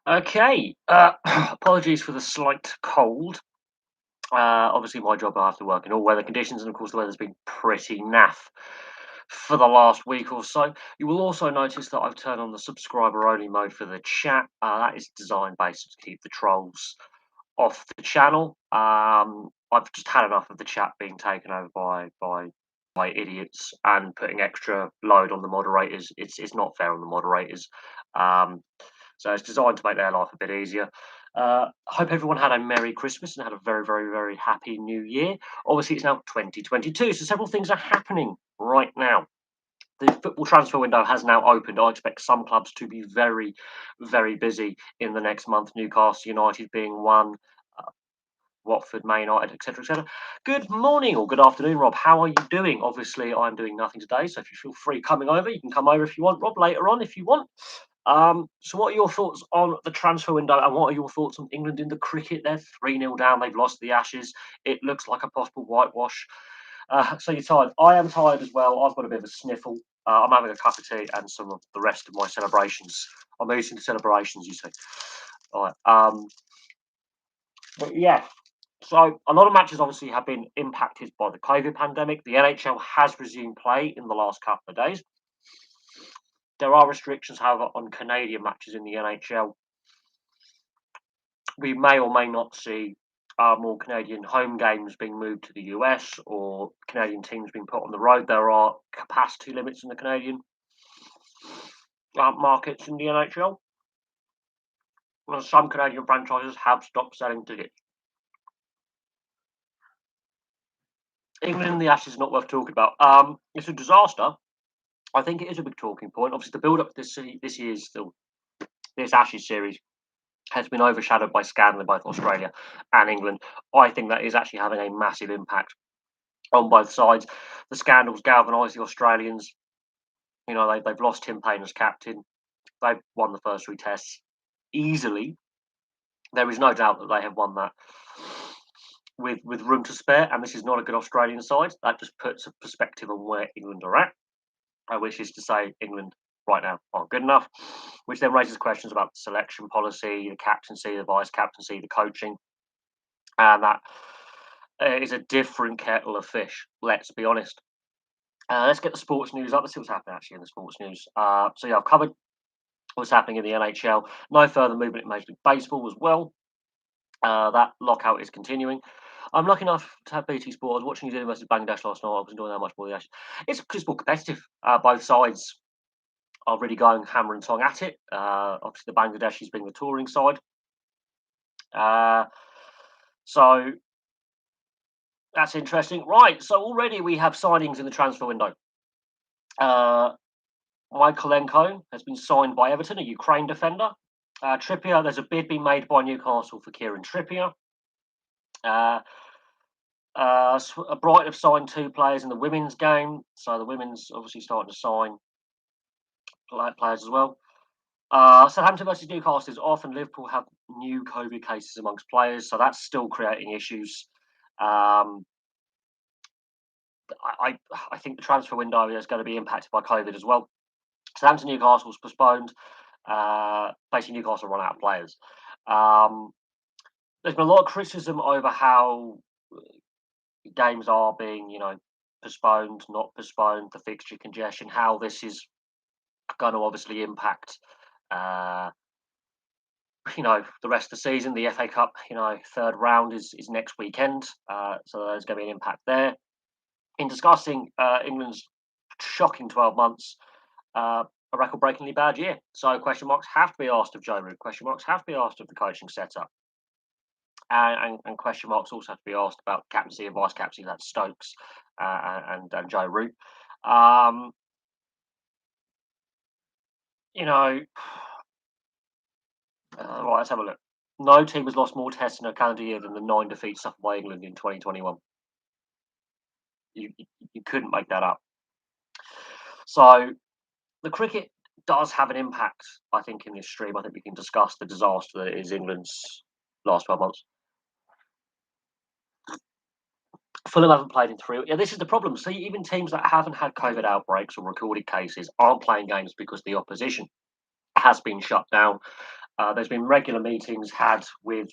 Okay. Apologies for the slight cold. Obviously, my job I have to work in all weather conditions, and of course, the weather's been pretty naff for the last week or so. You will also notice that I've turned on the subscriber only mode for the chat. That is designed basically to keep the trolls off the channel. I've just had enough of the chat being taken over by idiots and putting extra load on the moderators. It's not fair on the moderators. Um, so it's designed to make their life a bit easier. Hope everyone had a Merry Christmas and had a very, very, very happy New Year. Obviously, it's now 2022, so several things are happening right now. The football transfer window has now opened. I expect some clubs to be very, very busy in the next month. Newcastle United being one, uh, Watford, Man United, etc., etc. Good morning or good afternoon, Rob. How are you doing? Obviously, I'm doing nothing today, so if you feel free coming over, you can come over if you want, Rob, later on if you want. So what are your thoughts on the transfer window, and what are your thoughts on England in the cricket? They're 3-0 down. They've lost the Ashes. It looks like a possible whitewash. So you're tired. I am tired as well. I've got a bit of a sniffle. I'm having a cup of tea and some of the rest of my celebrations. I'm eating celebrations, you see. All right. But yeah, so a lot of matches obviously have been impacted by the COVID pandemic. The NHL has resumed play in the last couple of days. There are restrictions, however, on Canadian matches in the NHL. We may or may not see more Canadian home games being moved to the US or Canadian teams being put on the road. There are capacity limits in the Canadian markets in the NHL. And some Canadian franchises have stopped selling tickets. England and the Ashes is not worth talking about. It's a disaster. I think it is a big talking point. Obviously, the build up to this year's this Ashes series has been overshadowed by scandal in both Australia and England. I think that is actually having a massive impact on both sides. The scandals galvanised the Australians. You know, they've lost Tim Payne as captain. They've won the first three tests easily. There is no doubt that they have won that with room to spare, and this is not a good Australian side. That just puts a perspective on where England are at, which is to say England right now aren't good enough, which then raises questions about the selection policy, the captaincy, the vice captaincy, the coaching, and that is a different kettle of fish. Let's be honest. Let's get the sports news up. Let's see what's happening actually in the sports news. So yeah, I've covered what's happening in the NHL. No further movement in Major League Baseball as well. That lockout is continuing. I'm lucky enough to have BT Sport. I was watching New Zealand versus Bangladesh last night. I was enjoying that much more than the Ashes. It's more competitive. Both sides are really going hammer and tong at it. Obviously, the Bangladeshis being the touring side. So that's interesting. Right. So already we have signings in the transfer window. Michaelenko has been signed by Everton, a Ukraine defender. Trippier, there's a bid being made by Newcastle for Kieran Trippier. Brighton have signed 2 players in the women's game, so the women's obviously starting to sign players as well. Southampton versus Newcastle is off, and Liverpool have new COVID cases amongst players, so that's still creating issues. I think the transfer window is going to be impacted by COVID as well. Southampton Newcastle's postponed. Basically, Newcastle run out of players. There's been a lot of criticism over how games are being, postponed, not postponed, the fixture congestion, how this is going to obviously impact, the rest of the season. The FA Cup, third round is next weekend, so there's going to be an impact there. In discussing England's shocking 12 months, a record-breakingly bad year. So question marks have to be asked of Joe Root. Question marks have to be asked of the coaching setup. And question marks also have to be asked about captaincy and vice captaincy. That's Stokes and Joe Root. Right, let's have a look. No team has lost more tests in a calendar year than the 9 defeats suffered by England in 2021. You couldn't make that up. So the cricket does have an impact, I think, in this stream. I think we can discuss the disaster that is England's last 12 months. Fulham haven't played in 3. Yeah, this is the problem. See, even teams that haven't had COVID outbreaks or recorded cases aren't playing games because the opposition has been shut down. There's been regular meetings had with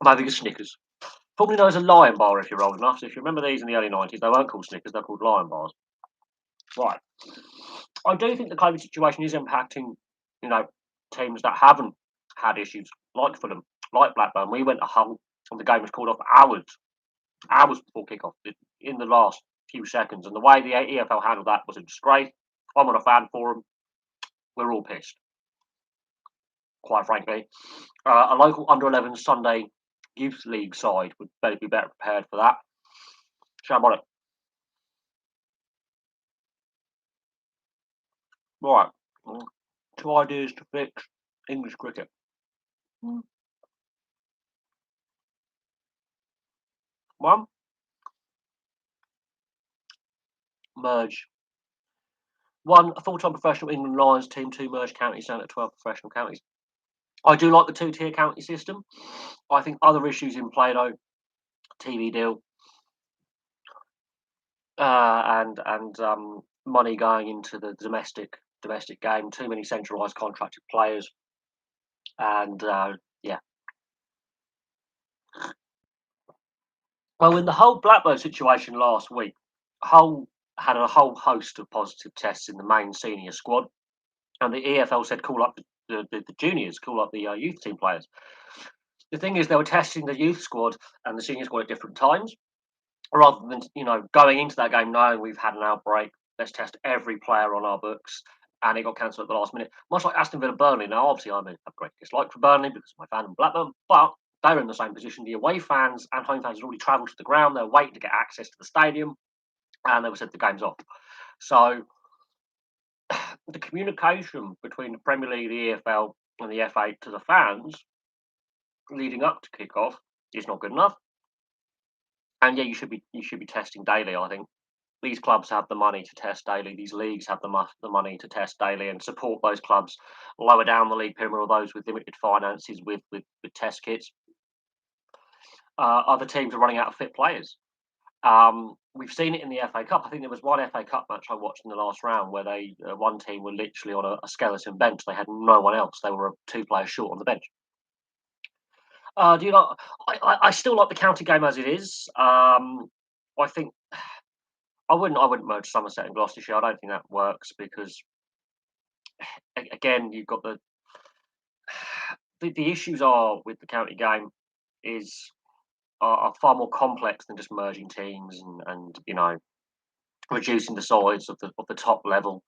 maybe the Snickers, formerly known as a Lion Bar if you're old enough. So if you remember these in the early 90s, they weren't called Snickers, they're called Lion Bars. Right. I do think the COVID situation is impacting, you know, teams that haven't had issues like Fulham, like Blackburn. We went to Hull and the game was called off hours before kickoff in the last few seconds. And the way the EFL handled that was a disgrace. I'm on a fan forum. We're all pissed, quite frankly. A local under 11 Sunday youth league side would be better prepared for that. Shame on it. Right. Two ideas to fix English cricket. One, merge. One, a full-time professional England Lions team. Two, merge counties down to 12 professional counties. I do like the two-tier county system. I think other issues in play though, TV deal, and money going into the domestic game. Too many centralised contracted players, and yeah. Well, in the whole Blackburn situation last week, Hull had a whole host of positive tests in the main senior squad, and the EFL said call up the juniors, call up the youth team players. The thing is, they were testing the youth squad and the senior squad at different times, rather than going into that game knowing we've had an outbreak. Let's test every player on our books, and it got cancelled at the last minute. Much like Aston Villa Burnley. Now, obviously, I'm a great dislike for Burnley because of my fan in Blackburn, but they're in the same position. The away fans and home fans had already travelled to the ground. They're waiting to get access to the stadium, and they were said the game's off. So the communication between the Premier League, the EFL, and the FA to the fans leading up to kick-off is not good enough. And yeah, you should be testing daily. I think these clubs have the money to test daily. These leagues have the money to test daily and support those clubs lower down the league pyramid or those with limited finances with test kits. Other teams are running out of fit players. We've seen it in the FA Cup. I think there was one FA Cup match I watched in the last round where they one team were literally on a skeleton bench. They had no one else. They were two players short on the bench. Do you like? I still like the county game as it is. I think I wouldn't merge Somerset and Gloucestershire. I don't think that works because again you've got the issues are with the county game is are far more complex than just merging teams and reducing the size of the top level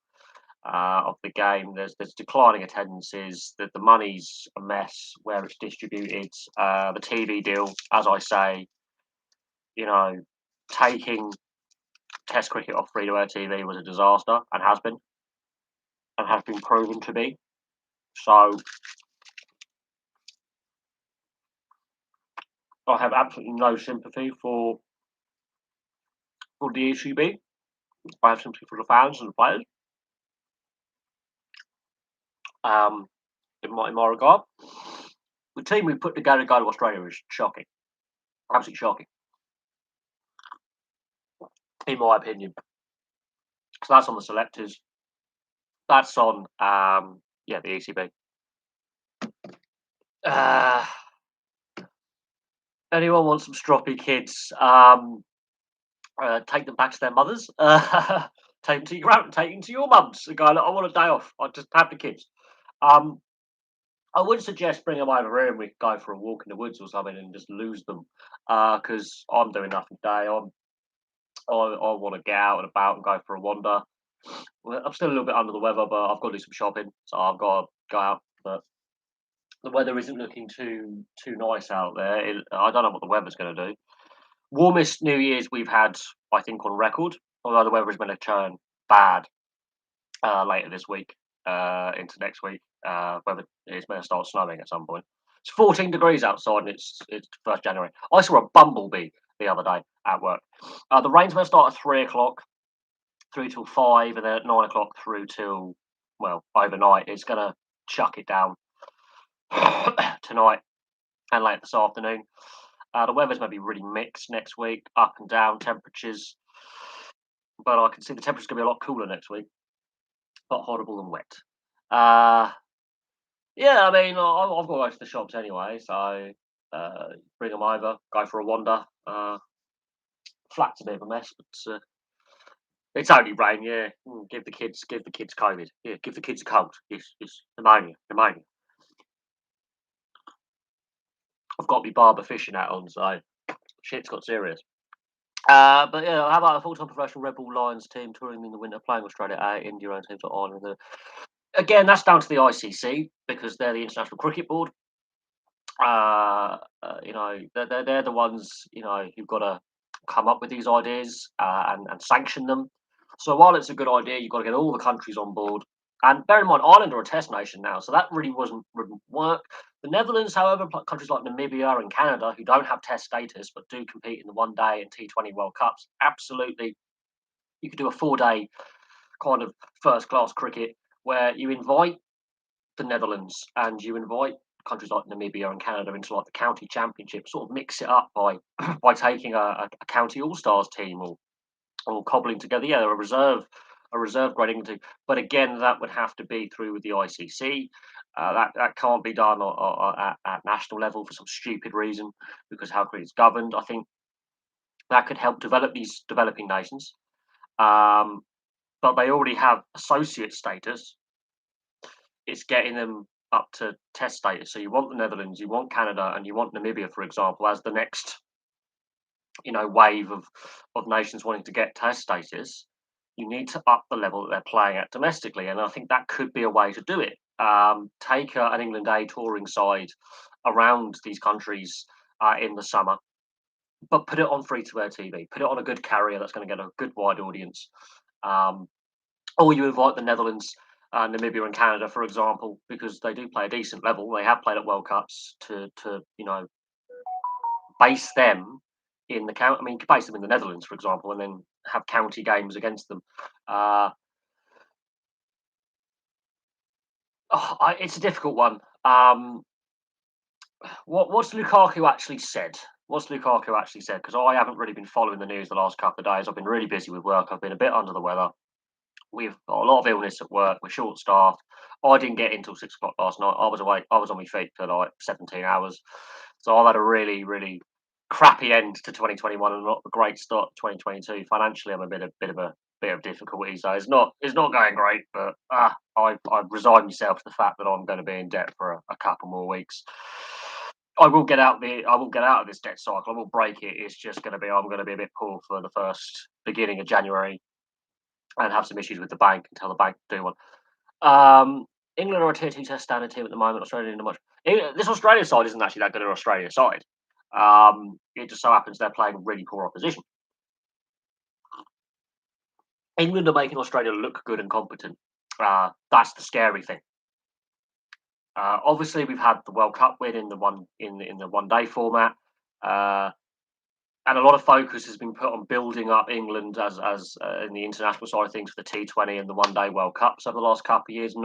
of the game. There's declining attendances. That the money's a mess where it's distributed. The TV deal, as I say, taking Test cricket off free-to-air TV was a disaster and has been proven to be. So I have absolutely no sympathy for the ECB. I have sympathy for the fans and the players. In my regard, the team we put together to go to Australia is shocking, absolutely shocking, in my opinion. So that's on the selectors. That's on the ECB. Anyone wants some stroppy kids? Take them back to their mothers. Take them to your mums. And go, look, I want a day off. I just have the kids. I would suggest bring them over here and we could go for a walk in the woods or something and just lose them. Because I'm doing nothing today. I want to get out and about and go for a wander. I'm still a little bit under the weather, but I've got to do some shopping, so I've got to go out. But the weather isn't looking too nice out there. I don't know what the weather's going to do. Warmest New Year's we've had, I think, on record. Although the weather is going to turn bad later this week into next week. Weather is going to start snowing at some point. It's 14 degrees outside and it's 1st January. I saw a bumblebee the other day at work. The rain's going to start at 3 o'clock through till 5, and then at 9 o'clock through till overnight. It's going to chuck it down tonight and late this afternoon. The weather's going to be really mixed next week, up and down temperatures. But I can see the temperature's going to be a lot cooler next week. Not horrible and wet. Yeah, I mean, I've got to go to the shops anyway, so bring them over, go for a wander. Flat's a bit of a mess, but it's only rain. Yeah, give the kids COVID. Yeah, give the kids a cold. It's pneumonia, pneumonia. I've got my barber fishing hat on, so shit's got serious. But yeah, how about a full-time professional Red Bull Lions team touring in the winter, playing Australia A, India own teams like Ireland? Again, that's down to the ICC because they're the International Cricket Board. They're the ones who've got to come up with these ideas and sanction them. So while it's a good idea, you've got to get all the countries on board. And bear in mind, Ireland are a test nation now, so that really wouldn't work. The Netherlands, however, countries like Namibia and Canada, who don't have test status but do compete in the one day and T20 World Cups, absolutely, you could do a 4 day kind of first class cricket where you invite the Netherlands and you invite countries like Namibia and Canada into like the county championship, sort of mix it up by by taking a county all stars team or cobbling together, yeah, a reserve grading team. But again, that would have to be through with the ICC. That can't be done at national level for some stupid reason because how cricket is governed. I think that could help develop these developing nations, um, but they already have associate status. It's getting them up to test status. So you want the Netherlands, you want Canada, and you want Namibia, for example, as the next, wave of nations wanting to get test status. You need to up the level that they're playing at domestically, and I think that could be a way to do it. Take an England A touring side around these countries in the summer, but put it on free to air TV. Put it on a good carrier that's going to get a good wide audience. Um, or you invite the Netherlands, Namibia, and Canada, for example, because they do play a decent level. They have played at World Cups to base them in the count. I mean, base them in the Netherlands, for example, and then have county games against them. Uh, it's a difficult one. What's Lukaku actually said? What's Lukaku actually said? Because I haven't really been following the news the last couple of days. I've been really busy with work. I've been a bit under the weather. We've got a lot of illness at work. We're short staffed. I didn't get in till 6 o'clock last night. I was awake. I was on my feet for like 17 hours. So I've had a really, really crappy end to 2021 and not a great start to 2022. Financially, I'm a bit of difficulty. So it's not going great. But I've resigned myself to the fact that I'm going to be in debt for a couple more weeks. I will get out of this debt cycle. I will break it. It's just going to be I'm going to be a bit poor for the first beginning of January and have some issues with the bank and tell the bank to do one. England are a tier two test standard team at the moment. Australia not much. This Australia side isn't actually that good an Australia side. It just so happens they're playing really poor opposition. England are making Australia look good and competent. That's the scary thing. Obviously, we've had the World Cup win in the one day format. Uh, and a lot of focus has been put on building up England as in the international side of things for the T20 and the one day World Cups over the last couple of years,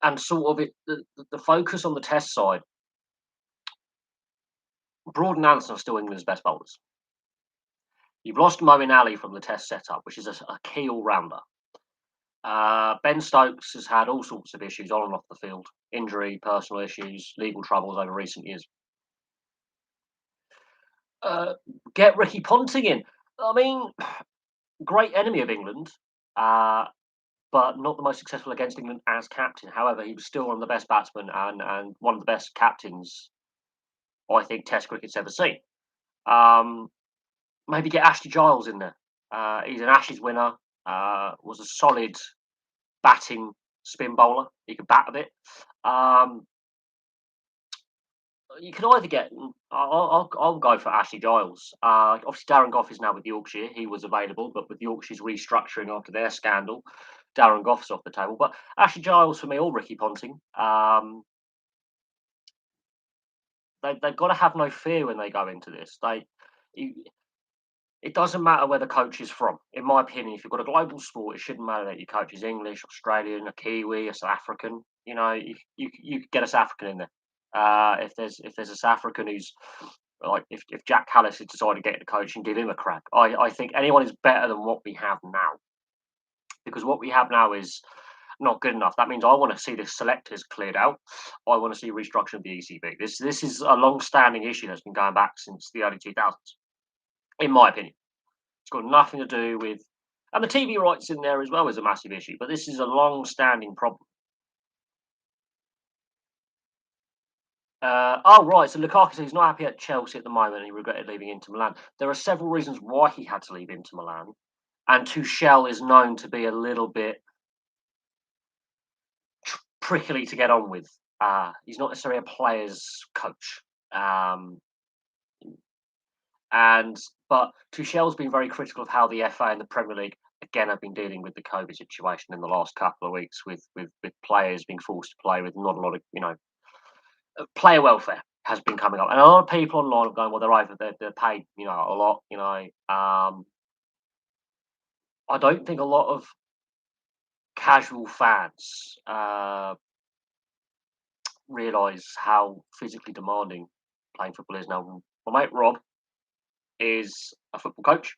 and sort of the focus on the Test side. Broad and Anderson are still England's best bowlers. You've lost Moeen Ali from the Test setup, which is a key all rounder. Ben Stokes has had all sorts of issues on and off the field, injury, personal issues, legal troubles over recent years. Uh, get Ricky Ponting in. I mean, great enemy of England, but not the most successful against England as captain. However, he was still one of the best batsmen and one of the best captains I think Test cricket's ever seen. Maybe get Ashley Giles in there. He's an Ashes winner. Was a solid batting spin bowler. He could bat a bit. You can either get. I'll go for Ashley Giles. Obviously, Darren Goff is now with Yorkshire. He was available, but with Yorkshire's restructuring after their scandal, Darren Goff's off the table. But Ashley Giles for me, or Ricky Ponting. They've got to have no fear when they go into this. It doesn't matter where the coach is from. In my opinion, if you've got a global sport, it shouldn't matter that your coach is English, Australian, a Kiwi, a South African. You could get a South African in there. If there's a South African who's like if Jack Callis has decided to get the coach and give him a crack, I think anyone is better than what we have now because what we have now is not good enough. That means I want to see the selectors cleared out. I want to see restructuring of the ECB. This is a long-standing issue that's been going back since the early 2000s, in my opinion. It's got nothing to do with, and the TV rights in there as well is a massive issue. But this is a long-standing problem. Oh right, so Lukaku says he's not happy at Chelsea at the moment, and he regretted leaving Inter Milan. There are several reasons why he had to leave Inter Milan, and Tuchel is known to be a little bit prickly to get on with. He's not necessarily a player's coach, um, and but Tuchel's been very critical of how the FA and the Premier League again have been dealing with the COVID situation in the last couple of weeks, with players being forced to play with not a lot of player welfare has been coming up, and a lot of people online are going, well, they're paid a lot. I don't think a lot of casual fans realise how physically demanding playing football is now. My mate Rob is a football coach.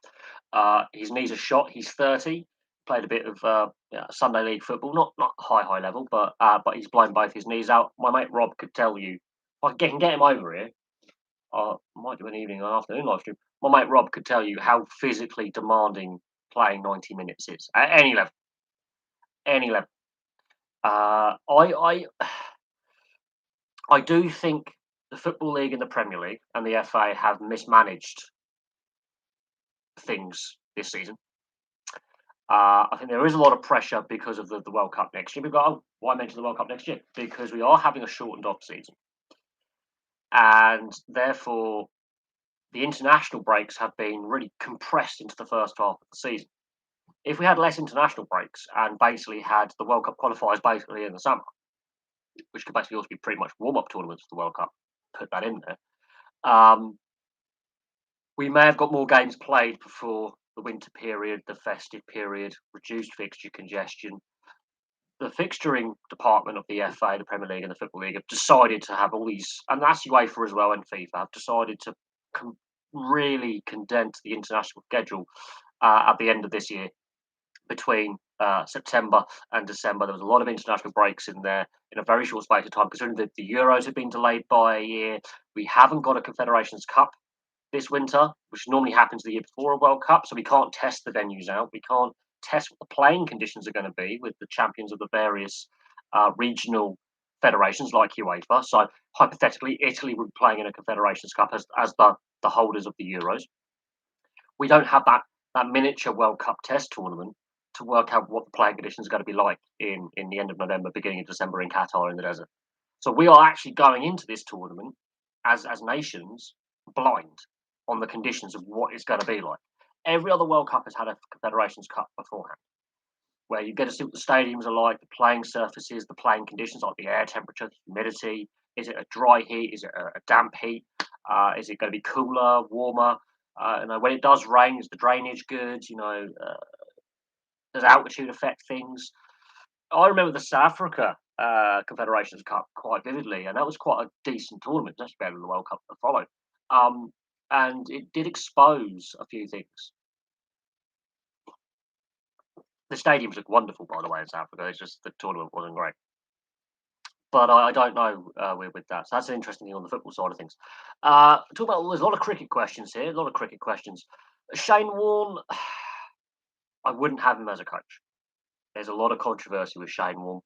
His knees are shot. He's 30. Played a bit of Sunday league football, not high level, but he's blown both his knees out. My mate Rob could tell you. If I can get him over here, I might do an evening or afternoon live stream. My mate Rob could tell you how physically demanding playing 90 minutes is at any level. Any level. I do think the Football League and the Premier League and the FA have mismanaged things this season. I think there is a lot of pressure because of the World Cup next year. Why mention the World Cup next year? Because we are having a shortened off season, and therefore the international breaks have been really compressed into the first half of the season. If we had less international breaks and basically had the World Cup qualifiers basically in the summer, which could basically also be pretty much warm-up tournaments for the World Cup, put that in there, we may have got more games played before the winter period, the festive period, reduced fixture congestion. The fixturing department of the FA, the Premier League, and the Football League have decided to have all these, and that's UEFA as well, and FIFA have decided to really condense the international schedule at the end of this year. Between September and December, there was a lot of international breaks in there in a very short space of time. Considering that the Euros have been delayed by a year, we haven't got a Confederations Cup this winter, which normally happens the year before a World Cup. So we can't test the venues out. We can't test what the playing conditions are going to be with the champions of the various regional federations like UEFA. So hypothetically, Italy would be playing in a Confederations Cup as the holders of the Euros. We don't have that miniature World Cup test tournament to work out what the playing conditions are going to be like in the end of November, beginning of December in Qatar in the desert. So we are actually going into this tournament as nations blind on the conditions of what it's going to be like. Every other World Cup has had a Confederations Cup beforehand, where you get to see what the stadiums are like, the playing surfaces, the playing conditions, like the air temperature, the humidity. Is it a dry heat? Is it a damp heat? Is it going to be cooler, warmer? When it does rain, is the drainage good? Does altitude affect things? I remember the South Africa Confederations Cup quite vividly, and that was quite a decent tournament. It's actually better than the World Cup that followed. And it did expose a few things. The stadiums look wonderful, by the way, in South Africa. It's just the tournament wasn't great. But I don't know with that. So that's an interesting thing on the football side of things. Talk about there's a lot of cricket questions here. A lot of cricket questions. Shane Warne, I wouldn't have him as a coach. There's a lot of controversy with Shane Warne.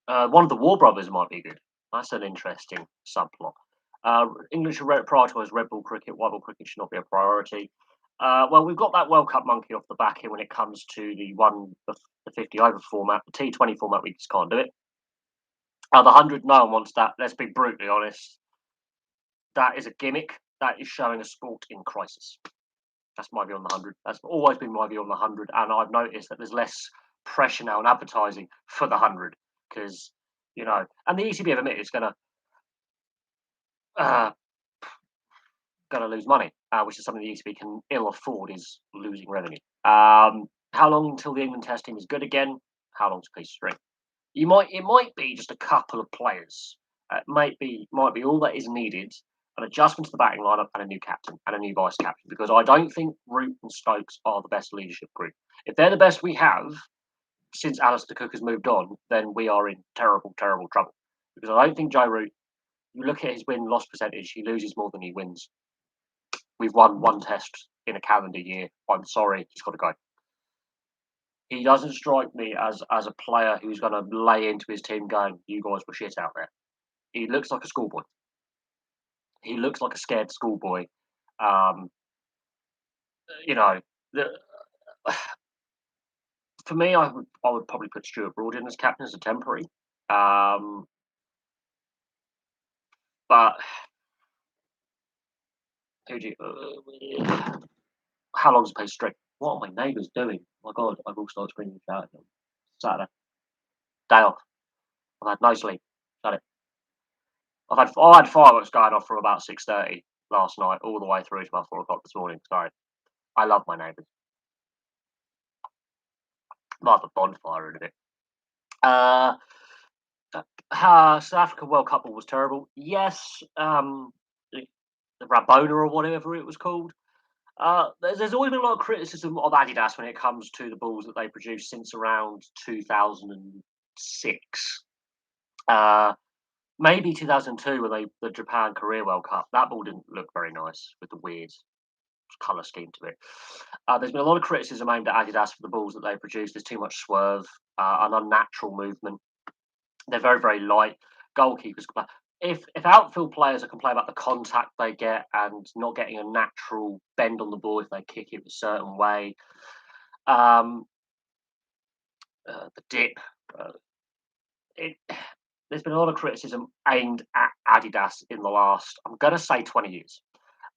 One of the War Brothers might be good. That's an interesting subplot. English prioritised red ball cricket. White ball cricket should not be a priority. Well, we've got that World Cup monkey off the back here when it comes to the 50 over format. The T20 format, we just can't do it. The 100, no one wants that. Let's be brutally honest. That is a gimmick. That is showing a sport in crisis. That's my view on the 100. That's always been my view on the 100. And I've noticed that there's less pressure now on advertising for the 100 because, and the ECB have admitted it's going to lose money, which is something the ECB can ill afford, is losing revenue. How long until the England test team is good again? How long's a piece of string? It might be just a couple of players. It might be all that is needed, an adjustment to the batting lineup and a new captain and a new vice captain, because I don't think Root and Stokes are the best leadership group. If they're the best we have, since Alistair Cook has moved on, then we are in terrible, terrible trouble. Because I don't think Joe Root. You look at his win-loss percentage; he loses more than he wins. We've won one test in a calendar year. I'm sorry, he's got to go. He doesn't strike me as a player who's going to lay into his team, going, "You guys were shit out there." He looks like a schoolboy. He looks like a scared schoolboy. Um, you know, the, for me, I would probably put Stuart Broad in as captain as a temporary. Um, but who do you, how long's a piece of string? What are my neighbours doing? My God, I will start screaming and shouting. Saturday, day off. I've had no sleep. Got it. I had fireworks going off from about 6:30 last night, all the way through to about 4 o'clock this morning. So I love my neighbours. Might have a bonfire in a bit. Uh, South Africa World Cup was terrible. Yes, the Rabona or whatever it was called. There's always been a lot of criticism of Adidas when it comes to the balls that they produce since around 2006. Maybe 2002 when the Japan Korea World Cup. That ball didn't look very nice with the weird colour scheme to it. There's been a lot of criticism aimed at Adidas for the balls that they produce. There's too much swerve, an unnatural movement. They're very, very light. Goalkeepers if outfield players are complaining about the contact they get and not getting a natural bend on the ball if they kick it a certain way, the dip, uh, it, there's been a lot of criticism aimed at Adidas in the last, I'm going to say 20 years.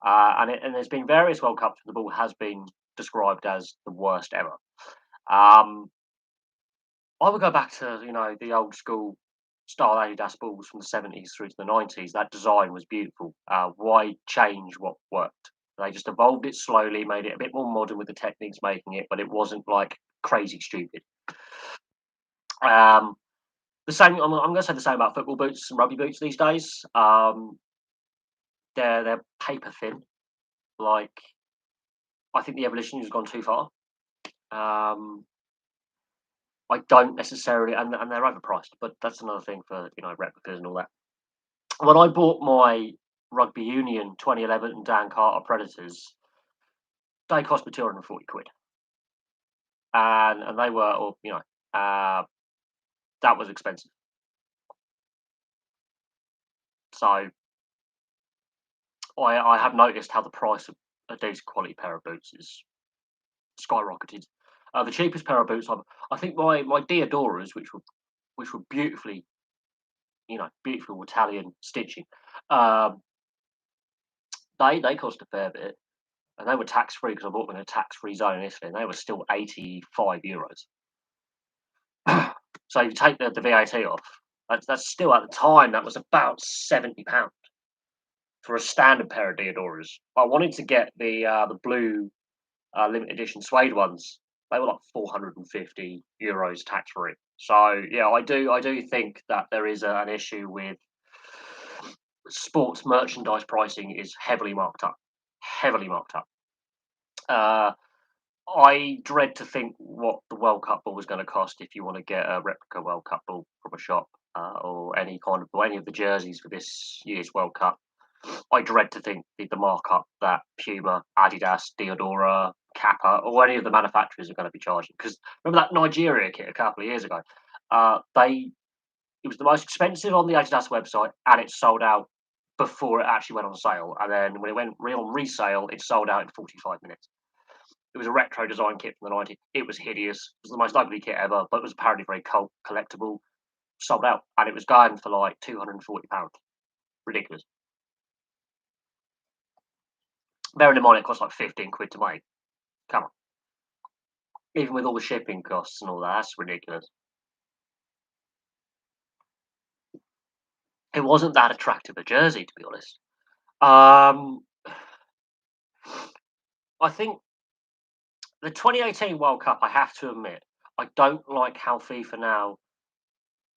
And there's been various World Cups where the ball has been described as the worst ever. I would go back to the old school style Adidas balls from the 70s through to the 90s. That design was beautiful. Why change what worked? They just evolved it slowly, made it a bit more modern with the techniques making it, but it wasn't like crazy stupid. The same. I'm going to say the same about football boots and rugby boots these days. They're paper thin. Like I think the evolution has gone too far. I don't necessarily, and they're overpriced, but that's another thing for replicas and all that. When I bought my Rugby Union 2011 and Dan Carter Predators, they cost me 240 quid, and they were, that was expensive. So I have noticed how the price of a decent quality pair of boots is skyrocketed. The cheapest pair of boots, I think my Diodoras, which were beautifully, beautiful Italian stitching, they cost a fair bit, and they were tax free because I bought them in a tax free zone in Italy, and they were still €85. So you take the VAT off, that's still at the time that was about £70 for a standard pair of Diodoras. I wanted to get the blue limited edition suede ones. They were like €450 tax free. So yeah, I do think that there is an issue with sports merchandise pricing is heavily marked up, heavily marked up. I dread to think what the World Cup ball is going to cost if you want to get a replica World Cup ball from a shop, or any of the jerseys for this year's World Cup. I dread to think the markup that Puma, Adidas, Diodora, Kappa, or any of the manufacturers are going to be charging. Because remember that Nigeria kit a couple of years ago? It was the most expensive on the Adidas website, and it sold out before it actually went on sale. And then when it went on resale, it sold out in 45 minutes. It was a retro design kit from the 90s. It was hideous. It was the most ugly kit ever, but it was apparently very collectible. Sold out, and it was going for like £240. Ridiculous. Bearing in mind it costs like 15 quid to make. Come on. Even with all the shipping costs and all that, that's ridiculous. It wasn't that attractive a jersey, to be honest. I think the 2018 World Cup, I have to admit, I don't like how FIFA now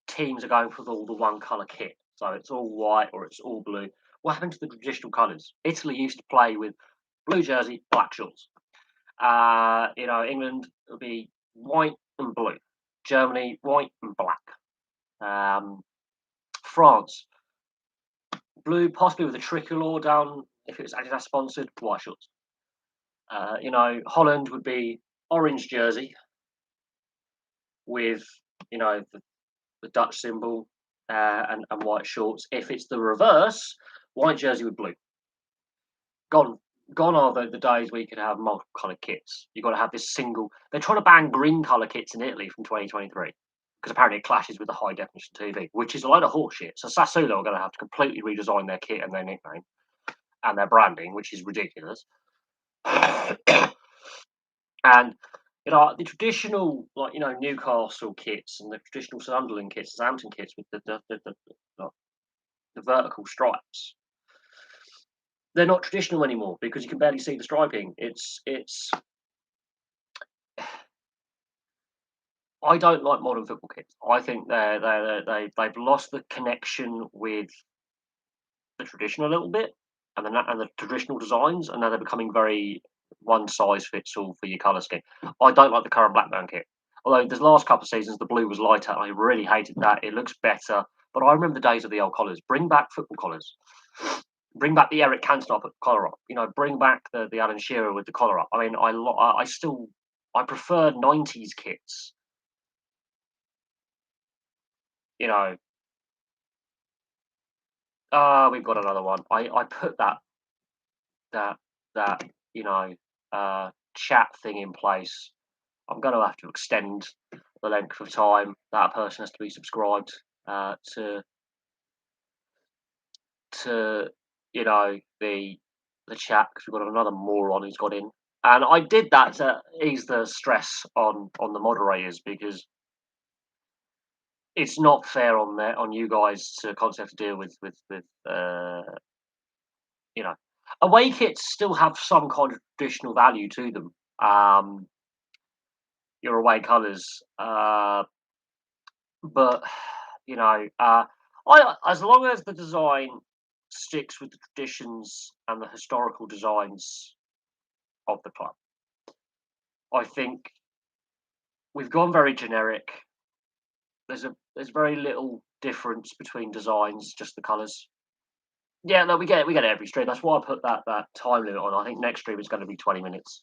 teams are going for all the one colour kit. So it's all white or it's all blue. What happened to the traditional colours? Italy used to play with blue jersey, black shorts. England would be white and blue. Germany, white and black. France, blue, possibly with a tricolor down if it was Adidas sponsored, white shorts. Holland would be orange jersey with, the Dutch symbol and white shorts. If it's the reverse, white jersey with blue. Gone. Gone are the days where you could have multiple colour kits. You've got to have this single. They're trying to ban green colour kits in Italy from 2023 because apparently it clashes with the high definition TV, which is a load of horseshit. So Sassuolo are going to have to completely redesign their kit and their nickname and their branding, which is ridiculous. And the traditional, Newcastle kits and the traditional Sunderland kits, Southampton kits with the vertical stripes, they're not traditional anymore because you can barely see the striping. I don't like modern football kits. I think they've lost the connection with the tradition a little bit, and the traditional designs, and now they're becoming very one size fits all for your colour scheme. I don't like the current Blackburn kit. Although the last couple of seasons the blue was lighter, I really hated that. It looks better, but I remember the days of the old collars. Bring back football collars. Bring back the Eric Cantona put the collar up. Bring back the Alan Shearer with the collar up. I mean, I prefer '90s kits. You know, we've got another one. I put that that chat thing in place. I'm going to have to extend the length of time that person has to be subscribed to the chat because we've got another moron who's got in. And I did that to ease the stress on the moderators because it's not fair on you guys to constantly have to deal with you know away kits still have some kind of traditional value to them. Your away colours, but I as long as the design sticks with the traditions and the historical designs of the club, I think we've gone very generic. There's very little difference between designs, just the colours. Yeah, no, we get it every stream. That's why I put that time limit on. I think next stream is going to be 20 minutes.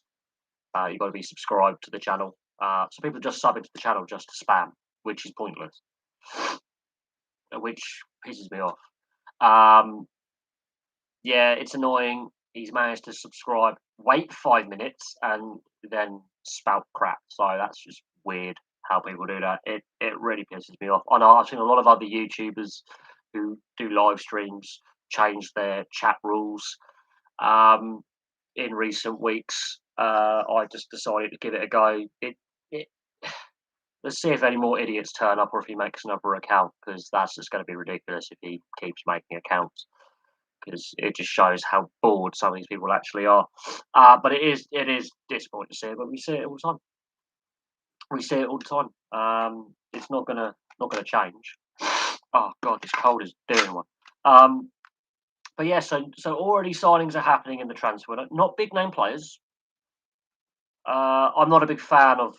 You've got to be subscribed to the channel. So people just sub into the channel just to spam, which is pointless, which pisses me off. Yeah, it's annoying. He's managed to subscribe, wait 5 minutes, and then spout crap. So that's just weird how people do that. It really pisses me off. I know I've seen a lot of other YouTubers who do live streams change their chat rules in recent weeks. I just decided to give it a go. It Let's see if any more idiots turn up or if he makes another account because that's just going to be ridiculous if he keeps making accounts because it just shows how bored some of these people actually are. But it is disappointing to see it, but we see it all the time. We see it all the time. It's not gonna change. Oh god, this cold is doing one. But yeah, so already signings are happening in the transfer window. Not big name players. I'm not a big fan of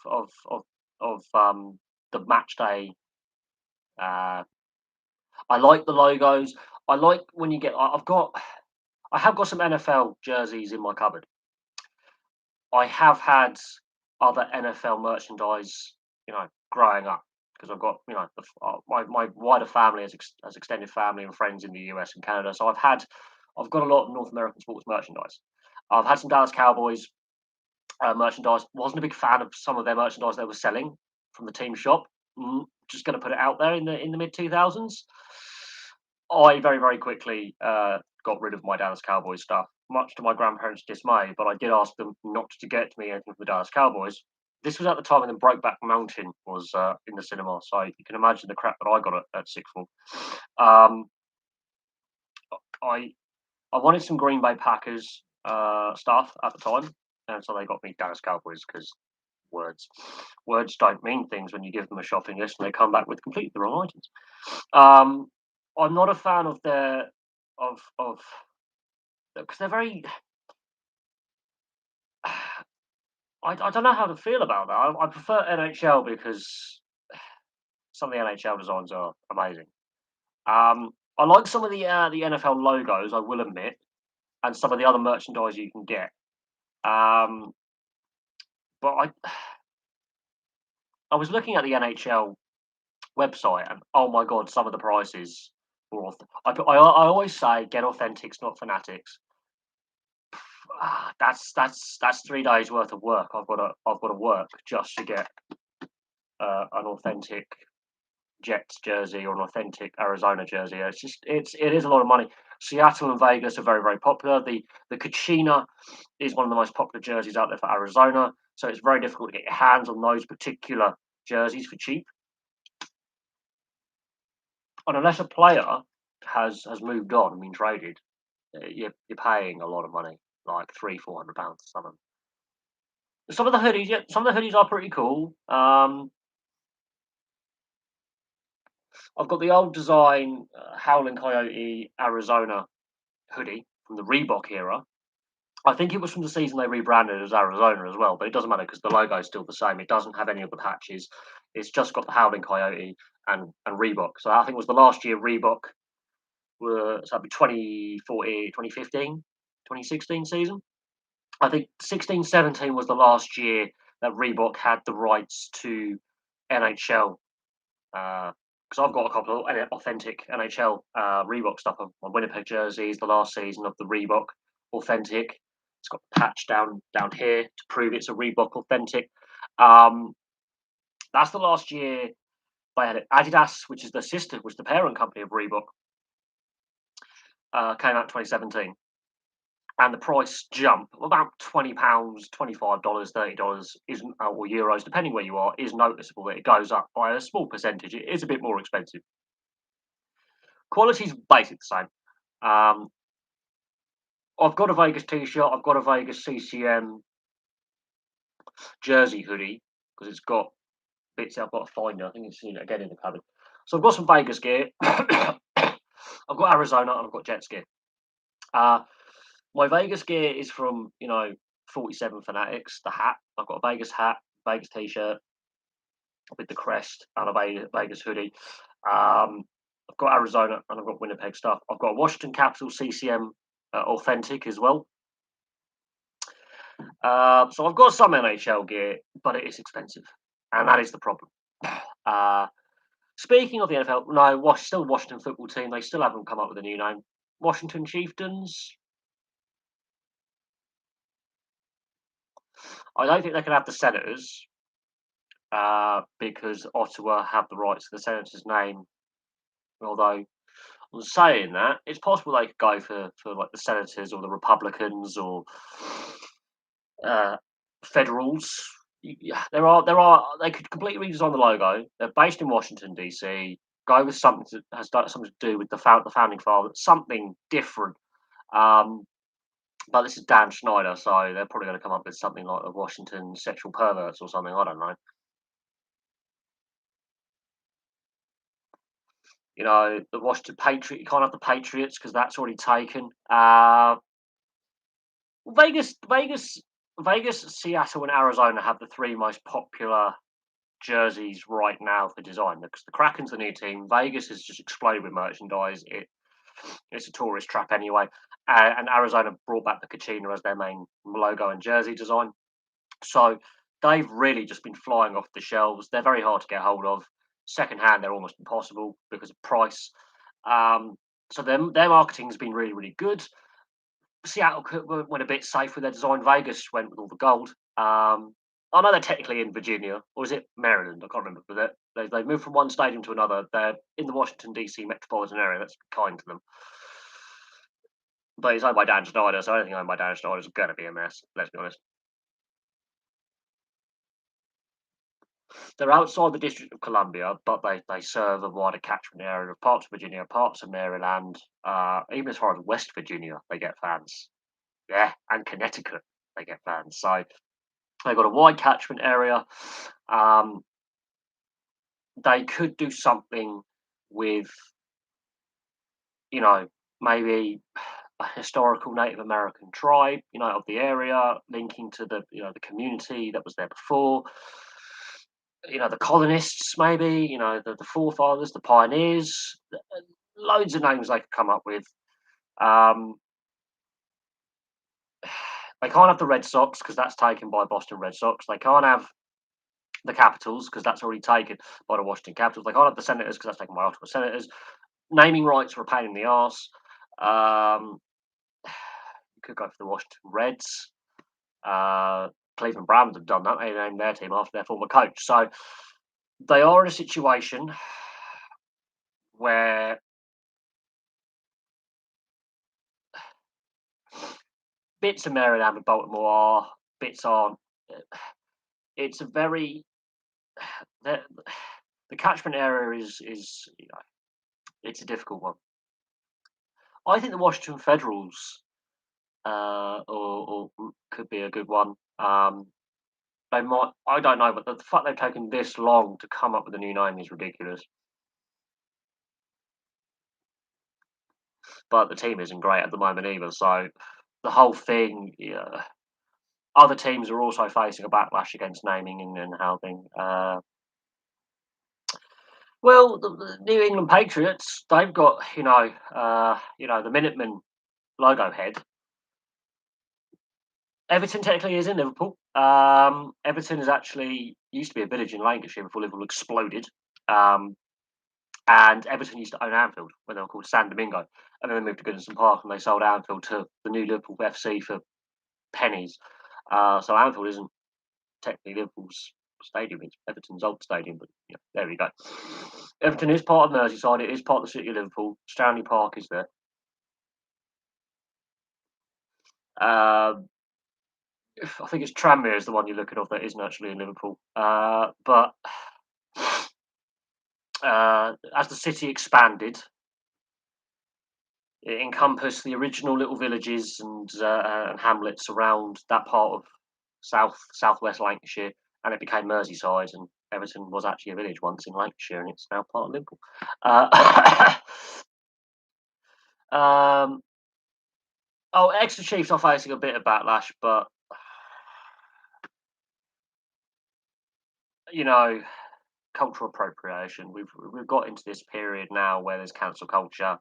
the match day. I like the logos. I like when you get. I have got some NFL jerseys in my cupboard. I have had other NFL merchandise, growing up because I've got, my wider family has extended family and friends in the US and Canada. So I've got a lot of North American sports merchandise. I've had some Dallas Cowboys merchandise. Wasn't a big fan of some of their merchandise they were selling from the team shop. Just going to put it out there in the mid 2000s. I very, very quickly got rid of my Dallas Cowboys stuff, much to my grandparents' dismay. But I did ask them not to get me anything from the Dallas Cowboys. This was at the time when the Brokeback Mountain was in the cinema, so you can imagine the crap that I got at sixth form. I wanted some Green Bay Packers stuff at the time, and so they got me Dallas Cowboys because words don't mean things when you give them a shopping list and they come back with completely the wrong items. I'm not a fan of because they're very. I don't know how to feel about that. I prefer NHL because Some of the NHL designs are amazing. I like some of the NFL logos, I will admit, and some of the other merchandise you can get. Um, but I was looking at the NHL website, and oh my god, some of the prices were off. I always say get authentics, not fanatics. That's 3 days worth of work. I've got to work just to get an authentic Jets jersey or an authentic Arizona jersey. It is a lot of money. Seattle and Vegas are very popular. The Kachina is one of the most popular jerseys out there for Arizona, so it's very difficult to get your hands on those particular jerseys for cheap. And unless a player has moved on and been traded, you're paying a lot of money, like £300-400 for some of them. Some of the hoodies, yeah, some of the hoodies are pretty cool. I've got the old design Howling Coyote Arizona hoodie from the Reebok era. I think it was from the season they rebranded as Arizona as well, but it doesn't matter because the logo is still the same. It doesn't have any of the patches. It's just got the Howling Coyote and Reebok. So I think it was the last year Reebok were, so that'd be 2014, 2015, 2016 season. I think 16-17 was the last year that Reebok had the rights to NHL. Because I've got a couple of authentic NHL Reebok stuff on Winnipeg jerseys. The last season of the Reebok authentic. It's got the patch down here to prove it's a Reebok authentic. That's the last year they had it. Adidas, which is the parent company of Reebok, came out in 2017. And the price jump of about £20, $25, $30 isn't, or euros, depending where you are, is noticeable. That it goes up by a small percentage. It is a bit more expensive. Quality's basically the same. I've got a Vegas t-shirt. I've got a Vegas CCM jersey hoodie because it's got bits I've got to find. I think it's again in the cupboard. So I've got some Vegas gear. I've got Arizona and I've got Jets gear. My Vegas gear is from 47 Fanatics. The hat. I've got a Vegas hat, Vegas t-shirt with the crest and a Vegas hoodie. I've got Arizona and I've got Winnipeg stuff. I've got a Washington Capitals CCM authentic as well. So I've got some NHL gear, but it is expensive, and that is the problem. Speaking of the NFL, no, still Washington football team. They still haven't come up with a new name. Washington Chieftains. I don't think they can have the Senators because Ottawa have the rights to the Senators' name. Although, on saying that, it's possible they could go for like the Senators or the Republicans or Federals. Yeah, they could completely redesign the logo. They're based in Washington DC. Go with something that has something to do with the founding fathers, something different. But this is Dan Schneider, so they're probably going to come up with something like the Washington Sexual Perverts or something. I don't know. The Washington Patriot. You can't have the Patriots because that's already taken. Vegas, Seattle, and Arizona have the three most popular jerseys right now for design because the Kraken's the new team. Vegas has just exploded with merchandise. It's a tourist trap anyway, and Arizona brought back the Kachina as their main logo and jersey design. So they've really just been flying off the shelves. They're very hard to get hold of. Secondhand, they're almost impossible because of price. So their marketing has been really good. Seattle went a bit safe with their design. Vegas went with all the gold. I know they're technically in Virginia, or is it Maryland? I can't remember. But they've moved from one stadium to another. They're in the Washington DC metropolitan area. That's kind to them. But it's owned by Dan Schneider, so anything owned by Dan Schneider is going to be a mess. Let's be honest. They're outside the District of Columbia, but they serve a wider catchment area of parts of Virginia, parts of Maryland, even as far as West Virginia. They get fans. Yeah, and Connecticut, they get fans. So they've got a wide catchment area. They could do something with, maybe a historical Native American tribe, of the area, linking to the community that was there before. the colonists, maybe, the forefathers, the pioneers, loads of names they could come up with. Um, they can't have the Red Sox because that's taken by Boston Red Sox. They can't have the Capitals because that's already taken by the Washington Capitals. They can't have the Senators because that's taken by Ottawa Senators. Naming rights are a pain in the arse. Um, you could go for the Washington Reds. Cleveland Browns have done that. They named their team after their former coach. So they are in a situation where bits of Maryland and Baltimore are, bits aren't. It's a very the, the catchment area is it's a difficult one. I think the Washington Federals or could be a good one. They might. I don't know, but the fact they've taken this long to come up with a new name is ridiculous. But the team isn't great at the moment either. So the whole thing, yeah, other teams are also facing a backlash against naming and housing. Well, the New England Patriots, they've got the Minutemen logo head. Everton technically is in Liverpool. Everton is actually used to be a village in Lancashire before Liverpool exploded. Um, and Everton used to own Anfield when they were called San Domingo, and then they moved to Goodison Park and they sold Anfield to the new Liverpool FC for pennies. So Anfield isn't technically Liverpool's stadium; it's Everton's old stadium. But yeah, there we go. Everton is part of Merseyside. It is part of the city of Liverpool. Stanley Park is there. Um, I think it's Tranmere is the one you're looking at that isn't actually in Liverpool. But as the city expanded, it encompassed the original little villages and hamlets around that part of southwest Lancashire, and it became Merseyside. And Everton was actually a village once in Lancashire, and it's now part of Liverpool. Uh, um, Exeter Chiefs are facing a bit of backlash, but you know, cultural appropriation. We've got into this period now where there's cancel culture.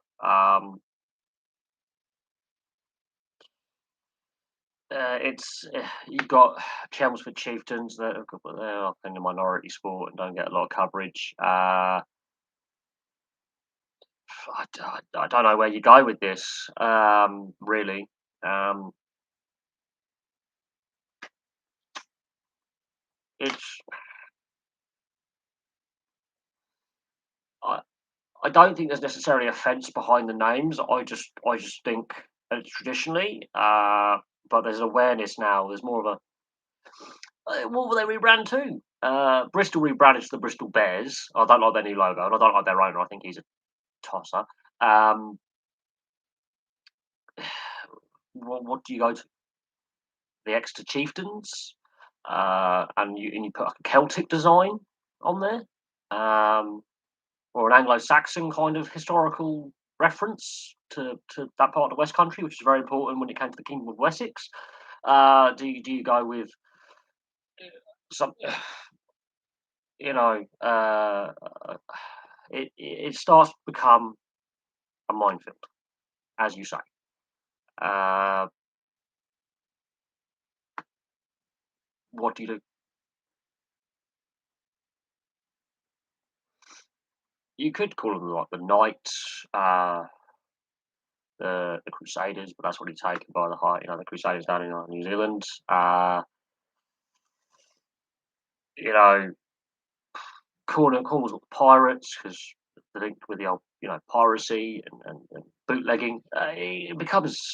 It's you've got Chelmsford Chieftains that they're often a minority sport and don't get a lot of coverage. I don't know where you go with this. Really, um, it's I, I don't think there's necessarily a fence behind the names. I just think traditionally, but there's awareness now. There's more of a what will they rebrand to? Bristol rebranded to the Bristol Bears. I don't like their new logo, and I don't like their owner. I think he's a tosser. Um, what do you go to? The Exeter Chieftains, and you put like a Celtic design on there, or an Anglo-Saxon kind of historical reference to that part of the West Country, which is very important when it came to the Kingdom of Wessex. Do you go with some, you know, it starts to become a minefield, as you say. Uh, what do you do? You could call them like the Knights, the Crusaders, but that's already taken by the Crusaders down in New Zealand. You know, Cornwall's got the Pirates because they're linked with the old, piracy and bootlegging. It becomes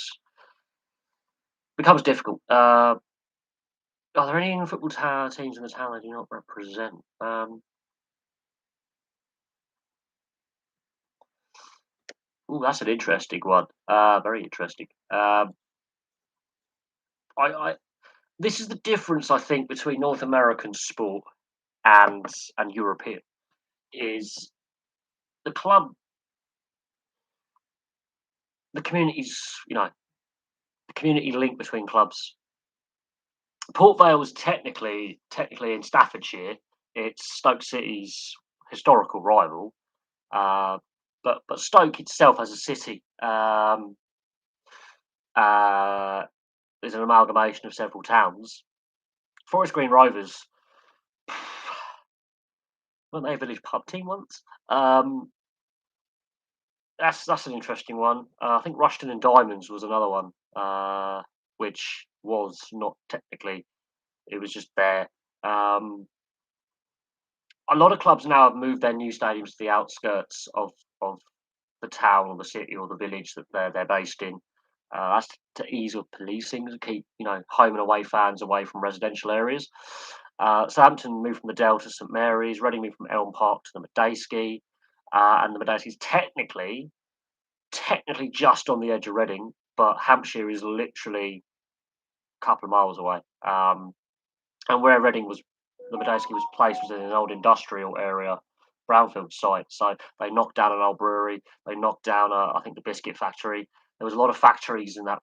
difficult. Are there any football teams in the town that do not represent? Oh, that's an interesting one. Very interesting. I This is the difference I think between North American sport and European is the club, the communities, the community link between clubs. Port Vale is technically in Staffordshire. It's Stoke City's historical rival, uh, but Stoke itself as a city uh, is an amalgamation of several towns. Forest Green Rovers, weren't they a village pub team once? That's an interesting one. I think Rushton and Diamonds was another one, which was not technically. It was just there. Um, a lot of clubs now have moved their new stadiums to the outskirts of the town or the city or the village that they're based in. That's to ease with policing, to keep home and away fans away from residential areas. Southampton moved from the Dell to St Mary's. Reading moved from Elm Park to the Medeski, and the Medeski's technically just on the edge of Reading, but Hampshire is literally a couple of miles away. And where Reading was, the Medeski was placed was in an old industrial area, brownfield site. So they knocked down an old brewery. They knocked down, I think, the biscuit factory. There was a lot of factories in that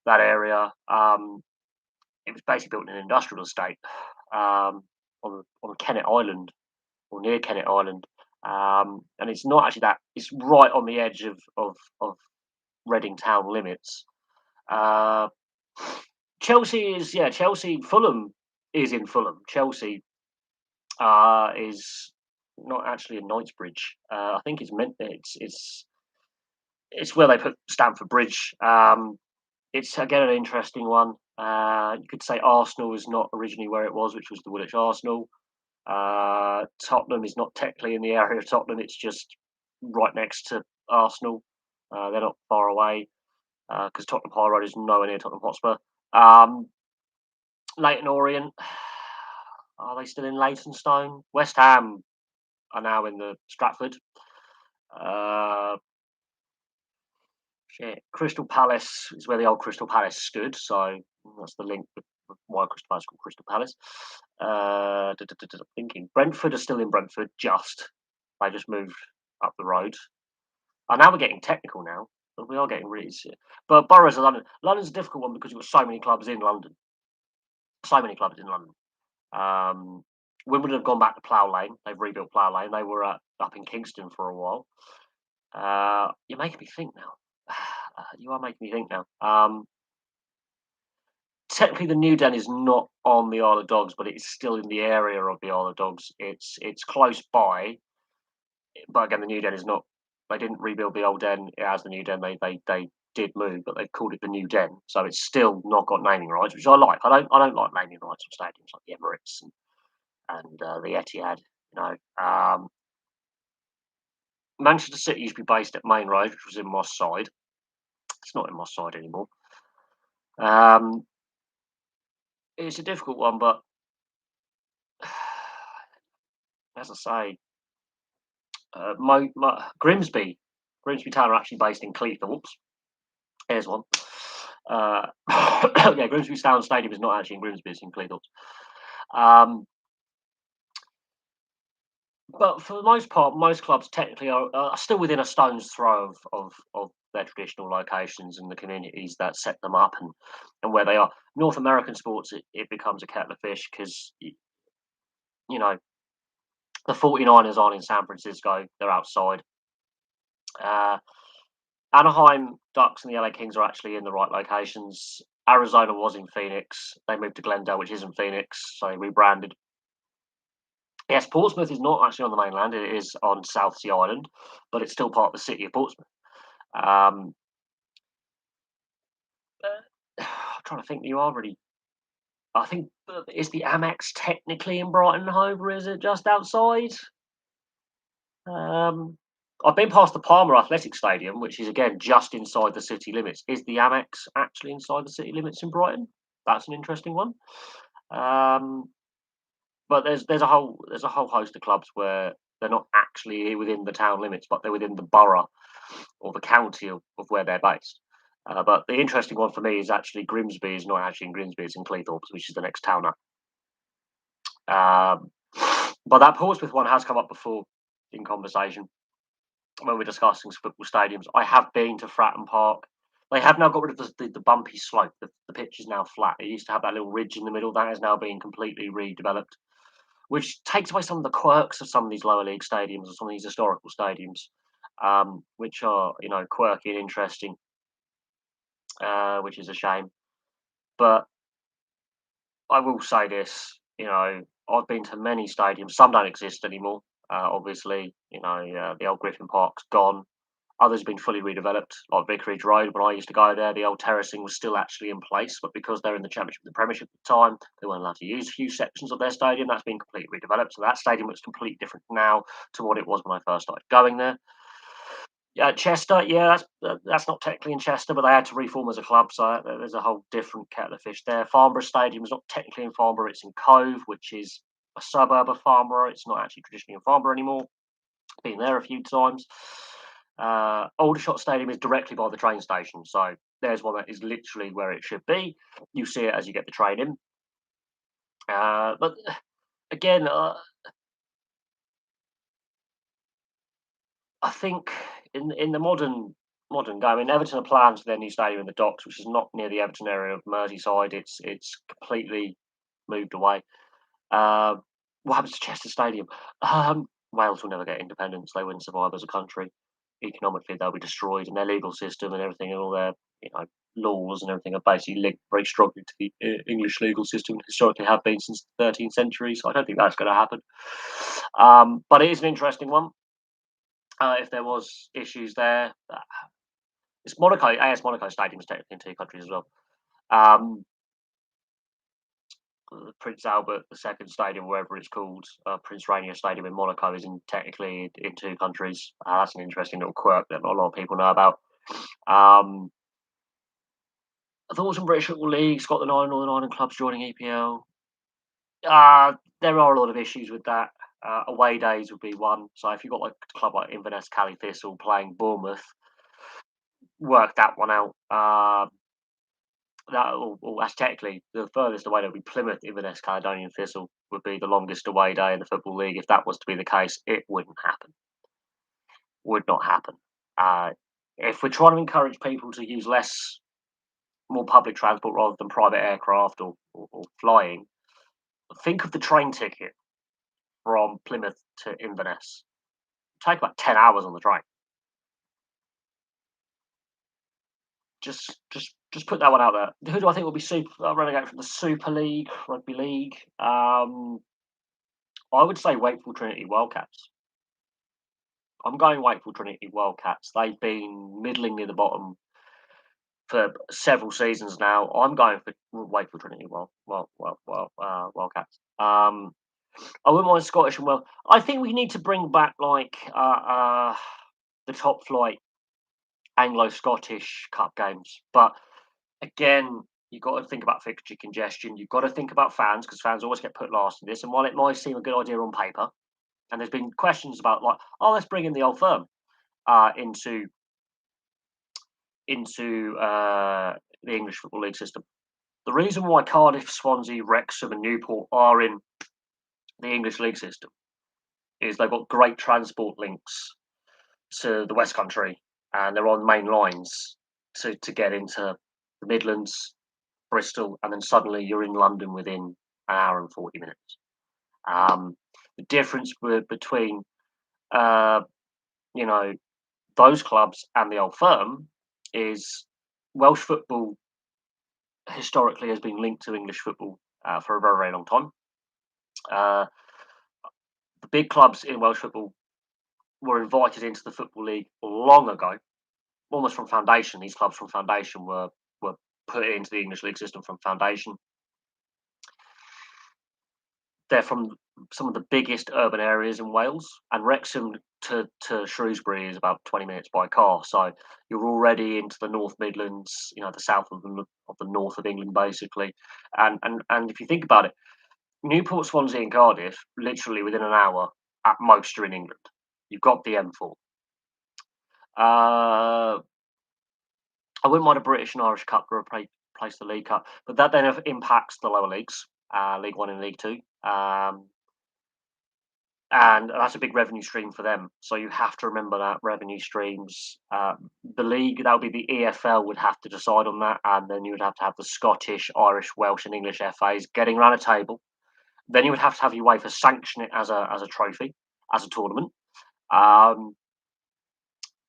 area. It was basically built in an industrial estate on Kennet Island or near Kennet Island. And it's not actually that. It's right on the edge of Reading town limits. Uh, Chelsea. Fulham is in Fulham. Chelsea is not actually in Knightsbridge. I think it's where they put Stamford Bridge. It's again an interesting one. You could say Arsenal is not originally where it was, which was the Woolwich Arsenal. Tottenham is not technically in the area of Tottenham. It's just right next to Arsenal. They're not far away because Tottenham High Road is nowhere near Tottenham Hotspur. Leighton Orient, are they still in Leytonstone? West Ham are now in the Stratford. Crystal Palace is where the old Crystal Palace stood, so that's the link with why Crystal Palace is called Crystal Palace. Thinking Brentford are still in Brentford, they just moved up the road. And now we're getting technical now. We are getting really sick. But boroughs of London. London's a difficult one because you've got so many clubs in London. Wimbledon have gone back to Plough Lane. They've rebuilt Plough Lane. They were up in Kingston for a while. You're making me think now. You are making me think now. Technically, the New Den is not on the Isle of Dogs, but it's still in the area of the Isle of Dogs. It's close by, but again, the New Den is not. They didn't rebuild the old Den as the New Den. They did move, but they've called it the New Den, so it's still not got naming rights, which I like. I don't like naming rights on stadiums like the Emirates and the Etihad. Manchester City used to be based at Main Road, which was in Moss Side. It's not in Moss Side anymore. It's a difficult one, but as I say, Grimsby Town are actually based in Cleethorpes. Here's one. Grimsby Town Stadium is not actually in Grimsby; it's in Cleethorpes. But for the most part, most clubs technically are still within a stone's throw of their traditional locations and the communities that set them up and where they are. North American sports, it becomes a kettle of fish because, the 49ers aren't in San Francisco, they're outside. Anaheim Ducks and the LA Kings are actually in the right locations. Arizona was in Phoenix. They moved to Glendale, which isn't Phoenix, so they rebranded. Yes, Portsmouth is not actually on the mainland. It is on South Sea Island, but it's still part of the city of Portsmouth. I'm trying to think. I think is the Amex technically in Brighton Hove, or is it just outside? I've been past the Palmer Athletic Stadium, which is again just inside the city limits. Is the Amex actually inside the city limits in Brighton? That's an interesting one. But there's a whole host of clubs where they're not actually within the town limits, but they're within the borough or the county of where they're based. But the interesting one for me is actually Grimsby is not actually in Grimsby; it's in Cleethorpes, which is the next town up. But that Portsmouth one has come up before in conversation when we're discussing football stadiums. I have been to Fratton Park. They have now got rid of the bumpy slope. The pitch is now flat. It used to have that little ridge in the middle. That is now being completely redeveloped. which takes away some of the quirks of some of these lower league stadiums or some of these historical stadiums, which are quirky and interesting, which is a shame. But I will say this, I've been to many stadiums. Some don't exist anymore. Obviously, the old Griffin Park's gone. Others have been fully redeveloped, like Vicarage Road. When I used to go there, the old terracing was still actually in place, but because they're in the Championship and the Premiership at the time, they weren't allowed to use a few sections of their stadium. That's been completely redeveloped. So that stadium looks completely different now to what it was when I first started going there. Yeah, Chester, yeah, that's not technically in Chester, but they had to reform as a club, so there's a whole different kettle of fish there. Farnborough Stadium is not technically in Farnborough; it's in Cove, which is a suburb of Farnborough. It's not actually traditionally in Farnborough anymore. Been there a few times. Aldershot Stadium is directly by the train station, so there's one that is literally where it should be. You see it as you get the train in. But again, I think in the modern game, I mean, Everton are planned for their new stadium in the Docks, which is not near the Everton area of Merseyside. It's completely moved away. Uh, what happens to Chester Stadium? Wales will never get independence. They wouldn't survive as a country. Economically, they'll be destroyed, and their legal system and everything, and all their laws and everything are basically linked very strongly to the English legal system. Historically, have been since the 13th century. So I don't think that's going to happen. But it is an interesting one. If there was issues there, it's Monaco. AS Monaco Stadium is technically in two countries as well. Um, Prince Albert II Stadium, wherever it's called, Prince Rainier Stadium in Monaco, is technically in two countries. That's an interesting little quirk that not a lot of people know about. Um, Thoughts on British Football League, Scotland Island, Northern Ireland clubs joining EPL. There are a lot of issues with that. Away days would be one. So if you've got like a club like Inverness, Cali Thistle playing Bournemouth, work that one out. That's technically the furthest away that would be Plymouth, Inverness, Caledonian Thistle would be the longest away day in the Football League. If that was to be the case, it wouldn't happen. Would not happen. If we're trying to encourage people to use more public transport rather than private aircraft or flying, think of the train ticket from Plymouth to Inverness. Take about 10 hours on the train. Just put that one out there. Who do I think will be relegated from the Super League, Rugby League? I would say Wakefield Trinity Wildcats. I'm going Wakefield Trinity Wildcats. They've been middling near the bottom for several seasons now. I'm going for Wakefield Trinity Wildcats. I wouldn't mind Scottish and well. I think we need to bring back like the top flight Anglo-Scottish Cup games, but again, you've got to think about fixture congestion. You've got to think about fans because fans always get put last in this. And while it might seem a good idea on paper, and there's been questions about like, oh, let's bring in the old firm into the English Football League system. The reason why Cardiff, Swansea, Wrexham, and Newport are in the English League system is they've got great transport links to the West Country, and they're on main lines to get into the Midlands, Bristol, and then suddenly you're in London within an hour and 40 minutes. The difference between those clubs and the old firm is Welsh football historically has been linked to English football for a very, very long time. The big clubs in Welsh football were invited into the Football League long ago, almost from foundation. These clubs from foundation were put into the English league system from foundation. They're from some of the biggest urban areas in Wales, and Wrexham to Shrewsbury is about 20 minutes by car. So you're already into the North Midlands, the south of the north of England, basically. And if you think about it, Newport, Swansea, and Cardiff, literally within an hour at most, are in England. You've got the M4. I wouldn't mind a British and Irish Cup to replace the League Cup, but that then impacts the lower leagues, League One and League Two. And that's a big revenue stream for them. So you have to remember that revenue streams. The league, that would be the EFL, would have to decide on that. And then you would have to have the Scottish, Irish, Welsh, and English FAs getting around a table, Then you would have to have UEFA sanction it as a trophy, as a tournament, um,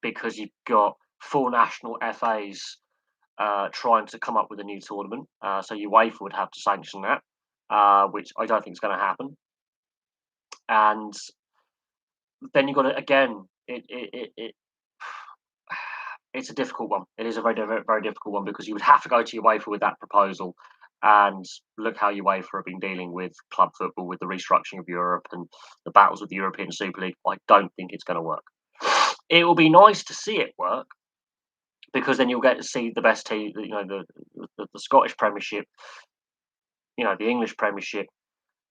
because you've got 4 national FAs trying to come up with a new tournament. So UEFA would have to sanction that, which I don't think is going to happen. And then you've got to again, it's a difficult one. It is a very difficult one because you would have to go to UEFA with that proposal, and look how UEFA have been dealing with club football, with the restructuring of Europe and the battles with the European Super League. I don't think it's going to work. It will be nice to see it work because then you'll get to see the best team, the Scottish Premiership, the English Premiership,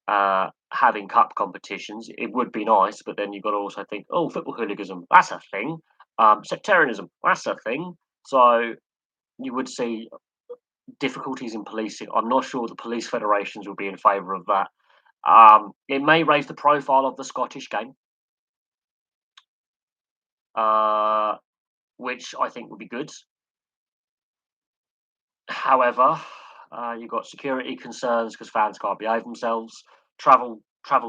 having cup competitions. It would be nice, but then you've got to also think, oh, football hooliganism, that's a thing. Sectarianism, that's a thing. So you would see difficulties in policing. I'm not sure the police federations will be in favour of that. It may raise the profile of the Scottish game, uh, which I think would be good. However, you've got security concerns because fans can't behave themselves, travel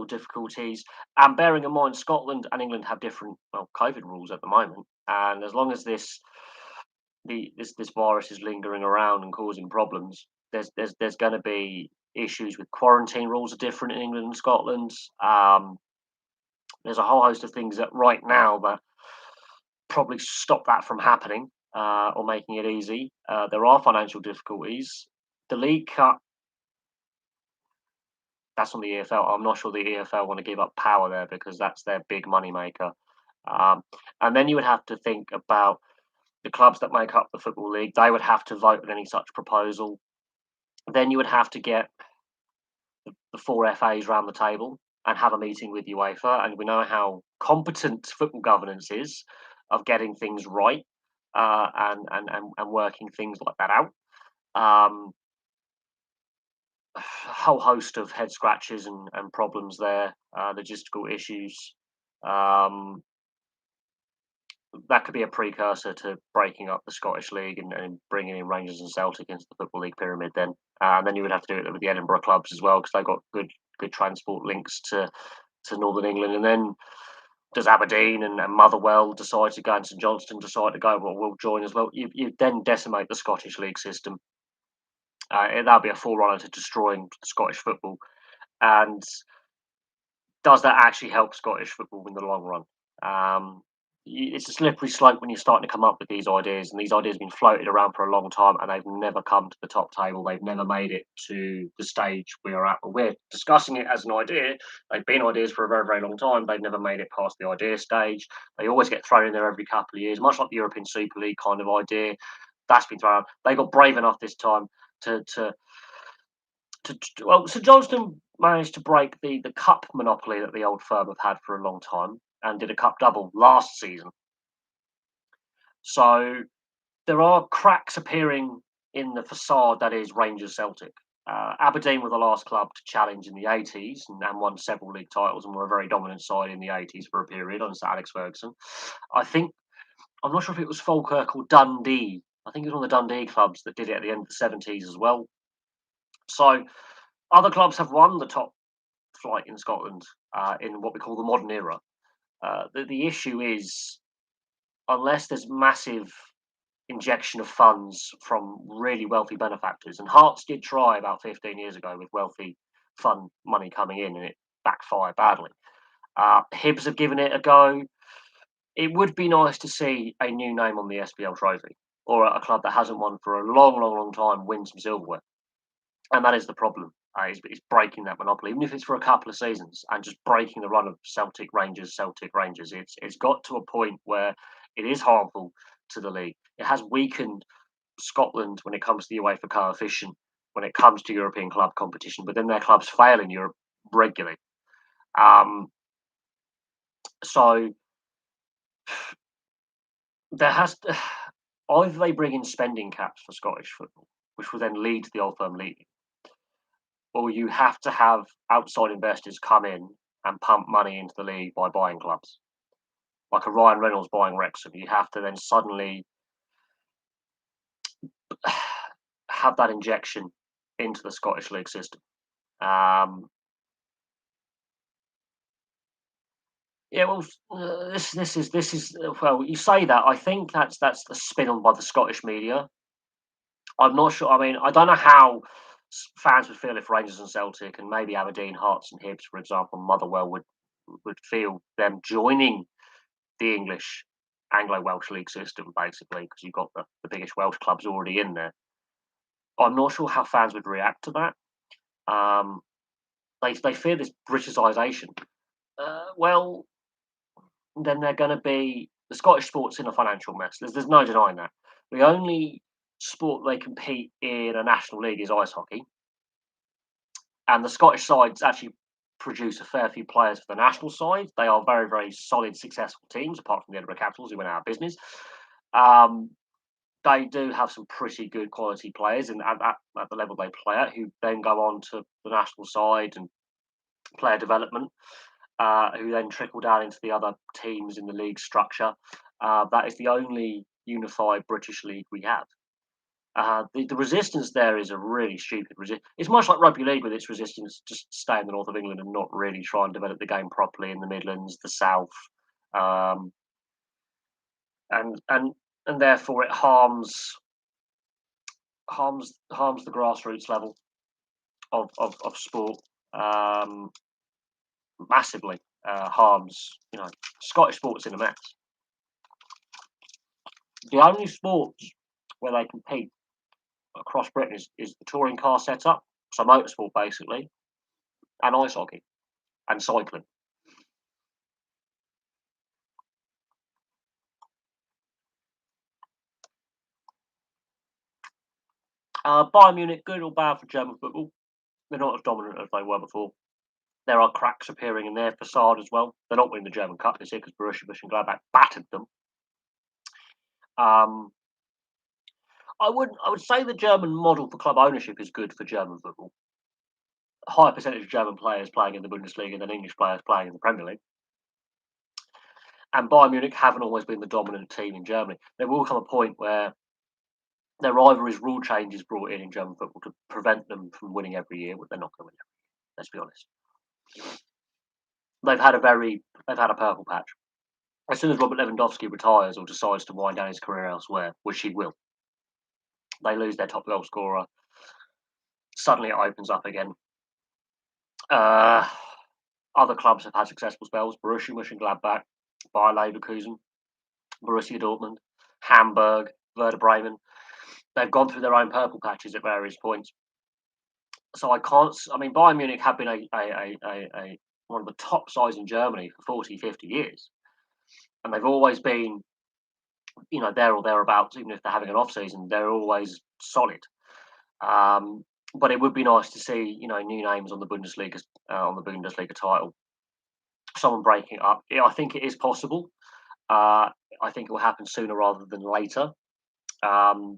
difficulties, and bearing in mind Scotland and England have different COVID rules at the moment, and as long as this virus is lingering around and causing problems, there's going to be issues with quarantine rules are different in England and Scotland. There's a whole host of things that right now that probably stop that from happening, or making it easy. There are financial difficulties. The League Cup, that's on the EFL. I'm not sure the EFL want to give up power there because that's their big money maker. And then you would have to think about the clubs that make up the Football League. They would have to vote on any such proposal. Then you would have to get the 4 FAs round the table and have a meeting with UEFA. And we know how competent football governance is of getting things right, and working things like that out. A whole host of head scratches and problems there, logistical issues. Um, that could be a precursor to breaking up the Scottish League and bringing in Rangers and Celtic into the Football League pyramid. And then you would have to do it with the Edinburgh clubs as well because they've got good transport links to Northern England. And then does Aberdeen and Motherwell decide to go, and St Johnstone decide to go? Well, we'll join as well. You then decimate the Scottish League system. That'll be a forerunner to destroying Scottish football. And does that actually help Scottish football in the long run? It's a slippery slope when you're starting to come up with these ideas, and these ideas have been floated around for a long time, and they've never come to the top table. They've never made it to the stage we're at. We're discussing it as an idea. They've been ideas for a very long time. They've never made it past the idea stage. They always get thrown in there every couple of years, much like the European Super League kind of idea. That's been thrown out. They got brave enough this time to well, St Johnstone managed to break the cup monopoly that the old firm have had for a long time and did a cup double last season. So there are cracks appearing in the facade that is Rangers Celtic. Aberdeen were the last club to challenge in the 80s and won several league titles and were a very dominant side in the 80s for a period under Sir Alex Ferguson. I'm not sure if it was Falkirk or Dundee. I think it was one of the Dundee clubs that did it at the end of the 70s as well. So other clubs have won the top flight in Scotland in what we call the modern era. The issue is, unless there's massive injection of funds from really wealthy benefactors, and Hearts did try about 15 years ago with wealthy fund money coming in, and it backfired badly. Hibs have given it a go. It would be nice to see a new name on the SPL trophy, or a club that hasn't won for a long time win some silverware. And that is the problem. Is breaking that monopoly, even if it's for a couple of seasons, and just breaking the run of Celtic Rangers. It's got to a point where it is harmful to the league. It has weakened Scotland when it comes to the UEFA coefficient, when it comes to European club competition, but then their clubs fail in Europe regularly. So there has to, either they bring in spending caps for Scottish football, which will then lead to the old firm league, or you have to have outside investors come in and pump money into the league by buying clubs. Like a Ryan Reynolds buying Wrexham, you have to then suddenly have that injection into the Scottish league system. Yeah, well, well, you say that. I think that's the spin on by the Scottish media. I'm not sure. I mean, I don't know how fans would feel if Rangers and Celtic and maybe Aberdeen, Hearts and Hibs, for example, Motherwell would feel them joining the English Anglo-Welsh league system, basically, because you've got the biggest Welsh clubs already in there. I'm not sure how fans would react to that. Um, they fear this Britishisation. Well, then they're going to be the Scottish sport's in a financial mess. There's no denying that. The only sport they compete in a national league is ice hockey, and the Scottish sides actually produce a fair few players for the national side. They are very, very solid, successful teams, apart from the Edinburgh Capitals, who went out of business. Um, they do have some pretty good quality players, and at the level they play at, who then go on to the national side and player development, who then trickle down into the other teams in the league structure. That is the only unified British league we have. The resistance there is a really stupid resistance. It's much like rugby league with its resistance, just stay in the north of England and not really try and develop the game properly in the Midlands, the South, um, and and and therefore it harms the grassroots level of sport um, massively. Harms Scottish sports in a mess. The only sports where they compete across Britain is the touring car setup, so motorsport basically, and ice hockey and cycling. Bayern Munich, good or bad for German football? They're not as dominant as they were before. There are cracks appearing in their facade as well. They're not winning the German Cup this year because Borussia Mönchengladbach battered them. Um, I would say the German model for club ownership is good for German football. A higher percentage of German players playing in the Bundesliga than English players playing in the Premier League. And Bayern Munich haven't always been the dominant team in Germany. There will come a point where there either is rule changes brought in German football to prevent them from winning every year, but they're not going to win every year. Let's be honest. They've had a purple patch. As soon as Robert Lewandowski retires or decides to wind down his career elsewhere, which he will, they lose their top goal scorer. Suddenly it opens up again. Uh, Other clubs have had successful spells. Borussia Mönchengladbach, Bayer Leverkusen, Borussia Dortmund, Hamburg, Werder Bremen. They've gone through their own purple patches at various points. So I can't. I mean, Bayern Munich have been a one of the top sides in Germany for 40, 50 years, and they've always been, there or thereabouts. Even if they're having an off season, they're always solid. Um, but it would be nice to see, new names on the Bundesliga title. Someone breaking it up. Yeah, I think it is possible. I think it will happen sooner rather than later. Um,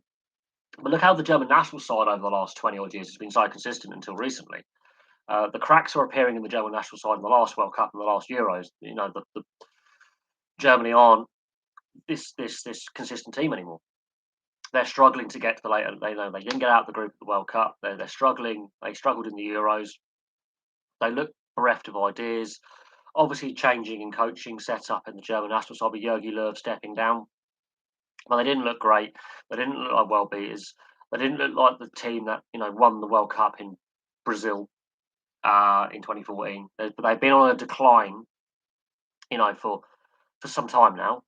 but look how the German national side over the last 20 odd years has been so consistent until recently. The cracks are appearing in the German national side in the last World Cup and the last Euros. The Germany aren't this consistent team anymore. They're struggling to get to the later. They didn't get out of the group of the World Cup. They're struggling. They struggled in the Euros. They look bereft of ideas. Obviously, changing in coaching setup in the German national side with Jogi Löw stepping down. Well, they didn't look great. They didn't look like world beaters. They didn't look like the team that won the World Cup in Brazil in 2014. They've been on a decline, for some time now.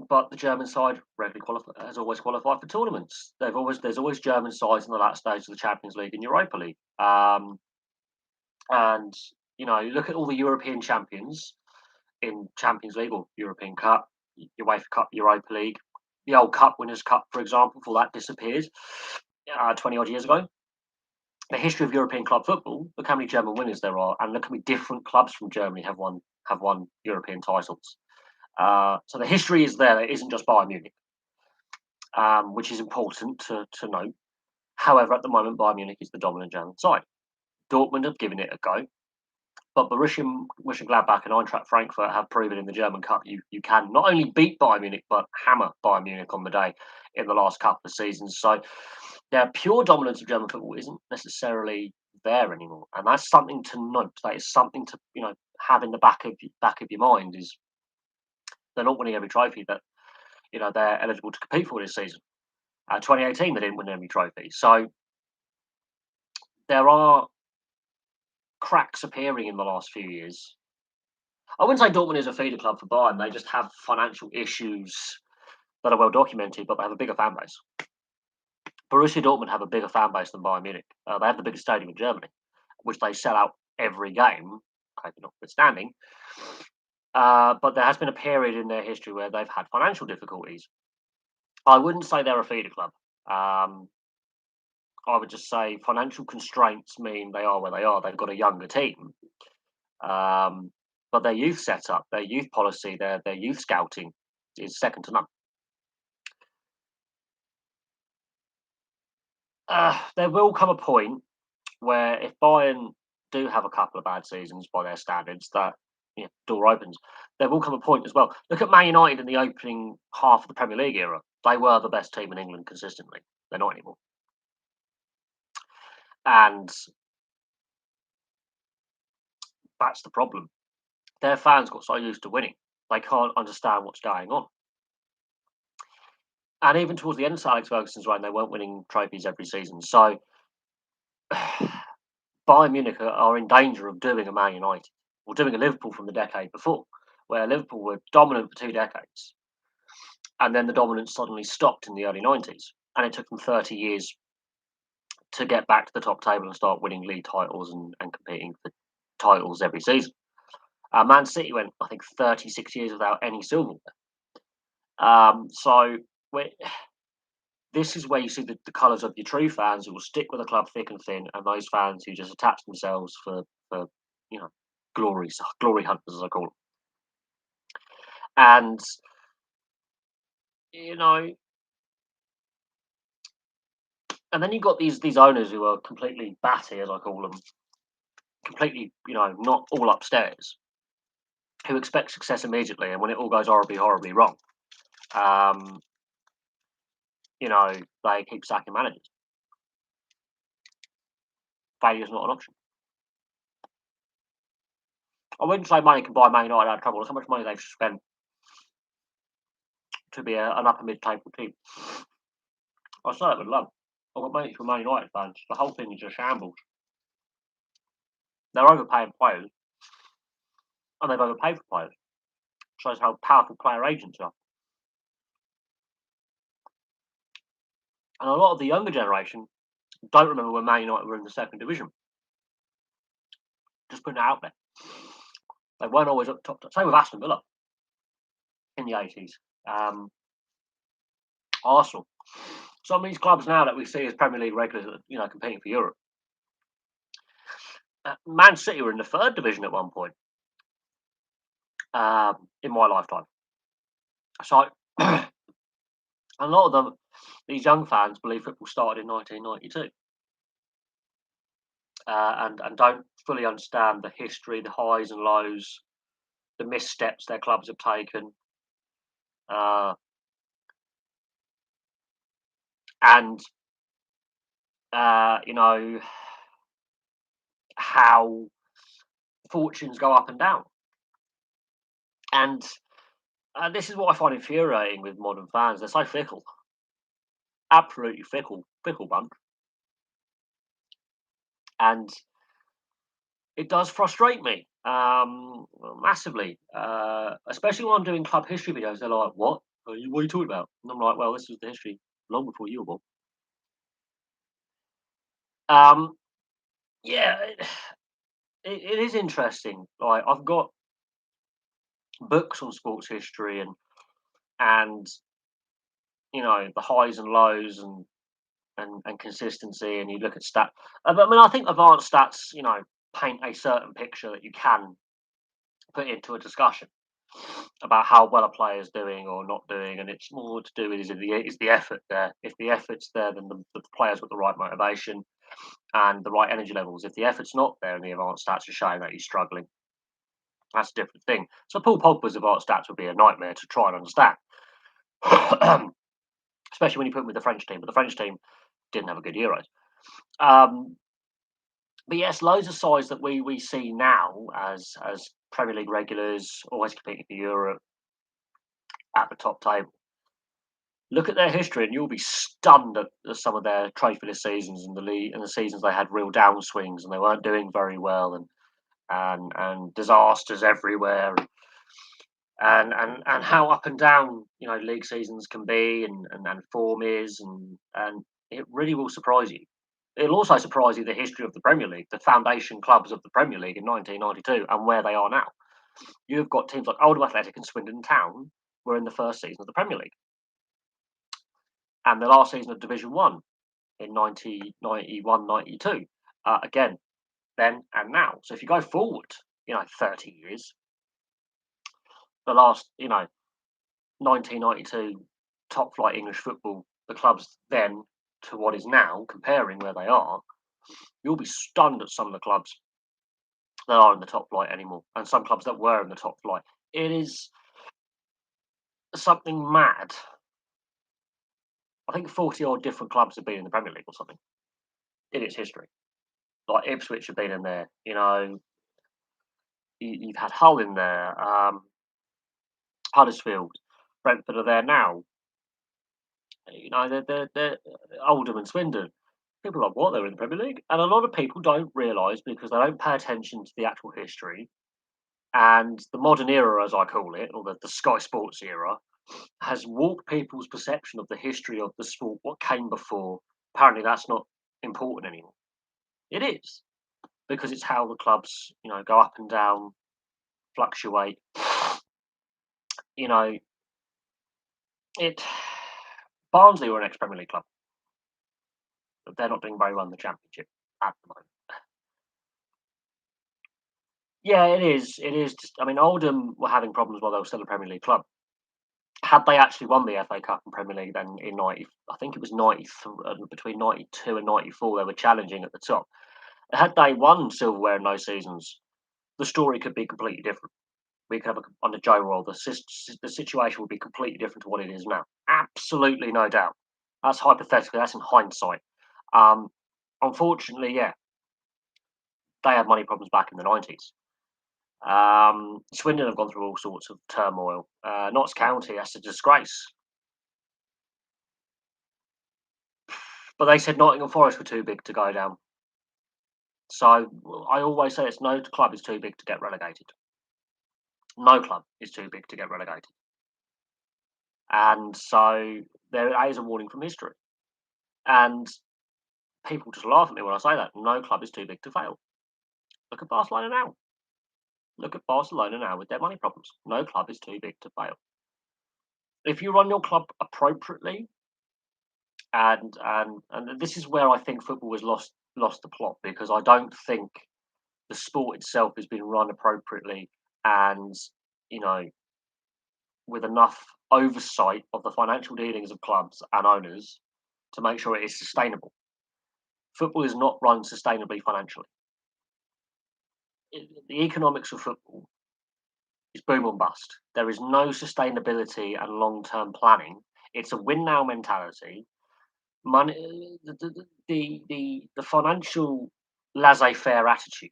But the German side has always qualified for tournaments. There's always German sides in the last stage of the Champions League and Europa League. And you look at all the European champions in Champions League or European Cup, UEFA Cup, Europa League, the old Cup Winners' Cup, for example, before that disappeared 20 odd years ago. The history of European club football. Look how many German winners there are, and look how many different clubs from Germany have won European titles. So the history is there. It isn't just Bayern Munich, which is important to note. However, at the moment, Bayern Munich is the dominant German side. Dortmund have given it a go, but Borussia Mönchengladbach and Eintracht Frankfurt have proven in the German Cup you can not only beat Bayern Munich but hammer Bayern Munich on the day in the last couple of seasons. So their pure dominance of German football isn't necessarily there anymore, and that's something to note. That is something to have in the back of your mind is they're not winning every trophy that they're eligible to compete for this season. 2018 they didn't win every trophy, so there are cracks appearing in the last few years. I wouldn't say Dortmund is a feeder club for Bayern. They just have financial issues that are well documented, but they have a bigger fan base. Borussia Dortmund have a bigger fan base than Bayern Munich. They have the biggest stadium in Germany, which they sell out every game, COVID notwithstanding. But there has been a period in their history where they've had financial difficulties. I wouldn't say they're a feeder club. I would just say financial constraints mean they are where they are. They've got a younger team. But their youth setup, their youth policy, their youth scouting is second to none. There will come a point where if Bayern do have a couple of bad seasons by their standards, that door opens. There will come a point as well. Look at Man United in the opening half of the Premier League era. They were the best team in England consistently. They're not anymore. And that's the problem. Their fans got so used to winning, they can't understand what's going on. And even towards the end of Alex Ferguson's reign, they weren't winning trophies every season. So Bayern Munich are in danger of doing a Man United or doing a Liverpool from the decade before, where Liverpool were dominant for 2 decades. And then the dominance suddenly stopped in the early 90s. And it took them 30 years to get back to the top table and start winning league titles and competing for titles every season. Man City went, I think, 36 years without any silverware. So this is where you see the colours of your true fans who will stick with the club thick and thin, and those fans who just attach themselves for glory hunters, as I call them. And and then you've got these owners who are completely batty, as I call them, completely not all upstairs, who expect success immediately, and when it all goes horribly wrong, they keep sacking managers. Failure's not an option. I wouldn't say money can buy Man United out of trouble. That's how much money they've spent to be an upper mid-table team. I say that with love. I've got mates from Man United fans. The whole thing is a shambles. They're overpaying players, and they've overpaid for players. Shows how powerful player agents are. And a lot of the younger generation don't remember when Man United were in the second division. Just putting it out there. They weren't always up top. Same with Aston Villa in the 80s. Arsenal. Some of these clubs now that we see as Premier League regulars, competing for Europe. Man City were in the third division at one point in my lifetime. So a lot of them, these young fans, believe football started in 1992. And don't fully understand the history, the highs and lows, the missteps their clubs have taken. And how fortunes go up and down. And this is what I find infuriating with modern fans. They're so fickle. Absolutely fickle bunch. And it does frustrate me massively, especially when I'm doing club history videos. They're like, what are you talking about? And I'm like, well, this was the history long before you were born. Yeah, it is interesting. Like, I've got books on sports history and the highs and lows and consistency, and you look at stats. But I mean, I think advanced stats, paint a certain picture that you can put into a discussion about how well a player is doing or not doing, and it's more to do with is the effort there. If the effort's there, then the player's got the right motivation and the right energy levels. If the effort's not there and the advanced stats are showing that he's struggling, that's a different thing. So Paul Pogba's advanced stats would be a nightmare to try and understand, especially when you put him with the French team. But the French team didn't have a good Euros. But yes, loads of sides that we see now as Premier League regulars, always competing for Europe at the top table. Look at their history, and you'll be stunned at some of their trophyless seasons in the league, and the seasons they had real downswings and they weren't doing very well, and disasters everywhere, and how up and down league seasons can be, and form is, and it really will surprise you. It'll also surprise you the history of the Premier League, the foundation clubs of the Premier League in 1992, and where they are now. You've got teams like Oldham Athletic and Swindon Town were in the first season of the Premier League, and the last season of Division One in 1991, 92. Again, then and now. So if you go forward, 30 years, the last, 1992 top flight English football, the clubs then to what is now, comparing where they are, you'll be stunned at some of the clubs that are in the top flight anymore, and some clubs that were in the top flight. It is something mad. I think 40 odd different clubs have been in the Premier League or something in its history. Like Ipswich have been in there, you've had Hull in there, Huddersfield, Brentford are there now. They're Oldham and Swindon. People are like, what? They're in the Premier League? And a lot of people don't realise because they don't pay attention to the actual history. And the modern era, as I call it, or the Sky Sports era, has warped people's perception of the history of the sport, what came before. Apparently, that's not important anymore. It is, because it's how the clubs, go up and down, fluctuate. You know, it. Barnsley were an ex-Premier League club, but they're not doing very well in the Championship at the moment. Yeah, it is. It is. I mean, Oldham were having problems while they were still a Premier League club. Had they actually won the FA Cup and Premier League, then in 90, I think it was 93, between 92 and 94, they were challenging at the top. Had they won silverware in those seasons, the story could be completely different. We could have under Joe Roll, the situation would be completely different to what it is now. Absolutely, no doubt. That's hypothetical. That's in hindsight. Um, Unfortunately, yeah, they had money problems back in the 90s. Swindon have gone through all sorts of turmoil. Notts County, that's a disgrace. But they said Nottingham Forest were too big to go down. So I always say it's no club is too big to get relegated. No club is too big to get relegated. And so there is a warning from history. And people just laugh at me when I say that. No club is too big to fail. Look at Barcelona now. Look at Barcelona now with their money problems. No club is too big to fail. If you run your club appropriately, and this is where I think football has lost the plot, because I don't think the sport itself has been run appropriately and with enough oversight of the financial dealings of clubs and owners to make sure it is sustainable. Football is not run sustainably financially. The economics of football is boom or bust. There is no sustainability and long-term planning. It's a win now mentality. Money, the financial laissez-faire attitude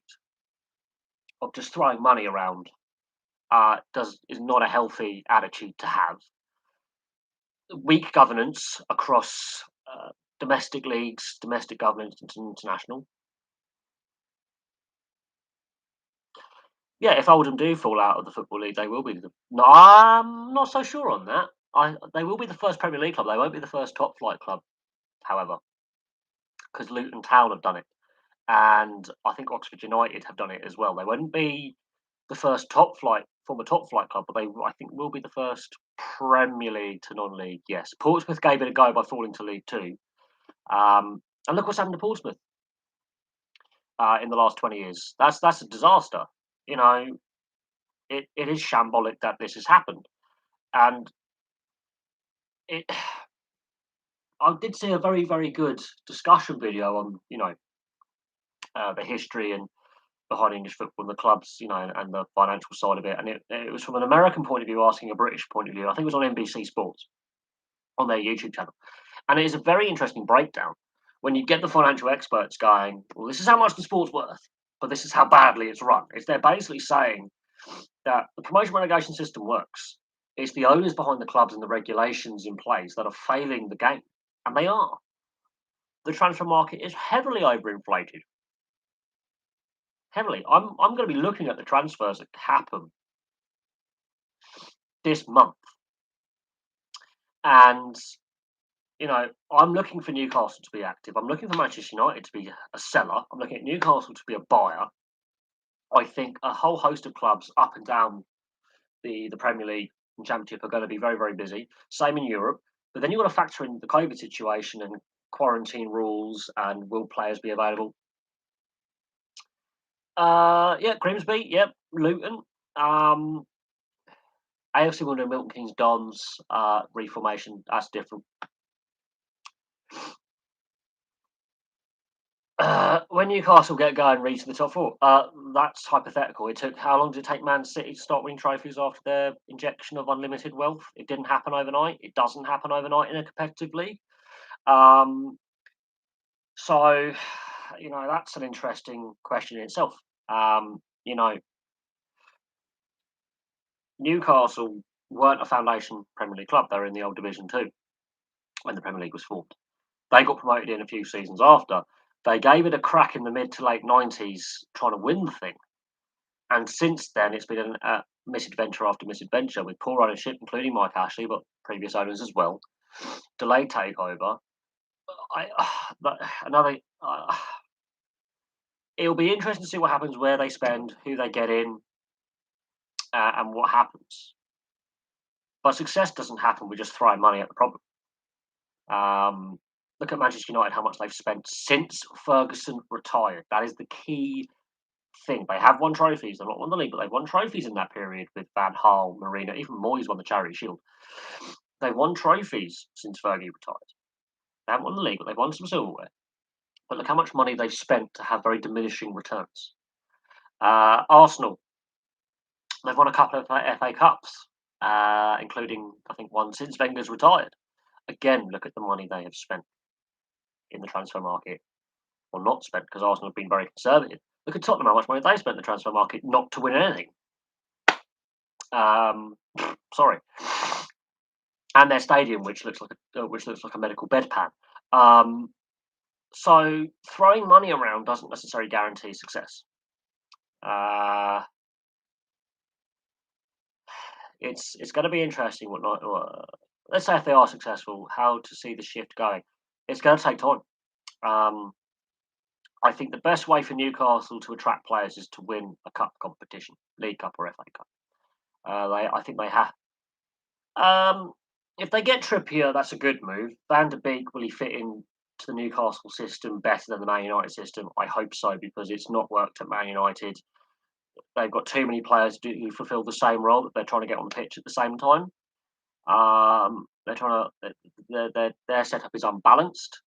of just throwing money around is not a healthy attitude to have. Weak governance across domestic leagues, domestic governance, international. Yeah, if Oldham do fall out of the Football League, they will be no, I'm not so sure on that. They will be the first Premier League club. They won't be the first top flight club, however, because Luton Town have done it, and I think Oxford United have done it as well. They won't be the first former top flight club, but they, I think, will be the first Premier League to non-league. Yes, Portsmouth gave it a go by falling to League Two, and look what's happened to Portsmouth in the last 20 years. That's a disaster. It is shambolic that this has happened, and it. I did see a very, very good discussion video on the history and behind English football and the clubs, and the financial side of it. And it was from an American point of view asking a British point of view. I think it was on NBC Sports on their YouTube channel. And it is a very interesting breakdown when you get the financial experts going, well, this is how much the sport's worth, but this is how badly it's run. They're basically saying that the promotion relegation system works. It's the owners behind the clubs and the regulations in place that are failing the game, and they are. The transfer market is heavily overinflated. Heavily. I'm going to be looking at the transfers that happen this month, and I'm looking for Newcastle to be active. I'm looking for Manchester United to be a seller. I'm looking at Newcastle to be a buyer. I think a whole host of clubs up and down the Premier League and Championship are going to be very, very busy. Same in Europe. But then you've got to factor in the COVID situation and quarantine rules and will players be available? Yeah, Grimsby, yep, Luton. AFC Wimbledon, Milton Keynes, Dons, reformation, that's different. When Newcastle get going, reach the top four, that's hypothetical. How long did it take Man City to start winning trophies after their injection of unlimited wealth? It didn't happen overnight. It doesn't happen overnight in a competitive league. So, that's an interesting question in itself. You know, Newcastle weren't a foundation Premier League club. They were in the old Division 2 when the Premier League was formed. They got promoted in a few seasons after. They gave it a crack in the mid to late 90s trying to win the thing. And since then, it's been a misadventure after misadventure with poor ownership, including Mike Ashley, but previous owners as well. Delayed takeover. It'll be interesting to see what happens, where they spend, who they get in, and what happens. But success doesn't happen with just throwing money at the problem. Look at Manchester United, how much they've spent since Ferguson retired. That is the key thing. They have won trophies. They've not won the league, but they've won trophies in that period with Van Gaal, Marino, even Moyes won the Charity Shield. They've won trophies since Fergie retired. They haven't won the league, but they've won some silverware. But look how much money they've spent to have very diminishing returns. Arsenal, they've won a couple of FA Cups, including, I think, one since Wenger's retired. Again, look at the money they have spent in the transfer market, or not spent, because Arsenal have been very conservative. Look at Tottenham, how much money they spent in the transfer market not to win anything. Sorry. And their stadium, which looks like a medical bedpan. So throwing money around doesn't necessarily guarantee success. It's going to be interesting. Let's say if they are successful, how to see the shift going. It's going to take time. I think the best way for Newcastle to attract players is to win a cup competition, League Cup or FA Cup. I think they have. If they get Trippier, that's a good move. Van der Beek, will he fit in to the Newcastle system better than the Man United system? I hope so, because it's not worked at Man United. They've got too many players who fulfil the same role that they're trying to get on the pitch at the same time. Their setup is unbalanced,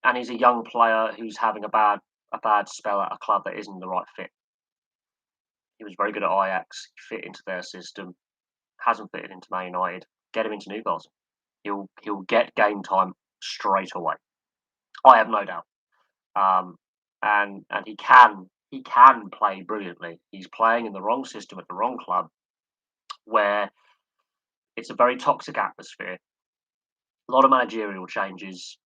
and he's a young player who's having a bad spell at a club that isn't the right fit. He was very good at Ajax, fit into their system, hasn't fitted into Man United. Get him into Newcastle. He'll get game time straight away. I have no doubt. And he can play brilliantly. He's playing in the wrong system at the wrong club, where it's a very toxic atmosphere. A lot of managerial changes,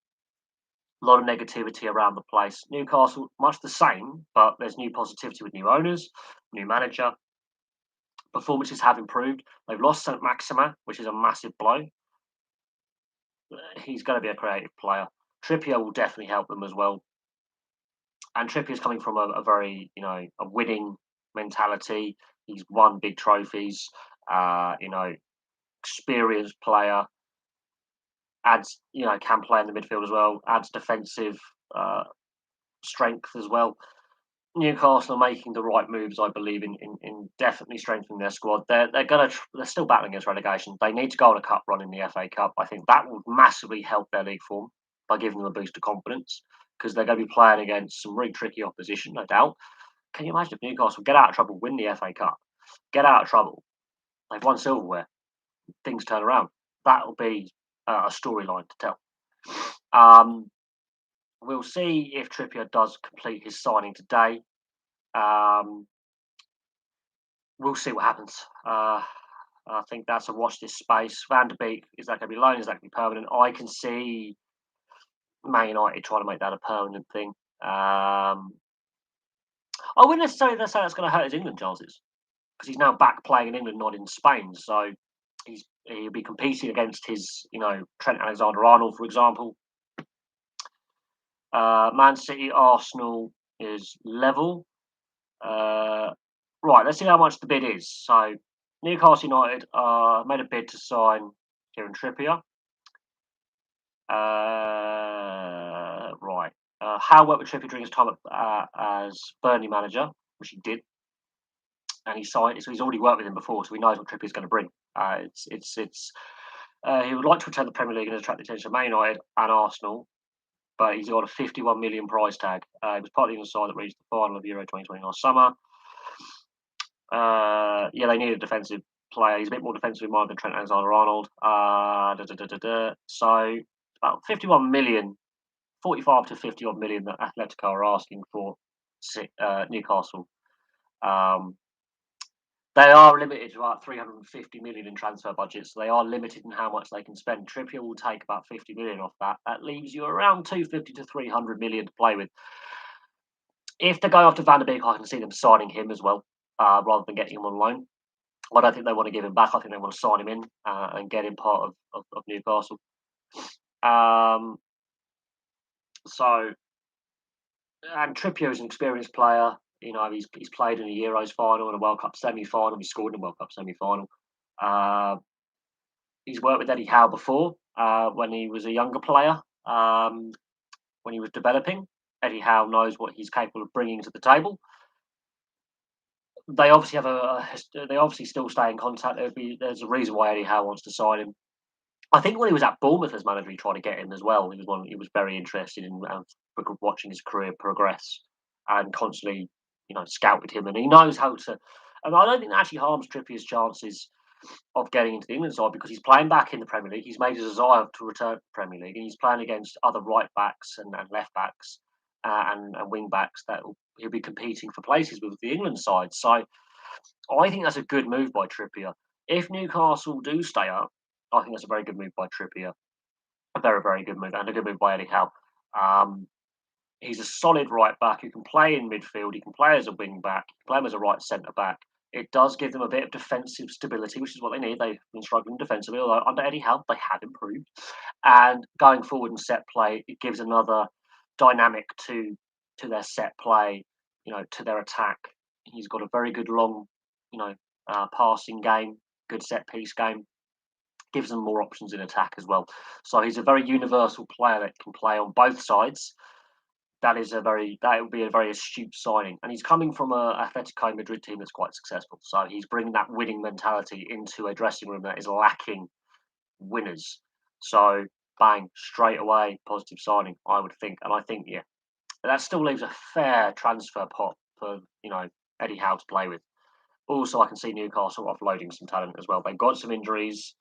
a lot of negativity around the place. Newcastle, much the same, but there's new positivity with new owners, new manager. Performances have improved. They've lost St. Maximin, which is a massive blow. He's going to be a creative player. Trippier will definitely help them as well. And Trippier's coming from a very, a winning mentality. He's won big trophies. Experienced player. Adds, can play in the midfield as well. Adds defensive strength as well. Newcastle are making the right moves, I believe, in definitely strengthening their squad. They're still battling against relegation. They need to go on a cup run in the FA Cup. I think that will massively help their league form by giving them a boost of confidence, because they're going to be playing against some really tricky opposition, no doubt. Can you imagine if Newcastle get out of trouble, win the FA Cup, get out of trouble? They've won silverware. Things turn around. That'll be a storyline to tell. We'll see if Trippier does complete his signing today. Um, we'll see what happens. I think that's a watch this space. Van de Beek, is that going to be loan? Is that going to be permanent? I can see Man United trying to make that a permanent thing. I wouldn't necessarily say that's going to hurt his England chances because he's now back playing in England, not in Spain. So he'll be competing against his, Trent Alexander-Arnold, for example. Man City, Arsenal is level. Right, let's see how much the bid is. So Newcastle United made a bid to sign Kieran Trippier. Right. How well with Trippier during his time as Burnley manager, which he did, and he signed. So he's already worked with him before, so he knows what Trippier's going to bring. He would like to return the Premier League and attract the attention of Man United and Arsenal, but he's got a 51 million price tag. He was part of the England side that reached the final of Euro 2020 last summer. They need a defensive player. He's a bit more defensively minded than Trent Alexander-Arnold. So about 51 million, 45 to 50 odd million that Atletico are asking for Newcastle. They are limited to about 350 million in transfer budget, so they are limited in how much they can spend. Trippier will take about 50 million off that. That leaves you around 250 to 300 million to play with. If they go after Van der Beek, I can see them signing him as well, rather than getting him on loan. I don't think they want to give him back. I think they want to sign him in and get him part of Newcastle. And Trippier is an experienced player. He's played in a Euros final and a World Cup semi-final. He scored in a World Cup semi-final. He's worked with Eddie Howe before when he was a younger player, when he was developing. Eddie Howe knows what he's capable of bringing to the table. They obviously they obviously still stay in contact. There's a reason why Eddie Howe wants to sign him. I think when he was at Bournemouth as manager, he tried to get him as well. He was very interested in watching his career progress and constantly, scouted him. And he knows how to. And I don't think that actually harms Trippier's chances of getting into the England side because he's playing back in the Premier League. He's made a desire to return to the Premier League, and he's playing against other right backs and left backs and wing backs that he'll be competing for places with the England side. So I think that's a good move by Trippier. If Newcastle do stay up, I think that's a very good move by Trippier. A very, very good move, and a good move by Eddie Howe. He's a solid right back who can play in midfield. He can play as a wing back. He can play him as a right centre back. It does give them a bit of defensive stability, which is what they need. They've been struggling defensively, although under Eddie Howe they have improved. And going forward in set play, it gives another dynamic to their set play, to their attack. He's got a very good long, passing game, good set piece game. Gives them more options in attack as well. So he's a very universal player that can play on both sides. That would be a very astute signing, and he's coming from a Atletico Madrid team that's quite successful. So he's bringing that winning mentality into a dressing room that is lacking winners. So bang, straight away, positive signing, I would think, and I think but that still leaves a fair transfer pot for Eddie Howe to play with. Also, I can see Newcastle offloading some talent as well. They've got some injuries,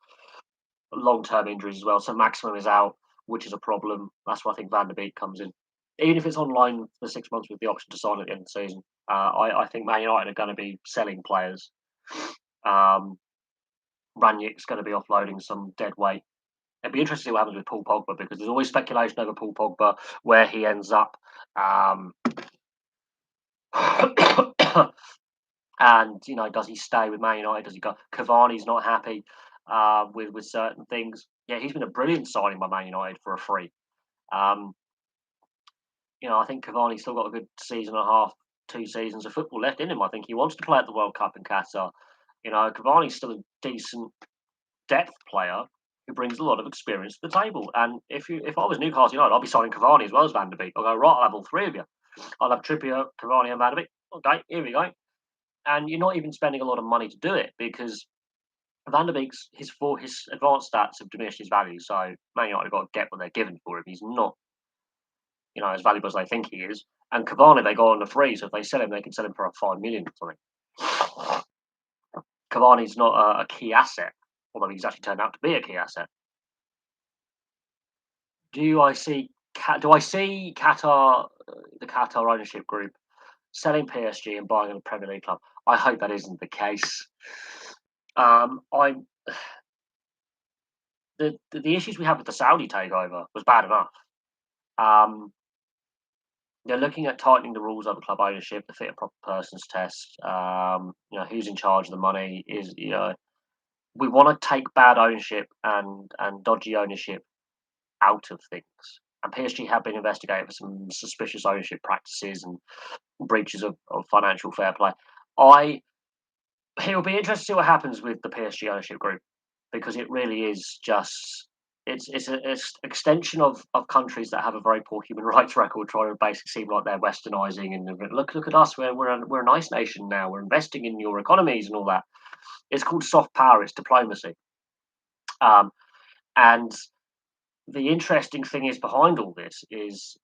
long-term injuries as well. So Maximum is out, which is a problem. That's where I think Van der Beek comes in. Even if it's online for 6 months with the option to sign at the end of the season, I think Man United are going to be selling players. Ranić's going to be offloading some dead weight. It'd be interesting to see what happens with Paul Pogba because there's always speculation over Paul Pogba, where he ends up. And does he stay with Man United? Does he go? Cavani's not happy with certain things. Yeah, he's been a brilliant signing by Man United for a free. I think Cavani's still got a good season and a half, 2 seasons of football left in him. I think he wants to play at the World Cup in Qatar. Cavani's still a decent depth player who brings a lot of experience to the table. And if I was Newcastle United, I'd be signing Cavani as well as Van der Beek. I'll go, right, I'll have all 3 of you. I'll have Trippier, Cavani and Van der Beek. Okay, here we go. And you're not even spending a lot of money to do it because Van der Beek's his advanced stats have diminished his value. So Man United have got to get what they're given for him. He's not, as valuable as they think he is. And Cavani, they go on the free, so if they sell him, they can sell him for $5 million or something. Cavani's not a key asset, although he's actually turned out to be a key asset. Do I see Do I see Qatar, the Qatar ownership group, selling PSG and buying a Premier League club? I hope that isn't the case. I the issues we had with the Saudi takeover was bad enough. Um, they're looking at tightening the rules over club ownership, the fit and proper persons test. Who's in charge of the money is we want to take bad ownership and dodgy ownership out of things. And PSG have been investigated for some suspicious ownership practices and breaches of financial fair play. I It'll be interesting to see what happens with the PSG ownership group because it really is just it's extension of countries that have a very poor human rights record, trying to basically seem like they're westernizing and look at us, we're a nice nation now, we're investing in your economies and all that. It's called soft power, it's diplomacy, um, and the interesting thing is behind all this is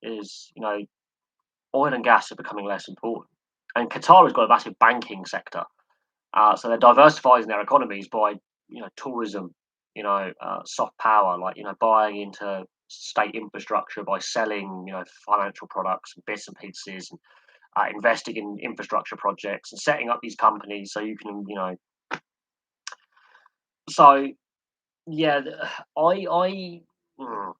oil and gas are becoming less important, and Qatar has got a massive banking sector. So they're diversifying their economies by, tourism, soft power, like, buying into state infrastructure by selling, financial products and bits and pieces, and investing in infrastructure projects and setting up these companies so you can, so yeah, mm,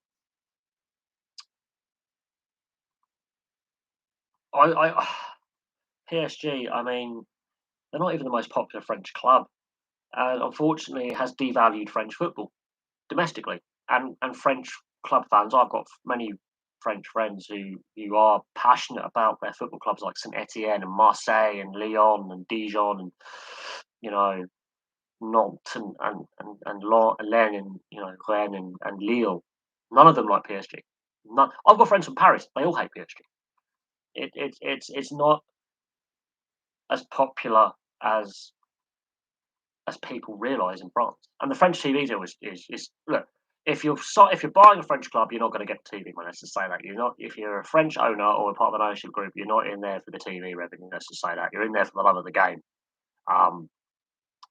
I PSG. I mean, they're not even the most popular French club, and unfortunately, it has devalued French football domestically, and French club fans. I've got many French friends who are passionate about their football clubs like Saint Etienne and Marseille and Lyon and Dijon and you know Nantes and Lens and Rennes and Lille. None of them like PSG. None. I've got friends from Paris. They all hate PSG. It's not as popular as people realise in France. And the French TV deal is look. If you're buying a French club, you're not going to get TV money. Let's just say that you're not. If you're a French owner or a part of an ownership group, you're not in there for the TV revenue. Let's just say that you're in there for the love of the game. Um,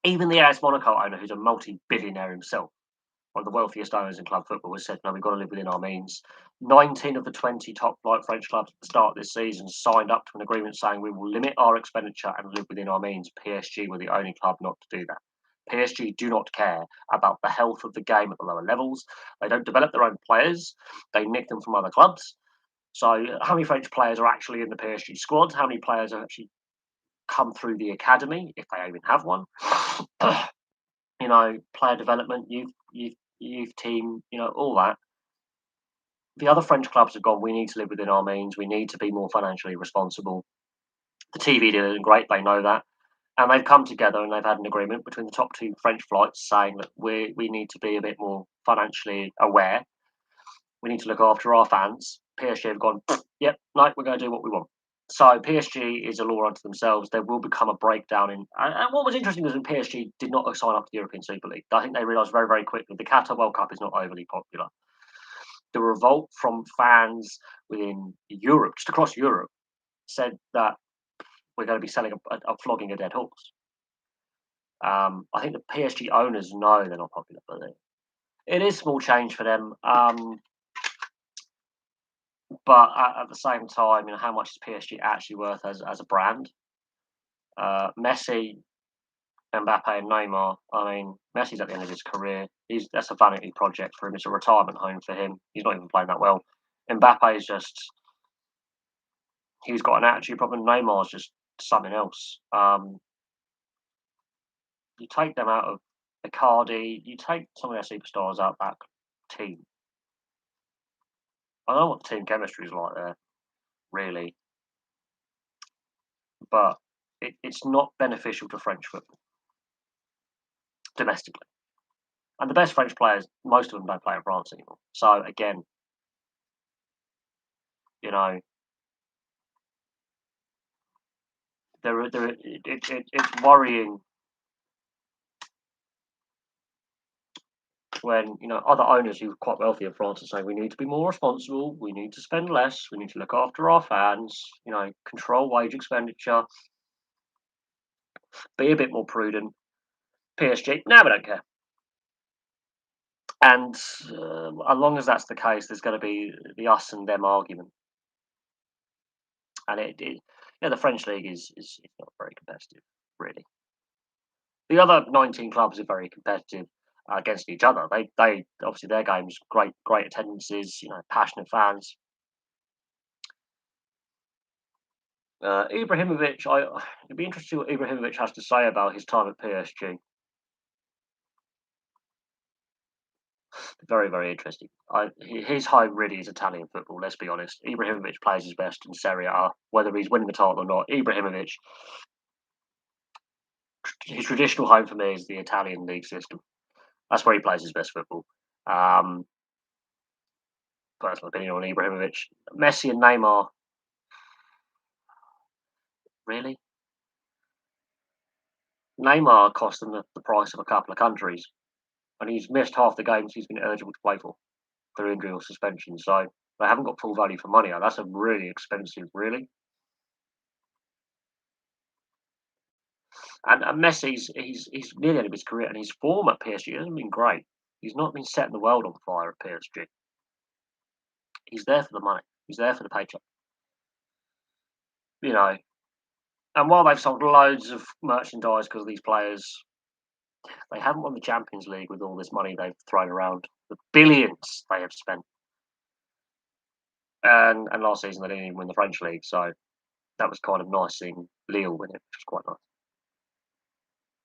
Even the AS Monaco owner, who's a multi-billionaire himself, one of the wealthiest owners in club football, has said, "No, we've got to live within our means." 19 of the 20 top-flight French clubs at the start of this season signed up to an agreement saying we will limit our expenditure and live within our means. PSG were the only club not to do that. PSG do not care about the health of the game at the lower levels. They don't develop their own players. They nick them from other clubs. So, how many French players are actually in the PSG squad? How many players have actually come through the academy, if they even have one? Player development, youth team, all that. The other French clubs have gone, we need to live within our means. We need to be more financially responsible. The TV deal isn't great. They know that. And they've come together and they've had an agreement between the top two French flights saying that we need to be a bit more financially aware. We need to look after our fans. PSG have gone, yep, no, we're going to do what we want. So PSG is a law unto themselves. There will become a breakdown in. And what was interesting was when PSG did not sign up to the European Super League. I think they realised very, very quickly the Qatar World Cup is not overly popular. The revolt from fans within Europe, just across Europe, said that we're going to be selling flogging a dead horse. I think the PSG owners know they're not popular, but it is small change for them. But at the same time, how much is PSG actually worth as a brand? Messi, Mbappe, and Neymar. I mean, Messi's at the end of his career. That's a vanity project for him. It's a retirement home for him. He's not even playing that well. Mbappe is just he's got an attitude problem. Neymar's just something else. You take them out of Icardi, you take some of their superstars out of that team. I don't know what the team chemistry is like there, really, but it's not beneficial to French football domestically. And the best French players, most of them don't play in France anymore. So again, you know, it's worrying when other owners who are quite wealthy in France are saying we need to be more responsible, we need to spend less, we need to look after our fans, control wage expenditure, be a bit more prudent. PSG, no, we don't care. And as long as that's the case, there's going to be the us and them argument. And the French league is not very competitive, really. The other 19 clubs are very competitive against each other. They obviously their games great attendances, passionate fans. Ibrahimovic, it'd be interesting what Ibrahimovic has to say about his time at PSG. Very, very interesting. His home really is Italian football. Let's be honest. Ibrahimovic plays his best in Serie A, whether he's winning the title or not. Ibrahimovic, his traditional home for me is the Italian league system. That's where he plays his best football. Um, Personal opinion on Ibrahimovic. Messi and Neymar, really? Neymar cost them the price of a couple of countries, and he's missed half the games he's been eligible to play for through injury or suspension. So they haven't got full value for money. That's a really expensive, really. And Messi's he's nearly end of his career, and his form at PSG hasn't been great. He's not been setting the world on fire at PSG. He's there for the money. He's there for the paycheck. You know, and while they've sold loads of merchandise because of these players, they haven't won the Champions League with all this money they've thrown around. The billions they have spent. And last season they didn't even win the French league, so that was kind of nice seeing Lille win it, which was quite nice.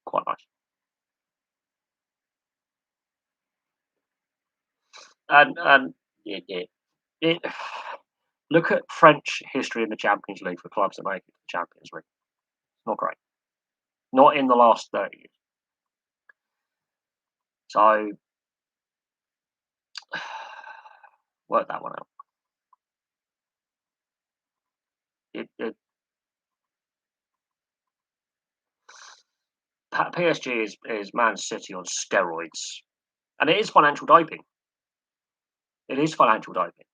Quite nice. And it look at French history in the Champions League for clubs that make it to the Champions League. It's not great. Not in the last 30 years. So work that one out. It PSG is Man City on steroids, and it is financial doping. It is financial doping.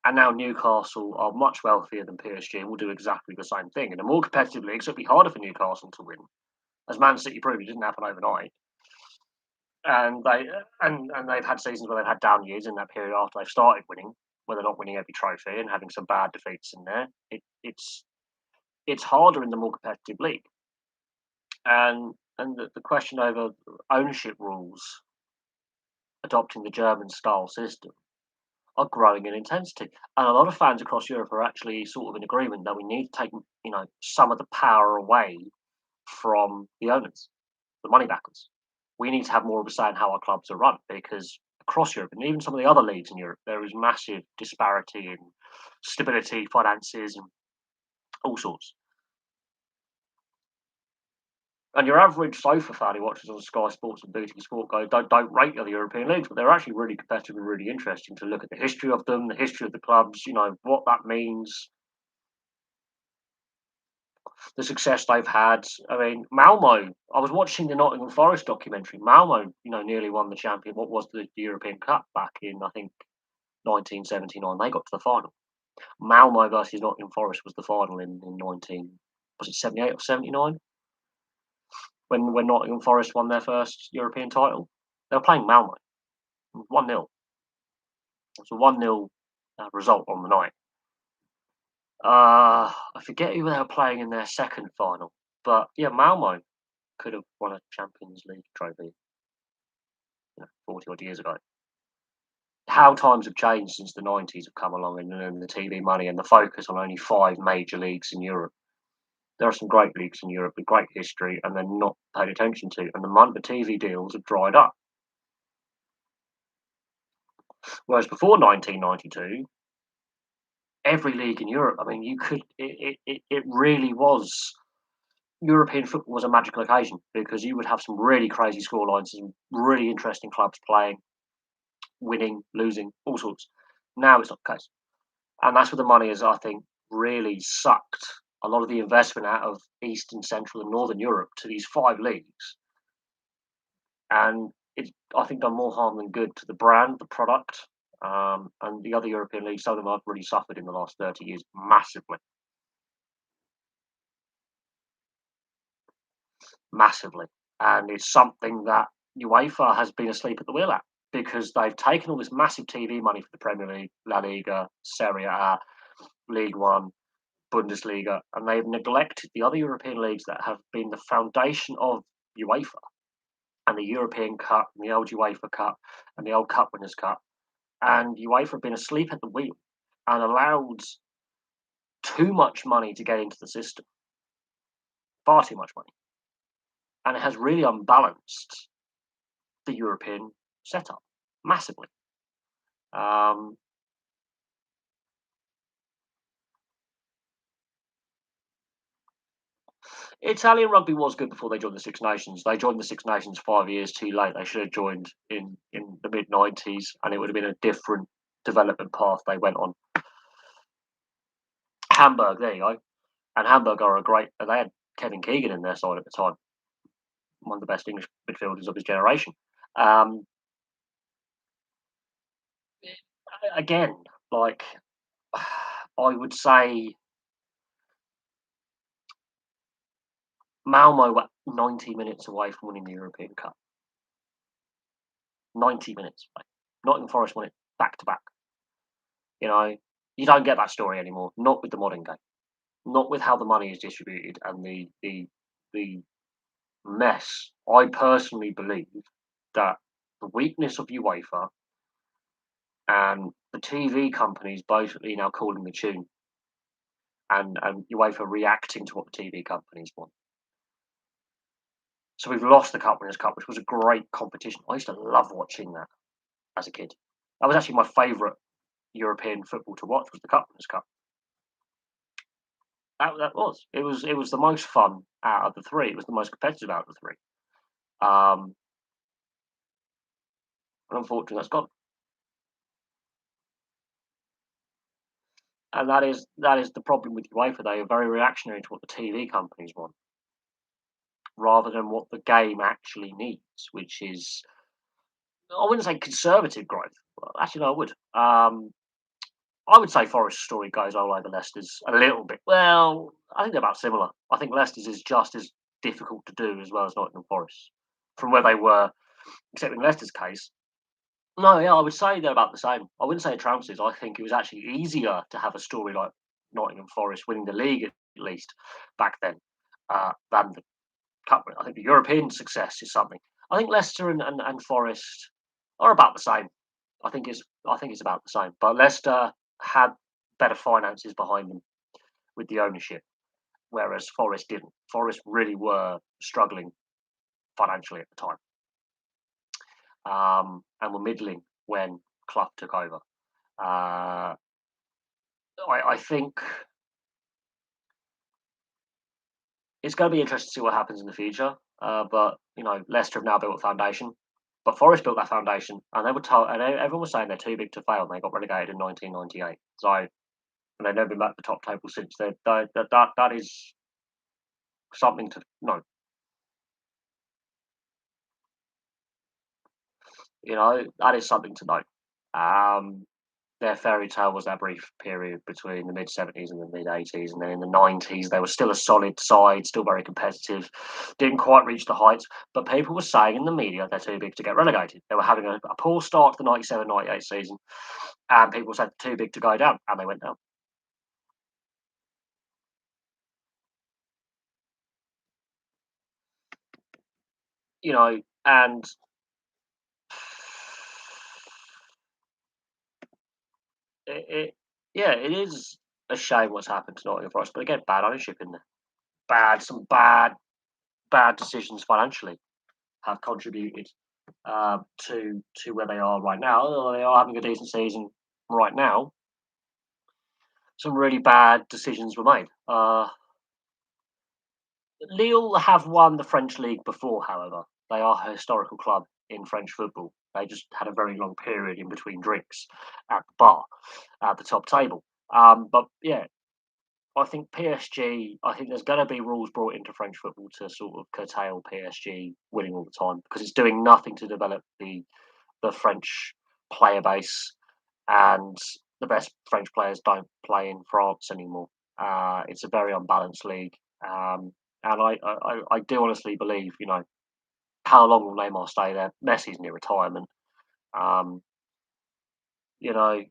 And now Newcastle are much wealthier than PSG and will do exactly the same thing. In a more competitive league, so it'll be harder for Newcastle to win. As Man City proved, it didn't happen overnight. And they've had seasons where they've had down years in that period after they've started winning, where they're not winning every trophy and having some bad defeats in there. It's harder in the more competitive league. And the question over ownership rules adopting the German style system are growing in intensity. And a lot of fans across Europe are actually sort of in agreement that we need to take, some of the power away from the owners, the money backers. We need to have more of a say in how our clubs are run because across Europe and even some of the other leagues in Europe, there is massive disparity in stability, finances, and all sorts. And your average sofa fan who watches on Sky Sports and BT Sport don't rate the other European leagues, but they're actually really competitive and really interesting to look at the history of them, the history of the clubs, what that means, the success they've had. I mean, Malmo. I was watching the Nottingham Forest documentary. Malmo, nearly won the champion. What was the European Cup back in I think 1979? They got to the final. Malmo versus Nottingham Forest was the final in 19 was it 78 or 79 when Nottingham Forest won their first European title. They were playing Malmo 1-0. It was a 1-0 result on the night. I forget who they were playing in their second final, but yeah, Malmo could have won a Champions League trophy 40 odd years ago. How times have changed since the 90s have come along and the TV money and the focus on only 5 major leagues in Europe. There are some great leagues in Europe with great history and they're not paid attention to, and the TV deals have dried up. Whereas before 1992, every league in Europe, I mean, it really was. European football was a magical occasion because you would have some really crazy scorelines, some really interesting clubs playing, winning, losing, all sorts. Now it's not the case. And that's where the money has, I think, really sucked a lot of the investment out of Eastern, Central, and Northern Europe to these 5 leagues. And it's, I think, done more harm than good to the brand, the product, and the other European leagues. Some of them have really suffered in the last 30 years massively. Massively. And it's something that UEFA has been asleep at the wheel at. because they've taken all this massive TV money for the Premier League, La Liga, Serie A, League One, Bundesliga, and they've neglected the other European leagues that have been the foundation of UEFA and the European Cup and the old UEFA Cup and the old Cup Winners' Cup. And UEFA have been asleep at the wheel and allowed too much money to get into the system, far too much money. And it has really unbalanced the European setup massively. Um, Italian rugby was good before they joined the Six Nations. They joined the Six Nations 5 years too late. They should have joined in the mid 90s, and it would have been a different development path they went on. Hamburg, there you go. And Hamburg are a great. They had Kevin Keegan in their side at the time, one of the best English midfielders of his generation. Um, Again, like I would say, Malmo were 90 minutes away from winning the European Cup. 90 minutes away. Nottingham Forest won it back to back. You know, you don't get that story anymore. Not with the modern game. Not with how the money is distributed and the mess. I personally believe that the weakness of UEFA and the TV companies basically now calling the tune and UEFA reacting to what the TV companies want. So we've lost the Cup Winners' Cup, which was a great competition. I used to love watching that as a kid. That was actually my favourite European football to watch was the Cup Winners' Cup. That was. It was the most fun out of the three. It was the most competitive out of the three. Um, and unfortunately, that's gone. And that is the problem with UEFA. They are very reactionary to what the TV companies want, rather than what the game actually needs, which is I wouldn't say conservative growth. Well, actually, no, I would say Forest's story goes all over Leicester's a little bit. Well, I think they're about similar. I think Leicester's is just as difficult to do as well as Nottingham Forest from where they were, except in Leicester's case. No, yeah, I would say they're about the same. I wouldn't say it trounces. I think it was actually easier to have a story like Nottingham Forest winning the league at least back then than the cup. I think the European success is something. I think Leicester and Forest are about the same. I think it's about the same. But Leicester had better finances behind them with the ownership, whereas Forest didn't. Forest really were struggling financially at the time, and were middling when Clough took over. Uh, I think it's going to be interesting to see what happens in the future. But Leicester have now built a foundation, but Forest built that foundation, and they were told, and everyone was saying they're too big to fail, and they got relegated in 1998. So, and they've never been back to the top table since. That is something to note. That is something to note. Um, their fairy tale was that brief period between the mid 70s and the mid 80s, and then in the 90s they were still a solid side, still very competitive, didn't quite reach the heights. But people were saying in the media they're too big to get relegated. They were having a poor start to the 97-98 season, and people said too big to go down, and they went down. And yeah, it is a shame what's happened to Nottingham Forest. But again, bad ownership in there, some bad decisions financially have contributed to where they are right now. Although they are having a decent season right now, some really bad decisions were made. Lille have won the French league before, however. They are a historical club in French football. They just had a very long period in between drinks at the bar, at the top table. But yeah, I think PSG. I think there's going to be rules brought into French football to sort of curtail PSG winning all the time because it's doing nothing to develop the French player base, and the best French players don't play in France anymore. It's a very unbalanced league, and I do honestly believe, how long will Neymar stay there? Messi's near retirement. Um, you know,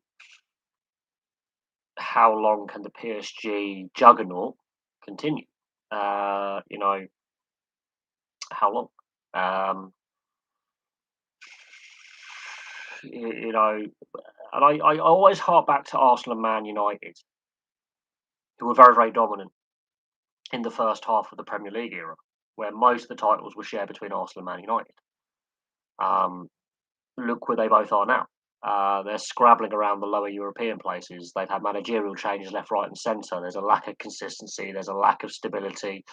how long can the PSG juggernaut continue? You know, how long? Um, you know, and I always hark back to Arsenal and Man United, who were very, very dominant in the first half of the Premier League era, where most of the titles were shared between Arsenal and Man United. Um, Look where they both are now. They're scrabbling around the lower European places. They've had managerial changes left, right, and centre. There's a lack of consistency. There's a lack of stability.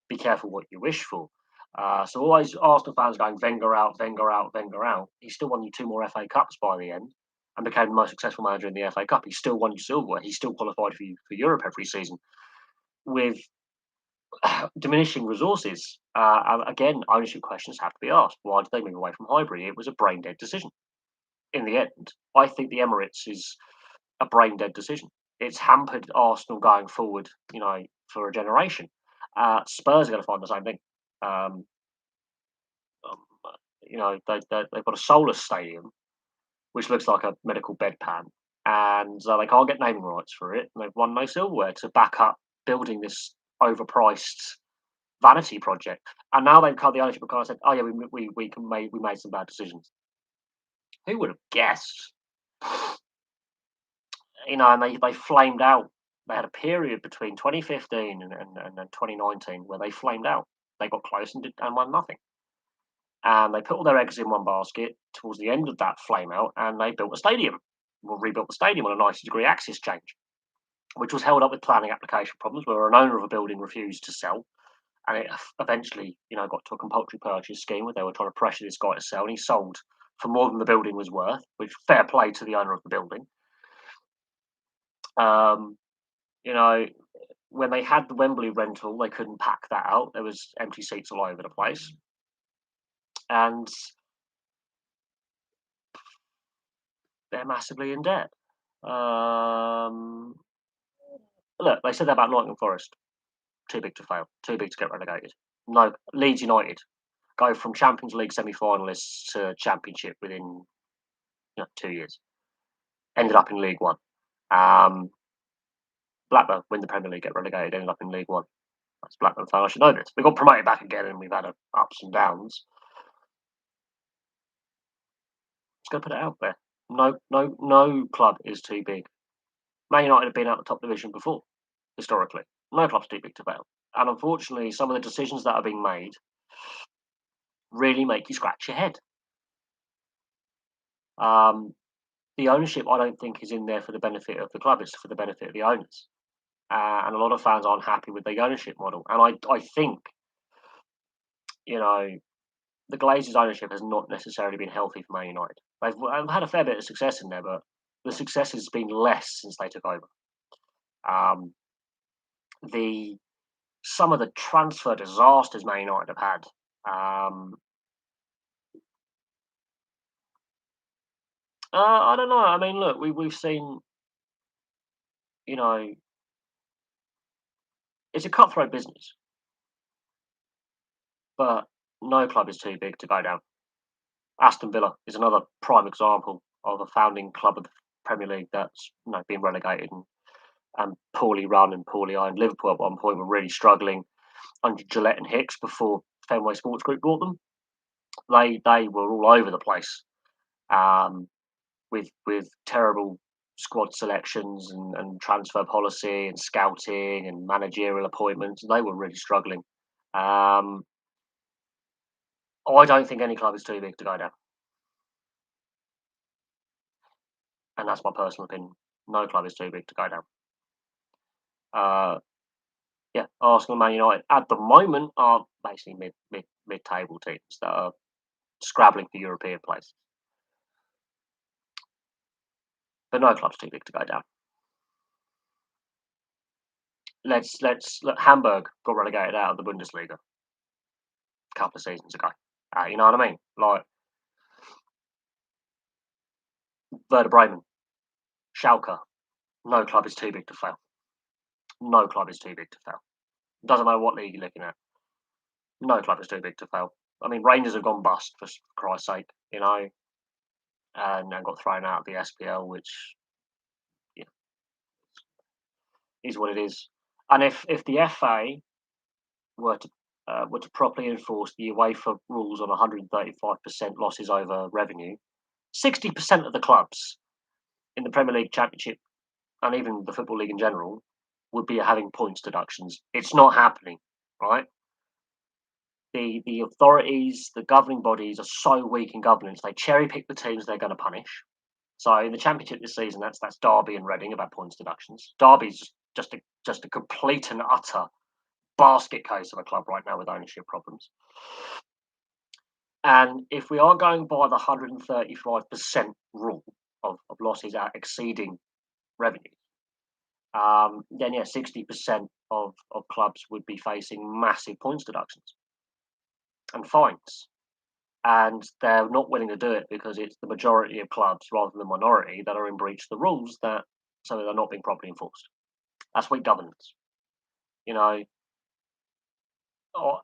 Be careful what you wish for. So always Arsenal fans going Wenger out, Wenger out, Wenger out. He still won you two more FA Cups by the end and became the most successful manager in the FA Cup. He still won you silverware. He still qualified for Europe every season with diminishing resources. And again, ownership questions have to be asked. Why did they move away from Highbury? It was a brain dead decision. In the end, I think the Emirates is a brain dead decision. It's hampered Arsenal going forward, for a generation. Spurs are going to find the same thing. Um, um, they've got a soulless stadium, which looks like a medical bedpan, and they can't get naming rights for it. And they've won no silverware to back up building this overpriced vanity project. And now they've cut the ownership because I said, "Oh yeah, we made some bad decisions." Who would have guessed? And they flamed out. They had a period between 2015 and 2019 where they flamed out. They got close and won nothing. And they put all their eggs in one basket towards the end of that flame out, and they built a stadium. Well, rebuilt the stadium on a 90-degree axis change, which was held up with planning application problems where an owner of a building refused to sell. And it eventually, got to a compulsory purchase scheme where they were trying to pressure this guy to sell, and he sold for more than the building was worth, which fair play to the owner of the building. Um, you know, when they had the Wembley rental, they couldn't pack that out. There was empty seats all over the place, and they're massively in debt. Um, Look, they said that about Nottingham Forest. Too big to fail. Too big to get relegated. No, Leeds United go from Champions League semi-finalists to Championship within 2 years. Ended up in League One. Um, Blackburn win the Premier League, get relegated, ended up in League One. That's Blackburn fan. I should know this. We got promoted back again, and we've had ups and downs. Just gonna put it out there. No club is too big. Man United have been out of the top division before, historically. No club's too big to fail. And unfortunately, some of the decisions that are being made really make you scratch your head. Um, the ownership, I don't think, is in there for the benefit of the club. It's for the benefit of the owners. And a lot of fans aren't happy with the ownership model. And I think, you know, the Glazers' ownership has not necessarily been healthy for Man United. They've had a fair bit of success in there, but the success has been less since they took over. Um, the Some of the transfer disasters Man United have had. I don't know. I mean, look, we've seen, you know, it's a cutthroat business, but no club is too big to go down. Aston Villa is another prime example of a founding club of the Premier League that's been relegated and poorly run and poorly owned. Liverpool at one point were really struggling under Gillette and Hicks before Fenway Sports Group bought them. They were all over the place. With terrible squad selections and transfer policy and scouting and managerial appointments. They were really struggling. I don't think any club is too big to go down, and that's my personal opinion. No club is too big to go down. Uh, yeah, Arsenal, Man United at the moment are basically mid table teams that are scrabbling for European places, but no club's too big to go down. Let's look. Hamburg got relegated out of the Bundesliga a couple of seasons ago. You know what I mean? Like Werder Bremen, Schalke. No club is too big to fail. No club is too big to fail. Doesn't matter what league you're looking at. No club is too big to fail. I mean, Rangers have gone bust for Christ's sake. and got thrown out of the SPL, which, yeah, is what it is. And if the FA were to properly enforce the UEFA rules on 135% losses over revenue, 60% of the clubs in the Premier League, Championship, and even the Football League in general would be having points deductions. It's not happening, right? The authorities, the governing bodies are so weak in governance. They cherry pick the teams they're going to punish. So in the Championship this season, that's Derby and Reading about points deductions. Derby's just a complete and utter basket case of a club right now with ownership problems. And if we are going by the 135% rule of losses out exceeding revenue, then yeah, 60% of clubs would be facing massive points deductions and fines. And they're not willing to do it because it's the majority of clubs rather than the minority that are in breach of the rules, that so they're not being properly enforced. That's weak governance. You know, oh,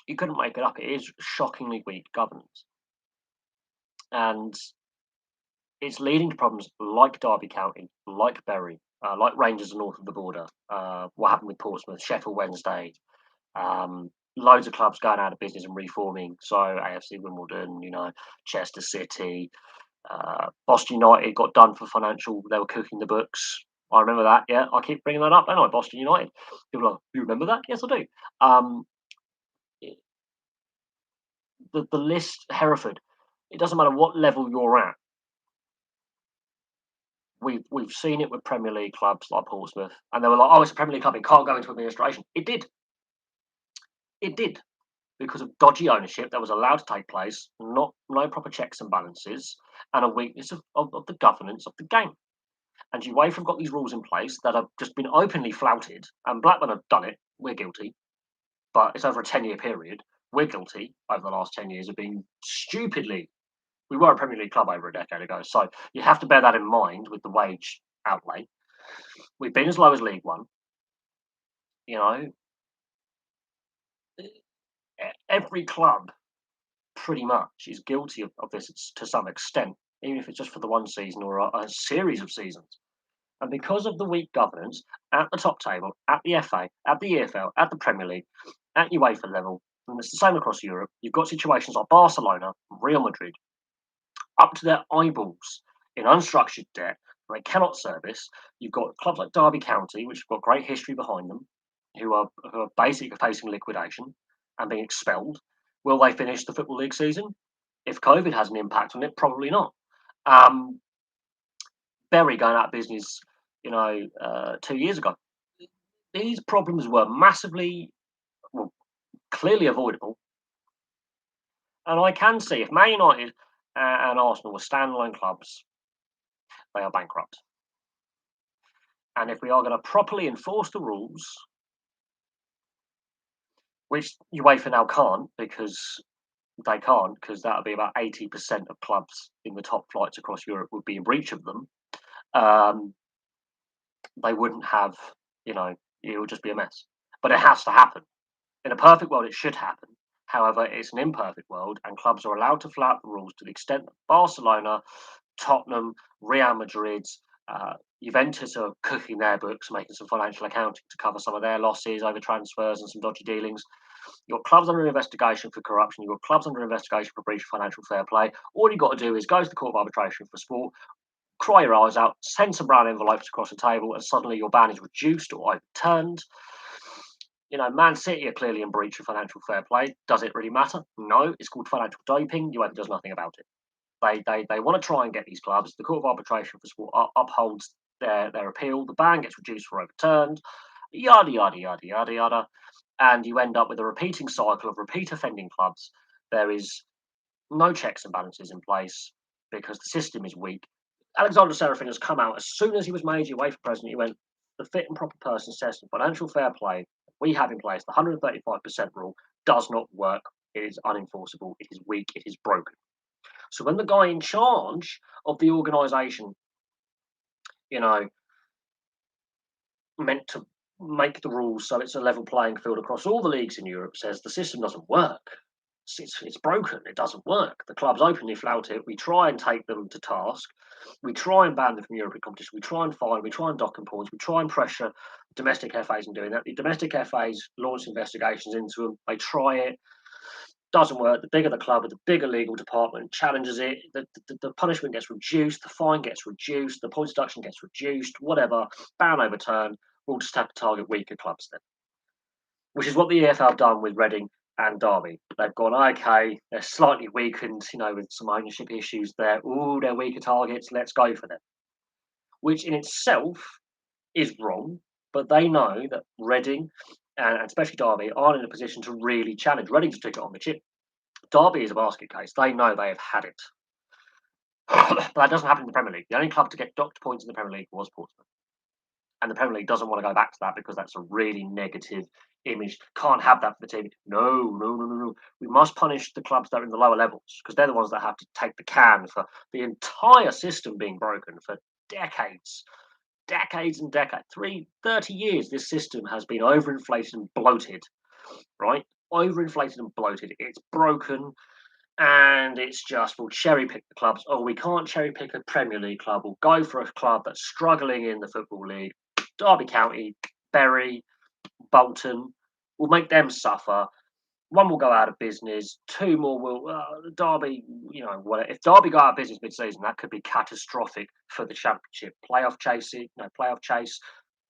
you couldn't make it up. It is shockingly weak governance. And it's leading to problems like Derby County, like Bury, like Rangers north of the border. What happened with Portsmouth, Sheffield Wednesday, loads of clubs going out of business and reforming. So AFC Wimbledon, Chester City, Boston United got done for financial. They were cooking the books. I remember that. Yeah, I keep bringing that up, don't I? Boston United. People are like, you remember that? Yes, I do. The list, Hereford. It doesn't matter what level you're at. We've seen it with Premier League clubs like Portsmouth, and they were like, "Oh, it's a Premier League club; it can't go into administration." It did, because of dodgy ownership that was allowed to take place, no proper checks and balances, and a weakness of the governance of the game. And UEFA have got these rules in place that have just been openly flouted, and Blackburn have done it. We're guilty, but it's over a 10-year period. We're guilty over the last 10 years of being stupidly. We were a Premier League club over a decade ago, so you have to bear that in mind with the wage outlay. We've been as low as League One. You know, every club pretty much is guilty of this to some extent, even if it's just for the one season or a series of seasons. And because of the weak governance at the top table, at the FA, at the EFL, at the Premier League, at UEFA level, and it's the same across Europe, you've got situations like Barcelona, Real Madrid, up to their eyeballs in unstructured debt they cannot service. You've got clubs like Derby County, which have got great history behind them, who are basically facing liquidation and being expelled. Will they finish the Football League season? If COVID has an impact on it, probably not. Um, Bury going out of business, 2 years ago. These problems were massively, well, clearly avoidable. And I can see if Man United and Arsenal were standalone clubs, they are bankrupt. And if we are going to properly enforce the rules, which UEFA now can't because they can't, because that would be about 80% of clubs in the top flights across Europe would be in breach of them. They wouldn't have, it would just be a mess. But it has to happen. In a perfect world, it should happen. However, it's an imperfect world, and clubs are allowed to flout the rules to the extent that Barcelona, Tottenham, Real Madrid, Juventus are cooking their books, making some financial accounting to cover some of their losses over transfers and some dodgy dealings. You've got clubs under investigation for corruption. You've got clubs under investigation for breach of financial fair play. All you've got to do is go to the Court of Arbitration for Sport, cry your eyes out, send some brown envelopes across the table, and suddenly your ban is reduced or overturned. Man City are clearly in breach of financial fair play. Does it really matter? No. It's called financial doping. UEFA does nothing about it. They want to try and get these clubs. The Court of Arbitration for Sport upholds their appeal. The ban gets reduced or overturned. Yada yada yada yada yada, and you end up with a repeating cycle of repeat offending clubs. There is no checks and balances in place because the system is weak. Alexander Serafin has come out as soon as he was made UEFA president. He went, the fit and proper person says financial fair play we have in place, the 135% rule, does not work. It is unenforceable. It is weak. It is broken. So when the guy in charge of the organisation, meant to make the rules so it's a level playing field across all the leagues in Europe, says the system doesn't work, It's broken. It doesn't work. The clubs openly flout it. We try and take them to task. We try and ban them from European competition. We try and fine. We try and dock them points. We try and pressure domestic FAs in doing that. The domestic FAs launch investigations into them. They try it. Doesn't work. The bigger the club, the bigger legal department challenges it. The punishment gets reduced. The fine gets reduced. The points deduction gets reduced. Whatever. Ban overturned. We'll just have to target weaker clubs then, which is what the EFL have done with Reading and Derby. They've gone, okay, they're slightly weakened, with some ownership issues there. Ooh, they're weaker targets. Let's go for them. Which in itself is wrong, but they know that Reading and especially Derby aren't in a position to really challenge. Reading's a ticket on the chip. Derby is a basket case. They know they have had it. But that doesn't happen in the Premier League. The only club to get docked points in the Premier League was Portsmouth. And the Premier League doesn't want to go back to that because that's a really negative image. Can't have that for the team. No. We must punish the clubs that are in the lower levels because they're the ones that have to take the can for the entire system being broken for decades. Decades and decades. 30 years, this system has been overinflated and bloated, right? Overinflated and bloated. It's broken. And it's just, we'll cherry pick the clubs. Oh, we can't cherry pick a Premier League club. We'll go for a club that's struggling in the Football League. Derby County, Bury, Bolton. We'll make them suffer. One will go out of business. Two more will. Derby, if Derby go out of business mid-season, that could be catastrophic for the Championship. Playoff chase.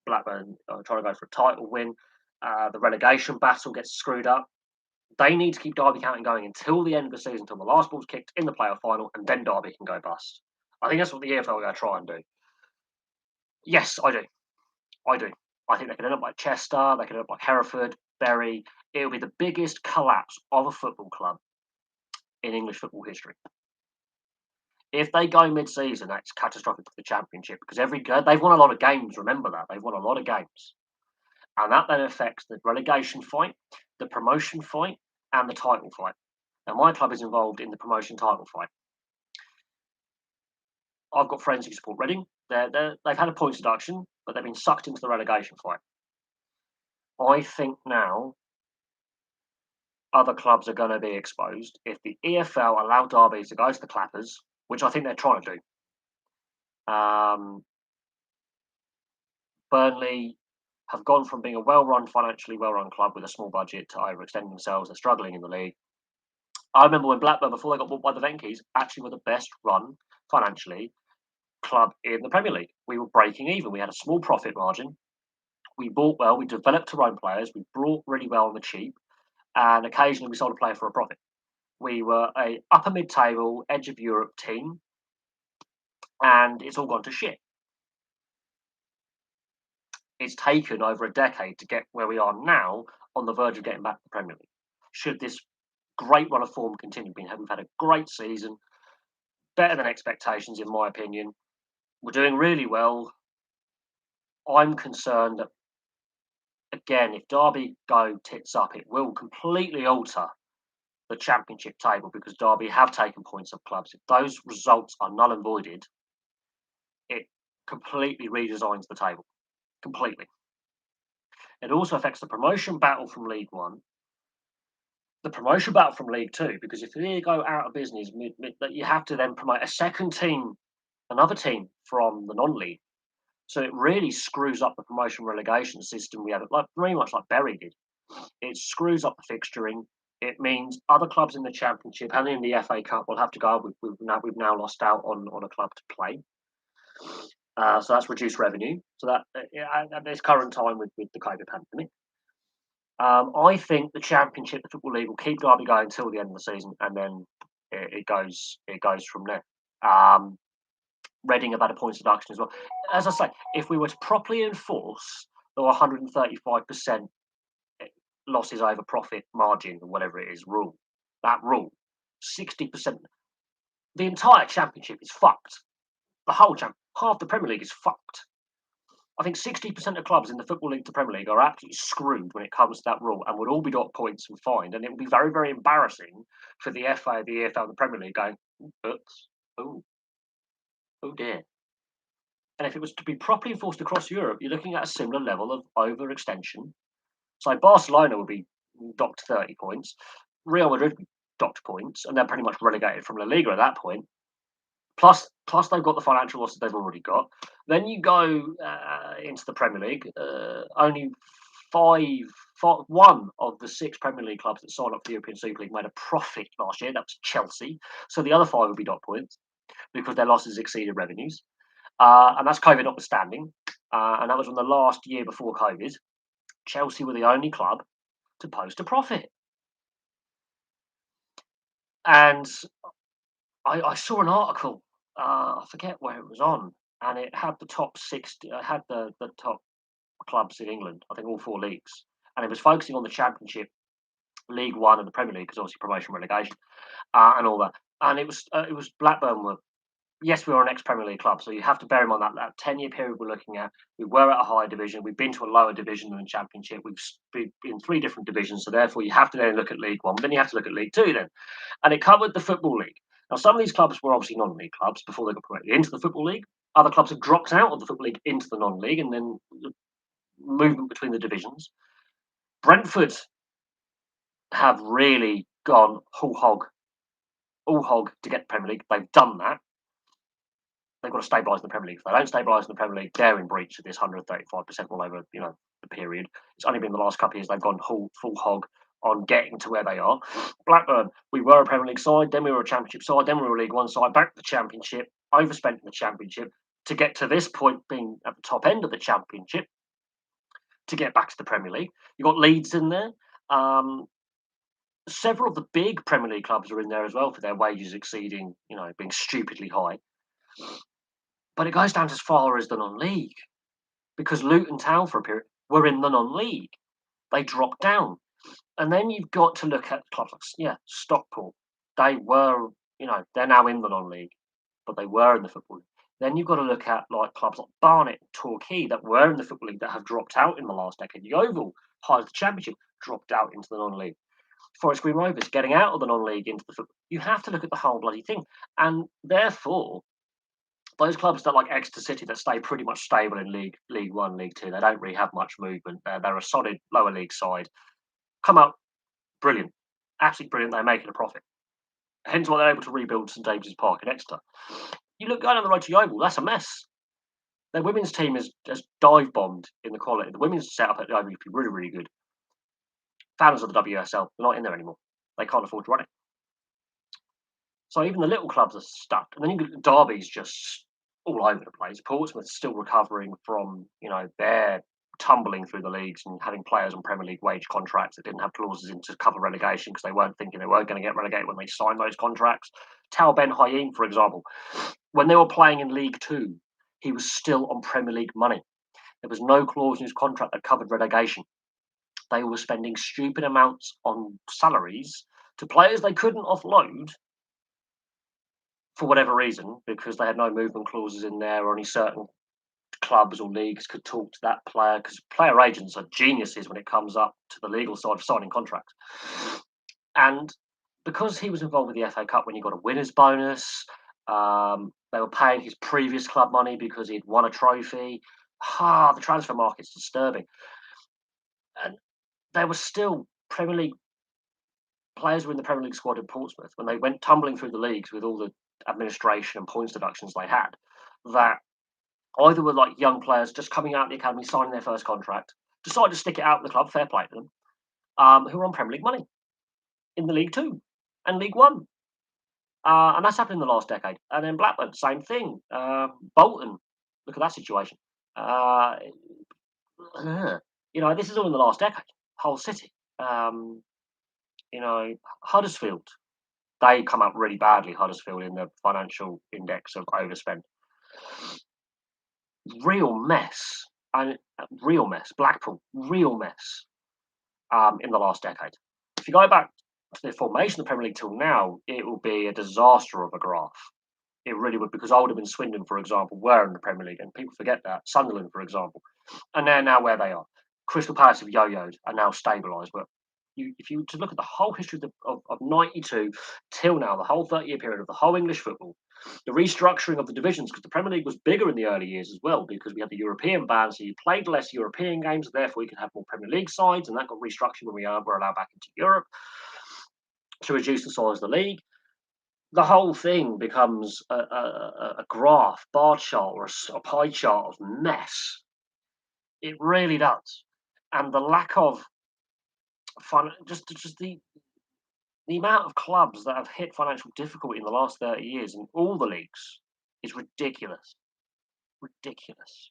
Blackburn trying to go for a title win. The relegation battle gets screwed up. They need to keep Derby County going until the end of the season, until the last ball's kicked in the playoff final, and then Derby can go bust. I think that's what the EFL are going to try and do. Yes, I do. I think they could end up like Chester, they could end up like Hereford, Bury. It'll be the biggest collapse of a football club in English football history. If they go mid-season, that's catastrophic for the Championship because they've won a lot of games. Remember that they've won a lot of games, and that then affects the relegation fight, the promotion fight, and the title fight. Now, my club is involved in the promotion title fight. I've got friends who support Reading. They've had a points deduction, but they've been sucked into the relegation fight. I think now other clubs are going to be exposed if the EFL allow Derby to go to the clappers, which I think they're trying to do. Burnley have gone from being a financially well-run club with a small budget to overextending themselves. They're struggling in the league. I remember when Blackburn, before they got bought by the Venkies, actually were the best run financially club in the Premier League. We were breaking even. We had a small profit margin. We bought well. We developed our own players. We brought really well on the cheap. And occasionally we sold a player for a profit. We were a upper mid-table, edge of Europe team. And it's all gone to shit. It's taken over a decade to get where we are now on the verge of getting back to the Premier League. Should this great run of form continue? We've had a great season, better than expectations, in my opinion. We're doing really well. I'm concerned that, again, if Derby go tits up, it will completely alter the Championship table because Derby have taken points of clubs. If those results are null and voided, it completely redesigns the table. Completely. It also affects the promotion battle from League One, the promotion battle from League Two, because if they go out of business, you have to then promote a second team, another team from the non-league. So it really screws up the promotion relegation system we have, very much like Bury did. It screws up the fixturing. It means other clubs in the Championship and in the FA Cup will have to go. We've now lost out on a club to play. So that's reduced revenue. So that at this current time with the COVID pandemic, I think the Championship, the Football League, will keep Derby going until the end of the season, and then it goes from there. Reading have had a points deduction as well. As I say, if we were to properly enforce the 135% losses over profit margin or whatever it is rule, 60%, the entire Championship is fucked. The whole half the Premier League is fucked. I think 60% of clubs in the Football League to Premier League are absolutely screwed when it comes to that rule and would all be docked points and fined. And it would be very, very embarrassing for the FA, the EFL, and the Premier League going, oops, oh dear. And if it was to be properly enforced across Europe, you're looking at a similar level of overextension. So Barcelona would be docked 30 points. Real Madrid docked points, and they're pretty much relegated from La Liga at that point. Plus they've got the financial losses they've already got. Then you go into the Premier League. Only one of the 6 Premier League clubs that signed up for the European Super League made a profit last year. That was Chelsea. So the other 5 will be dot points because their losses exceeded revenues. And that's COVID notwithstanding. And that was on the last year before COVID. Chelsea were the only club to post a profit. And I saw an article, I forget where it was on, and it had the top 60, had the top clubs in England, I think all 4 leagues. And it was focusing on the Championship, League One, and the Premier League, because obviously promotion, relegation, and all that. And it was Blackburn were, yes, we were an ex-Premier League club, so you have to bear in mind that 10-year period we're looking at. We were at a higher division. We've been to a lower division than the Championship. We've been in 3 different divisions, so therefore you have to then look at League One. But then you have to look at League Two then. And it covered the Football League. Now, some of these clubs were obviously non-league clubs before they got promoted into the Football League. Other clubs have dropped out of the Football League into the non-league, and then the movement between the divisions. Brentford have really gone all hog to get the Premier League. They've done that. They've got to stabilise in the Premier League. If they don't stabilise in the Premier League, they're in breach of this 135% all over, the period. It's only been the last couple of years they've gone full hog on getting to where they are. Blackburn, we were a Premier League side, then we were a Championship side, then we were a League One side, back to the Championship, overspent in the Championship to get to this point being at the top end of the Championship to get back to the Premier League. You've got Leeds in there. Several of the big Premier League clubs are in there as well for their wages exceeding, being stupidly high. But it goes down as far as the non-league because Luton Town for a period were in the non-league. They dropped down. And then you've got to look at clubs like, Stockport. They were, they're now in the non-league, but they were in the Football League. Then you've got to look at like clubs like Barnet, Torquay that were in the Football League that have dropped out in the last decade. Yeovil, high as the Championship, dropped out into the non-league. Forest Green Rovers getting out of the non-league into the football. You have to look at the whole bloody thing. And therefore, those clubs that like Exeter City that stay pretty much stable in League One, League Two, they don't really have much movement. They're a solid lower league side. Come out brilliant, absolutely brilliant. They're making a profit. Hence why they're able to rebuild St James's Park in Exeter. You look going on the road to Yeovil, that's a mess. Their women's team has dive bombed in the quality. The women's setup at Yeovil is really, really good. Fans of the WSL, they're not in there anymore. They can't afford to run it. So even the little clubs are stuck. And then Derby's just all over the place. Portsmouth's still recovering from, their tumbling through the leagues and having players on Premier League wage contracts that didn't have clauses in to cover relegation because they weren't thinking they weren't going to get relegated when they signed those contracts. Tal Ben Haim, for example, when they were playing in League Two, he was still on Premier League money. There was no clause in his contract that covered relegation. They were spending stupid amounts on salaries to players they couldn't offload for whatever reason, because they had no movement clauses in there, or only certain clubs or leagues could talk to that player, because player agents are geniuses when it comes up to the legal side of signing contracts. And because he was involved with the FA Cup when you got a winner's bonus, they were paying his previous club money because he'd won a trophy. The transfer market's disturbing. And there were still Premier League players were in the Premier League squad in Portsmouth when they went tumbling through the leagues with all the administration and points deductions they had, that either were like young players just coming out of the academy, signing their first contract, decided to stick it out in the club, fair play to them, who were on Premier League money in the League Two and League One. And that's happened in the last decade. And then Blackburn, same thing. Bolton, look at that situation. This is all in the last decade. Hull City. Huddersfield, they come out really badly, Huddersfield, in the financial index of overspend. Real mess. Blackpool, real mess in the last decade. If you go back to the formation of the Premier League till now, it will be a disaster of a graph. It really would, because Oldham and Swindon, for example, were in the Premier League, and people forget that. Sunderland, for example, and they're now where they are. Crystal Palace have yo-yoed and now stabilised, but if you to look at the whole history of 92 till now, the whole 30-year period of the whole English football, the restructuring of the divisions, because the Premier League was bigger in the early years as well, because we had the European ban, so you played less European games, therefore you could have more Premier League sides, and that got restructured when we were allowed back into Europe. to reduce the size of the league. The whole thing becomes a graph, bar chart, or a pie chart of mess. It really does. And the lack of fun, just the amount of clubs that have hit financial difficulty in the last 30 years in all the leagues is ridiculous. Ridiculous.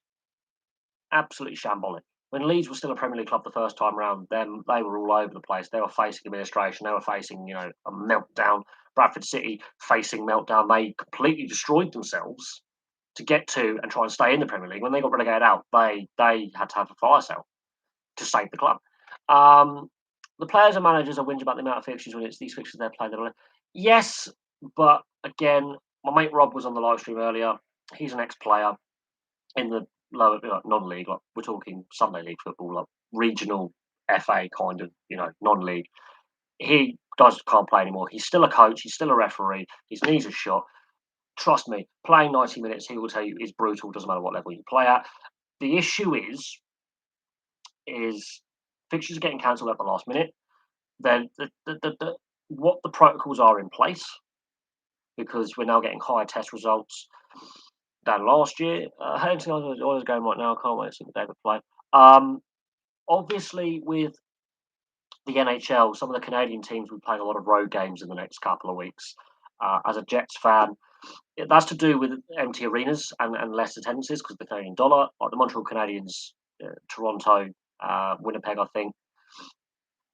Absolutely shambolic. When Leeds were still a Premier League club the first time round, then they were all over the place. They were facing administration. They were facing, a meltdown. Bradford City facing meltdown. They completely destroyed themselves to get to and try and stay in the Premier League. When they got relegated out, they had to have a fire sale to save the club. The players and managers are whinging about the amount of fixtures when it's these fixtures they're playing. Yes, but again, my mate Rob was on the live stream earlier. He's an ex-player in the lower non-league. Like we're talking Sunday league football, like regional FA kind of, non-league. He can't play anymore. He's still a coach. He's still a referee. His knees are shot. Trust me, playing 90 minutes, he will tell you, is brutal. Doesn't matter what level you play at. The issue is fixtures are getting cancelled at the last minute. Then what the protocols are in place, because we're now getting higher test results than last year. Hampton Oilers going right now. I can't wait to see the David play. Obviously, with the NHL, some of the Canadian teams will be playing a lot of road games in the next couple of weeks. As a Jets fan, that's to do with empty arenas and less attendances because of the Canadian dollar. Like the Montreal Canadiens, Toronto, Winnipeg, I think,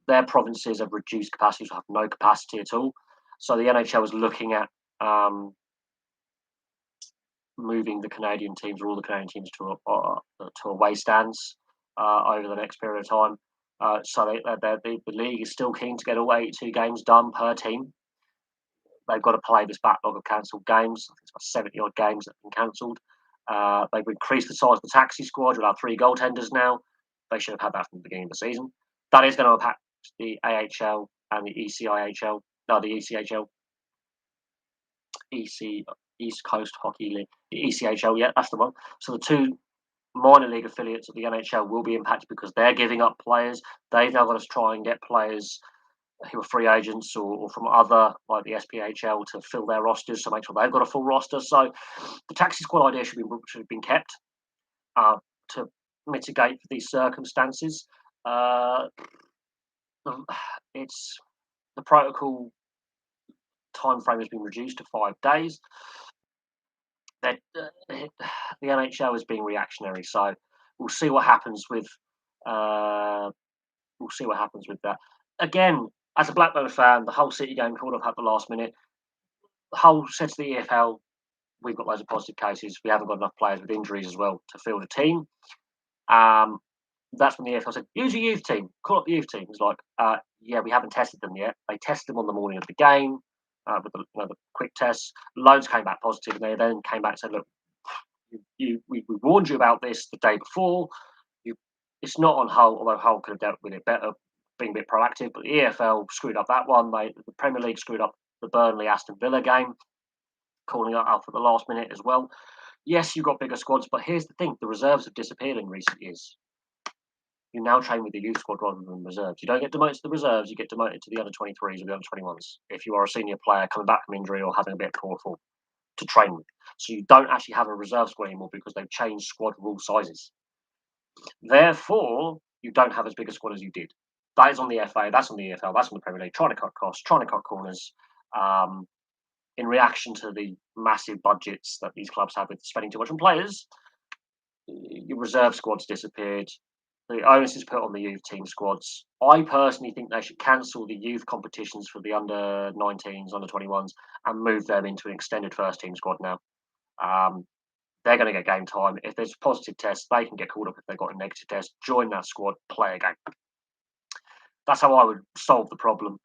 their provinces have reduced capacity, so have no capacity at all. So the NHL is looking at moving the Canadian teams, or all the Canadian teams, to away stands over the next period of time. So the league is still keen to get all 82 games done per team. They've got to play this backlog of cancelled games. I think it's about 70 odd games that have been cancelled. They've increased the size of the taxi squad. You'll have 3 goaltenders now. They should have had that from the beginning of the season. That is going to impact the AHL and the ECIHL. No, the ECHL. East Coast Hockey League. The ECHL, yeah, that's the one. So the 2 minor league affiliates of the NHL will be impacted because they're giving up players. They've now got to try and get players who are free agents or from other, like the SPHL, to fill their rosters to make sure they've got a full roster. So the taxi squad idea should have been kept to mitigate for these circumstances. It's the protocol time frame has been reduced to 5 days. That the NHL is being reactionary, so we'll see what happens with that. Again, as a Blackburn fan, the whole City game called up at the last minute. The whole said to the EFL, we've got loads of positive cases. We haven't got enough players with injuries as well to field a team. That's when the EFL said, use your youth team. Call up the youth team. It's like, yeah, we haven't tested them yet. They tested them on the morning of the game with the quick tests. Loads came back positive, and they then came back and said, look, we warned you about this the day before. It's not on Hull, although Hull could have dealt with it better, being a bit proactive. But the EFL screwed up that one. The Premier League screwed up the Burnley-Aston Villa game, calling it out for the last minute as well. Yes, you've got bigger squads, but here's the thing. The reserves have disappeared in recent years. You now train with the youth squad rather than reserves. You don't get demoted to the reserves, you get demoted to the under 23s or the under 21s if you are a senior player coming back from injury or having a bit of poor form to train with. So you don't actually have a reserve squad anymore because they've changed squad rule sizes. Therefore, you don't have as big a squad as you did. That is on the FA, that's on the EFL, that's on the Premier League, trying to cut costs, trying to cut corners, in reaction to the massive budgets that these clubs have with spending too much on players. Your reserve squad's disappeared. The onus is put on the youth team squads. I personally think they should cancel the youth competitions for the under 19s, under 21s, and move them into an extended first team squad now. They're going to get game time. If there's positive tests, they can get called up if they've got a negative test. Join that squad, play a game. That's how I would solve the problem.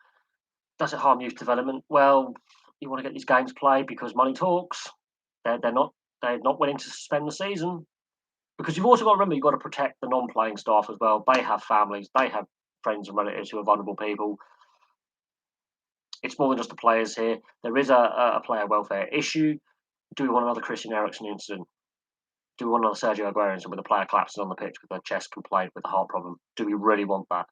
Does it harm youth development? Well, you want to get these games played because money talks. They're not willing to suspend the season. Because you've also got to remember, you've got to protect the non-playing staff as well. They have families, they have friends and relatives who are vulnerable people. It's more than just the players here. There is a player welfare issue. Do we want another Christian Eriksen incident? Do we want another Sergio Aguero incident with a player collapsing on the pitch with a chest complaint with a heart problem? Do we really want that?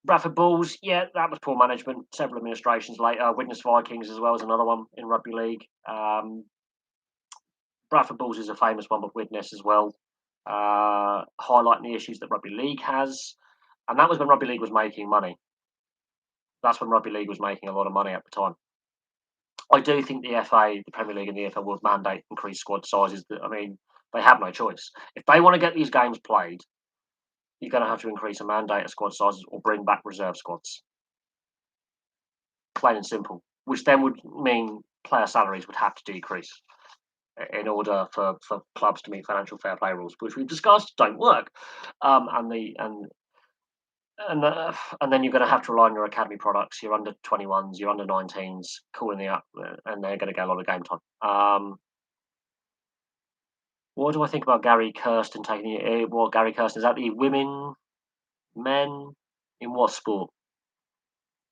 Bradford Bulls, yeah, that was poor management. Several administrations later, Widnes Vikings as well as another one in rugby league. Bradford Bulls is a famous one, but Widnes as well, highlighting the issues that rugby league has, and that was when rugby league was making money. That's when rugby league was making a lot of money at the time. I do think the FA, the Premier League, and the EFL will mandate increased squad sizes. I mean, they have no choice. If they want to get these games played, you're going to have to increase and mandate squad sizes or bring back reserve squads. Plain and simple. Which then would mean player salaries would have to decrease in order for clubs to meet financial fair play rules, which we've discussed don't work. And the and then you're going to have to rely on your academy products, your under 21s, your under 19s, calling the up, and they're going to get a lot of game time. What do I think about Gary Kirsten taking it? What Gary Kirsten is that the women, men, in what sport?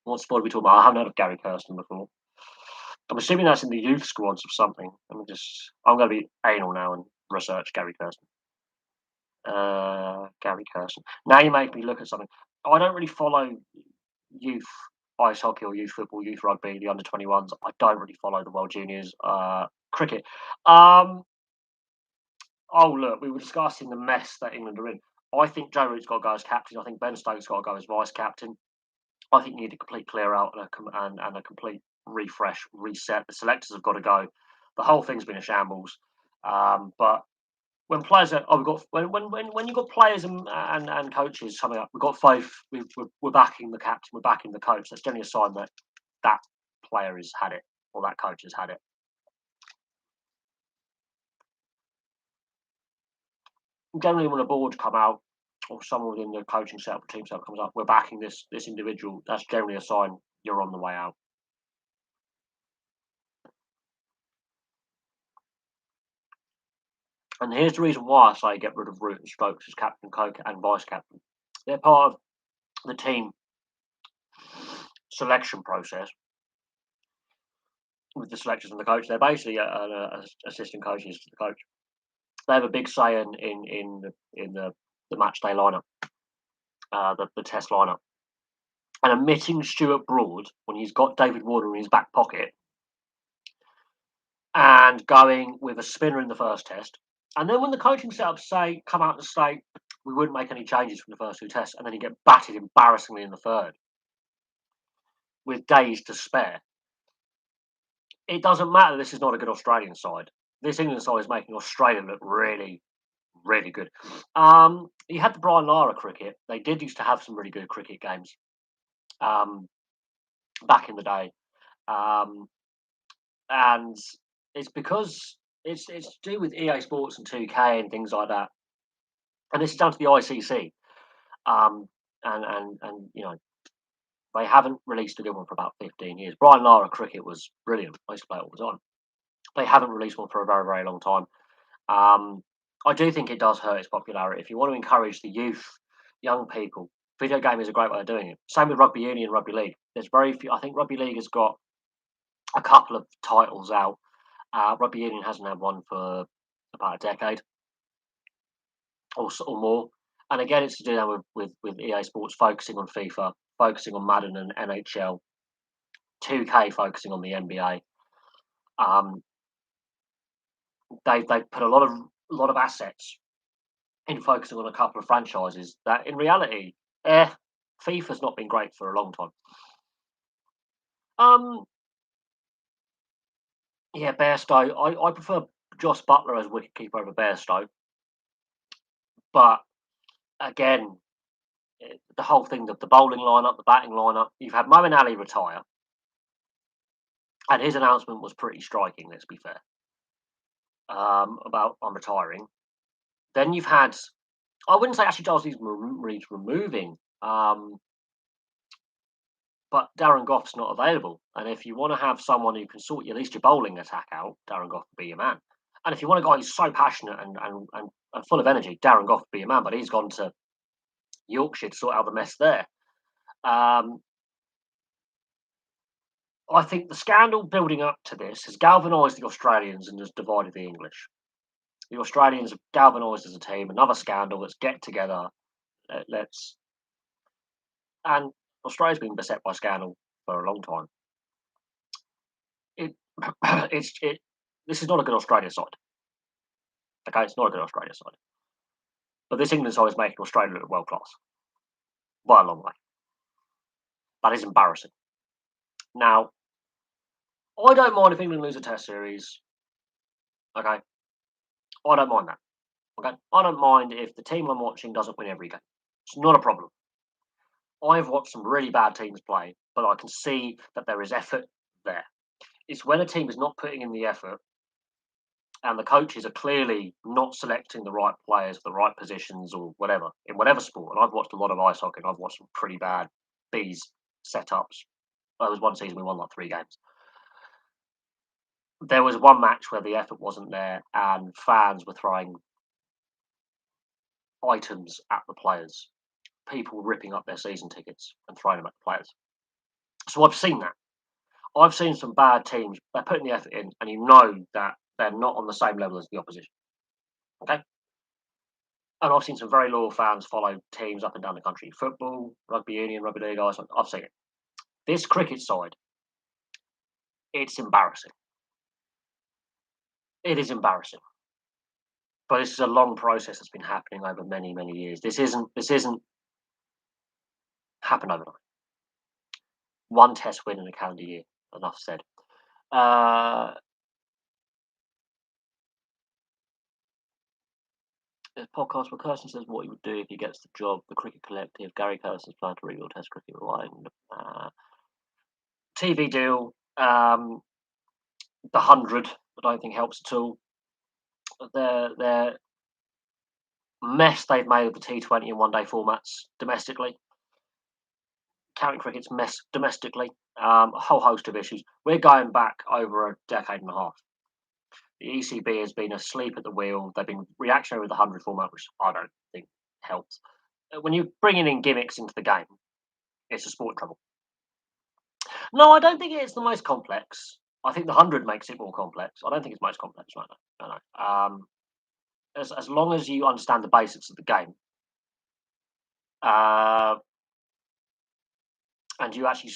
What sport are we talking about? I haven't heard of Gary Kirsten before. I'm assuming that's in the youth squads of something. I'm going to be anal now and research Gary Kirsten. Gary Kirsten. Now you make me look at something. I don't really follow youth ice hockey or youth football, youth rugby, the under 21s. I don't really follow the World Juniors, cricket. Oh, look, we were discussing the mess that England are in. I think Joe Root's got to go as captain. I think Ben Stokes got to go as vice captain. I think you need a complete clear out and a complete refresh, reset. The selectors have got to go. The whole thing's been a shambles. But when players are, we've got when you've got players and coaches coming up, we've got faith. We're backing the captain. We're backing the coach. That's generally a sign that that player has had it or that coach has had it. Generally, when a board come out or someone within the coaching setup or team setup comes up, we're backing this individual. That's generally a sign you're on the way out. And here's the reason why I say get rid of Root and Stokes as captain, coach, and vice captain. They're part of the team selection process with the selectors and the coach. They're basically assistant coaches to the coach. They have a big say in the match day lineup, the test lineup. And omitting Stuart Broad when he's got David Warner in his back pocket and going with a spinner in the first test. And then when the coaching setups come out and say, we wouldn't make any changes from the first two tests, and then you get battered embarrassingly in the third with days to spare. It doesn't matter. This is not a good Australian side. This England side is making Australia look really, really good. You had the Brian Lara cricket. They did used to have some really good cricket games back in the day. And it's because it's to do with EA Sports and 2K and things like that. And this is down to the ICC. And you know, they haven't released a good one for about 15 years. Brian Lara cricket was brilliant. I used to play it all the time. They haven't released one for a very, very long time. I do think it does hurt its popularity. If you want to encourage the youth, young people, video game is a great way of doing it. Same with rugby union, rugby league. There's very few. I think rugby league has got a couple of titles out. Rugby union hasn't had one for about a decade or more. And again, it's to do that with EA Sports focusing on FIFA, focusing on Madden and NHL, 2K focusing on the NBA. They put a lot of assets in focusing on a couple of franchises that, in reality, FIFA's not been great for a long time. Yeah, Bairstow. I prefer Joss Butler as wicketkeeper over Bairstow, but again, the whole thing, the bowling lineup, the batting lineup. You've had Moeen Ali retire, and his announcement was pretty striking. Let's be fair. About I'm retiring. Then you've had, I wouldn't say actually Giles Reed's removing, but Darren Goff's not available. And if you want to have someone who can sort at least your bowling attack out, Darren Goff would be your man. And if you want a guy who's so passionate and full of energy, Darren Goff would be your man. But he's gone to Yorkshire to sort out the mess there. I think the scandal building up to this has galvanised the Australians and has divided the English. The Australians have galvanised as a team. Another scandal. Let's get together. And Australia's been beset by scandal for a long time. It, it. This is not a good Australia side. Okay, it's not a good Australia side. But this England side is making Australia look world class by a long way. That is embarrassing. Now, I don't mind if England lose a Test series. Okay, I don't mind that. Okay, I don't mind if the team I'm watching doesn't win every game. It's not a problem. I've watched some really bad teams play, but I can see that there is effort there. It's when a team is not putting in the effort and the coaches are clearly not selecting the right players for the right positions or whatever, in whatever sport. And I've watched a lot of ice hockey and I've watched some pretty bad bees setups. There was one season we won like 3 games. There was one match where the effort wasn't there and fans were throwing items at the players. People were ripping up their season tickets and throwing them at the players. So I've seen that. I've seen some bad teams. They're putting the effort in, and you know that they're not on the same level as the opposition. Okay, and I've seen some very loyal fans follow teams up and down the country. Football, rugby union, rugby league, I've seen it. This cricket side, it's embarrassing. It is embarrassing. But this is a long process that's been happening over many, many years. This isn't happened overnight. One test win in a calendar year. Enough said. Uh, There's a podcast where Kirsten says what he would do if he gets the job. The Cricket Collective. Gary Kirsten's plan to rebuild Test cricket. TV deal. The 100. I don't think helps at all. Their mess they've made of the T20 and one-day formats domestically. County cricket's mess domestically. A whole host of issues. We're going back over a decade and a half. The ECB has been asleep at the wheel. They've been reactionary with the 100 format, which I don't think helps. When you're bringing in gimmicks into the game, it's a sport trouble. No, I don't think it's the most complex. I think the 100 makes it more complex. I don't think it's most complex right now. No. As long as you understand the basics of the game, and you actually,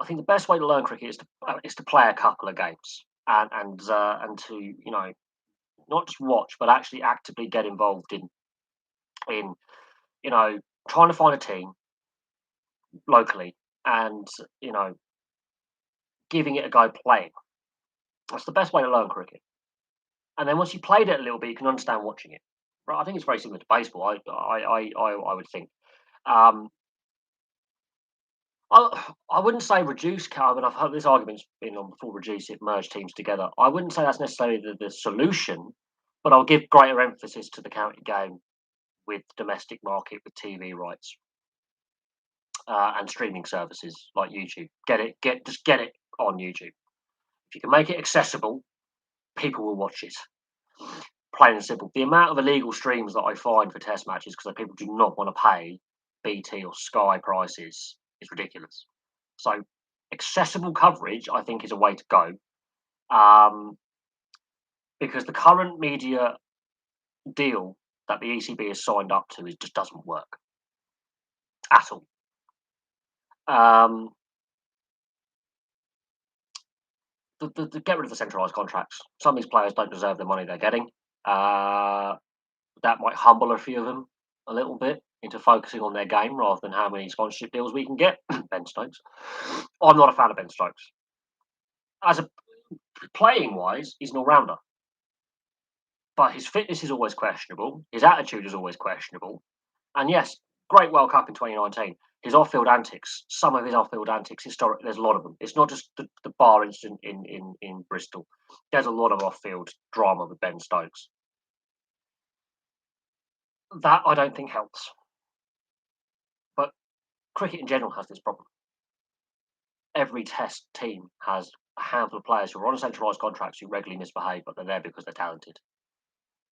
I think the best way to learn cricket is to play a couple of games and to not just watch but actually actively get involved in trying to find a team locally and giving it a go playing. That's the best way to learn cricket. And then once you played it a little bit, you can understand watching it. Right? I think it's very similar to baseball. I would think. I wouldn't say reduce carbon. I've heard this argument's been on before. Reduce it, merge teams together. I wouldn't say that's necessarily the solution, but I'll give greater emphasis to the county game with domestic market with TV rights and streaming services like YouTube. Just get it on YouTube. If you can make it accessible, people will watch it. Plain and simple. The amount of illegal streams that I find for test matches because people do not want to pay BT or Sky prices is ridiculous. So accessible coverage, I think, is a way to go. Because the current media deal that the ECB has signed up to just doesn't work at all. Get rid of the centralised contracts. Some of these players don't deserve the money they're getting. That might humble a few of them a little bit into focusing on their game rather than how many sponsorship deals we can get. Ben Stokes. I'm not a fan of Ben Stokes. As a playing wise, he's an all-rounder. But his fitness is always questionable. His attitude is always questionable. And yes, great World Cup in 2019. His off-field antics, some of his off-field antics, historic. There's a lot of them. It's not just the bar incident in Bristol. There's a lot of off-field drama with Ben Stokes. That I don't think helps. But cricket in general has this problem. Every test team has a handful of players who are on centralised contracts who regularly misbehave, but they're there because they're talented,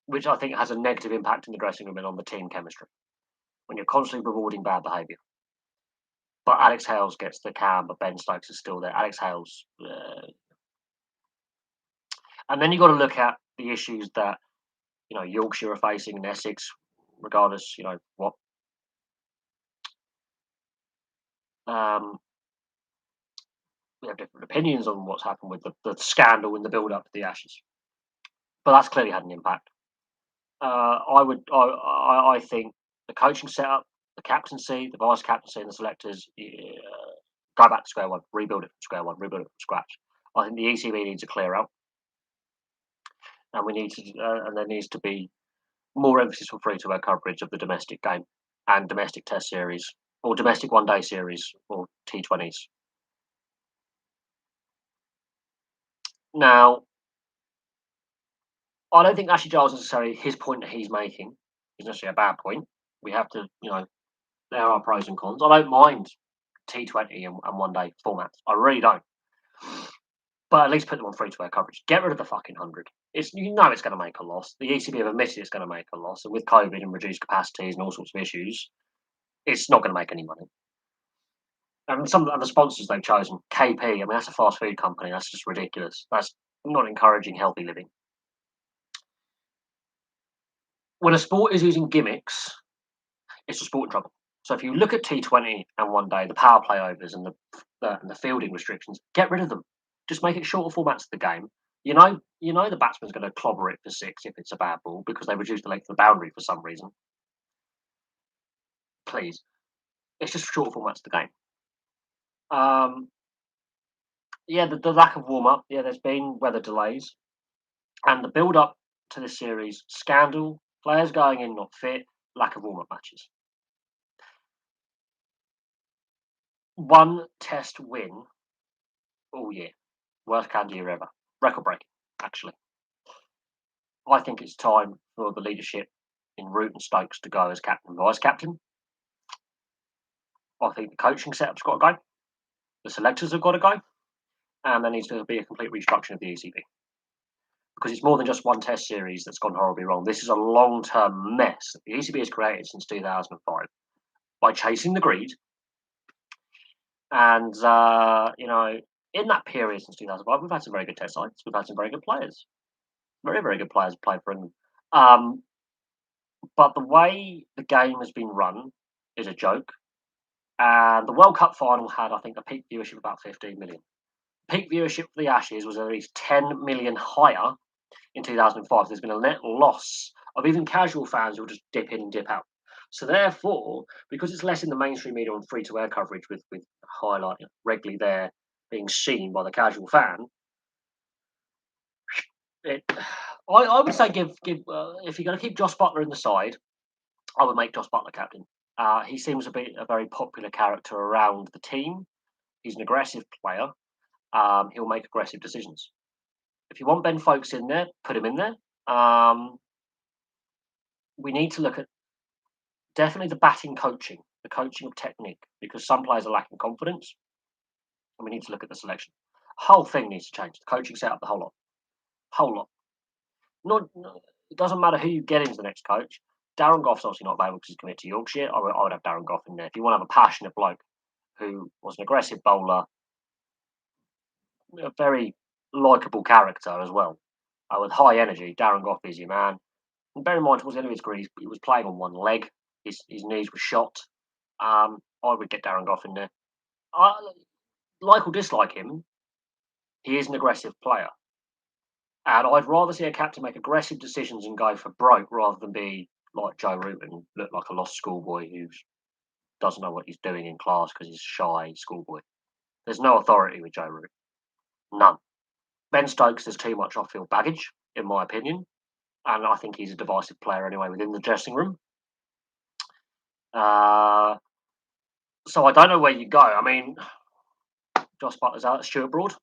which I think has a negative impact in the dressing room and on the team chemistry when you're constantly rewarding bad behaviour. But Alex Hales gets the cam, but Ben Stokes is still there. Alex Hales. And then you've got to look at the issues that, Yorkshire are facing and Essex, regardless, what Um, we have different opinions on what's happened with the scandal in the build-up to the Ashes, but that's clearly had an impact. I think the coaching setup, the captaincy, the vice captaincy, and the selectors go back to square one, rebuild it from square one, rebuild it from scratch. I think the ECB needs a clear out, and and there needs to be more emphasis for free-to-air coverage of the domestic game and domestic test series or domestic one-day series or T20s. Now, I don't think Ashley Giles necessarily his point that he's making is necessarily a bad point. We have to, there are pros and cons. I don't mind T20 and one day formats. I really don't. But at least put them on free to air coverage. Get rid of the fucking 100. It's it's going to make a loss. The ECB have admitted it's going to make a loss, and with COVID and reduced capacities and all sorts of issues, it's not going to make any money. And some of the sponsors they've chosen, KP. I mean, that's a fast food company. That's just ridiculous. That's not encouraging healthy living. When a sport is using gimmicks, it's a sport in trouble. So if you look at T20 and one day, the power play overs and the fielding restrictions, get rid of them. Just make it shorter formats of the game. The batsman's going to clobber it for six if it's a bad ball because they reduced the length of the boundary for some reason. Please, it's just shorter formats of the game. Yeah, the lack of warm up. Yeah, there's been weather delays, and the build up to the series scandal. Players going in not fit, lack of warm up matches. One test win all year. Worst calendar year ever. Record breaking, actually. I think it's time for the leadership in Root and Stokes to go as captain and vice captain. I think the coaching setup's got to go. The selectors have got to go. And there needs to be a complete restructuring of the ECB. Because it's more than just one test series that's gone horribly wrong. This is a long-term mess that the ECB has created since 2005 by chasing the greed. And, in that period since 2005, we've had some very good test sides. We've had some very good players. Very, very good players played for England. But the way the game has been run is a joke. And the World Cup final had, I think, a peak viewership of about 15 million. Peak viewership for the Ashes was at least 10 million higher in 2005. There's been a net loss of even casual fans who will just dip in and dip out. So therefore, because it's less in the mainstream media on free-to-air coverage with highlight regularly there being seen by the casual fan, I would say give if you're going to keep Josh Butler in the side, I would make Josh Butler captain. He seems to be a very popular character around the team. He's an aggressive player. He'll make aggressive decisions. If you want Ben Folkes in there, put him in there. We need to look at definitely the batting coaching, the coaching of technique, because some players are lacking confidence, and we need to look at the selection. Whole thing needs to change. The coaching setup, the whole lot. It doesn't matter who you get into the next coach. Darren Goff's obviously not available because he's committed to Yorkshire. I would have Darren Goff in there. If you want to have a passionate bloke who was an aggressive bowler, a very likeable character as well, with high energy, Darren Goff is your man. And bear in mind, towards the end of his career, he was playing on one leg. His knees were shot. I would get Darren Goff in there. Like or dislike him, he is an aggressive player. And I'd rather see a captain make aggressive decisions and go for broke rather than be like Joe Root and look like a lost schoolboy who doesn't know what he's doing in class because he's a shy schoolboy. There's no authority with Joe Root. None. Ben Stokes, there's too much off-field baggage, in my opinion. And I think he's a divisive player anyway within the dressing room. So I don't know where you go. I mean, Josh Butler's out. Stuart Broad,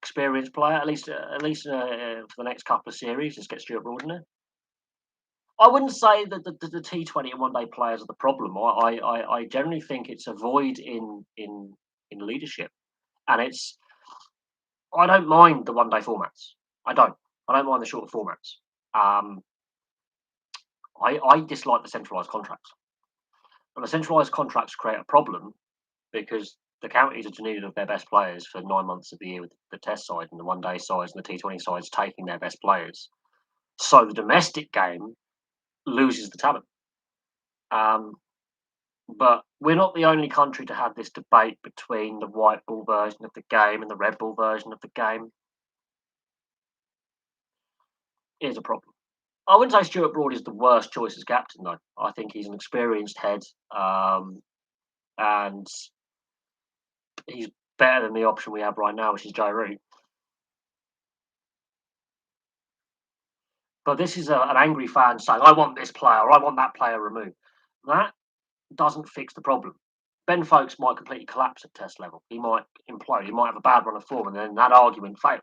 experienced player, at least for the next couple of series. Just get Stuart Broad in there. I wouldn't say that the T20 and one day players are the problem. I generally think it's a void in leadership, and I don't mind the one day formats. I don't mind the shorter formats. I dislike the centralised contracts, and the centralised contracts create a problem because the counties are denuded of their best players for 9 months of the year with the test side and the one day sides and the T20 sides taking their best players. So the domestic game loses the talent. But we're not the only country to have this debate between the white ball version of the game and the red ball version of the game. Is a problem. I wouldn't say Stuart Broad is the worst choice as captain, though. I think he's an experienced head, and he's better than the option we have right now, which is Joe Root. But this is an angry fan saying, "I want this player, or I want that player removed." That doesn't fix the problem. Ben Folkes might completely collapse at Test level. He might implode. He might have a bad run of form, and then that argument fails.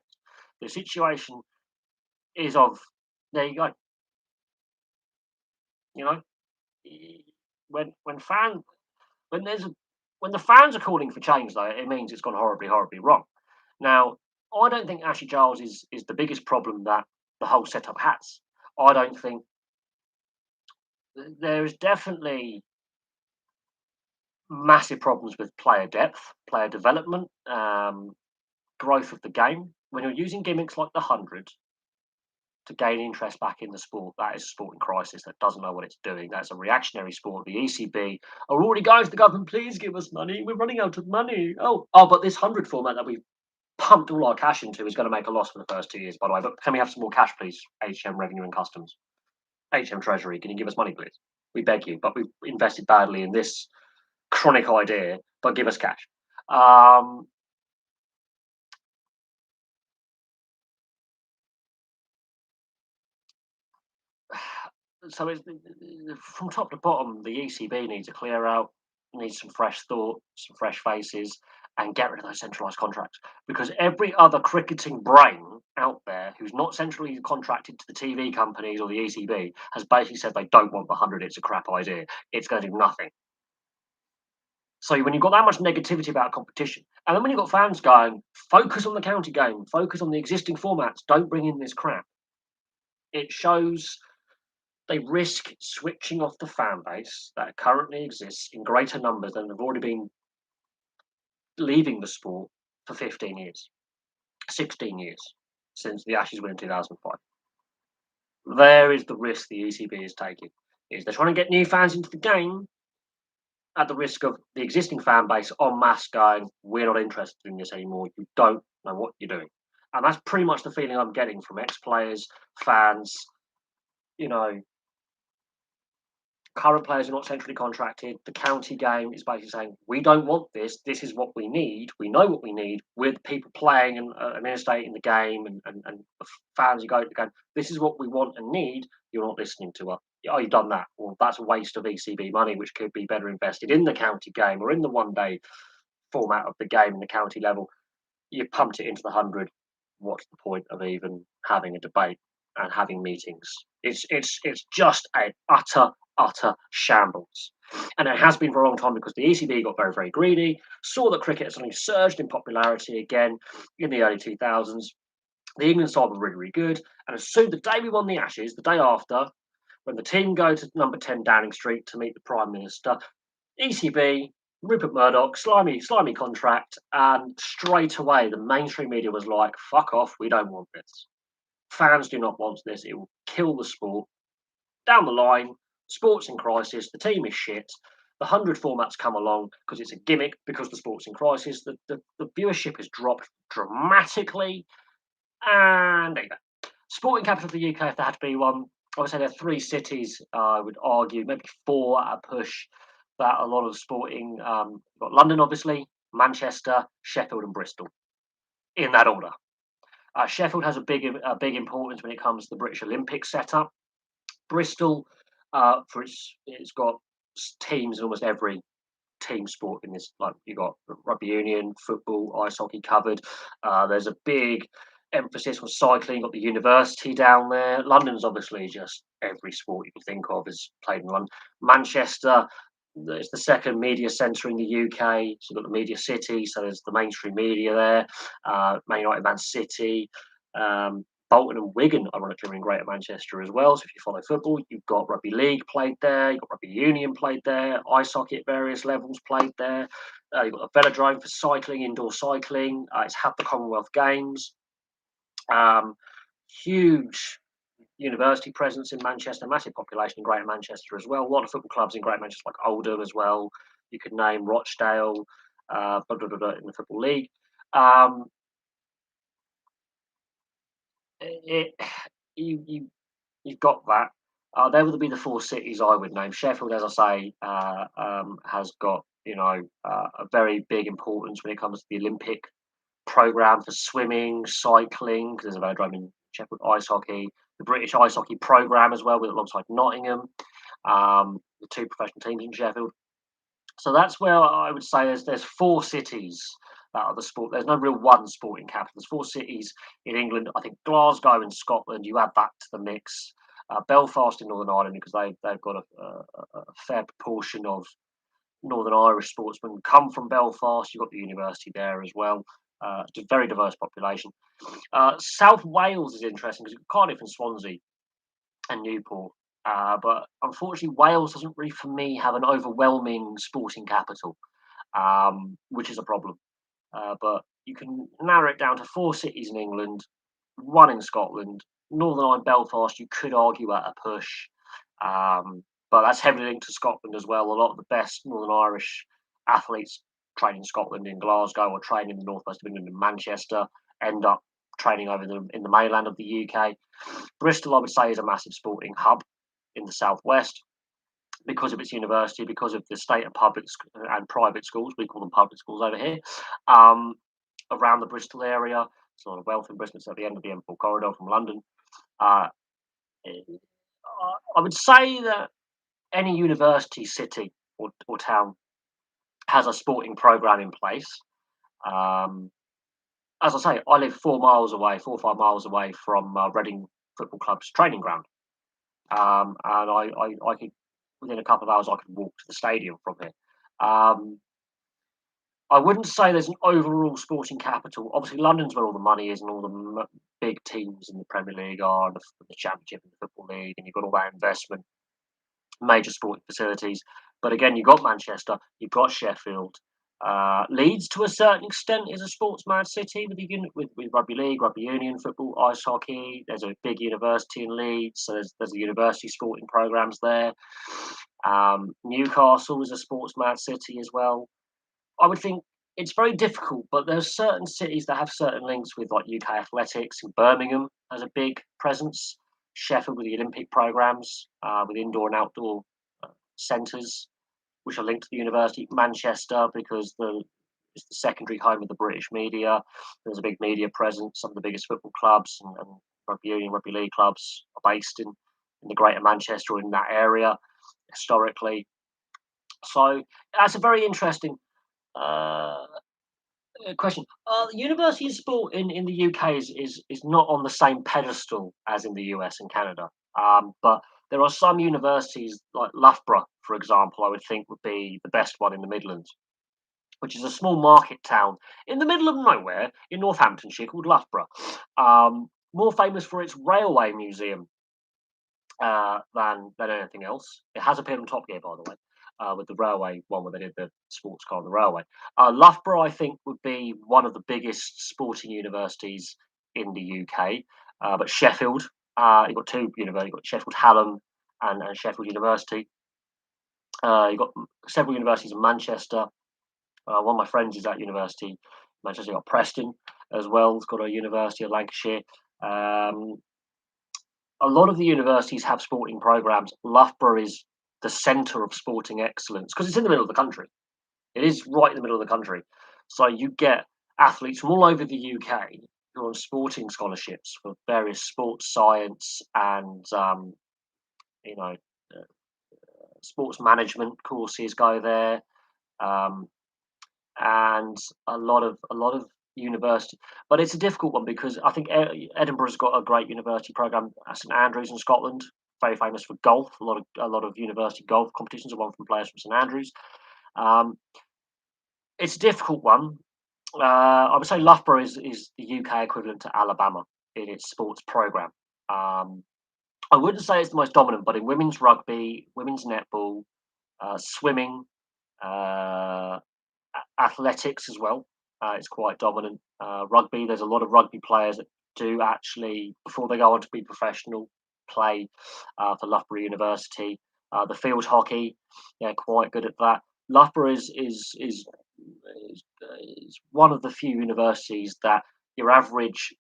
The situation is of there you go. You know, when fan when there's a when the fans are calling for change, though, it means it's gone horribly, horribly wrong. Now, I don't think Ashley Giles is the biggest problem that the whole setup has. I don't think there is definitely massive problems with player depth, player development, growth of the game. When you're using gimmicks like the 100 to gain interest back in the sport, that is a sport in crisis that doesn't know what it's doing. That's a reactionary sport. The ECB are already going to the government, please give us money. We're running out of money. Oh, but this 100 format that we've pumped all our cash into is going to make a loss for the first 2 years, by the way. But can we have some more cash, please? HM Revenue and Customs, HM Treasury, can you give us money, please? We beg you, but we've invested badly in this chronic idea, but give us cash. Um, so it's, from top to bottom, the ECB needs a clear out, needs some fresh thought, some fresh faces, and get rid of those centralised contracts. Because every other cricketing brain out there who's not centrally contracted to the TV companies or the ECB has basically said they don't want the 100. It's a crap idea. It's going to do nothing. So when you've got that much negativity about competition, and then when you've got fans going, focus on the county game, focus on the existing formats, don't bring in this crap. It shows they risk switching off the fan base that currently exists in greater numbers than have already been leaving the sport for 15 years, 16 years since the Ashes win in 2005. There is the risk the ECB is taking. Is they're trying to get new fans into the game at the risk of the existing fan base en masse going, we're not interested in this anymore. You don't know what you're doing. And that's pretty much the feeling I'm getting from ex players, fans, you know, current players are not centrally contracted. The county game is basically saying, we don't want this. This is what we need. We know what we need. With people playing and administrating in the game and the fans who go to the game, this is what we want and need. You're not listening to us. Oh, you've done that. Well, that's a waste of ECB money, which could be better invested in the county game or in the 1 day format of the game in the county level. You pumped it into the 100. What's the point of even having a debate and having meetings? It's just an utter shambles, and it has been for a long time because the ECB got very very greedy, saw that cricket suddenly surged in popularity again in the early 2000s. The England side were really really good, and as soon the day we won the Ashes, the day after, when the team go to number 10 Downing Street to meet the Prime Minister, ECB, Rupert Murdoch, slimy contract, and straight away the mainstream media was like, "Fuck off, we don't want this. Fans do not want this. It will kill the sport." Down the line, sports in crisis. The team is shit. The 100 formats come along because it's a gimmick. Because the sport's in crisis, the viewership has dropped dramatically. And there you go. Sporting capital of the UK, if there had to be one, I would say there are three cities. I would argue maybe four at a push that a lot of sporting. Got London, obviously, Manchester, Sheffield, and Bristol in that order. Sheffield has a big importance when it comes to the British Olympic setup. Bristol, for it's got teams in almost every team sport in this. Like you got rugby union, football, ice hockey covered. There's a big emphasis on cycling. Got the university down there. London's obviously just every sport you can think of is played in London. Manchester. It's the second media centre in the UK. So you've got the media city. So there's the mainstream media there. Man United, Man City. Bolton and Wigan, ironically, are in Greater Manchester as well. So if you follow football, you've got rugby league played there, you've got rugby union played there, ice hockey at various levels played there. You've got a velodrome for cycling, indoor cycling. It's had the Commonwealth Games. Huge university presence in Manchester, massive population in Greater Manchester as well. A lot of football clubs in Greater Manchester, like Oldham as well. You could name Rochdale, in the Football League. Um, it, you've got that. They would be the four cities I would name. Sheffield, as I say, has got a very big importance when it comes to the Olympic program for swimming, cycling, because there's a velodrome in Sheffield, ice hockey, the British ice hockey program as well, with alongside Nottingham, the two professional teams in Sheffield. So that's where I would say there's four cities that are the sport. There's no real one sporting capital. There's four cities in England. I think Glasgow in Scotland. You add that to the mix. Belfast in Northern Ireland, because they've got a fair proportion of Northern Irish sportsmen come from Belfast. You've got the university there as well. It's a very diverse population. South Wales is interesting because Cardiff and Swansea and Newport. But unfortunately, Wales doesn't really, for me, have an overwhelming sporting capital, which is a problem. But you can narrow it down to four cities in England, one in Scotland, Northern Ireland, Belfast. You could argue at a push, but that's heavily linked to Scotland as well. A lot of the best Northern Irish athletes train in Scotland, in Glasgow, or train in the northwest of England, in Manchester, end up training over in the mainland of the UK. Bristol, I would say, is a massive sporting hub in the southwest because of its university, because of the state and public and private schools. We call them public schools over here. Around the Bristol area, there's a lot of wealth in Bristol. It's at the end of the M4 corridor from London. Uh, I would say that any university, city, or town has a sporting program in place. Um, as I say, I live 4 or 5 miles away from Reading Football Club's training ground, and I could, within a couple of hours, I could walk to the stadium from here. I wouldn't say there's an overall sporting capital. Obviously, London's where all the money is, and all the big teams in the Premier League are, and the Championship and the Football League, and you've got all that investment, major sporting facilities. But again, you've got Manchester, you've got Sheffield. Leeds, to a certain extent, is a sports mad city with rugby league, rugby union, football, ice hockey. There's a big university in Leeds, so there's the university sporting programs there. Newcastle is a sports mad city as well. I would think it's very difficult, but there's certain cities that have certain links with, like, UK athletics. Birmingham has a big presence. Sheffield with the Olympic programs, with indoor and outdoor centres, which are linked to the university. Manchester, because it's the secondary home of the British media. There's a big media presence. Some of the biggest football clubs and rugby union, rugby league clubs are based in the Greater Manchester or in that area historically. So that's a very interesting uh, question. University in sport in the UK is not on the same pedestal as in the US and Canada. But there are some universities like Loughborough, for example, I would think would be the best one in the Midlands, which is a small market town in the middle of nowhere in Northamptonshire called Loughborough. More famous for its railway museum than anything else. It has appeared on Top Gear, by the way, with the railway one where they did the sports car on the railway. Loughborough, I think, would be one of the biggest sporting universities in the UK. But Sheffield, you've got two universities. You've got Sheffield Hallam and Sheffield University. You've got several universities in Manchester. One of my friends is at university. Manchester, you've got Preston as well. It's got a university of Lancashire. A lot of the universities have sporting programs. Loughborough is the centre of sporting excellence because it's in the middle of the country. It is right in the middle of the country. So you get athletes from all over the UK who are on sporting scholarships for various sports science and you know sports management courses go there, and a lot of university. But it's a difficult one because I think Edinburgh's got a great university program at St Andrews in Scotland, very famous for golf. A lot of university golf competitions are won from players from St Andrews. It's a difficult one. I would say Loughborough is the UK equivalent to Alabama in its sports program. I wouldn't say it's the most dominant, but in women's rugby, women's netball, swimming, athletics as well, it's quite dominant. Rugby, there's a lot of rugby players that do actually, before they go on to be professional, play for Loughborough University. The field hockey, yeah, quite good at that. Loughborough is one of the few universities that your average,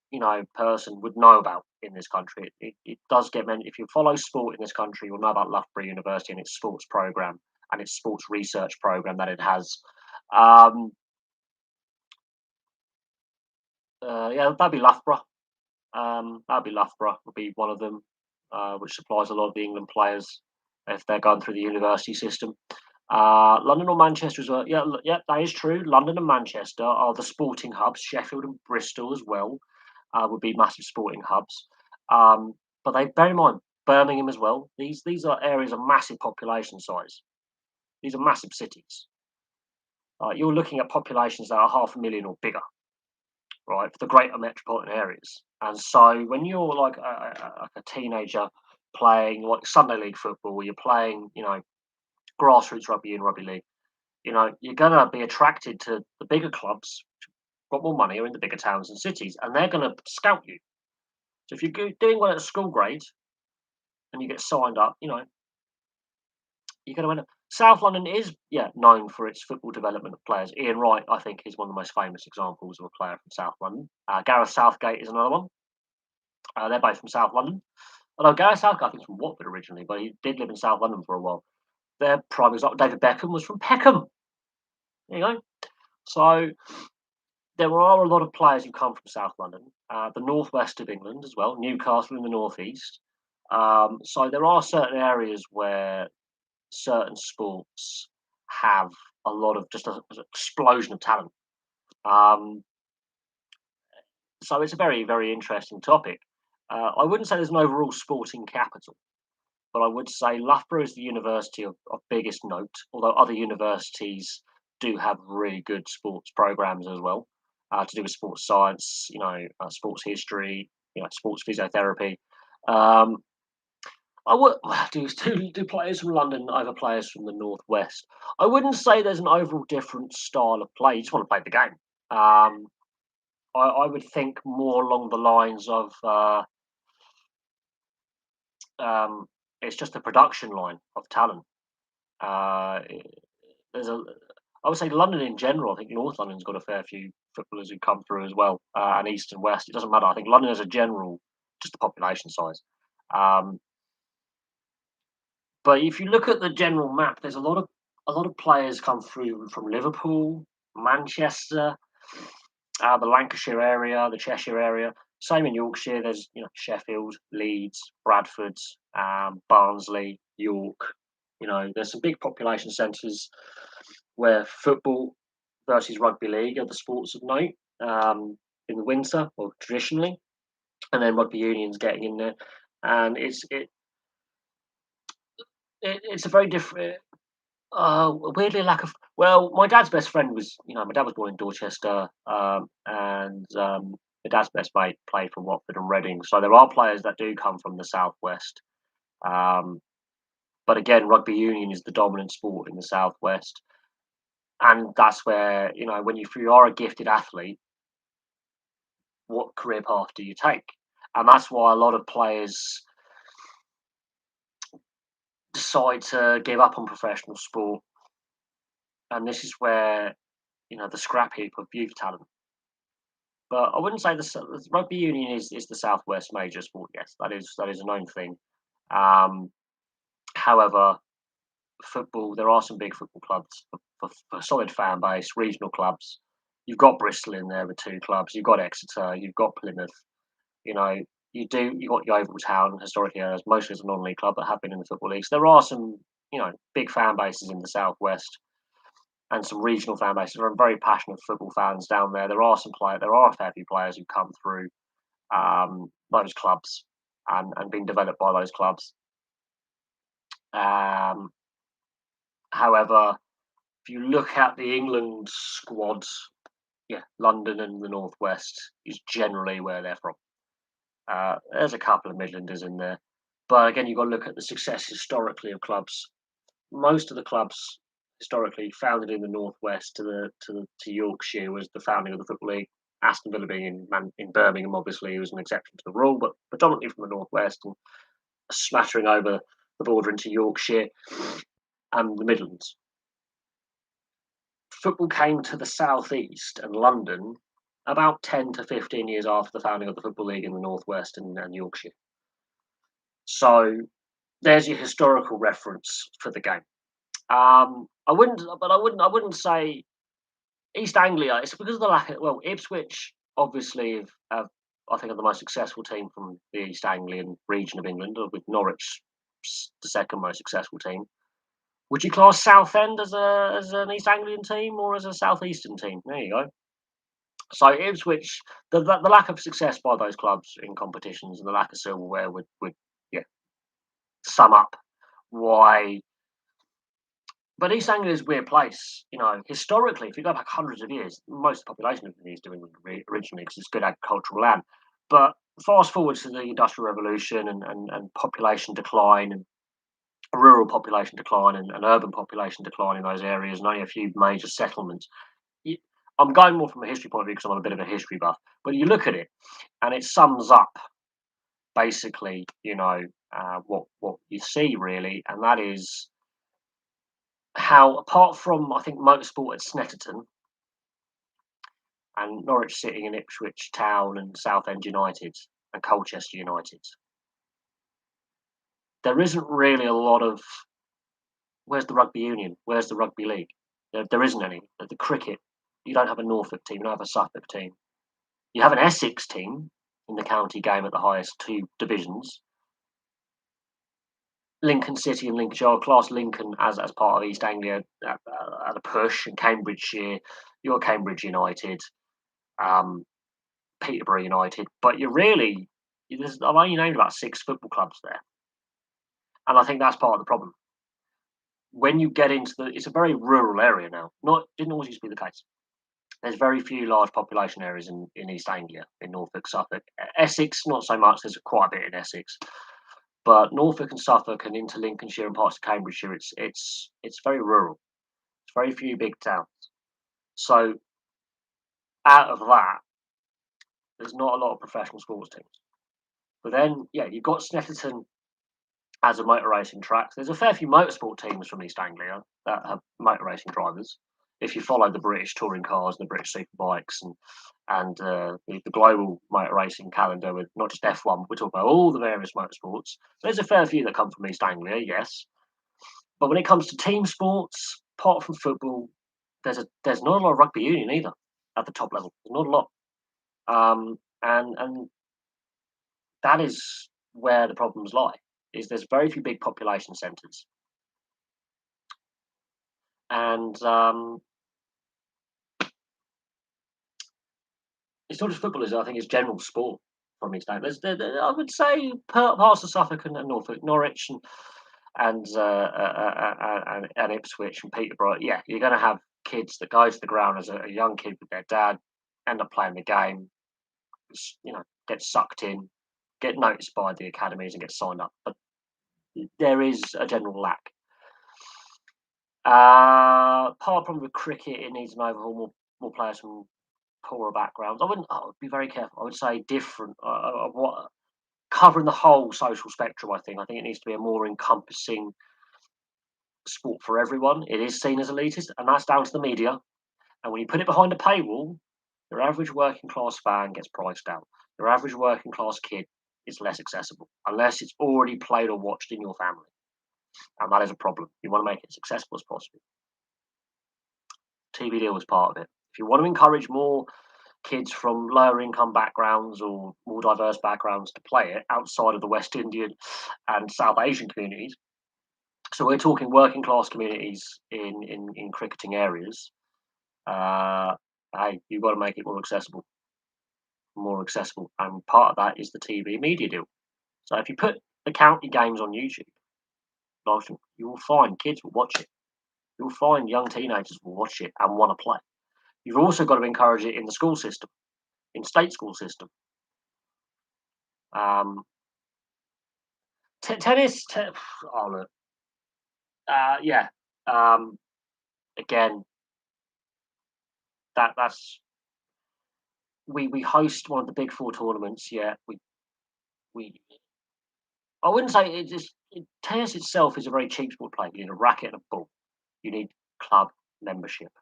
person would know about in this country. It does get many. If you follow sport in this country, you'll know about Loughborough University and its sports program and its sports research program that it has. Um, yeah, that'd be Loughborough. That'd be Loughborough. Would be one of them, which supplies a lot of the England players if they're going through the university system. London or Manchester as well. Yeah, yeah, that is true. London and Manchester are the sporting hubs. Sheffield and Bristol as well would be massive sporting hubs. But they bear in mind Birmingham as well. These are areas of massive population size. These are massive cities. You're looking at populations that are 500,000 or bigger, right, for the greater metropolitan areas. And so when you're like a teenager playing like Sunday league football, you're playing, grassroots rugby and rugby league, you're going to be attracted to the bigger clubs, got more money, are in the bigger towns and cities, and they're going to scout you. So if you're doing well at school grade and you get signed up, you're going to end up. South London is, yeah, known for its football development of players. Ian Wright, I think, is one of the most famous examples of a player from South London. Gareth Southgate is another one. They're both from South London. Although Gareth Southgate, I think, is from Watford originally, but he did live in South London for a while. Their prime example, David Beckham, was from Peckham. There you go. So there are a lot of players who come from South London, the northwest of England as well, Newcastle in the northeast. So there are certain areas where certain sports have a lot of just an explosion of talent. Um, so it's a very, very interesting topic. I wouldn't say there's an overall sporting capital, but I would say Loughborough is the university of biggest note, although other universities do have really good sports programs as well, to do with sports science, sports history, sports physiotherapy. Um, I would do players from London over players from the northwest. I wouldn't say there's an overall different style of play. You just want to play the game. I would think more along the lines of um, it's just a production line of talent. Uh, there's a, I would say London in general. I think North London's got a fair few footballers who come through as well, and East and West. It doesn't matter. I think London as a general, just the population size. Um, but if you look at the general map, there's a lot of players come through from Liverpool, Manchester, the Lancashire area, the Cheshire area. Same in Yorkshire. There's Sheffield, Leeds, Bradford, Barnsley, York. There's some big population centres where football versus rugby league are the sports of note in the winter, or traditionally, and then rugby union's getting in there, and it's a very different. Weirdly, lack of. Well, my dad's best friend was, my dad was born in Dorchester, and my dad's best mate played for Watford and Reading. So there are players that do come from the southwest. Um, but again, rugby union is the dominant sport in the southwest, and that's where if you are a gifted athlete, what career path do you take? And that's why a lot of players decide to give up on professional sport, and this is where the scrap heap of youth talent. But I wouldn't say the rugby union is the southwest major sport. Yes, that is a known thing. Um, However, football, there are some big football clubs for solid fan base, regional clubs. You've got Bristol in there with two clubs. You've got Exeter. You've got Plymouth. You know, you got Yeovil Town historically as mostly as a non-league club that have been in the football leagues. There are some big fan bases in the southwest and some regional fan bases. There are very passionate football fans down there. There are there are a fair few players who come through those clubs and been developed by those clubs. Um, However, if you look at the England squads, yeah, London and the Northwest is generally where they're from. There's a couple of Midlanders in there, but again, you've got to look at the success historically of clubs. Most of the clubs historically founded in the Northwest to Yorkshire was the founding of the Football League. Aston Villa being in Birmingham, obviously, was an exception to the rule, but predominantly from the Northwest. And smattering over the border into Yorkshire and the Midlands. Football came to the southeast and London about 10 to 15 years after the founding of the Football League in the Northwest and Yorkshire. So there's your historical reference for the game. I wouldn't say East Anglia. It's because of the lack of, well, Ipswich obviously have I think are the most successful team from the East Anglian region of England, with Norwich the second most successful team. Would you class Southend as an East Anglian team or as a Southeastern team? There you go. So Ipswich, the lack of success by those clubs in competitions and the lack of silverware would yeah sum up why. But East Anglia is a weird place, historically. If you go back hundreds of years, most of the population of New Zealand originally because it's good agricultural land. But fast forward to the Industrial Revolution and population decline and rural population decline and urban population decline in those areas, and only a few major settlements. I'm going more from a history point of view because I'm a bit of a history buff. But you look at it, and it sums up basically, what you see really, and that is how, apart from I think motorsport at Snetterton and Norwich City and Ipswich Town and Southend United and Colchester United, there isn't really a lot of. Where's the rugby union? Where's the rugby league? There isn't any. The cricket, you don't have a Norfolk team, you don't have a Suffolk team. You have an Essex team in the county game at the highest two divisions. Lincoln City and Lincolnshire, I'll class Lincoln as part of East Anglia at a push, and Cambridgeshire, you're Cambridge United, Peterborough United, but I've only named about 6 football clubs there, and I think that's part of the problem. When you get into it's a very rural area now. Didn't always used to be the case. There's very few large population areas in East Anglia, in Norfolk, Suffolk. Essex, not so much. There's quite a bit in Essex, but Norfolk and Suffolk and into Lincolnshire and parts of Cambridgeshire, it's very rural. It's very few big towns. So out of that, there's not a lot of professional sports teams. But then, yeah, you've got Snetterton as a motor racing track. There's a fair few motorsport teams from East Anglia that have motor racing drivers. If you follow the British touring cars and the British superbikes and the global motor racing calendar with not just F1, we're talking about all the various motorsports. There's a fair few that come from East Anglia, yes. But when it comes to team sports, apart from football, there's not a lot of rugby union either at the top level. There's not a lot, and that is where the problems lie. Is there's very few big population centres, and it's not just football, is it? I think it's general sport from East Anglia. I would say parts of Suffolk and Norfolk, Norwich and Ipswich and Peterborough. Yeah, you're going to have kids that go to the ground as a young kid with their dad, end up playing the game, get sucked in, get noticed by the academies and get signed up. But there is a general lack. Apart from the cricket, it needs an overhaul. More players from poorer backgrounds. I would be very careful. I would say different. What covering the whole social spectrum. I think it needs to be a more encompassing sport for everyone. It is seen as elitist, and that's down to the media. And when you put it behind a paywall, your average working class fan gets priced out. Your average working class kid is less accessible unless it's already played or watched in your family, and that is a problem. You want to make it as accessible as possible. TV deal is part of it. If you want to encourage more kids from lower income backgrounds or more diverse backgrounds to play it outside of the West Indian and South Asian communities, so we're talking working class communities in cricketing areas, hey, you've got to make it more accessible. And part of that is the TV media deal. So if you put the county games on YouTube, you will find kids will watch it. You'll find young teenagers will watch it and want to play. You've also got to encourage it in the school system, in state school system. Tennis, oh look, yeah. Again, that's we host one of the big 4 tournaments. Yeah, we I wouldn't say tennis itself is a very cheap sport to play. You need a racket and a ball. You need club membership,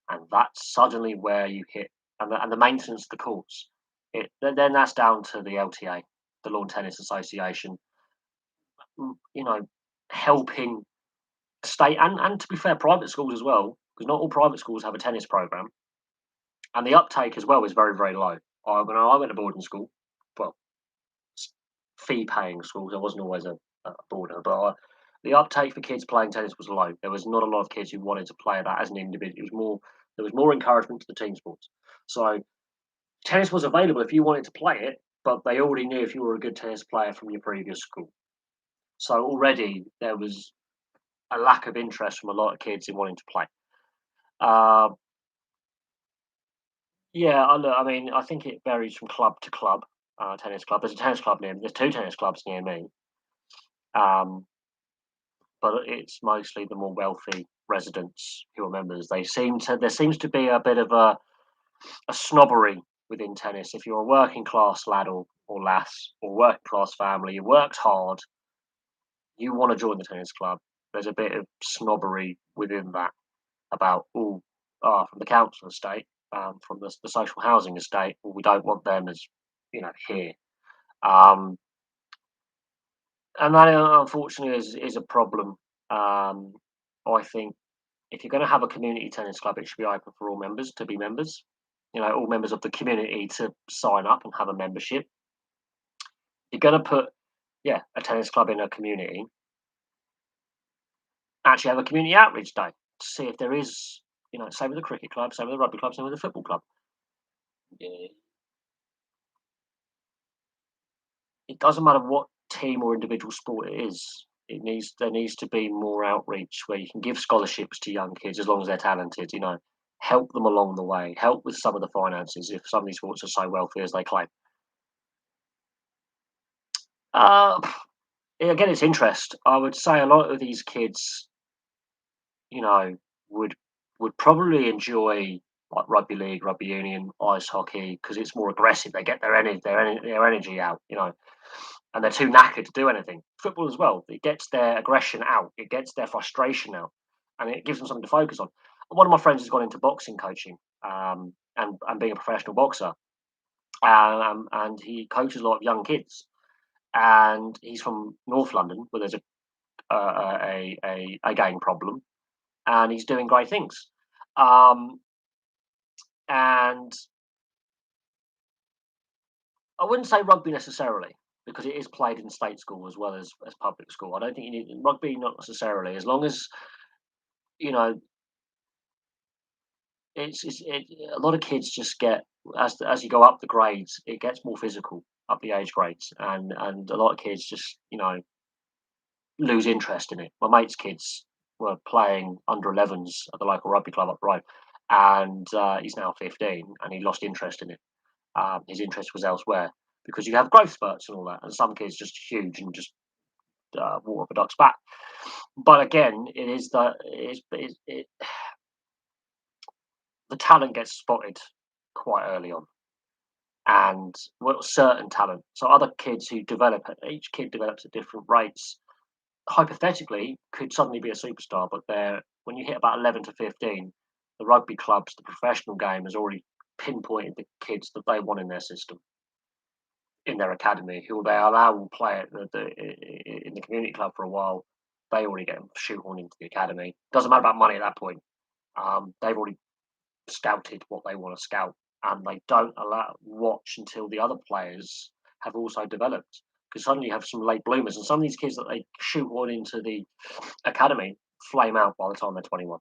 and that's suddenly where you hit and the maintenance of the courts. Then that's down to the LTA, the Lawn Tennis Association, you know, helping state and to be fair, private schools as well, because not all private schools have a tennis program, and the uptake as well is very very low. When I went to boarding school, well, fee paying schools. I wasn't always a boarder, but the uptake for kids playing tennis was low. There was not a lot of kids who wanted to play that as an individual. There was more encouragement to the team sports. So tennis was available if you wanted to play it, but they already knew if you were a good tennis player from your previous school. So already there was a lack of interest from a lot of kids in wanting to play. Uh, yeah, I mean, I think it varies from club to club. Tennis club. There's two tennis clubs near me. Um, but it's mostly the more wealthy residents who are members. There seems to be a bit of a snobbery within tennis. If you're a working class lad or lass or working class family, you worked hard, you want to join the tennis club. There's a bit of snobbery within that about from the council estate, from the social housing estate. Well, we don't want them as here. Um, and that unfortunately is a problem. I think if you're going to have a community tennis club, it should be open for all members to be members. All members of the community to sign up and have a membership. You're going to put, a tennis club in a community. Actually, have a community outreach day to see if there is, same with the cricket club, same with the rugby club, same with the football club. Yeah. It doesn't matter what team or individual sport it is. There needs to be more outreach where you can give scholarships to young kids as long as they're talented. Help them along the way. Help with some of the finances if some of these sports are so wealthy as they claim. Uh, Again, it's interest. I would say a lot of these kids, you know, would would probably enjoy like rugby league, rugby union, ice hockey because it's more aggressive. They get their energy out, and they're too knackered to do anything. Football as well. It gets their aggression out. It gets their frustration out, and it gives them something to focus on. One of my friends has gone into boxing coaching, and being a professional boxer, and he coaches a lot of young kids. And he's from North London, where there's a gang problem, and he's doing great things. Um, and I wouldn't say rugby necessarily because it is played in state school as well as public school. I don't think you need rugby, not necessarily, as long as you know a lot of kids just get as you go up the grades, it gets more physical up the age grades, and a lot of kids just lose interest in it. My mate's kids were playing under 11s at the local rugby club up the road, and he's now 15, and he lost interest in it. His interest was elsewhere because you have growth spurts and all that, and some kids just huge and just water for ducks back. But again, the talent gets spotted quite early on, and certain talent. So other kids who develop, each kid develops at different rates. Hypothetically, could suddenly be a superstar, but when you hit about 11 to 15, the rugby clubs, the professional game has already pinpointed the kids that they want in their system, in their academy, who they allow will play in the community club for a while. They already get them shoehorned into the academy. Doesn't matter about money at that point. They've already scouted what they want to scout, and they don't watch until the other players have also developed. Because suddenly you have some late bloomers, and some of these kids that they shoehorn into the academy flame out by the time they're 21.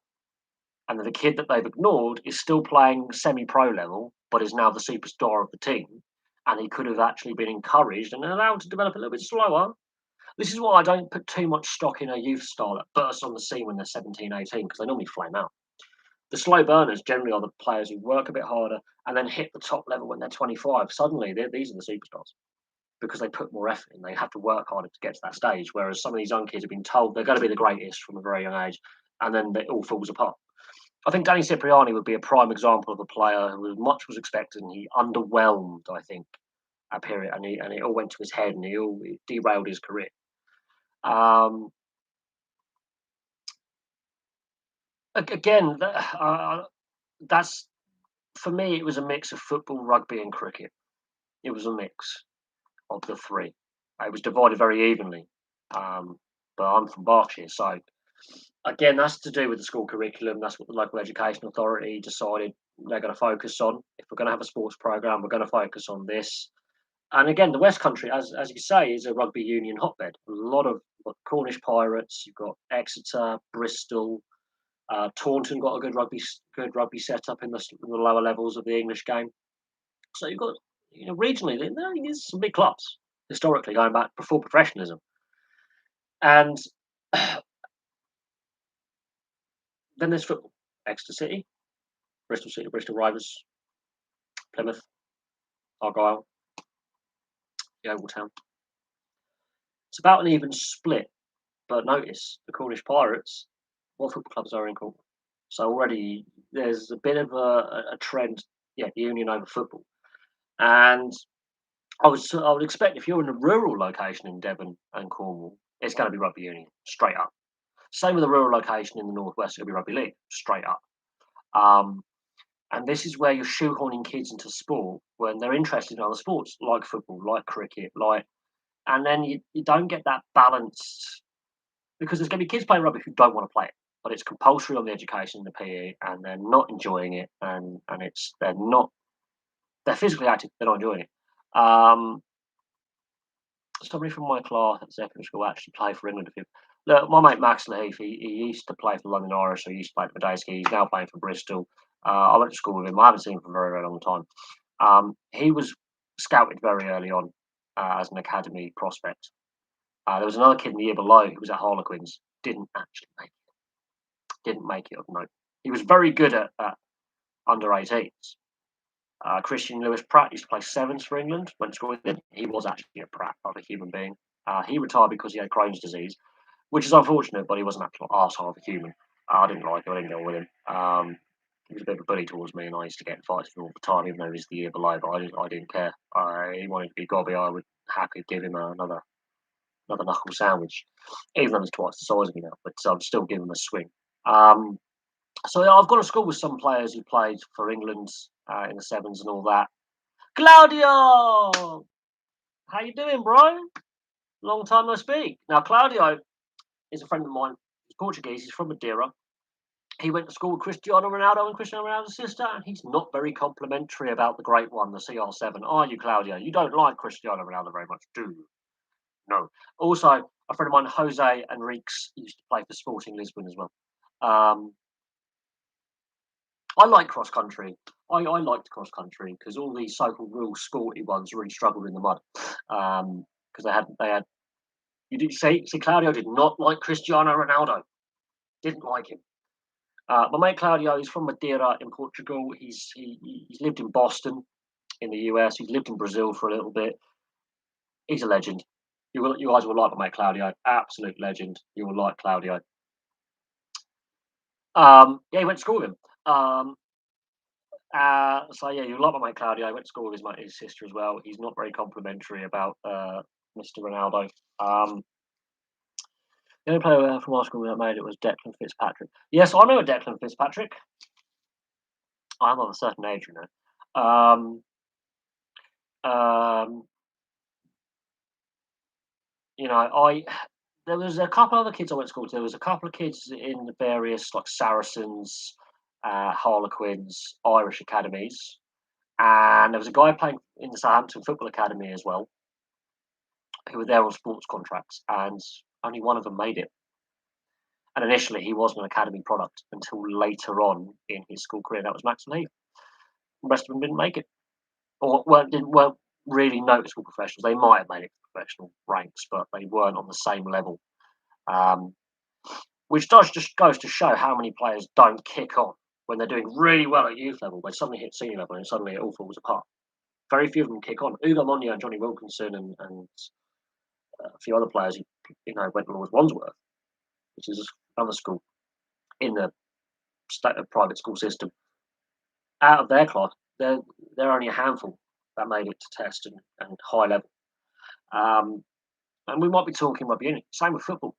And the kid that they've ignored is still playing semi-pro level, but is now the superstar of the team. And he could have actually been encouraged and allowed to develop a little bit slower. This is why I don't put too much stock in a youth star that bursts on the scene when they're 17, 18, because they normally flame out. The slow burners generally are the players who work a bit harder and then hit the top level when they're 25. Suddenly, these are the superstars because they put more effort in. They have to work harder to get to that stage. Whereas some of these young kids have been told they're going to be the greatest from a very young age, and then it all falls apart. I think Danny Cipriani would be a prime example of a player who much was expected and he underwhelmed, I think, period, and it all went to his head, and it derailed his career. Um, again, that's for me. It was a mix of football, rugby, and cricket. It was a mix of the three. It was divided very evenly. Um, but I'm from Berkshire, so again, that's to do with the school curriculum. That's what the local education authority decided they're going to focus on. If we're going to have a sports program, we're going to focus on this. And again, the West Country, as you say, is a rugby union hotbed. A lot of Cornish Pirates. You've got Exeter, Bristol, Taunton got a good rugby setup in the lower levels of the English game. So you've got regionally there's some big clubs historically going back before professionalism, and then there's football. Exeter City, Bristol City, Bristol Rovers, Plymouth, Argyle, Yeovil Town. It's about an even split, but notice the Cornish Pirates, what football clubs are in Cornwall? So already there's a bit of a trend, union over football. And I would expect if you're in a rural location in Devon and Cornwall, it's going to be rugby union straight up. Same with a rural location in the northwest, it'll be rugby league straight up. Um, and this is where you're shoehorning kids into sport when they're interested in other sports like football, like cricket, and then you don't get that balance because there's going to be kids playing rugby who don't want to play it, but it's compulsory on the education in the PE, and they're not enjoying it, and they're physically active, they're not enjoying it. Somebody from my class at secondary school actually played for England. Look, my mate Max Leaf, he used to play for London Irish, so he used to play for Medeski. He's now playing for Bristol. I went to school with him. I haven't seen him for a very, very long time. He was scouted very early on as an academy prospect. There was another kid in the year below who was at Harlequins. Didn't make it of note. He was very good at under 18s. Christian Lewis Pratt used to play sevens for England. Went to school with him. He was actually a Pratt, not a human being. He retired because he had Crohn's disease, which is unfortunate, but he was an actual arsehole of a human. I didn't like him. I didn't go with him. He was a bit of a bully towards me, and I used to get in fights with him all the time, even though he was the year below. But I didn't care. He wanted to be gobby. I would happily give him another knuckle sandwich, even though he's twice the size of me now. But I'd still give him a swing. So I've gone to school with some players who played for England in the sevens and all that. Claudio, how you doing, bro? Long time no speak. Now Claudio is a friend of mine. He's Portuguese. He's from Madeira. He went to school with Cristiano Ronaldo and Cristiano Ronaldo's sister, and he's not very complimentary about the great one, the CR7. Are you, Claudio? You don't like Cristiano Ronaldo very much, do you? No. Also, a friend of mine, Jose Enriques, used to play for Sporting Lisbon as well. I like cross country. I liked cross country because all these so-called real sporty ones really struggled in the mud because they had. You did say Claudio did not like Cristiano Ronaldo. Didn't like him. My mate Claudio is from Madeira in Portugal. He's lived in Boston in the US. He's lived in Brazil for a little bit. He's a legend. You guys will like my mate Claudio. Absolute legend. You will like Claudio. He went to school with him. So yeah, you like my mate Claudio. I went to school with his sister as well. He's not very complimentary about Mr. Ronaldo. The only player from our school that made it was Declan Fitzpatrick. Yes, I know a Declan Fitzpatrick. I'm of a certain age, you know. Um, there was a couple other kids I went to school to. There was a couple of kids in the various like Saracens, Harlequins, Irish academies. And there was a guy playing in the Southampton Football Academy as well, who were there on sports contracts, and only one of them made it. And initially, he was an academy product until later on in his school career. That was Max Lee. The rest of them didn't make it, or weren't really noticeable professionals. They might have made it to professional ranks, but they weren't on the same level. Which just goes to show how many players don't kick on when they're doing really well at youth level, when suddenly hit senior level and suddenly it all falls apart. Very few of them kick on. Ugo Monio and Johnny Wilkinson and a few other players who went towards Wandsworth, which is another school in the private school system. Out of their class, they're only a handful that made it to test and high level. Um, and we might be talking rugby union. Same with football.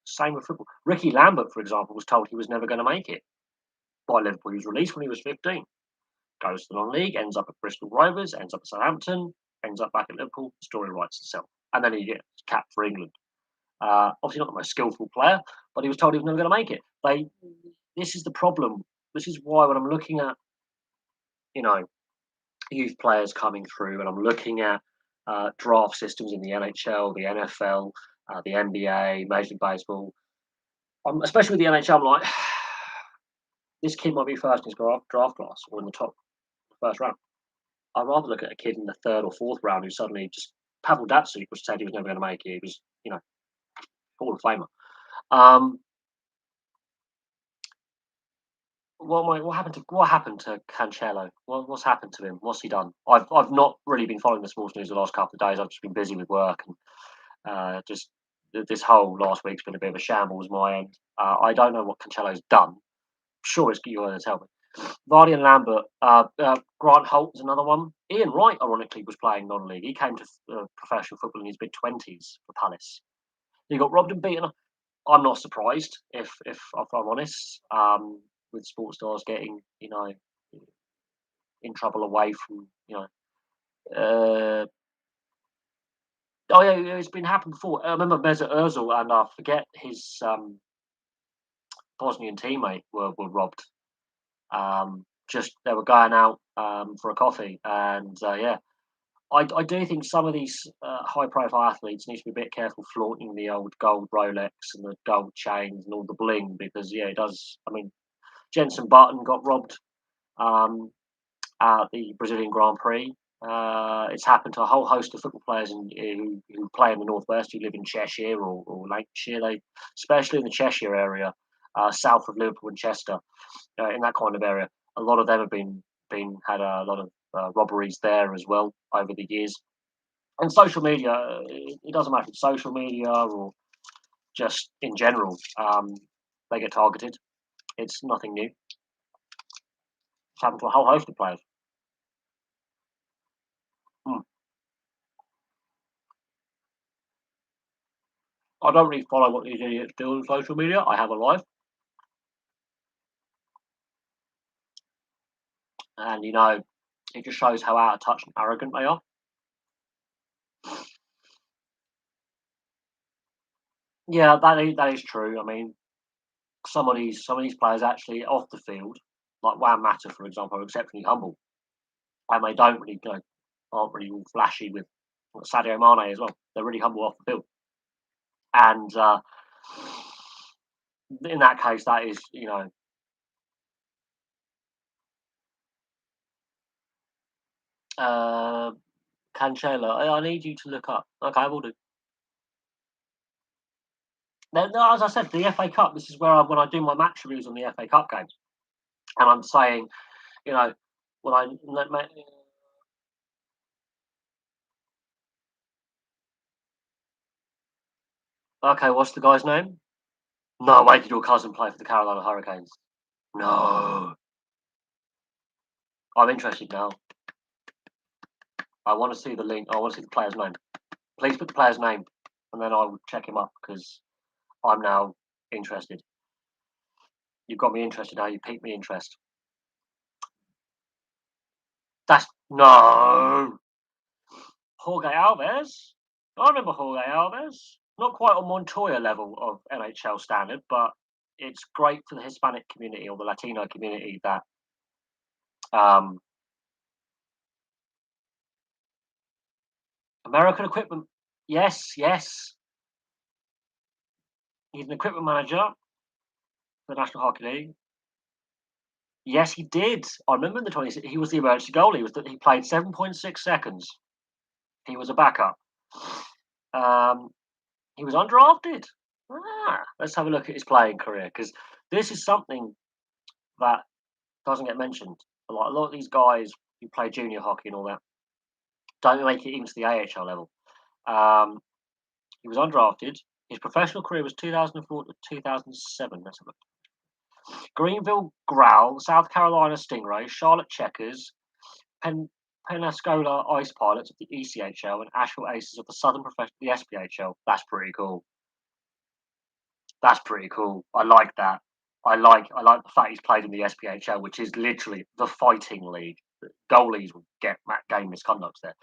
Same with football. Ricky Lambert, for example, was told he was never going to make it by Liverpool. He was released when he was 15. Goes to the non-league, ends up at Bristol Rovers, ends up at Southampton, ends up back at Liverpool. The story writes itself. And then he gets capped for England. Obviously not the most skillful player, but he was told he was never going to make it. This is the problem. This is why when I'm looking at, you know, youth players coming through, and I'm looking at draft systems in the NHL, the NFL, the NBA, Major League Baseball, especially with the NHL, I'm like, this kid might be first in his draft class or in the top first round. I'd rather look at a kid in the third or fourth round who suddenly just Pavel Datsyuk was said he was never going to make it. He was, Hall of Famer. Um, what happened to Cancelo? What's happened to him? What's he done? I've not really been following the sports news the last couple of days. I've just been busy with work and just this whole last week's been a bit of a shambles my end. I don't know what Cancelo's done. Sure, you're going to tell me. Vardy and Lambert. Grant Holt is another one. Ian Wright, ironically, was playing non-league. He came to professional football in his mid-20s for Palace. He got robbed and beaten. I'm not surprised, if I'm honest, with sports stars getting in trouble away from Uh, oh yeah, it's been happened before. I remember Mesut Ozil and I forget his Bosnian teammate were robbed. Just they were going out for a coffee, and yeah, I do think some of these high-profile athletes need to be a bit careful flaunting the old gold Rolex and the gold chains and all the bling because yeah, it does. I mean, Jenson Button got robbed at the Brazilian Grand Prix. It's happened to a whole host of football players who play in the northwest, who live in Cheshire or Lancashire. Especially in the Cheshire area, south of Liverpool and Chester, in that kind of area, a lot of them have been had a lot of robberies there as well over the years. And social media, it doesn't matter if it's social media or just in general, they get targeted. It's nothing new. It's happened to a whole host of players. Hmm. I don't really follow what these idiots do on social media. I have a life, and it just shows how out of touch and arrogant they are. Yeah, that is true. I mean, some of these players actually off the field, like Wham Matter, for example, are exceptionally humble, and they don't really aren't really all flashy with Sadio Mane as well. They're really humble off the field, and in that case, that is uh, Cancelo. I need you to look up. Okay, I will do. No, as I said, the FA Cup. This is where when I do my match reviews on the FA Cup games, and I'm saying, you know, when I okay, what's the guy's name? No way did your cousin play for the Carolina Hurricanes? No. I'm interested now. I want to see the link. I want to see the player's name. Please put the player's name, and then I will check him up because I'm now interested. You've got me interested now. You piqued me interest. That's no Jorge Alves. I remember Jorge Alves. Not quite on Montoya level of NHL standard, but it's great for the Hispanic community or the Latino community that um, American equipment. Yes, yes. He's an equipment manager for the National Hockey League. Yes, he did. I remember in the 20s, he was the emergency goalie. He played 7.6 seconds. He was a backup. Um, he was undrafted. Let's have a look at his playing career because this is something that doesn't get mentioned. Like a lot of these guys who play junior hockey and all that don't make it even to the AHL level. Um, he was undrafted. His professional career was 2004 to 2007. Let's have a look. Greenville Growl, South Carolina Stingrays, Charlotte Checkers, Pensacola Ice Pilots of the ECHL and Asheville Aces of the Southern Professional the SPHL. That's pretty cool. That's pretty cool. I like that. I like the fact he's played in the SPHL, which is literally the fighting league. The goalies will get game misconducts there.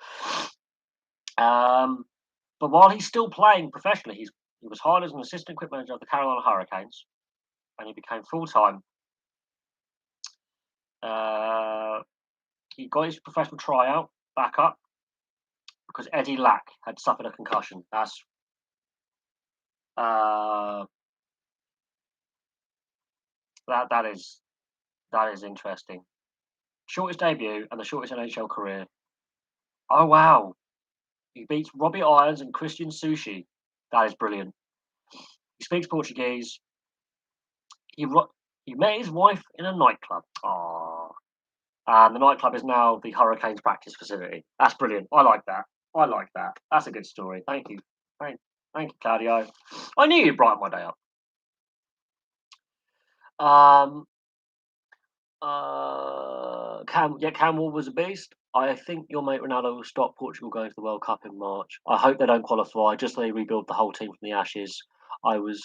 But while he's still playing professionally, he was hired as an assistant equipment manager of the Carolina Hurricanes, and he became full time. He got his professional tryout back up because Eddie Lack had suffered a concussion. Uh, that is interesting. Shortest debut and the shortest NHL career. Oh wow! He beats Robbie Irons and Christian Sushi. That is brilliant. He speaks Portuguese. He he met his wife in a nightclub. Oh, and the nightclub is now the Hurricanes practice facility. That's brilliant. I like that. I like that. That's a good story. Thank you. Thank you, Claudio. I knew you'd brighten my day up. Um, Cam Ward was a beast. I think your mate Ronaldo will stop Portugal going to the World Cup in March. I hope they don't qualify, just so they rebuild the whole team from the ashes. I was.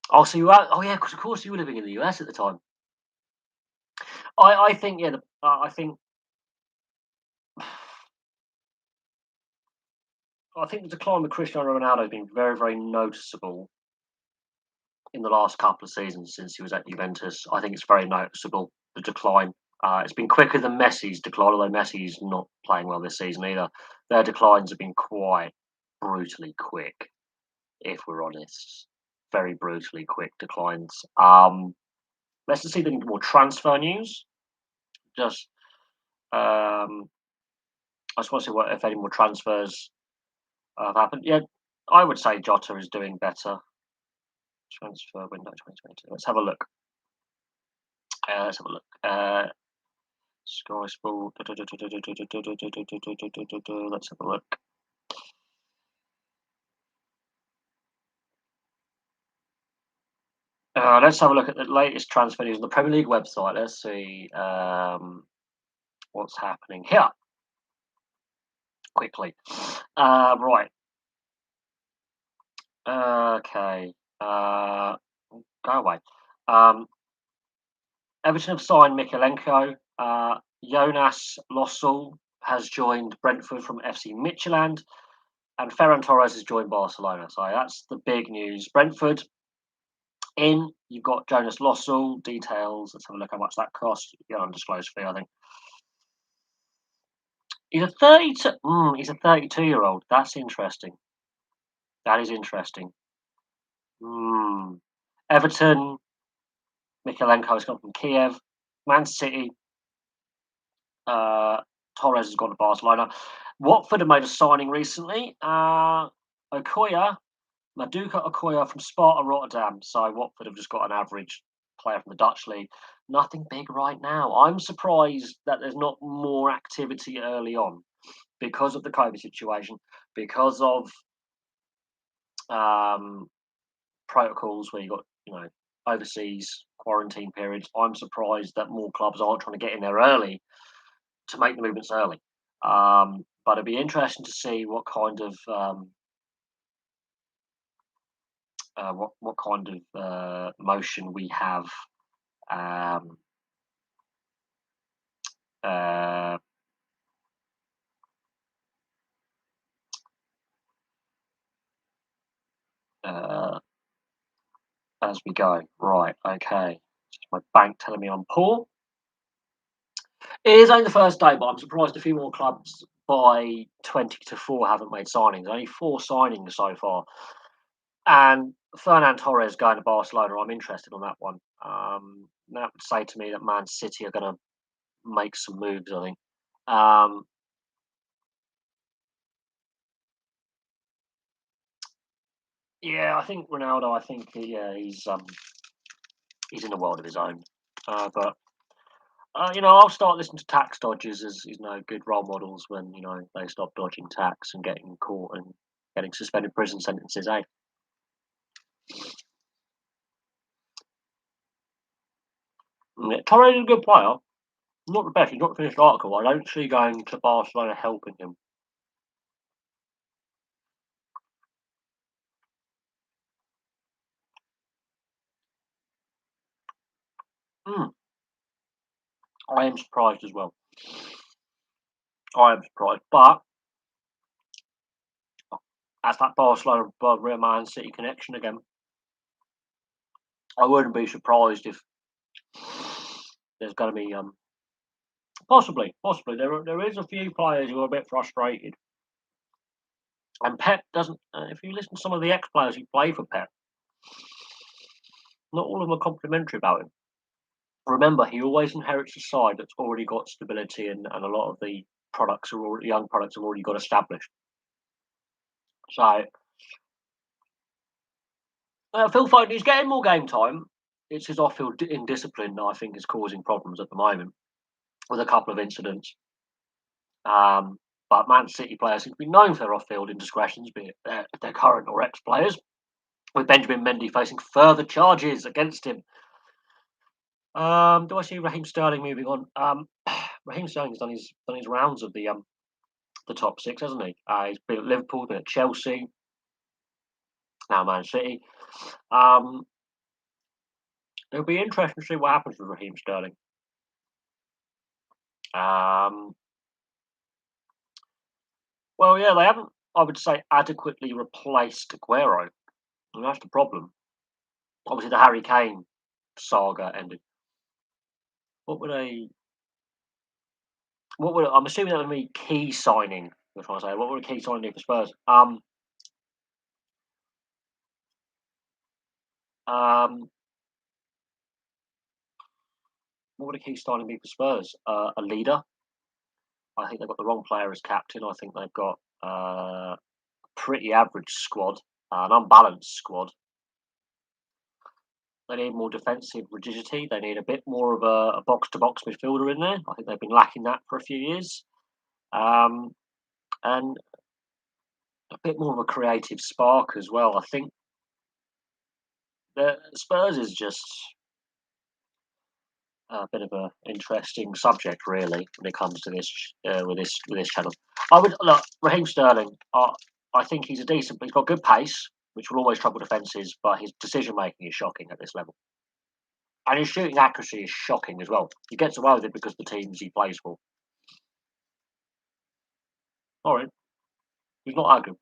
Oh, so you were. Oh, yeah, because of course you were living in the US at the time. I think, yeah, I think the decline of Cristiano Ronaldo has been very, very noticeable in the last couple of seasons since he was at Juventus. I think it's very noticeable, the decline. It's been quicker than Messi's decline, although Messi's not playing well this season either. Their declines have been quite brutally quick, if we're honest. Very brutally quick declines. Let's just see the more transfer news. Just, I just want to see what if any more transfers have happened. Yeah, I would say Jota is doing better. Transfer window 2022. Let's have a look. Let's have a look. Sky Sport. Let's have a look. Let's have a look at the latest transfer news on the Premier League website. Let's see what's happening here. Quickly. Right. Okay. Go away. Everton have signed Mikalenko. Jonas Lossell has joined Brentford from FC Midtjylland. And Ferran Torres has joined Barcelona. So that's the big news. Brentford in. You've got Jonas Lossell. Details. Let's have a look how much that cost. Yeah, undisclosed fee, I think. He's a 32. He's a 32-year-old. That's interesting. That is interesting. Everton. Mikalenko has gone from Kiev. Man City. Torres has gone to Barcelona. Watford have made a signing recently. Okoye, Maduka Okoye from Sparta Rotterdam. So Watford have just got an average player from the Dutch league. Nothing big right now. I'm surprised that there's not more activity early on because of the COVID situation, because of protocols where you got overseas quarantine periods. I'm surprised that more clubs aren't trying to get in there early to make the movements early. But it'd be interesting to see what kind of motion we have as we go. Right, okay. Just my bank telling me I'm poor. It is only the first day, but I'm surprised a few more clubs by 20 to 4 haven't made signings. Only 4 signings so far. And Fernan Torres going to Barcelona, I'm interested on that one. That would say to me that Man City are going to make some moves, I think. Yeah, I think Ronaldo. I think he's in a world of his own. But I'll start listening to tax dodgers as good role models when they stop dodging tax and getting caught and getting suspended prison sentences. Eh? Torres is a good player. Not the best. He's not the finished article. I don't see going to Barcelona helping him. Mm, I am surprised as well. I am surprised, but that's that Barcelona Real Man City connection again. I wouldn't be surprised if there's going to be possibly there is a few players who are a bit frustrated, and Pep doesn't. If you listen to some of the ex players who play for Pep, not all of them are complimentary about him. Remember, he always inherits a side that's already got stability, and a lot of the young products have already got established. So Phil Foden, he's getting more game time. It's his off-field indiscipline that I think is causing problems at the moment, with a couple of incidents. Um, but Man City players seem to be known for their off-field indiscretions, be it their current or ex-players, with Benjamin Mendy facing further charges against him. Do I see Raheem Sterling moving on? Raheem Sterling's done his rounds of the top six, hasn't he? He's been at Liverpool, been at Chelsea, now Man City. Um, It'll be interesting to see what happens with Raheem Sterling. Um, well, yeah, they haven't, I would say, adequately replaced Aguero, and that's the problem. Obviously, the Harry Kane saga ended. What would a what would I'm assuming that would be key signing. If I say, what would a key signing do for Spurs? Um, what would a key signing be for Spurs? A leader. I think they've got the wrong player as captain. I think they've got a pretty average squad, an unbalanced squad. They need more defensive rigidity. They need a bit more of a box-to-box midfielder in there. I think they've been lacking that for a few years, um, and a bit more of a creative spark as well. I think the Spurs is just a bit of an interesting subject, really, when it comes to this with this channel. I would look Raheem Sterling. I think he's a decent. He's got good pace, which will always trouble defences, but his decision making is shocking at this level, and his shooting accuracy is shocking as well. He gets away with it because the teams he plays for. All right, he's not that good.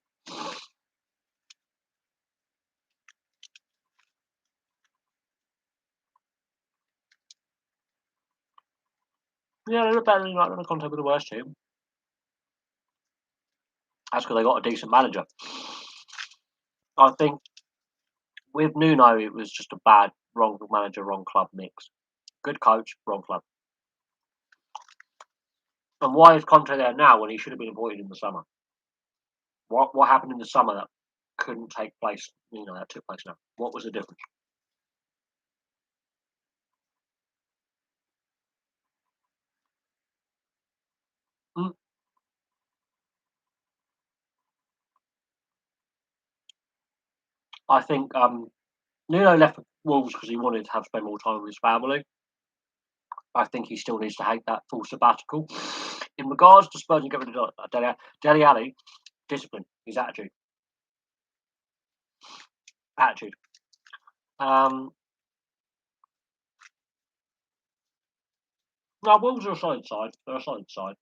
Yeah, they look better than like the contact with the worst team. That's because they got a decent manager. I think with Nuno, it was just a bad, wrong manager, wrong club mix. Good coach, wrong club. And why is Conte there now when he should have been appointed in the summer? What happened in the summer that couldn't take place? That took place now. What was the difference? Mm, I think Nuno left Wolves because he wanted to spend more time with his family. I think he still needs to take that full sabbatical. In regards to Spurs and get rid of Dele Alli, discipline, his attitude. Um, no, Wolves are a solid side. They're a solid side.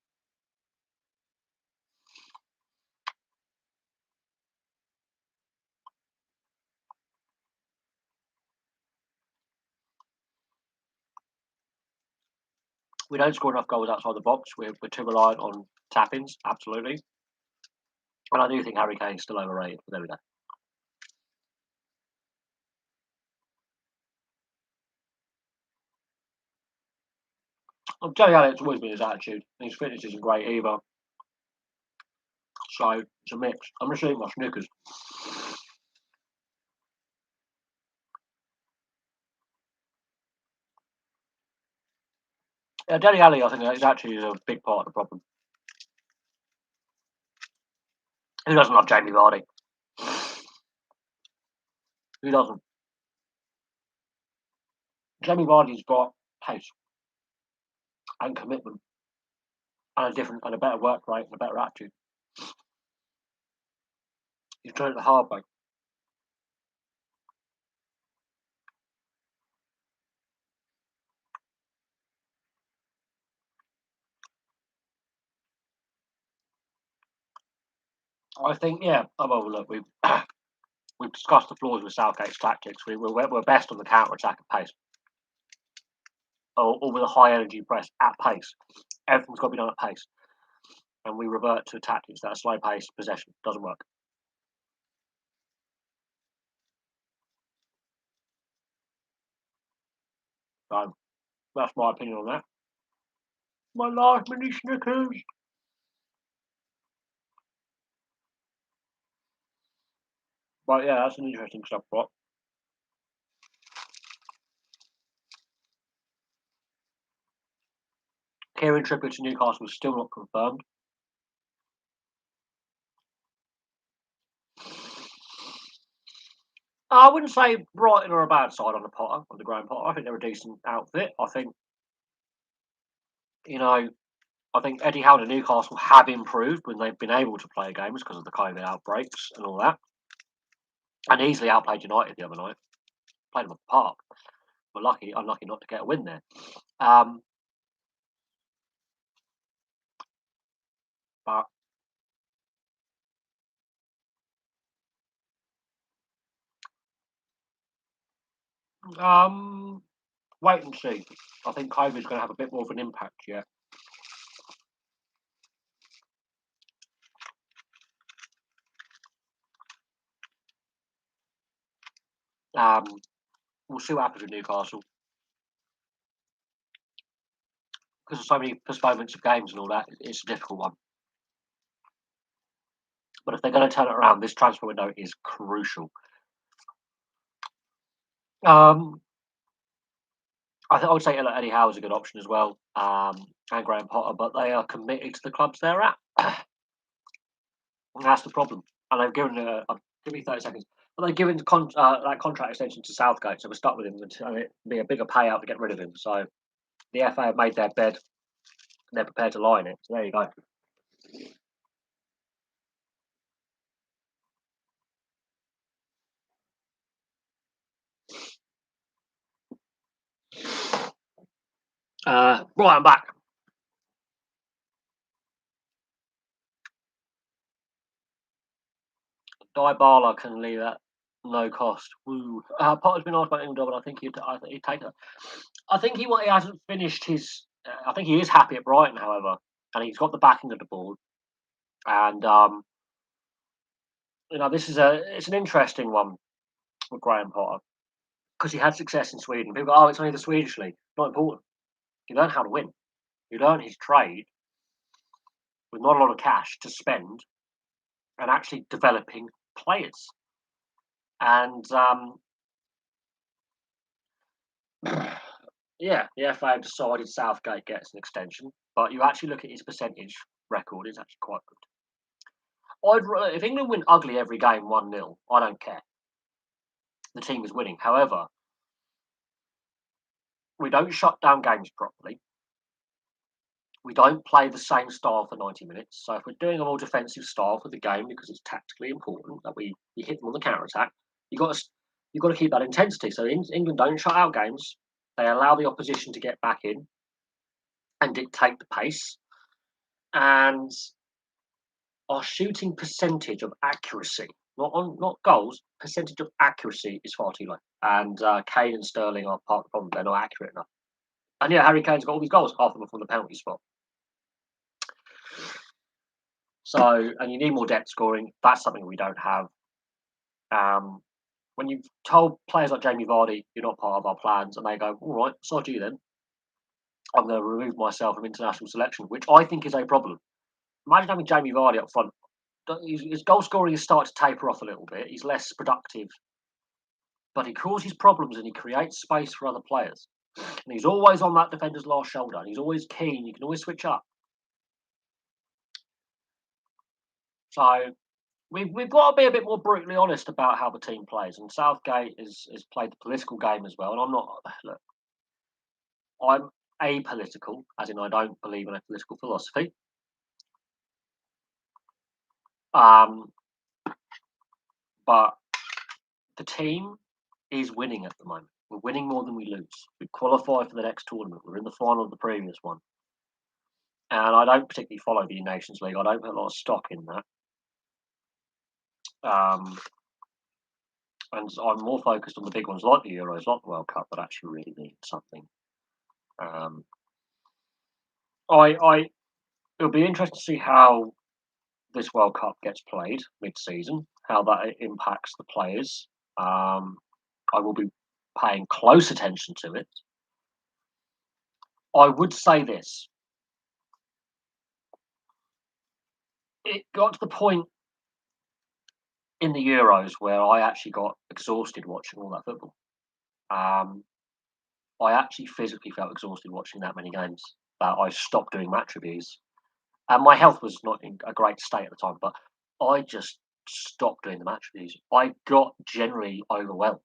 We don't score enough goals outside the box. We're too reliant on tap-ins, absolutely. And I do think Harry Kane's still overrated. But there we go. Well, Joey Allen's always been his attitude. His fitness isn't great either. So it's a mix. I'm just eating my Snickers. Yeah, Dele Alli, I think his attitude is a big part of the problem. Who doesn't love Jamie Vardy? Who doesn't? Jamie Vardy's got pace. and commitment and a better work rate and a better attitude. He's done it the hard way. I think, yeah. Oh, well, look, we've discussed the flaws with Southgate's tactics. We're best on the counter attack at pace, or with a high energy press at pace. Everything's got to be done at pace, and we revert to tactics that are slow pace possession. Doesn't work. So that's my opinion on that. My last mini Snickers. But yeah, that's an interesting subplot. Kieran Trippier to Newcastle is still not confirmed. I wouldn't say Brighton are a bad side on the Graham Potter. I think they're a decent outfit. I think, you know, I think Eddie Howe and Newcastle have improved when they've been able to play games because of the COVID outbreaks and all that. And easily outplayed United the other night. Played them at the park. We're unlucky not to get a win there. But wait and see. I think COVID's going to have a bit more of an impact yet. We'll see what happens with Newcastle because of so many postponements of games and all that. It's a difficult one. But if they're going to turn it around, this transfer window is crucial. I would say Eddie Howe is a good option as well, and Graham Potter, but they are committed to the clubs they're at. And that's the problem. And they've given give me 30 seconds. But they've given that contract extension to Southgate, so we're stuck with him, and it'd be a bigger payout to get rid of him. So the FA have made their bed, and they're prepared to lie in it. So there you go. Right, I'm back. Dybala can leave at no cost. Woo. Potter's been asked about England, but I think he'd take it. I think he hasn't finished his. I think he is happy at Brighton, however, and he's got the backing of the board. And this is it's an interesting one with Graham Potter because he had success in Sweden. People go, "Oh, it's only the Swedish league." Not important. You learn how to win. You learn his trade with not a lot of cash to spend and actually developing players. And yeah, the FA decided Southgate gets an extension, but you actually look at his percentage record; it's actually quite good. If England win ugly every game 1-0, I don't care. The team is winning. However, we don't shut down games properly. We don't play the same style for 90 minutes. So if we're doing a more defensive style for the game because it's tactically important that we hit them on the counter attack, you've got to keep that intensity. So England don't shut out games. They allow the opposition to get back in and dictate the pace. And our shooting percentage of accuracy, not goals, percentage of accuracy is far too low. And Kane and Sterling are part of the problem. They're not accurate enough. And yeah, Harry Kane's got all these goals, half of them from the penalty spot. So, and you need more depth scoring. That's something we don't have. When you've told players like Jamie Vardy, you're not part of our plans, and they go, all right, so do you then. I'm going to remove myself from international selection, which I think is a problem. Imagine having Jamie Vardy up front. His goal scoring has started to taper off a little bit. He's less productive, but he causes problems and he creates space for other players. And he's always on that defender's last shoulder. And he's always keen. You can always switch up. So we've got to be a bit more brutally honest about how the team plays. And Southgate has played the political game as well. And I'm not. Look, apolitical, as in I don't believe in a political philosophy. Um, but the team is winning at the moment. We're winning more than we lose. We qualify for the next tournament. We're in the final of the previous one. And I don't particularly follow the Nations League. I don't put a lot of stock in that. And I'm more focused on the big ones like the Euros, like the World Cup, that actually really mean something. Um, it'll be interesting to see how this World Cup gets played mid-season, how that impacts the players. I will be paying close attention to it. I would say this: it got to the point in the Euros where I actually got exhausted watching all that football. Um, I actually physically felt exhausted watching that many games that I stopped doing match reviews. And my health was not in a great state at the time, but I just stopped doing the match reviews. I got generally overwhelmed.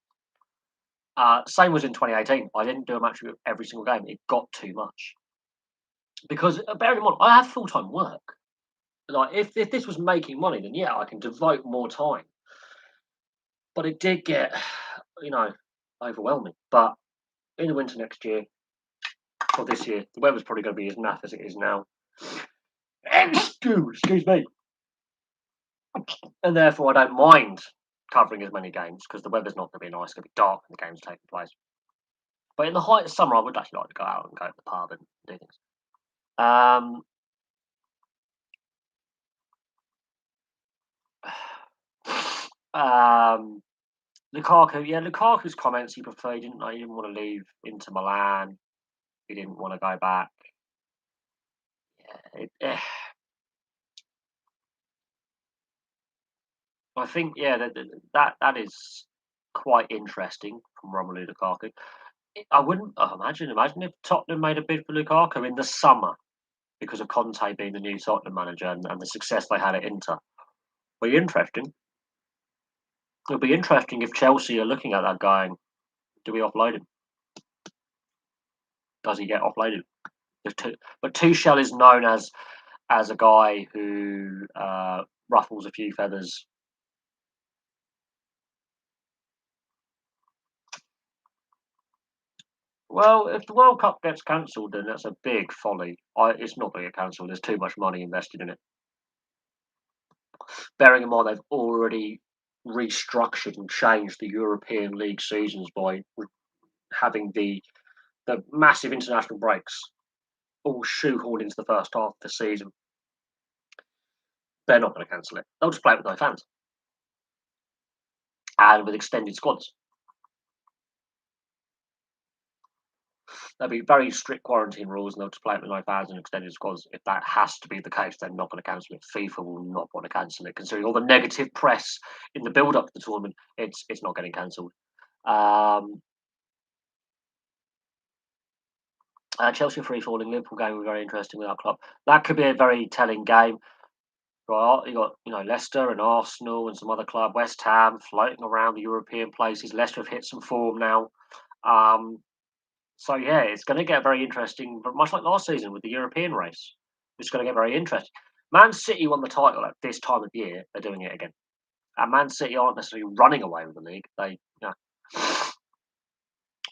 Same was in 2018. I didn't do a match review every single game. It got too much. Because bear in mind, I have full time work. Like if this was making money, then yeah, I can devote more time. But it did get, you know, overwhelming. But in the winter next year or this year, the weather's probably going to be as naff as it is now. Excuse me. And therefore, I don't mind covering as many games because the weather's not going to be nice. It's going to be dark when the game's taking place. But in the height of summer, I would actually like to go out and go to the pub and do things. Um, um, Lukaku, yeah, Lukaku's comments he preferred. He didn't want to leave Inter Milan. He didn't want to go back. Yeah, I think yeah that is quite interesting from Romelu Lukaku. I wouldn't imagine if Tottenham made a bid for Lukaku in the summer because of Conte being the new Tottenham manager and the success they had at Inter. Be interesting. It'll be interesting if Chelsea are looking at that going, do we offload him? Does he get offloaded? But Tuchel is known as a guy who ruffles a few feathers. Well, if the World Cup gets cancelled, then that's a big folly. It's not going to get cancelled. There's too much money invested in it. Bearing in mind they've already restructured and changed the European League seasons by having the massive international breaks all shoehorned into the first half of the season. They're not going to cancel it. They'll just play it with no fans and with extended squads. There'll be very strict quarantine rules, and they'll just play it with no fans and extended squads. If that has to be the case, they're not going to cancel it. FIFA will not want to cancel it, considering all the negative press in the build-up to the tournament. It's not getting cancelled. Chelsea free falling, Liverpool game was very interesting with our club. That could be a very telling game. Right, you got Leicester and Arsenal and some other club, West Ham floating around the European places. Leicester have hit some form now. So yeah, it's going to get very interesting, but much like last season with the European race, it's going to get very interesting. Man City won the title at this time of year. They're doing it again. And Man City aren't necessarily running away with the league.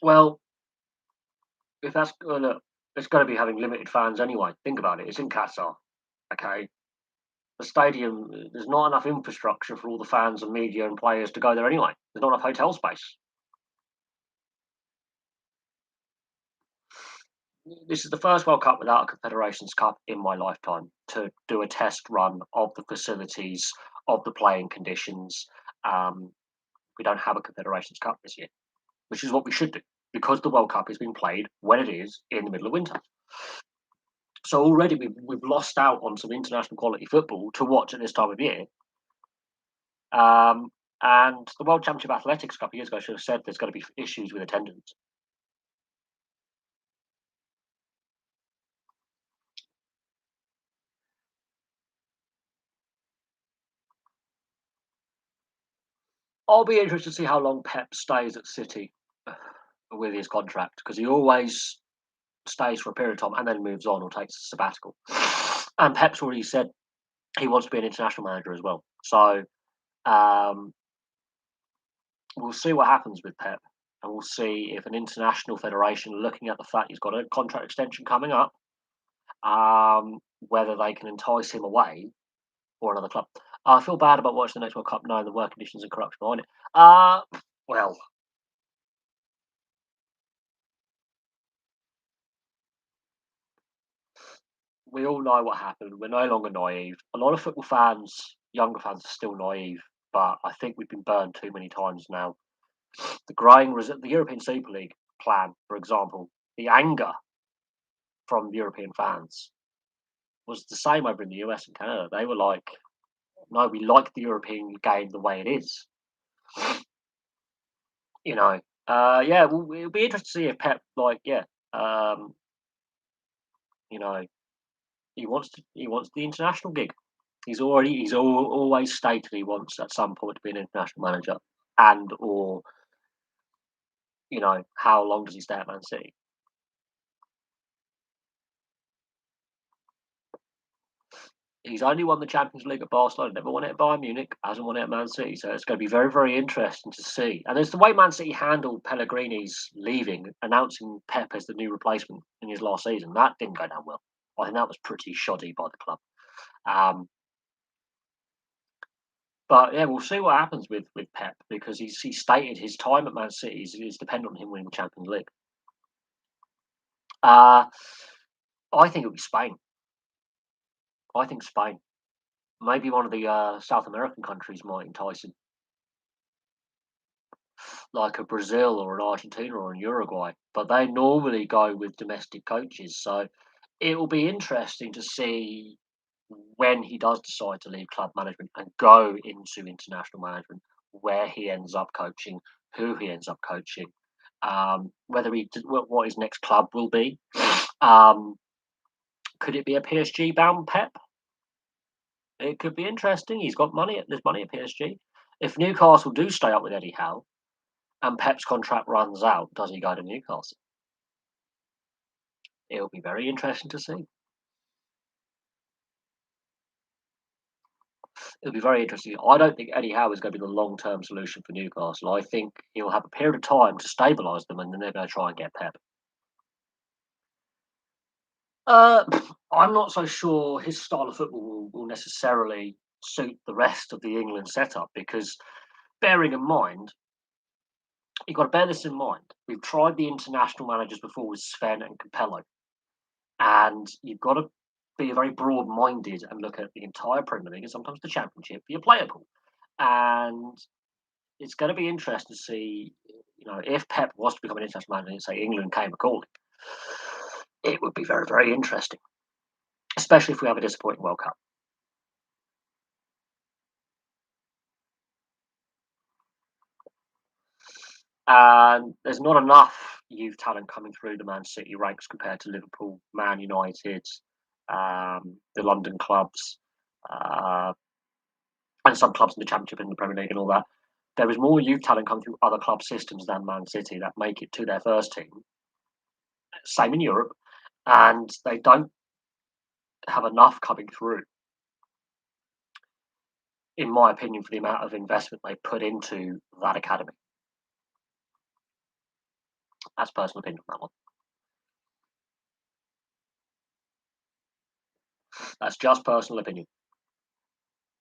Well, if that's look, it's going to be having limited fans anyway. Think about it. It's in Qatar. Okay, the stadium, there's not enough infrastructure for all the fans and media and players to go there anyway. There's not enough hotel space. This is the first World Cup without a Confederations Cup in my lifetime to do a test run of the facilities, of the playing conditions. We don't have a Confederations Cup this year, which is what we should do because the World Cup is being played when it is in the middle of winter. So already we've lost out on some international quality football to watch at this time of year. And the World Championship Athletics a couple of years ago should have said there's going to be issues with attendance. I'll be interested to see how long Pep stays at City with his contract because he always stays for a period of time and then moves on or takes a sabbatical. And Pep's already said he wants to be an international manager as well. So um, we'll see what happens with Pep, and we'll see if an international federation, looking at the fact he's got a contract extension coming up, whether they can entice him away or another club. I feel bad about watching the next World Cup knowing the work conditions and corruption behind it. Well, we all know what happened. We're no longer naive. A lot of football fans, younger fans, are still naive, but I think we've been burned too many times now. The European Super League plan, for example, the anger from European fans was the same over in the US and Canada. They were like, "No, we like the European game the way it is." You know, yeah, well, it'll be interesting to see if Pep, um, you know, he wants the international gig. Always stated he wants at some point to be an international manager, and or how long does he stay at Man City? He's only won the Champions League at Barcelona, never won it at Bayern Munich, hasn't won it at Man City. So it's going to be very, very interesting to see. And there's the way Man City handled Pellegrini's leaving, announcing Pep as the new replacement in his last season. That didn't go down well. I think that was pretty shoddy by the club. Um, but yeah, we'll see what happens with Pep because he stated his time at Man City is dependent on him winning the Champions League. Uh, I think it'll be Spain. I think Spain. Maybe one of the South American countries might entice him, like a Brazil or an Argentina or an Uruguay. But they normally go with domestic coaches, so it will be interesting to see when he does decide to leave club management and go into international management, where he ends up coaching, who he ends up coaching, what his next club will be. Um, could it be a PSG bound Pep? It could be interesting. He's got money. There's money at PSG. If Newcastle do stay up with Eddie Howe and Pep's contract runs out, does he go to Newcastle? It'll be very interesting to see. It'll be very interesting. I don't think Eddie Howe is going to be the long-term solution for Newcastle. I think he'll have a period of time to stabilise them, and then they're going to try and get Pep. Uh, I'm not so sure his style of football will necessarily suit the rest of the England setup because, bearing in mind, you've got to bear this in mind. We've tried the international managers before with Sven and Capello, and you've got to be very broad-minded and look at the entire Premier League and sometimes the Championship for your player pool. And it's going to be interesting to see, if Pep was to become an international manager and say England came a calling, it would be very, very interesting, especially if we have a disappointing World Cup. And there's not enough youth talent coming through the Man City ranks compared to Liverpool, Man United, the London clubs, uh, and some clubs in the Championship and the Premier League and all that. There is more youth talent coming through other club systems than Man City that make it to their first team. Same in Europe, and they don't have enough coming through, in my opinion, for the amount of investment they put into that academy. That's personal opinion on that one. That's just personal opinion.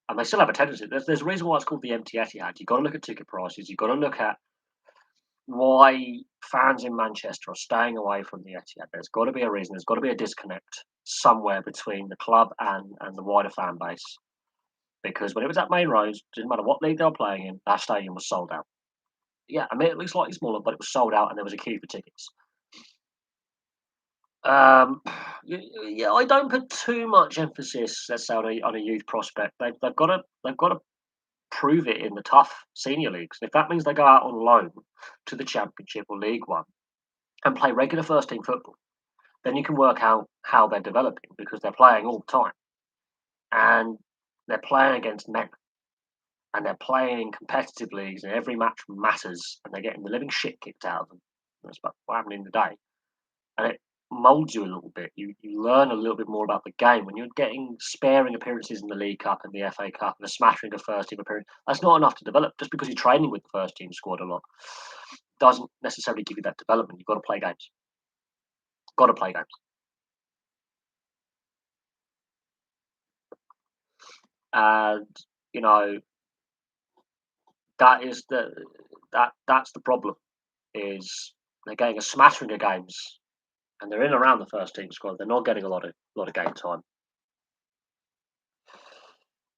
And they still have a tendency. There's a reason why it's called the empty Etihad. You've got to look at ticket prices. You've got to look at why fans in Manchester are staying away from the Etihad. There's got to be a reason. There's got to be a disconnect somewhere between the club and the wider fan base. Because when it was at Main Road, didn't matter what league they were playing in, that stadium was sold out. Yeah, admittedly slightly smaller, but it was sold out and there was a queue for tickets. Um, yeah, I don't put too much emphasis, let's say, on a youth prospect. They've got to prove it in the tough senior leagues. And if that means they go out on loan to the Championship or League One and play regular first team football, then you can work out how they're developing because they're playing all the time and they're playing against men and they're playing in competitive leagues and every match matters and they're getting the living shit kicked out of them. That's what happened in the day. And molds you a little bit. You learn a little bit more about the game when you're getting sparing appearances in the League Cup and the FA Cup and a smattering of first team appearance. That's not enough to develop. Just because you're training with the first team squad a lot doesn't necessarily give you that development. You've got to play games. Got to play games. And you know that is that's the problem. Is they're getting a smattering of games and they're in around the first team squad. They're not getting a lot of game time.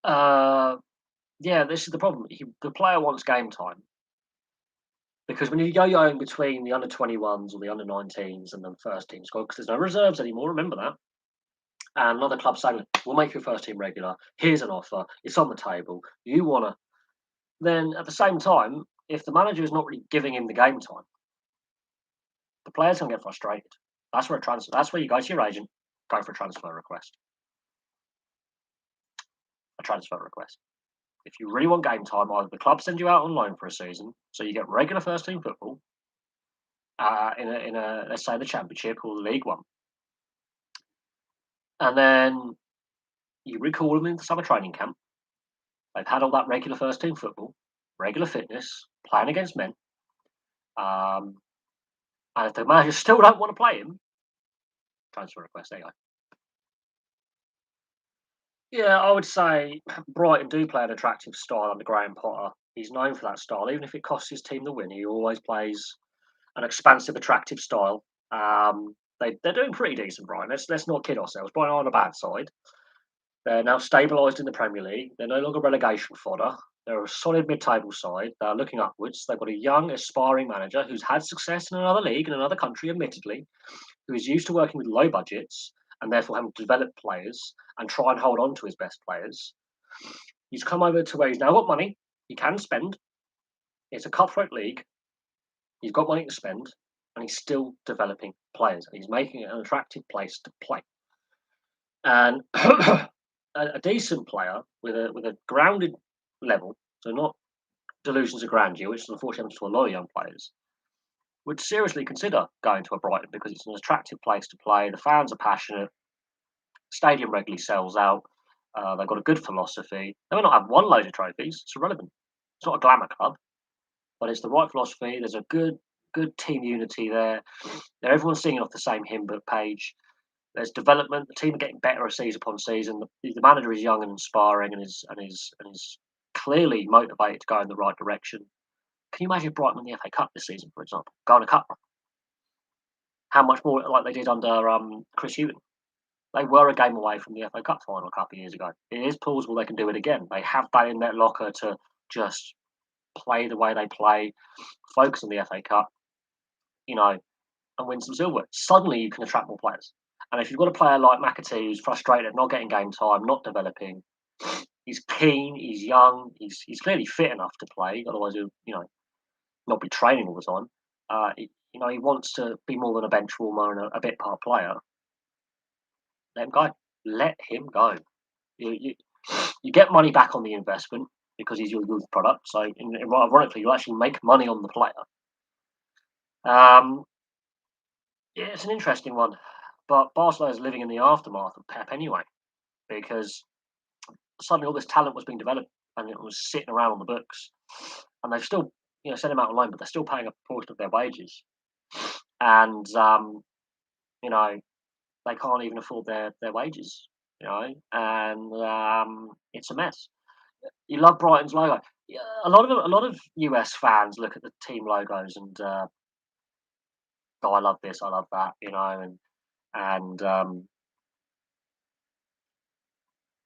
Uh, yeah, this is the problem. The player wants game time because when you yo-yoing between the under 21s or the under 19s and the first team squad, because there's no reserves anymore. Remember that. And another club saying, "We'll make your first team regular. Here's an offer. It's on the table. You wanna?" Then at the same time, if the manager is not really giving him the game time, the player's gonna get frustrated. That's where a transfer. That's where you go to your agent, go for a transfer request. A transfer request. If you really want game time, either the club send you out on loan for a season, so you get regular first team football in a let's say the Championship or the League One, and then you recall them into summer training camp. They've had all that regular first team football, regular fitness, playing against men, um, and if the manager still don't want to play him, transfer request. There you go. Yeah, I would say Brighton do play an attractive style under Graham Potter. He's known for that style, even if it costs his team the win. He always plays an expansive, attractive style. They're doing pretty decent, Brian. Let's not kid ourselves. Brighton are on a bad side. They're now stabilised in the Premier League. They're no longer relegation fodder. They're a solid mid-table side. They're looking upwards. They've got a young, aspiring manager who's had success in another league, in another country, admittedly, who is used to working with low budgets and therefore having to develop players and try and hold on to his best players. He's come over to where he's now got money. He can spend. It's a cutthroat league. He's got money to spend, and he's still developing players. And he's making it an attractive place to play. And a decent player with a grounded level, so not delusions of grandeur, which is unfortunately happens to a lot of young players, would seriously consider going to a Brighton because it's an attractive place to play. The fans are passionate. Stadium regularly sells out. They've got a good philosophy. They may not have won loads of trophies. It's irrelevant. It's not a glamour club, but it's the right philosophy. There's a good team unity there. Everyone's singing off the same hymn book page. There's development. The team are getting better season upon season. The manager is young and inspiring, and is clearly motivated to go in the right direction. Can you imagine Brighton in the FA Cup this season, for example? Go on a cup run. How much more like they did under Chris Hughton? They were a game away from the FA Cup final a couple of years ago. It is plausible they can do it again. They have that in their locker to just play the way they play, focus on the FA Cup, you know, and win some silverware. Suddenly you can attract more players. And if you've got a player like McAtee who's frustrated, not getting game time, not developing, he's keen, he's young, he's clearly fit enough to play. Otherwise, he'll not be training all the time. He wants to be more than a bench warmer and a bit part player. Let him go. Let him go. You, you get money back on the investment because he's your youth product. So, ironically, you actually make money on the player. Um, yeah, it's an interesting one. But Barcelona is living in the aftermath of Pep anyway, because suddenly all this talent was being developed and it was sitting around on the books, and they've still, sent him out on loan, but they're still paying a portion of their wages, and you know, they can't even afford their wages, and it's a mess. You love Brighton's logo. Yeah, a lot of US fans look at the team logos and oh, I love this, I love that, and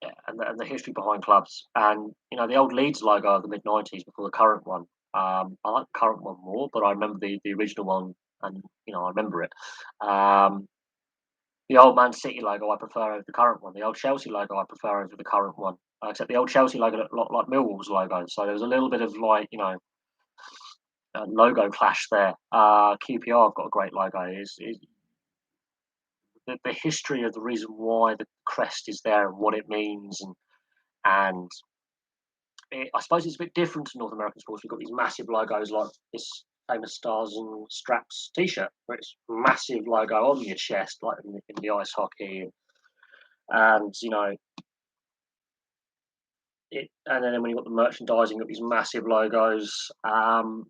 yeah, and the history behind clubs, and the old Leeds logo of the mid '90s before the current one. I like the current one more, but I remember the original one, and I remember it. Um, the old Man City logo I prefer over the current one. The old Chelsea logo I prefer over the current one. Except the old Chelsea logo looked a lot like Millwall's logo, so there was a little bit of logo clash there. QPR have got a great logo. Is the history of the reason why the crest is there and what it means, and I suppose it's a bit different to North American sports. We've got these massive logos like this famous Stars and Straps T-shirt, where it's massive logo on your chest, like in the ice hockey, and it. And then when you got the merchandising, you got these massive logos. Some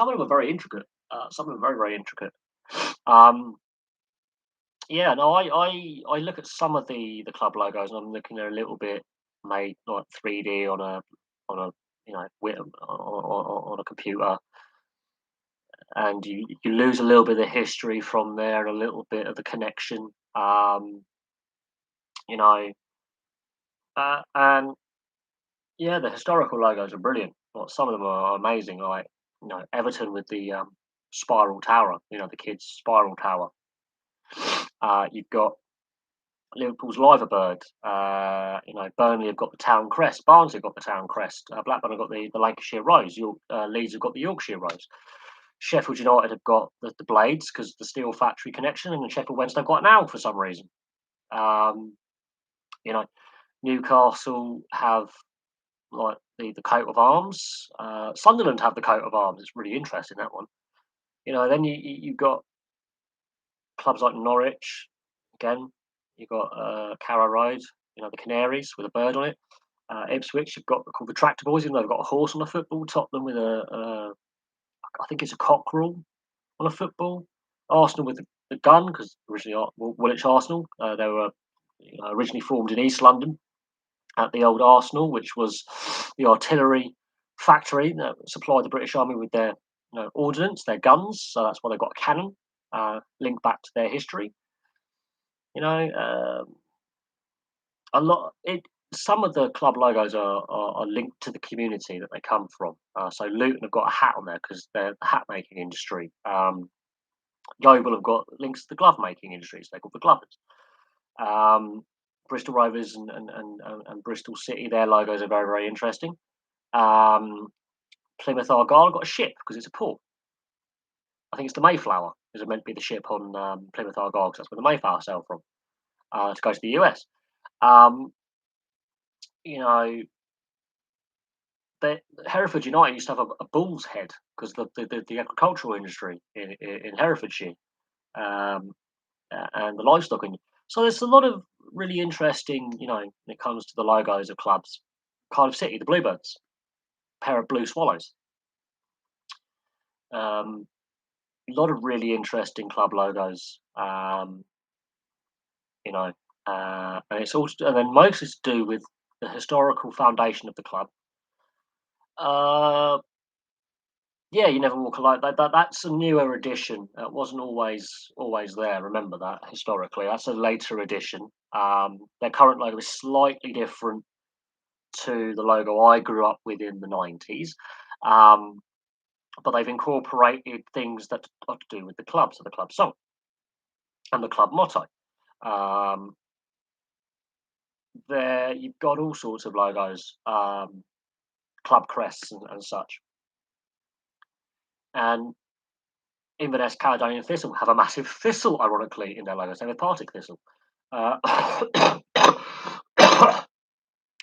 of them are very intricate. Some of them are very very intricate. Um, yeah, no, I look at some of the club logos, and I'm looking they're a little bit made like 3D on a on a computer, and you lose a little bit of the history from there, and a little bit of the connection. You know, and yeah, the historical logos are brilliant. Like, some of them are amazing. Like Everton with the spiral tower. The kids' spiral tower. You've got Liverpool's Liverbird. Burnley have got the town crest. Barnsley have got the town crest. Blackburn have got the Lancashire Rose. Leeds have got the Yorkshire Rose. Sheffield United have got the Blades because the steel factory connection, and then Sheffield Wednesday have got an owl for some reason. Um, you know, Newcastle have like the coat of arms. Sunderland have the coat of arms. It's really interesting, that one. Then you've got clubs like Norwich. Again, you've got Carrow Road. The Canaries with a bird on it. Ipswich, you've got called the Tractor Boys, even though they've got a horse on the football. Tottenham with I think it's a cockerel on a football. Arsenal with the gun, because originally Woolwich Arsenal. They were originally formed in East London at the old Arsenal, which was the artillery factory that supplied the British Army with their ordnance, their guns. So that's why they've got a cannon, linked back to their history. A lot. Some of the club logos are linked to the community that they come from. So Luton have got a hat on there because they're the hat making industry. Yeovil have got links to the glove making industry, so they're called the Glovers. Bristol Rovers and Bristol City, their logos are very very interesting. Plymouth Argyle got a ship because it's a port. I think it's the Mayflower is meant to be the ship on Plymouth Argyle because that's where the Mayflower sailed from to go to the US. Um, you know, Hereford United used to have a bull's head because the agricultural industry in Herefordshire, and the livestock. So there's a lot of really interesting, when it comes to the logos of clubs. Cardiff City, the Bluebirds, pair of blue swallows. A lot of really interesting club logos. And it's also, and then most is to do with the historical foundation of the club. Yeah, you never walk alone. That's a newer edition. It wasn't always there. Remember that historically. That's a later edition. Their current logo is slightly different to the logo I grew up with in the 90s. But they've incorporated things that are to do with the club, so the club song and the club motto. There, you've got all sorts of logos, club crests and such. And Inverness Caledonian Thistle have a massive thistle, ironically, in their logo. So they have a Partick thistle.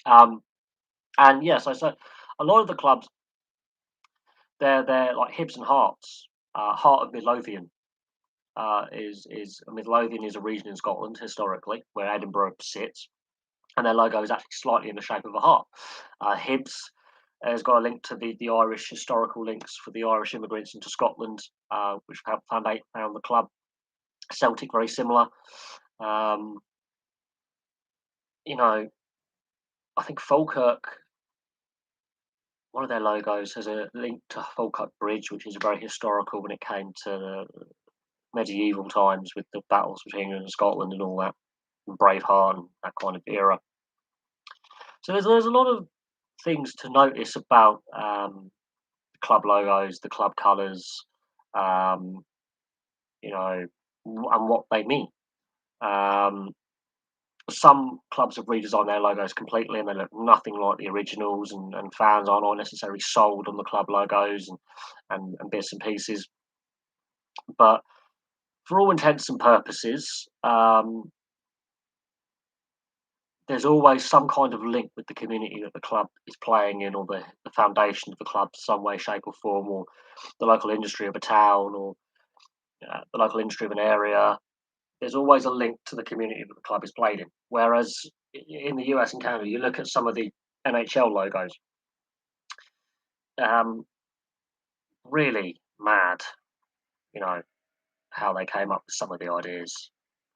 And yes, so a lot of the clubs, they're like Hibs and Hearts. Heart of Midlothian Midlothian is a region in Scotland historically where Edinburgh sits, and their logo is actually slightly in the shape of a heart. Hibs has got a link to the Irish historical links for the Irish immigrants into Scotland, which helped found the club. Celtic, very similar. I think Falkirk, one of their logos has a link to Falkirk Bridge, which is very historical when it came to medieval times with the battles between England and Scotland and all that, and Braveheart and that kind of era. So there's a lot of things to notice about club logos, the club colours, and what they mean. Some clubs have redesigned their logos completely, and they look nothing like the originals, and fans aren't necessarily sold on the club logos and bits and pieces. But for all intents and purposes, there's always some kind of link with the community that the club is playing in, or the foundation of the club, some way, shape, or form, or the local industry of a town, or the local industry of an area. There's always a link to the community that the club is played in. Whereas in the US and Canada, you look at some of the NHL logos, um, really mad, you know, how they came up with some of the ideas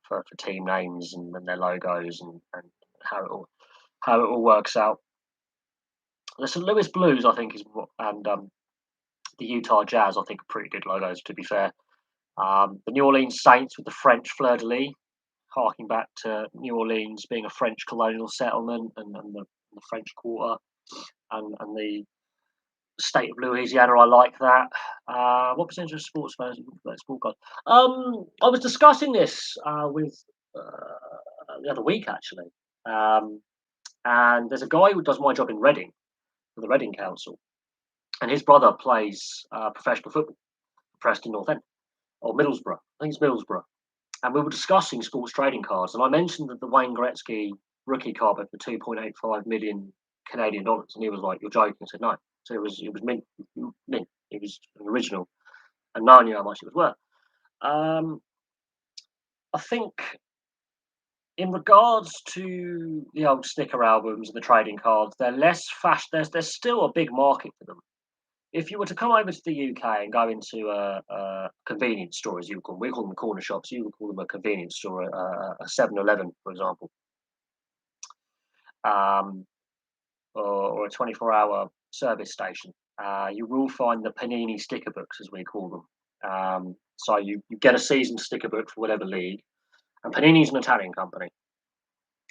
for team names and their logos and how it all works out. The St. Louis Blues, I think, and the Utah Jazz, I think, are pretty good logos. To be fair, the New Orleans Saints with the French fleur de lis, harking back to New Orleans being a French colonial settlement and the French Quarter and the state of Louisiana. I like that. What percentage of sports fans play sport god? I was discussing this with the other week actually, um, and there's a guy who does my job in Reading for the Reading Council, and his brother plays professional football for Preston North End or Middlesbrough. I think it's Middlesbrough. And we were discussing sports trading cards, and I mentioned that the Wayne Gretzky rookie card went for 2.85 million Canadian dollars, and he was like, "You're joking." I said, "No." So it was mint. It was an original, and no one knew how much it was worth. Um, I think in regards to the old sticker albums and the trading cards, they're less fast. There's still a big market for them. If you were to come over to the UK and go into a convenience store, as you would call them, we call them corner shops, you would call them a convenience store, a 7-Eleven, for example, um, or a 24-hour service station, you will find the Panini sticker books, as we call them. So you get a season sticker book for whatever league, and Panini's an Italian company,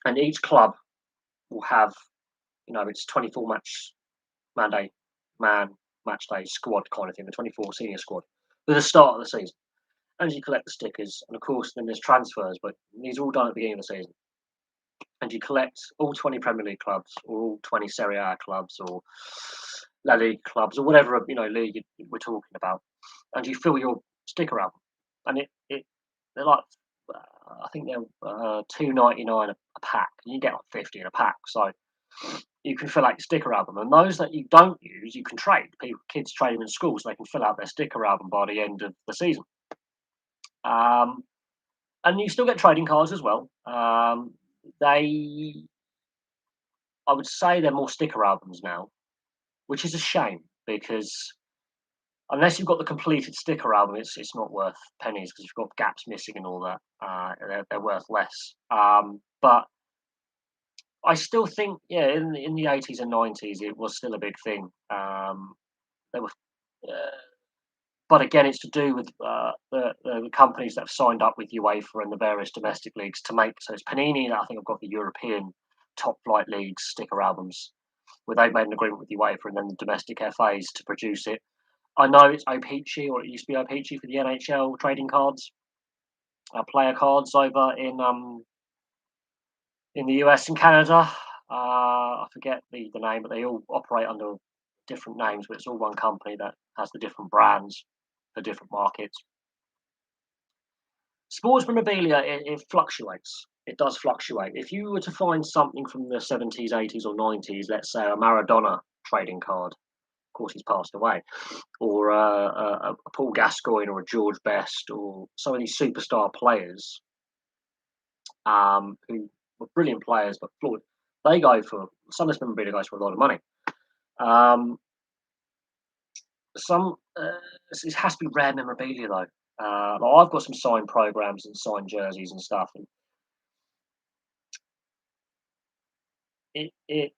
and each club will have, it's 24 day, man match day squad kind of thing, the 24 senior squad, at the start of the season. And you collect the stickers, and of course, then there's transfers, but these are all done at the beginning of the season. And you collect all 20 Premier League clubs, or all 20 Serie A clubs, or La Liga clubs, or whatever league we're talking about, and you fill your sticker album. And they're like, I think they're $2.99 a pack, and you get like 50 in a pack. So you can fill out your sticker album, and those that you don't use, you can trade. Kids trade them in schools, so they can fill out their sticker album by the end of the season. Um, and you still get trading cards as well. They, I would say, they're more sticker albums now, which is a shame because unless you've got the completed sticker album, it's not worth pennies because you've got gaps missing and all that. They're worth less. But I still think, yeah, in the 80s and 90s, it was still a big thing. There were. Uh, but again, it's to do with the companies that have signed up with UEFA and the various domestic leagues to make. So it's Panini that I think have got the European top flight leagues sticker albums, where they've made an agreement with UEFA and then the domestic FAs to produce it. I know it's O-Pee-Chee, or it used to be O-Pee-Chee for the NHL trading cards, player cards over in the US and Canada. I forget the name, but they all operate under different names, but it's all one company that has the different brands for different markets. Sports memorabilia, it fluctuates. It does fluctuate. If you were to find something from the 70s, 80s, or 90s, let's say a Maradona trading card, of course he's passed away, or a Paul Gascoigne or a George Best, or some of these superstar players who were brilliant players but flawed, they go for, some of this memorabilia goes for a lot of money. Um, it has to be rare memorabilia though. Like I've got some signed programs and signed jerseys and stuff, and it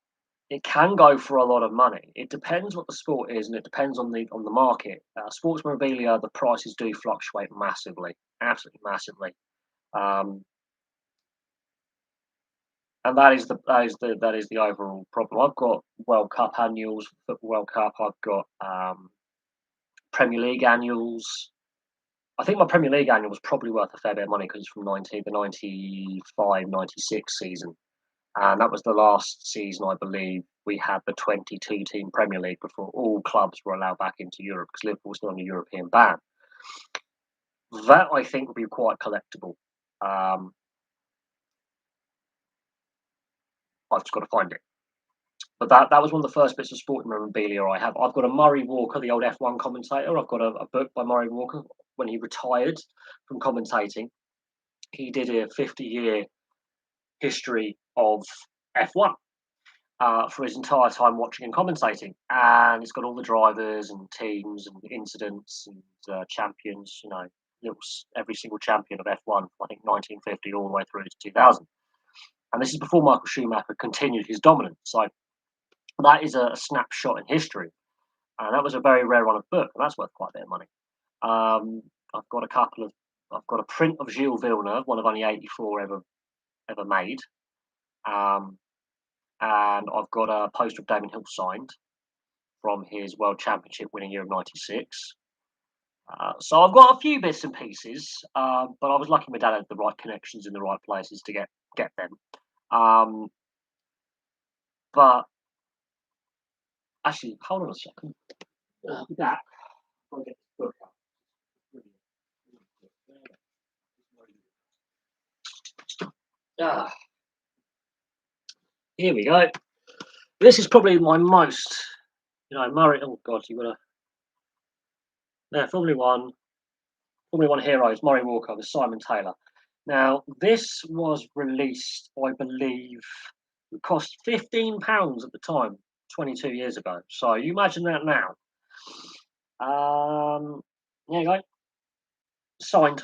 it can go for a lot of money. It depends what the sport is, and it depends on the market. Sports memorabilia, the prices do fluctuate massively, absolutely massively, um, and that is the overall problem. I've got World Cup annuals, Football World Cup. I've got Premier League annuals. I think my Premier League annual was probably worth a fair bit of money because it's from the 95-96 season. And that was the last season, I believe, we had the 22-team Premier League before all clubs were allowed back into Europe because Liverpool was still on a European ban. That, I think, would be quite collectible. Um, I've just got to find it. But that was one of the first bits of sporting memorabilia I have. I've got a Murray Walker, the old F1 commentator. I've got a book by Murray Walker when he retired from commentating. He did a 50-year history of F1 for his entire time watching and commentating. And it's got all the drivers and teams and incidents and champions, every single champion of F1, I think 1950 all the way through to 2000. And this is before Michael Schumacher continued his dominance. So that is a snapshot in history. And that was a very rare run of book, and that's worth quite a bit of money. I've got a print of Gilles Villeneuve, one of only 84 ever made. And I've got a poster of Damon Hill signed from his World Championship winning year of '96. So I've got a few bits and pieces, but I was lucky my dad had the right connections in the right places to get them. But actually, hold on a second. That I'll get this book out. Here we go. This is probably my most, Murray. Oh God, you got a Formula One Heroes, Murray Walker with Simon Taylor. Now, this was released, I believe, it cost £15 at the time, 22 years ago. So you imagine that now. There you go. Signed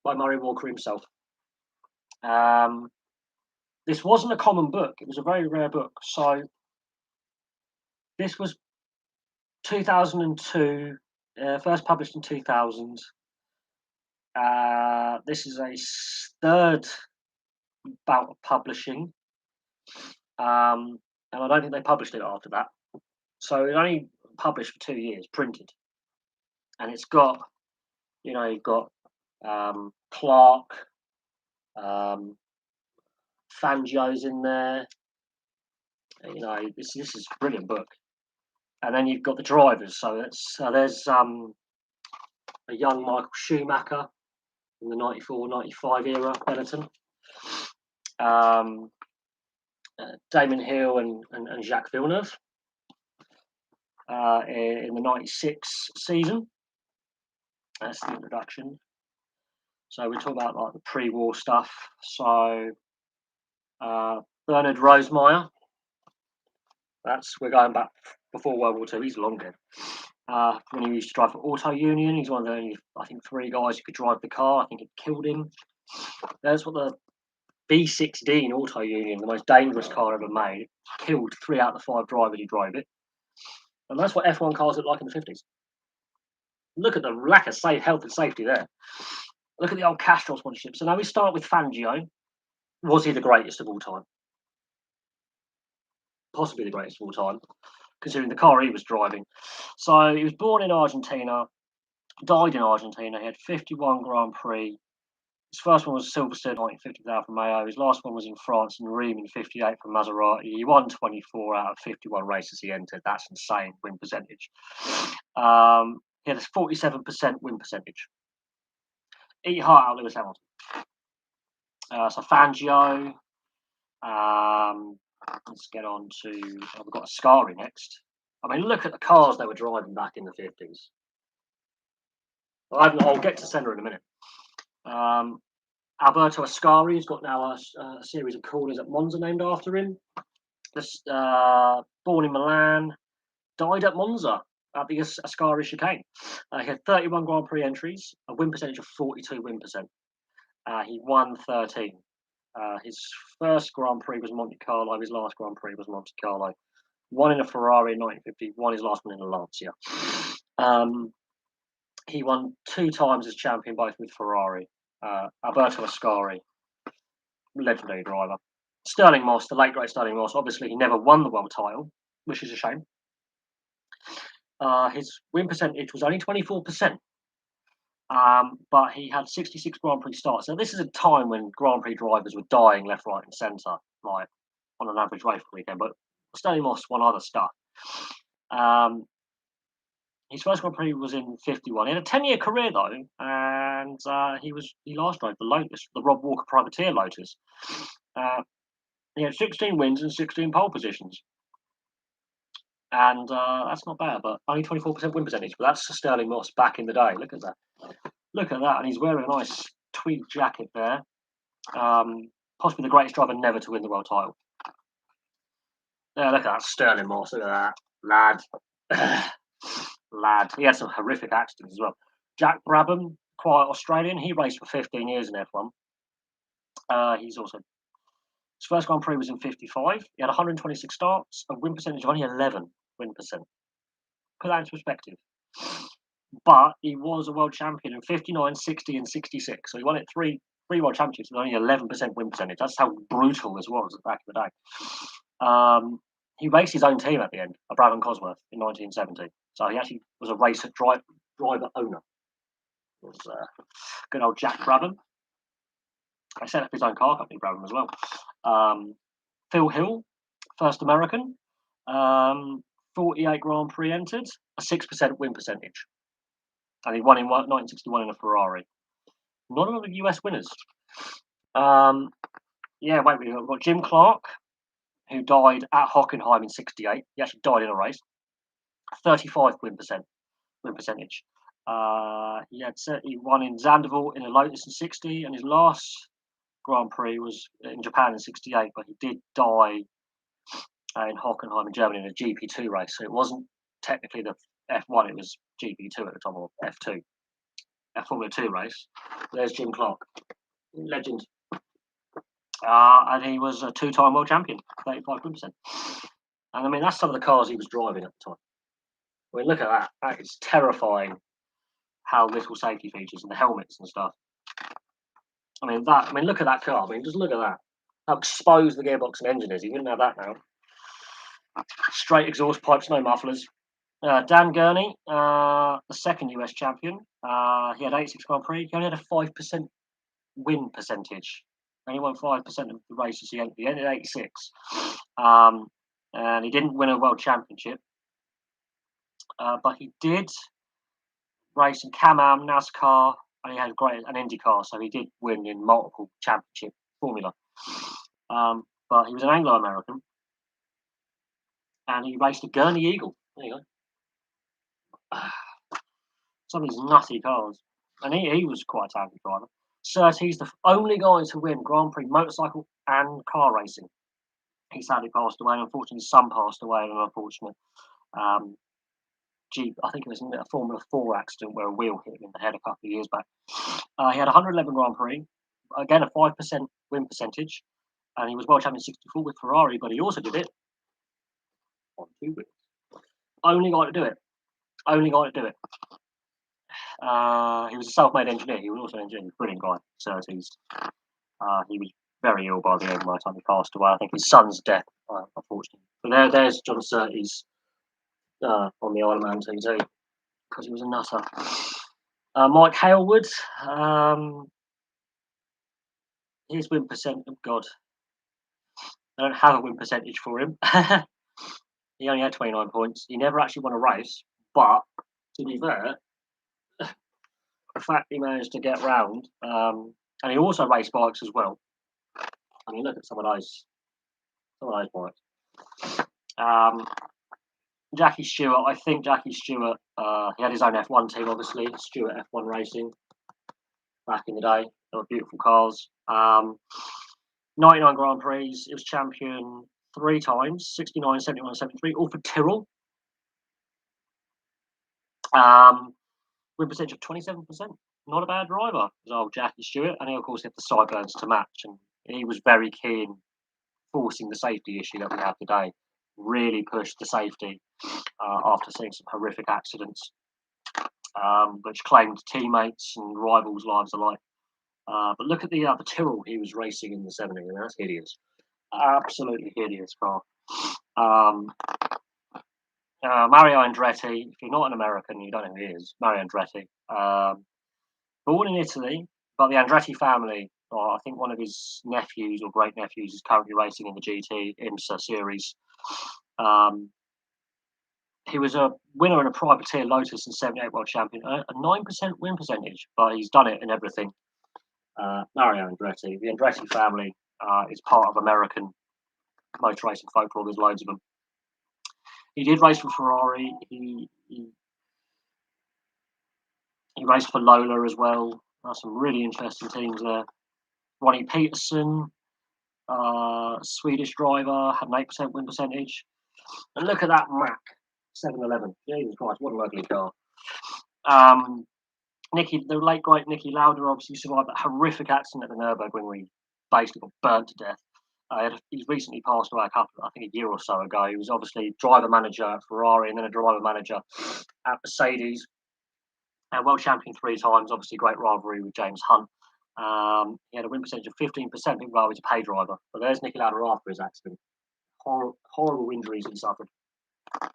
by Murray Walker himself. This wasn't a common book. It was a very rare book. So this was 2002, first published in 2000. This is a third bout of publishing. And I don't think they published it after that. So it only published for 2 years, printed. And it's got, you've got Clark, Fangio's in there. This is a brilliant book. And then you've got the drivers. So there's a young Michael Schumacher in the 94-95 era, Benetton. Damon Hill and Jacques Villeneuve in the 96 season. That's the introduction. So we're talking about like the pre-war stuff. So Bernard Rosemeyer. We're going back before World War II. He's long dead. When he used to drive for Auto Union, he's one of the only, I think, 3 guys who could drive the car. I think it killed him. That's what the B16 Auto Union, the most dangerous car ever made, killed 3 out of the 5 drivers who drove it. And that's what F1 cars looked like in the 50s. Look at the lack of health and safety there. Look at the old Castrol sponsorship. So now we start with Fangio. Was he the greatest of all time? Possibly the greatest of all time, considering the car he was driving. So he was born in Argentina, died in Argentina. He had 51 Grand Prix. His first one was Silverstone, 1950 with Alfa Romeo. His last one was in France in Rheims in 58 for Maserati. He won 24 out of 51 races he entered. That's insane win percentage. He had a 47% win percentage. Eat heart out Lewis Hamilton. So Fangio. Let's get on to. We've got Ascari next. I mean, look at the cars they were driving back in the 50s. I'll get to Senna in a minute. Alberto Ascari has got now a series of corners at Monza named after him. Born in Milan, died at Monza at the Ascari chicane. He had 31 Grand Prix entries, a win percentage of 42 win percent. He won 13. His first Grand Prix was Monte Carlo. His last Grand Prix was Monte Carlo. One in a Ferrari in 1950. Won his last one in a Lancia. He won 2 times as champion, both with Ferrari. Alberto Ascari, legendary driver. Sterling Moss, the late great Sterling Moss. Obviously, he never won the world title, which is a shame. His win percentage was only 24%. But he had 66 Grand Prix starts. So this is a time when Grand Prix drivers were dying left, right, and centre, like on an average race per weekend. But Sterling Moss won other stuff. His first Grand Prix was in 51. He had a 10-year career though, and he last drove the Lotus, the Rob Walker Privateer Lotus. He had 16 wins and 16 pole positions. And that's not bad, but only 24% win percentage. But that's Sterling Moss back in the day. Look at that. Look at that. And he's wearing a nice tweed jacket there. Possibly the greatest driver never to win the world title. Yeah, look at that. Sterling Moss. Look at that. Lad. Lad. He had some horrific accidents as well. Jack Brabham, quite Australian. He raced for 15 years in F1. He's also. His first Grand Prix was in 55. He had 126 starts, a win percentage of only 11 win percent. Put that into perspective. But he was a world champion in 59, 60, and 66. So he won it three world championships with only 11% win percentage. That's how brutal this was back in the day. He raced his own team at the end, a Brabham Cosworth, in 1970. So he actually was a racer driver owner. It was good old Jack Brabham. I set up his own car company, Brabham, as well. Phil Hill, first American. 48 Grand Prix entered, a 6% win percentage. And he won in 1961 in a Ferrari. Not a lot of US winners. We've got Jim Clark, who died at Hockenheim in 68. He actually died in a race. 35 win percentage. He won in Zandvoort in a Lotus in 60, and his last Grand Prix was in Japan in 68, but he did die in Hockenheim in Germany in a GP2 race. So it wasn't technically the F1, it was GP2 at the time, or F2. A Formula 2 race. There's Jim Clark. Legend. And he was a two-time world champion, 35%. And I mean, that's some of the cars he was driving at the time. I mean, look at that. That is terrifying how little safety features and the helmets and stuff. I mean, look at that car. I mean, just look at that. How exposed the gearbox and engine is. You wouldn't have that now. Straight exhaust pipes, no mufflers. Dan Gurney, the second US champion. He had 86 Grand Prix. He only had a 5% win percentage. Only won 5% of the races he entered. He ended 86. And he didn't win a world championship. But he did race in Can-Am, NASCAR, and he had an IndyCar, so he did win in multiple championship formula. But he was an Anglo-American, and he raced a Gurney Eagle. There you go. Some of these nutty cars. And he was quite a talented driver. Surtees, the only guy to win Grand Prix motorcycle and car racing. He sadly passed away, and unfortunately his son passed away in an unfortunate I think it was a Formula 4 accident where a wheel hit him in the head a couple of years back. He had 111 Grand Prix, again a 5% win percentage, and he was world champion 64 with Ferrari, but he also did it on 2 wins. Only guy to do it. Only guy to do it. He was a self-made engineer. He was also an engineer. Brilliant guy, Surtees. He was very ill by the end by the time he passed away. I think his son's death, unfortunately. But there's John Surtees on the Isle of Man team too, because he was a nutter. Mike Hailwood, his win percent, oh God, I don't have a win percentage for him. He only had 29 points. He never actually won a race, but to be fair, the fact he managed to get round, and he also raced bikes as well. I mean, look at some of those bikes. Jackie Stewart, I think Jackie Stewart, he had his own F1 team, obviously, Stewart F1 Racing, back in the day. They were beautiful cars. 99 Grand Prix, he was champion 3 times, 69, 71, 73, all for Tyrrell. Win percentage of 27%. Not a bad driver, was old Jackie Stewart. And he, of course, had the sideburns to match. And he was very keen forcing the safety issue that we have today. Really pushed the safety after seeing some horrific accidents, which claimed teammates and rivals' lives alike. But look at the Tyrrell he was racing in the 70s, and that's hideous. Absolutely hideous car. Mario Andretti, if you're not an American, you don't know who he is. Mario Andretti. Born in Italy, but the Andretti family, I think one of his nephews or great nephews is currently racing in the GT IMSA series. He was a winner in a privateer Lotus and 78 world champion, a 9% win percentage, but he's done it in everything. Mario Andretti. The Andretti family is part of American motor racing folklore. There's loads of them. He did race for Ferrari. He raced for Lola as well. There's some really interesting teams there. Ronnie Peterson, Swedish driver, had an 8% win percentage. And look at that Mac 711. Jesus Christ, what an ugly car. The late great Nicky Lauda obviously survived that horrific accident at the Nürburgring where he basically got burnt to death. He's recently passed away I think a year or so ago. He was obviously driver manager at Ferrari and then a driver manager at Mercedes. World champion 3 times, obviously great rivalry with James Hunt. He had a win percentage of 15%, even though he's a pay driver. But there's Nicky Lauda after his accident. Horrible injuries he suffered. We'll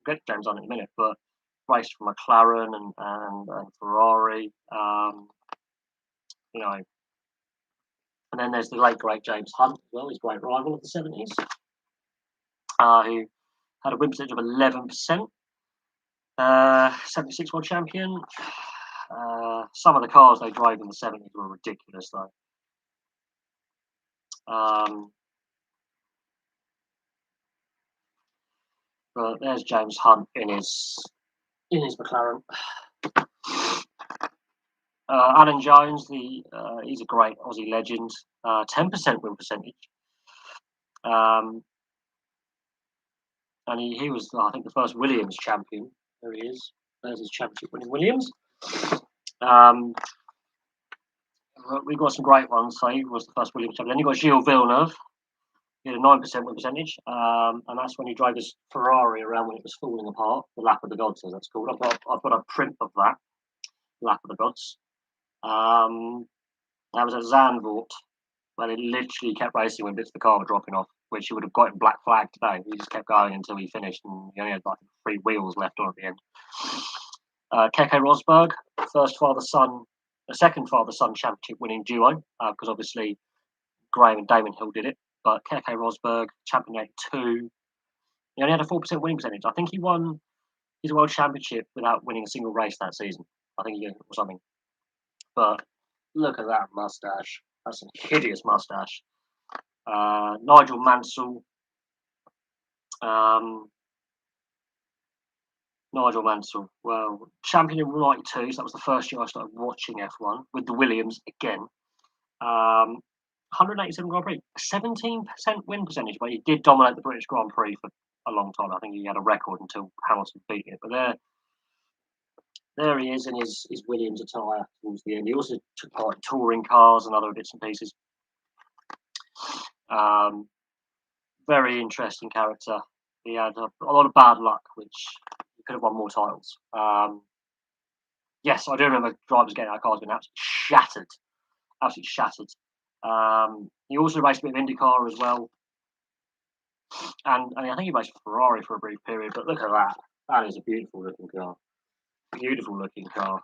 get James Hunt in a minute, but raced for McLaren and Ferrari. And then there's the late great James Hunt as well, his great rival of the 70s, who had a win percentage of 11%. 76 world champion. Some of the cars they drove in the 70s were ridiculous, though. But there's James Hunt in his McLaren. Alan Jones, he's a great Aussie legend. 10% win percentage. And he was, I think, the first Williams champion. There he is. There's his championship winning Williams. We've got some great ones. So he was the first Williams champion. Then you've got Gilles Villeneuve. He had a 9% win percentage. And that's when he drove his Ferrari around when it was falling apart. The lap of the gods, as that's called. I've got a print of that. Lap of the gods. That was at Zandvoort, where they literally kept racing when bits of the car were dropping off, which he would have gotten black flag today. He just kept going until he finished, and he only had like 3 wheels left on at the end. Keke Rosberg, second father-son championship winning duo, because obviously Graham and Damon Hill did it. But Keke Rosberg, champion 82, he only had a 4% winning percentage. I think he won his world championship without winning a single race that season. I think he did, or something. But look at that mustache. That's a hideous mustache. Nigel Mansell. Nigel Mansell. Well, champion in 92, so that was the first year I started watching F1 with the Williams again. 187 Grand Prix, 17% win percentage, but he did dominate the British Grand Prix for a long time. I think he had a record until Hamilton beat it. But there he is in his Williams attire towards the end. He also took part in touring cars and other bits and pieces. Very interesting character. He had a lot of bad luck, which he could have won more titles. Yes, I do remember drivers getting out of cars being absolutely shattered. He also raced a bit of IndyCar as well. And I think he raced for Ferrari for a brief period, but look at that. That is a beautiful looking car. Beautiful looking car.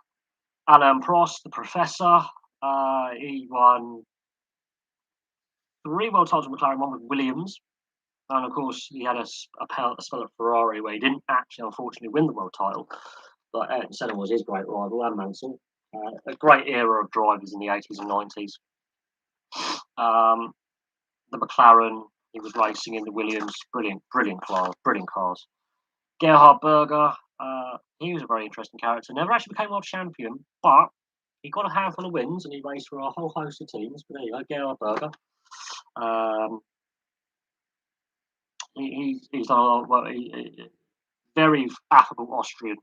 Alain Prost, the Professor, he won 3 world titles with McLaren, 1 with Williams. And of course, he had a spell at Ferrari where he didn't actually, unfortunately, win the world title. But Ayrton Senna was his great rival, and Mansell. A great era of drivers in the 80s and 90s. The McLaren, he was racing in the Williams. Brilliant cars. Gerhard Berger, he was a very interesting character. Never actually became world champion, but he got a handful of wins and he raced for a whole host of teams. But there you go, Gerhard Berger. He's done a lot. Very affable Austrian.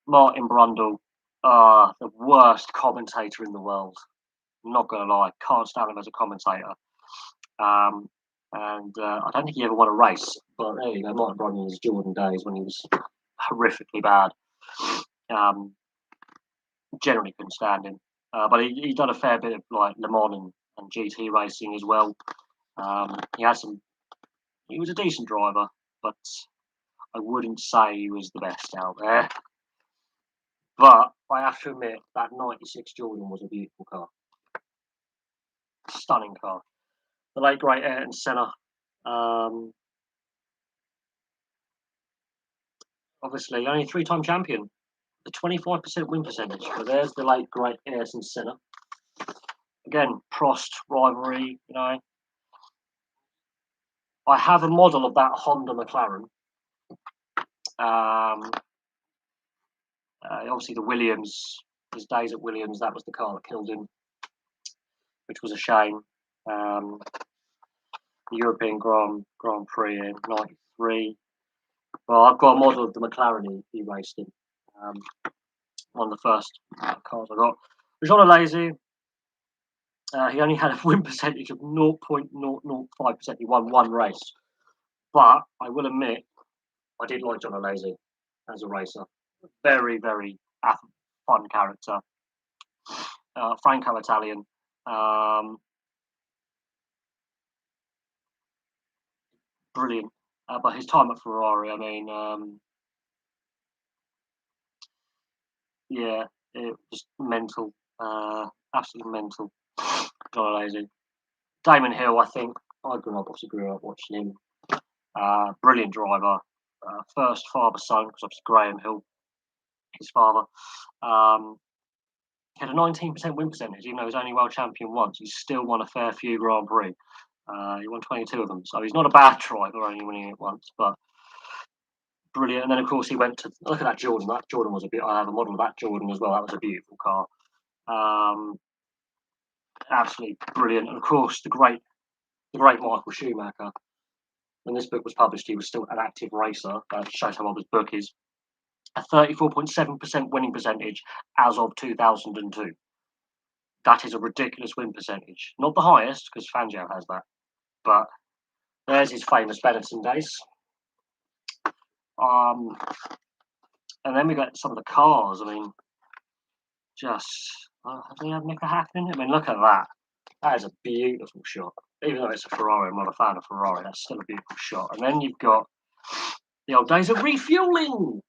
Martin Brundle, the worst commentator in the world. I'm not going to lie, can't stand him as a commentator. And I don't think he ever won a race. But there you go, Martin Brundle in his Jordan days when he was horrifically bad. Generally couldn't stand him. But he's done a fair bit of like Le Mans and GT racing as well. He was a decent driver, but I wouldn't say he was the best out there. But I have to admit that 96 Jordan was a beautiful car. Stunning car. The late great Ayrton Senna. Obviously, only 3-time champion. The 25% win percentage. So there's the late great Ayrton Senna. Again, Prost rivalry, I have a model of that Honda McLaren. Obviously, the Williams, his days at Williams, that was the car that killed him, which was a shame. The European Grand Prix in '93. Well, I've got a model of the McLaren he raced in. One of the first cars I got. Jean Alesi, he only had a win percentage of 0.005%. He won one race. But I will admit, I did like John Alesi as a racer. Very, very fun character. Franco-Italian. Brilliant. But his time at Ferrari, I mean, yeah, it was mental. Absolutely mental. John Alesi. Damon Hill, I think. I grew up watching him. Brilliant driver. First father-son, because obviously Graham Hill, his father. He had a 19% win percentage, even though he was only world champion once. He still won a fair few Grand Prix. He won 22 of them, so he's not a bad driver, only winning it once, but brilliant. And then, of course, he went to look at that Jordan. That Jordan was I have a model of that Jordan as well. That was a beautiful car. Absolutely brilliant. And of course, the great Michael Schumacher. When this book was published, he was still an active racer. Shows how old his book is. A 34.7% winning percentage as of 2002. That is a ridiculous win percentage. Not the highest, because Fangio has that. But there's his famous Benetton days. And then we got some of the cars. I mean, do we have Mika Hakkinen? I mean, look at that. That is a beautiful shot. Even though it's a Ferrari, I'm not a fan of Ferrari. That's still a beautiful shot. And then you've got the old days of refueling.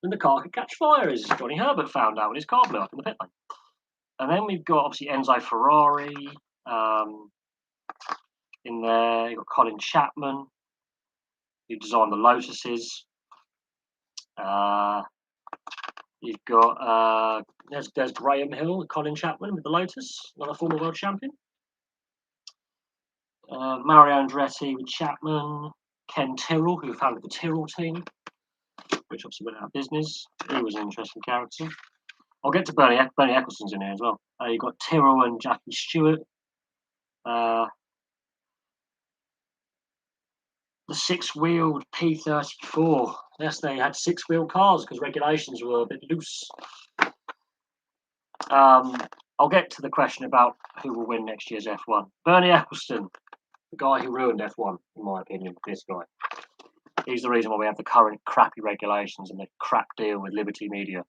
And the car could catch fire, as Johnny Herbert found out when his car blew up in the pit lane. And then we've got, obviously, Enzo Ferrari. In there, you've got Colin Chapman, who designed the Lotuses. You've got there's Graham Hill, Colin Chapman with the Lotus, another former world champion. Mario Andretti with Chapman. Ken Tyrrell, who founded the Tyrrell team, which obviously went out of business. He was an interesting character. I'll get to Bernie Ecclestone's in here as well. You've got Tyrrell and Jackie Stewart. The six-wheeled P34. Yes, they had six-wheel cars because regulations were a bit loose. I'll get to the question about who will win next year's F1. Bernie Ecclestone, the guy who ruined F1, in my opinion, this guy. He's the reason why we have the current crappy regulations and the crap deal with Liberty Media.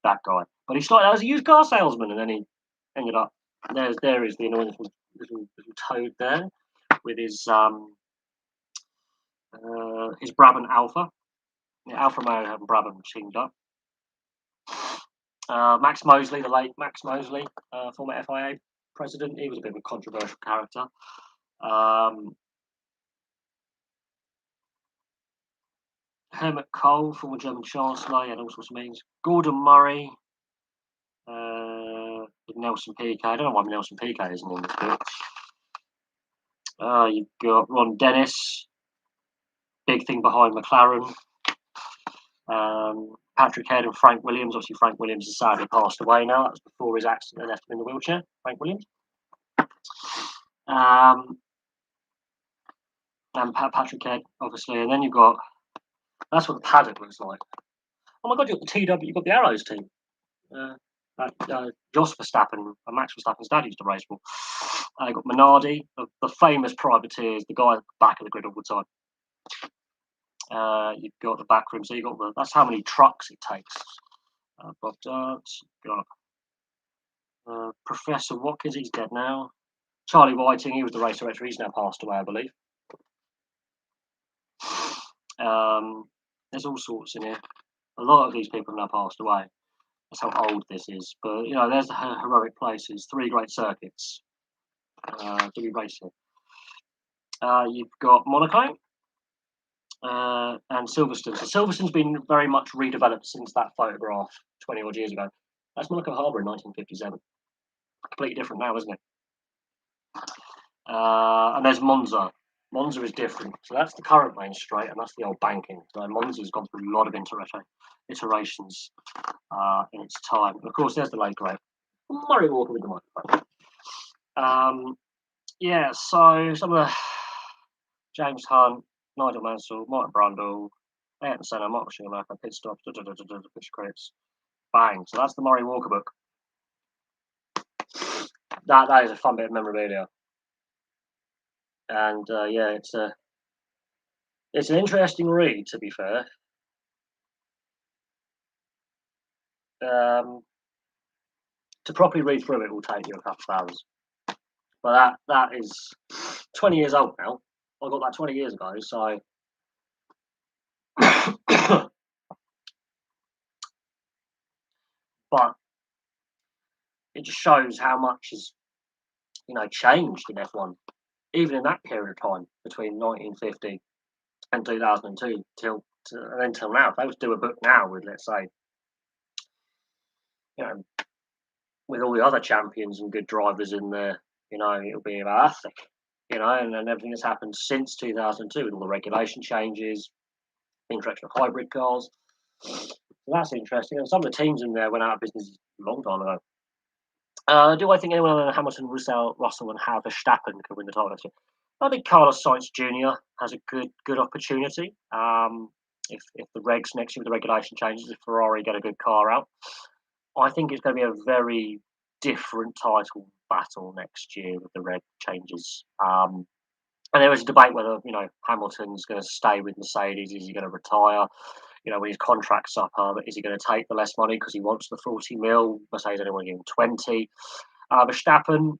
That guy. But he started out as a used car salesman, and then he ended up. There is the annoying little toad there with his Brabham Alpha. Yeah, Alfa Romeo and Brabham teamed up. Max Mosley, the late Max Mosley, former FIA president, he was a bit of a controversial character. Helmut Kohl, former German Chancellor, he had all sorts of meetings. Gordon Murray, Nelson Piquet. I don't know why Nelson Piquet isn't in this book. You've got Ron Dennis, big thing behind McLaren. Patrick Head and Frank Williams. Obviously, Frank Williams has sadly passed away now. That was before his accident and left him in the wheelchair. Frank Williams. And Patrick Head, obviously. And then you've got, that's what the paddock looks like. Oh my God, you've got the TW, you've got the Arrows team. Jos Verstappen, Max Verstappen's dad used to race for. You've got Minardi, the famous privateers, the guy at the back of the grid all the time. You've got the back room, so you've got that's how many trucks it takes. Bob Darts, got Professor Watkins, he's dead now. Charlie Whiting, he was the race director, he's now passed away, I believe. There's all sorts in here. A lot of these people have now passed away. That's how old this is. But, you know, there's the heroic places, 3 great circuits to be raced in. You've got Monaco and Silverstone. So Silverstone's been very much redeveloped since that photograph 20 odd years ago. That's Monaco Harbour in 1957. Completely different now, isn't it? And there's Monza. Monza is different. So that's the current main straight, and that's the old banking. So Monza's gone through a lot of iterations in its time. And of course, there's the late great Murray Walker with the microphone. Yeah, so some of the James Hunt, Nigel Mansell, Martin Brundle, Ayrton Senna, Michael Schumacher, pit stops, pitch credits, bang. So that's the Murray Walker book. That is a fun bit of memorabilia, and yeah, it's an interesting read, to be fair. To properly read through it will take you a couple of hours, but that is 20 years old now. I got that 20 years ago, so but it just shows how much has changed in F1, even in that period of time between 1950 and 2002 and then till now. If they was to do a book now with, let's say, you know, with all the other champions and good drivers in there, it'll be about ethic, and everything that's happened since 2002 with all the regulation changes, the introduction of hybrid cars. So that's interesting. And some of the teams in there went out of business a long time ago. Do I think anyone other than Hamilton, Russell, and Verstappen could win the title next year? I think Carlos Sainz Jr. has a good opportunity. If the regs next year with the regulation changes, if Ferrari get a good car out, I think it's going to be a very different title battle next year with the reg changes. And there was a debate whether Hamilton's going to stay with Mercedes. Is he going to retire? When his contract's up, is he going to take the less money because he wants the 40 mil? Mercedes only want to give him 20. Verstappen,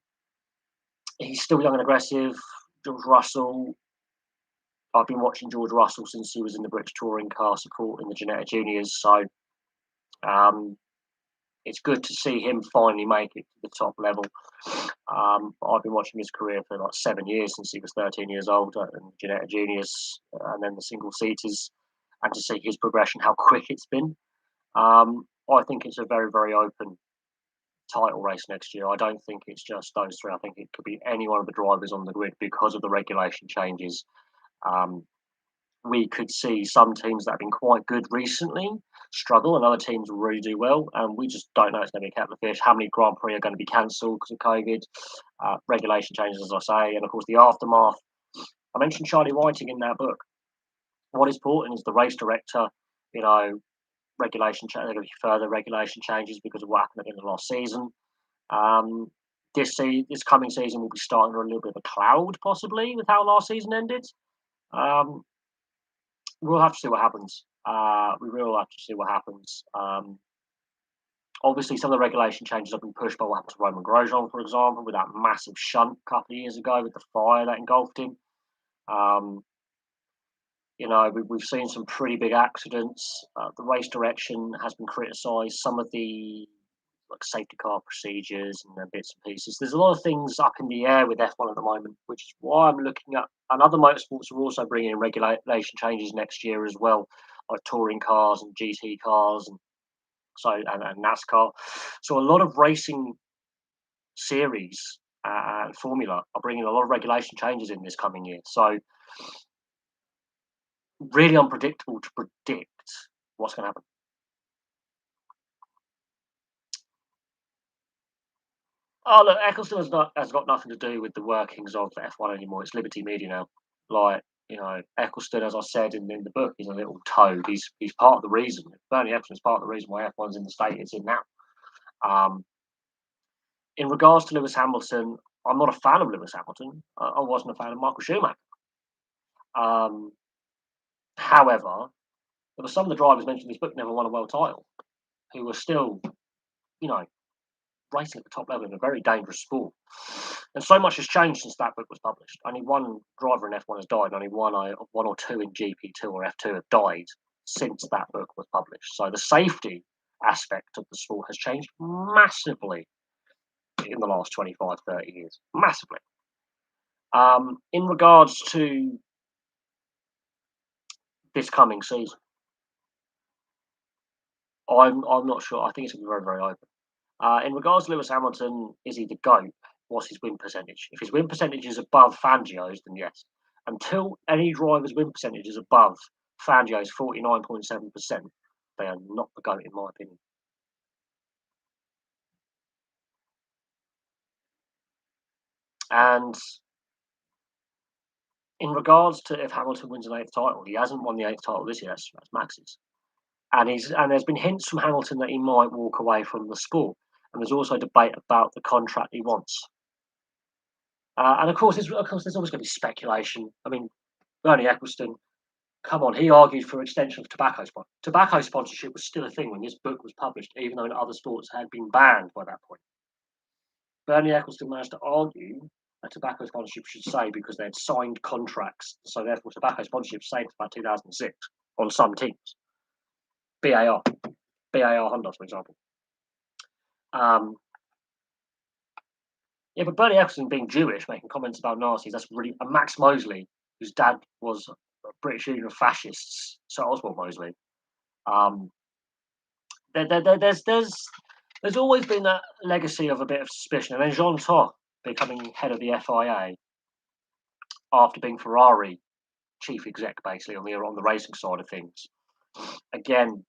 he's still young and aggressive. George Russell, I've been watching George Russell since he was in the British Touring Car supporting the Ginetta Juniors. So it's good to see him finally make it to the top level. I've been watching his career for like 7 years since he was 13 years old and Ginetta Juniors and then the single seaters, and to see his progression, how quick it's been. I think it's a very, very open title race next year. I don't think it's just those three. I think it could be any one of the drivers on the grid because of the regulation changes. We could see some teams that have been quite good recently struggle, and other teams will really do well. And we just don't know. It's going to be a kettle of fish. How many Grand Prix are going to be cancelled because of COVID? Regulation changes, as I say, and of course the aftermath. I mentioned Charlie Whiting in that book. What is important is the race director. Regulation change. There are going to be further regulation changes because of what happened at the end of last season. This coming season will be starting on a little bit of a cloud, possibly, with how last season ended. We'll have to see what happens. We will have to see what happens. Obviously, some of the regulation changes have been pushed by what happened to Roman Grosjean, for example, with that massive shunt a couple of years ago with the fire that engulfed him. We've seen some pretty big accidents. The race direction has been criticised. Some of the safety car procedures and bits and pieces. There's a lot of things up in the air with F1 at the moment, which is why I'm looking at. And other motorsports are also bringing in regulation changes next year as well, like touring cars and GT cars and NASCAR. So a lot of racing series and Formula are bringing a lot of regulation changes in this coming year. So really unpredictable to predict what's going to happen. Oh, look, Eccleston has got nothing to do with the workings of F1 anymore. It's Liberty Media now. Eccleston, as I said in the book, is a little toad. He's part of the reason. Bernie Eccleston is part of the reason why F1's in the state it's in now. In regards to Lewis Hamilton, I'm not a fan of Lewis Hamilton. I wasn't a fan of Michael Schumacher. However, there were some of the drivers mentioned in this book never won a world title, who were still, racing at the top level in a very dangerous sport. And so much has changed since that book was published. Only one driver in F1 has died, and only one or two in GP2 or F2 have died since that book was published. So the safety aspect of the sport has changed massively in the last 25, 30 years. Massively. In regards to this coming season, I'm not sure. I think it's going to be very, very open. In regards to Lewis Hamilton, is he the GOAT? What's his win percentage? If his win percentage is above Fangio's, then yes. Until any driver's win percentage is above Fangio's 49.7%, they are not the GOAT, in my opinion. And in regards to if Hamilton wins an eighth title, he hasn't won the eighth title this year. That's Max's. And there's been hints from Hamilton that he might walk away from the sport. And there's also debate about the contract he wants. And of course, there's always going to be speculation. I mean, Bernie Ecclestone, come on, he argued for extension of tobacco sponsorship. Tobacco sponsorship was still a thing when this book was published, even though other sports had been banned by that point. Bernie Ecclestone managed to argue that tobacco sponsorship should stay because they had signed contracts, so therefore tobacco sponsorship stayed until about 2006 on some teams. BAR Honda, for example. Yeah, but Bernie Ecclestone being Jewish, making comments about Nazis, that's really. And Max Mosley, whose dad was a British Union of Fascists, Sir Oswald Mosley. There's always been that legacy of a bit of suspicion. And then Jean Todt becoming head of the FIA after being Ferrari chief exec, basically on the racing side of things. Again,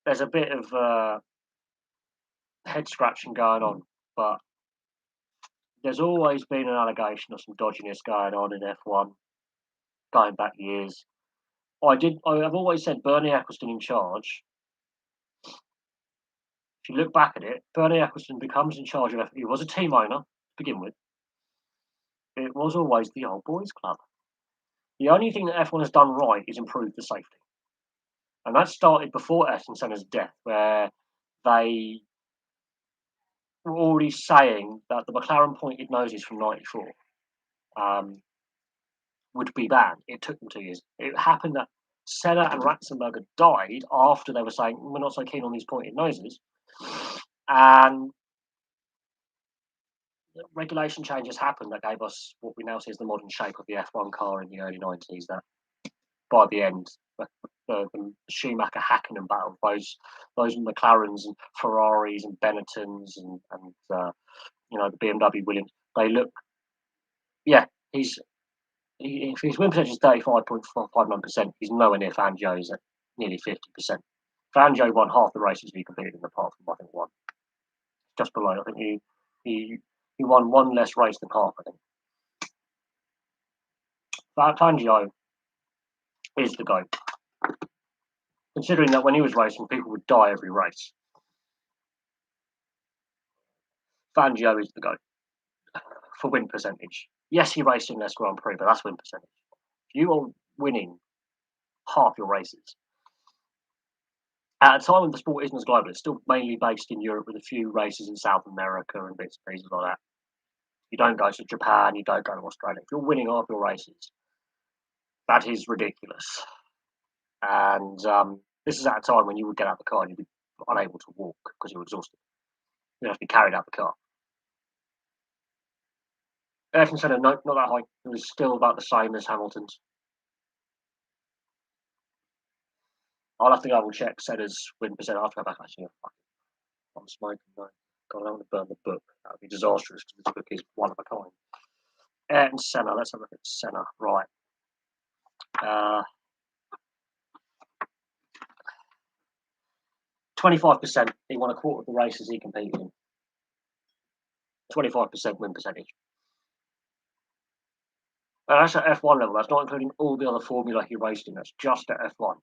there's a bit of head scratching going on, but there's always been an allegation of some dodginess going on in F1, going back years. I've always said Bernie Ecclestone in charge. If you look back at it, Bernie Ecclestone becomes in charge of F1. He was a team owner to begin with. It was always the old boys club. The only thing that F1 has done right is improve the safety. And that started before Ayrton Senna's death, where they were already saying that the McLaren pointed noses from '94 would be banned. It took them 2 years. It happened that Senna and Ratzenberger died after they were saying, we're not so keen on these pointed noses. And regulation changes happened that gave us what we now see as the modern shape of the F1 car in the early 90s. That by the end, the Schumacher Hakkinen battle, those McLarens and Ferraris and Benettons and the BMW Williams, they look, yeah, if his win percentage is 35.59%, he's nowhere near Fangio's at nearly 50%. Fangio won half the races he competed in, apart from I think one, just below. I think he won one less race than half. I think Fangio is the GOAT, considering that when he was racing, people would die every race. Fangio is the GOAT for win percentage. Yes, he raced in less Grand Prix, but that's win percentage. If you are winning half your races, at a time when the sport isn't as global, it's still mainly based in Europe with a few races in South America and bits and pieces like that. You don't go to Japan, you don't go to Australia. If you're winning half your races, that is ridiculous. And this is at a time when you would get out of the car and you'd be unable to walk because you're exhausted. You'd have to be carried out the car. Ayrton Senna, no, not that high. It was still about the same as Hamilton's. I'll have to go and check Senna's win percent. I'll have to go back actually. I'm smoking though. God, I don't want to burn the book. That would be disastrous because this book is one of a kind. Ayrton Senna, let's have a look at Senna. Right. 25%. He won a quarter of the races he competed in. 25% win percentage. And that's at F1 level. That's not including all the other formula he raced in. That's just at F1.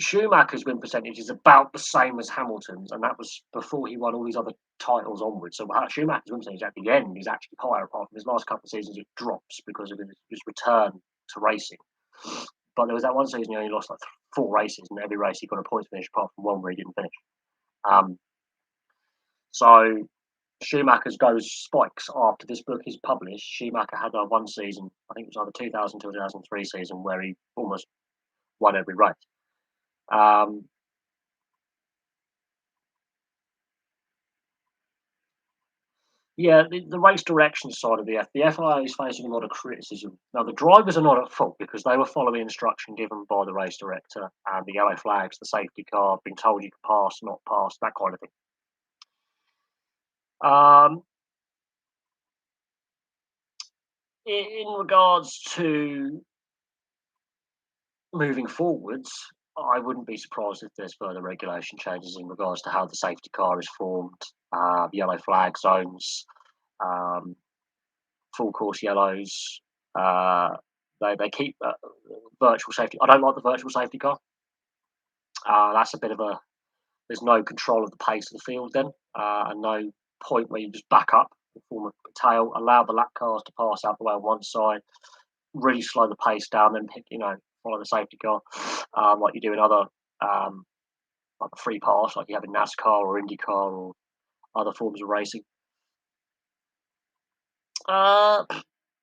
Schumacher's win percentage is about the same as Hamilton's, and that was before he won all these other titles onwards. So Schumacher's win percentage at the end is actually higher, apart from his last couple of seasons it drops because of his return to racing. But there was that one season he only lost like 4 races, and every race he got a point finish apart from one where he didn't finish. So Schumacher's goes spikes after this book is published. Schumacher had one season, I think it was either 2000 or 2003 season, where he almost won every race. Yeah, the race direction side of the FIA is facing a lot of criticism. Now, the drivers are not at fault because they were following instruction given by the race director and the yellow flags, the safety car, being told you can pass, not pass, that kind of thing. In regards to moving forwards, I wouldn't be surprised if there's further regulation changes in regards to how the safety car is formed, yellow flag zones, um, full course yellows. Uh, they keep virtual safety. I don't like the virtual safety car. That's a bit of a there's no control of the pace of the field then, and no point where you just back up, form a tail, allow the lap cars to pass out the way on one side, really slow the pace down, and follow the safety car, like you do in other like the free pass, like you have in NASCAR or IndyCar or other forms of racing. Uh,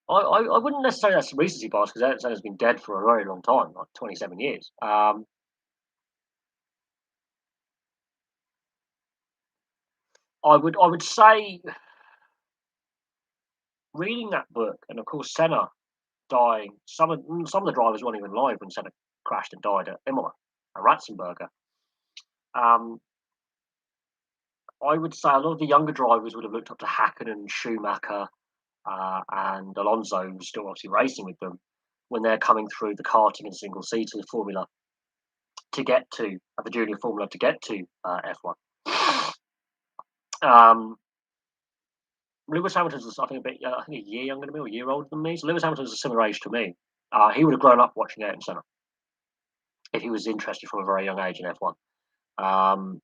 I wouldn't necessarily that's recency bias because Ayrton Senna's been dead for a very long time, like 27 years. I would say reading that book, and of course Senna dying. Some of the drivers weren't even alive when Senna crashed and died at Imola, at Ratzenberger. Um, I would say a lot of the younger drivers would have looked up to Hakkinen and Schumacher and Alonso, who's still obviously racing with them, when they're coming through the karting and single seater formula to get to the junior formula to get to F1. Um, Lewis Hamilton's, I think, I think a year younger than me or a year older than me. So Lewis Hamilton's a similar age to me. He would have grown up watching Ayrton Senna if he was interested from a very young age in F1. Um,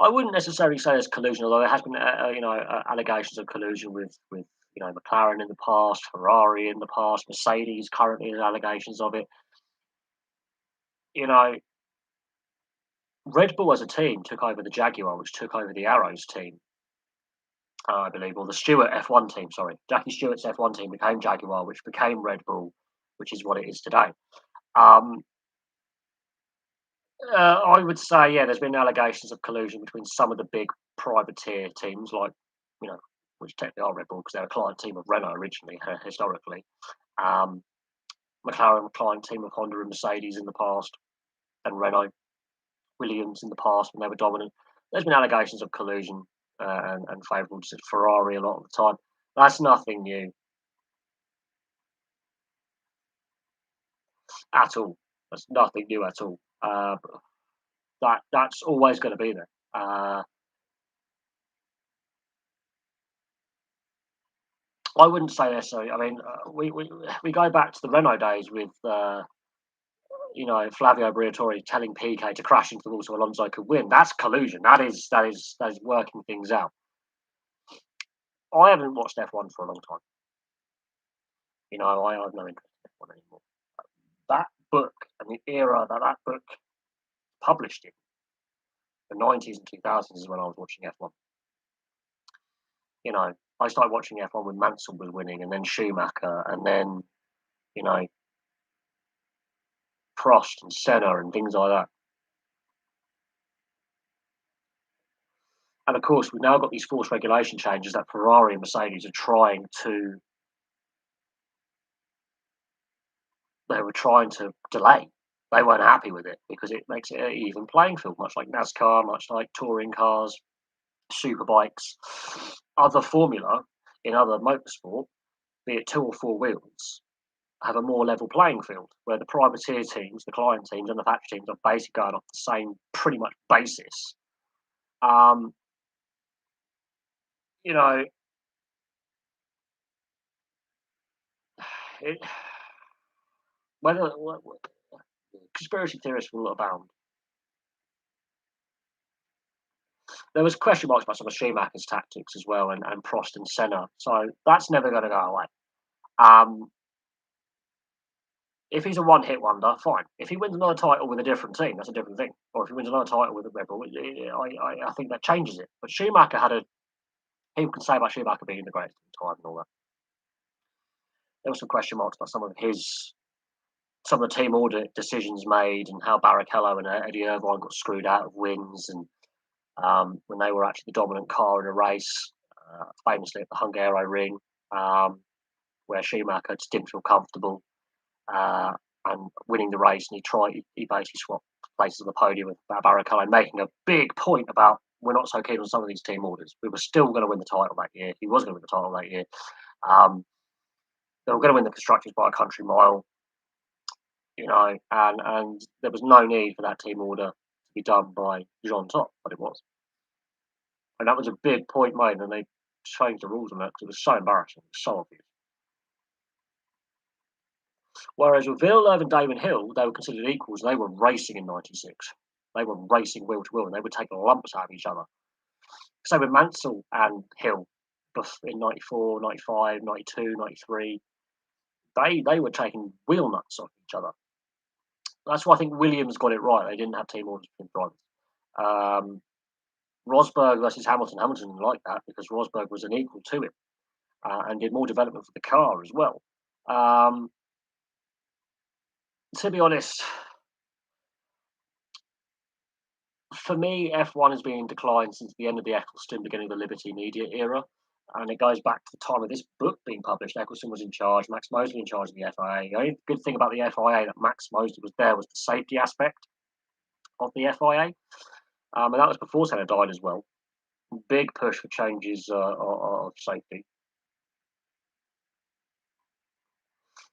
I wouldn't necessarily say there's collusion, although there has been, allegations of collusion with McLaren in the past, Ferrari in the past, Mercedes currently has allegations of it. You know, Red Bull as a team took over the Jaguar, which took over the Arrows team, I believe, or the Stewart F1 team. Sorry, Jackie Stewart's F1 team became Jaguar, which became Red Bull, which is what it is today. Um, I would say, yeah, there's been allegations of collusion between some of the big privateer teams, like, you know, which technically are Red Bull because they're a client team of Renault originally, historically. Um, McLaren, client team of Honda and Mercedes in the past, and Renault, Williams in the past when they were dominant. There's been allegations of collusion and favourable to Ferrari a lot of the time. That's nothing new at all. That's nothing new at all. That's always going to be there. I wouldn't say necessarily. I mean, we go back to the Renault days with Flavio Briatore telling Piquet to crash into the wall so Alonso could win. That's collusion. That is working things out. I haven't watched F1 for a long time. I have no interest in F1 anymore. That book and the era that book published in the 90s and 2000s is when I was watching F1. I started watching F1 when Mansell was winning, and then Schumacher, and then you know Prost and Senna and things like that. And of course, we've now got these forced regulation changes that Ferrari and Mercedes are trying to. They were trying to delay. They weren't happy with it because it makes it an even playing field, much like NASCAR, much like touring cars, superbikes, other formula in other motorsport, be it two or four wheels, have a more level playing field where the privateer teams, the client teams, and the factory teams are basically going off the same pretty much basis. Um, you know, it, whether conspiracy theorists will abound. There was question marks about some of Schumacher's tactics as well, and Prost and Senna. So that's never going to go away. Um, if he's a one-hit wonder, fine. If he wins another title with a different team, that's a different thing. Or if he wins another title with a Red Bull, I think that changes it. But Schumacher had a people can say about Schumacher being the greatest of all time and all that. There were some question marks about some of the team audit decisions made and how Barrichello and Eddie Irvine got screwed out of wins and when they were actually the dominant car in a race, famously at the Hungaroring, where Schumacher just didn't feel comfortable and winning the race, and he basically swapped places on the podium with Barrichello making a big point about we're not so keen on some of these team orders. We were still going to win the title that year. He was going to win the title that year. They were going to win the constructors by a country mile, and there was no need for that team order to be done by Jean Todt, but it was. And that was a big point made, and they changed the rules on that because it was so embarrassing, it was so obvious. Whereas with Villeneuve and Damon Hill, they were considered equals. They were racing in '96. They were racing wheel to wheel, and they would take lumps out of each other. So with Mansell and Hill in '94, '95, '92, '93, they were taking wheel nuts off each other. That's why I think Williams got it right. They didn't have team orders between drivers. Rosberg versus Hamilton. Hamilton didn't like that because Rosberg was an equal to him and did more development for the car as well. To be honest, for me, F1 has been in decline since the end of the Eccleston, beginning of the Liberty Media era. And it goes back to the time of this book being published. Eccleston was in charge, Max Mosley in charge of the FIA. The only good thing about the FIA that Max Mosley was there was the safety aspect of the FIA. And that was before Senna died as well. Big push for changes of safety.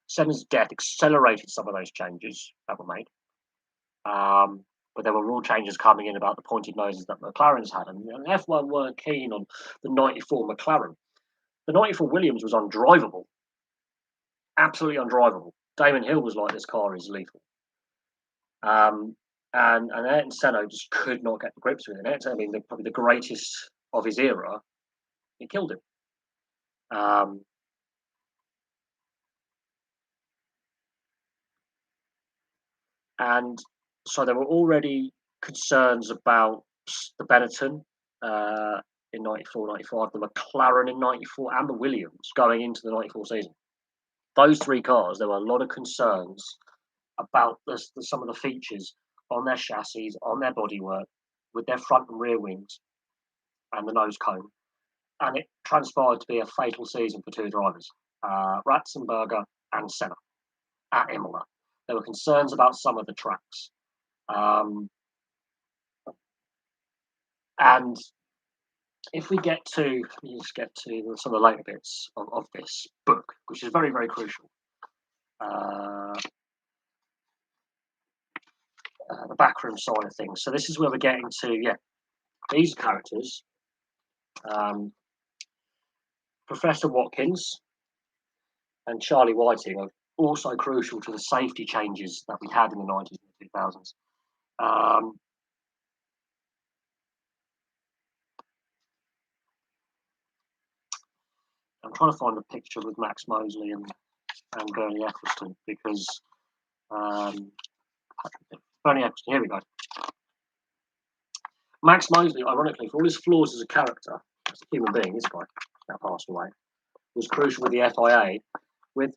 Senna's death accelerated some of those changes that were made. But there were rule changes coming in about the pointed noses that McLaren's had. And F1 weren't keen on the 94 McLaren. The 94 Williams was undrivable. Absolutely undrivable. Damon Hill was like, this car is lethal. And Ayrton Senna just could not get the grips with it. I mean, probably the greatest of his era, he killed him. And so there were already concerns about the Benetton in '94, '95, the McLaren in '94, and the Williams going into the '94 season. Those three cars, there were a lot of concerns about some of the features on their chassis, on their bodywork, with their front and rear wings, and the nose cone. And it transpired to be a fatal season for two drivers, Ratzenberger and Senna, at Imola. There were concerns about some of the tracks. And if we get to, let's get to some of the later bits of this book, which is very, very crucial. The backroom side of things. So this is where we're getting to, these characters. Professor Watkins and Charlie Whiting are also crucial to the safety changes that we had in the 90s and 2000s. I'm trying to find a picture with Max Mosley and Bernie Eccleston because Bernie Eccleston, here we go. Max Mosley, ironically, for all his flaws as a character, as a human being, this guy now passed away, was crucial with the FIA, with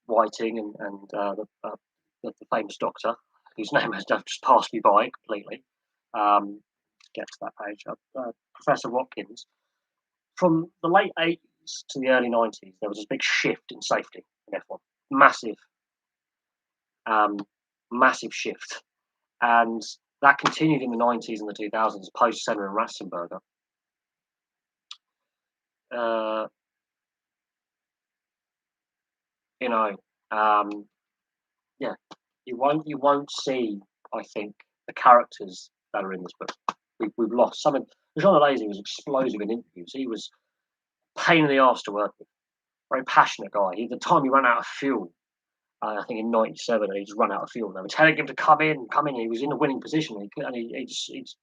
Whiting and the famous doctor, whose name has just passed me by completely. Get to that page. Professor Watkins. From the late 80s to the early 90s, there was this big shift in safety in F1. Massive shift. And that continued in the 90s and the 2000s, post Senna and Ratzenberger. You won't see, I think, the characters that are in this book. We've lost some of. Jean Alesi was explosive in interviews. He was a pain in the arse to work with. Very passionate guy. The time he ran out of fuel, I think in '97, he just ran out of fuel. They were telling him to come in. He was in a winning position, he just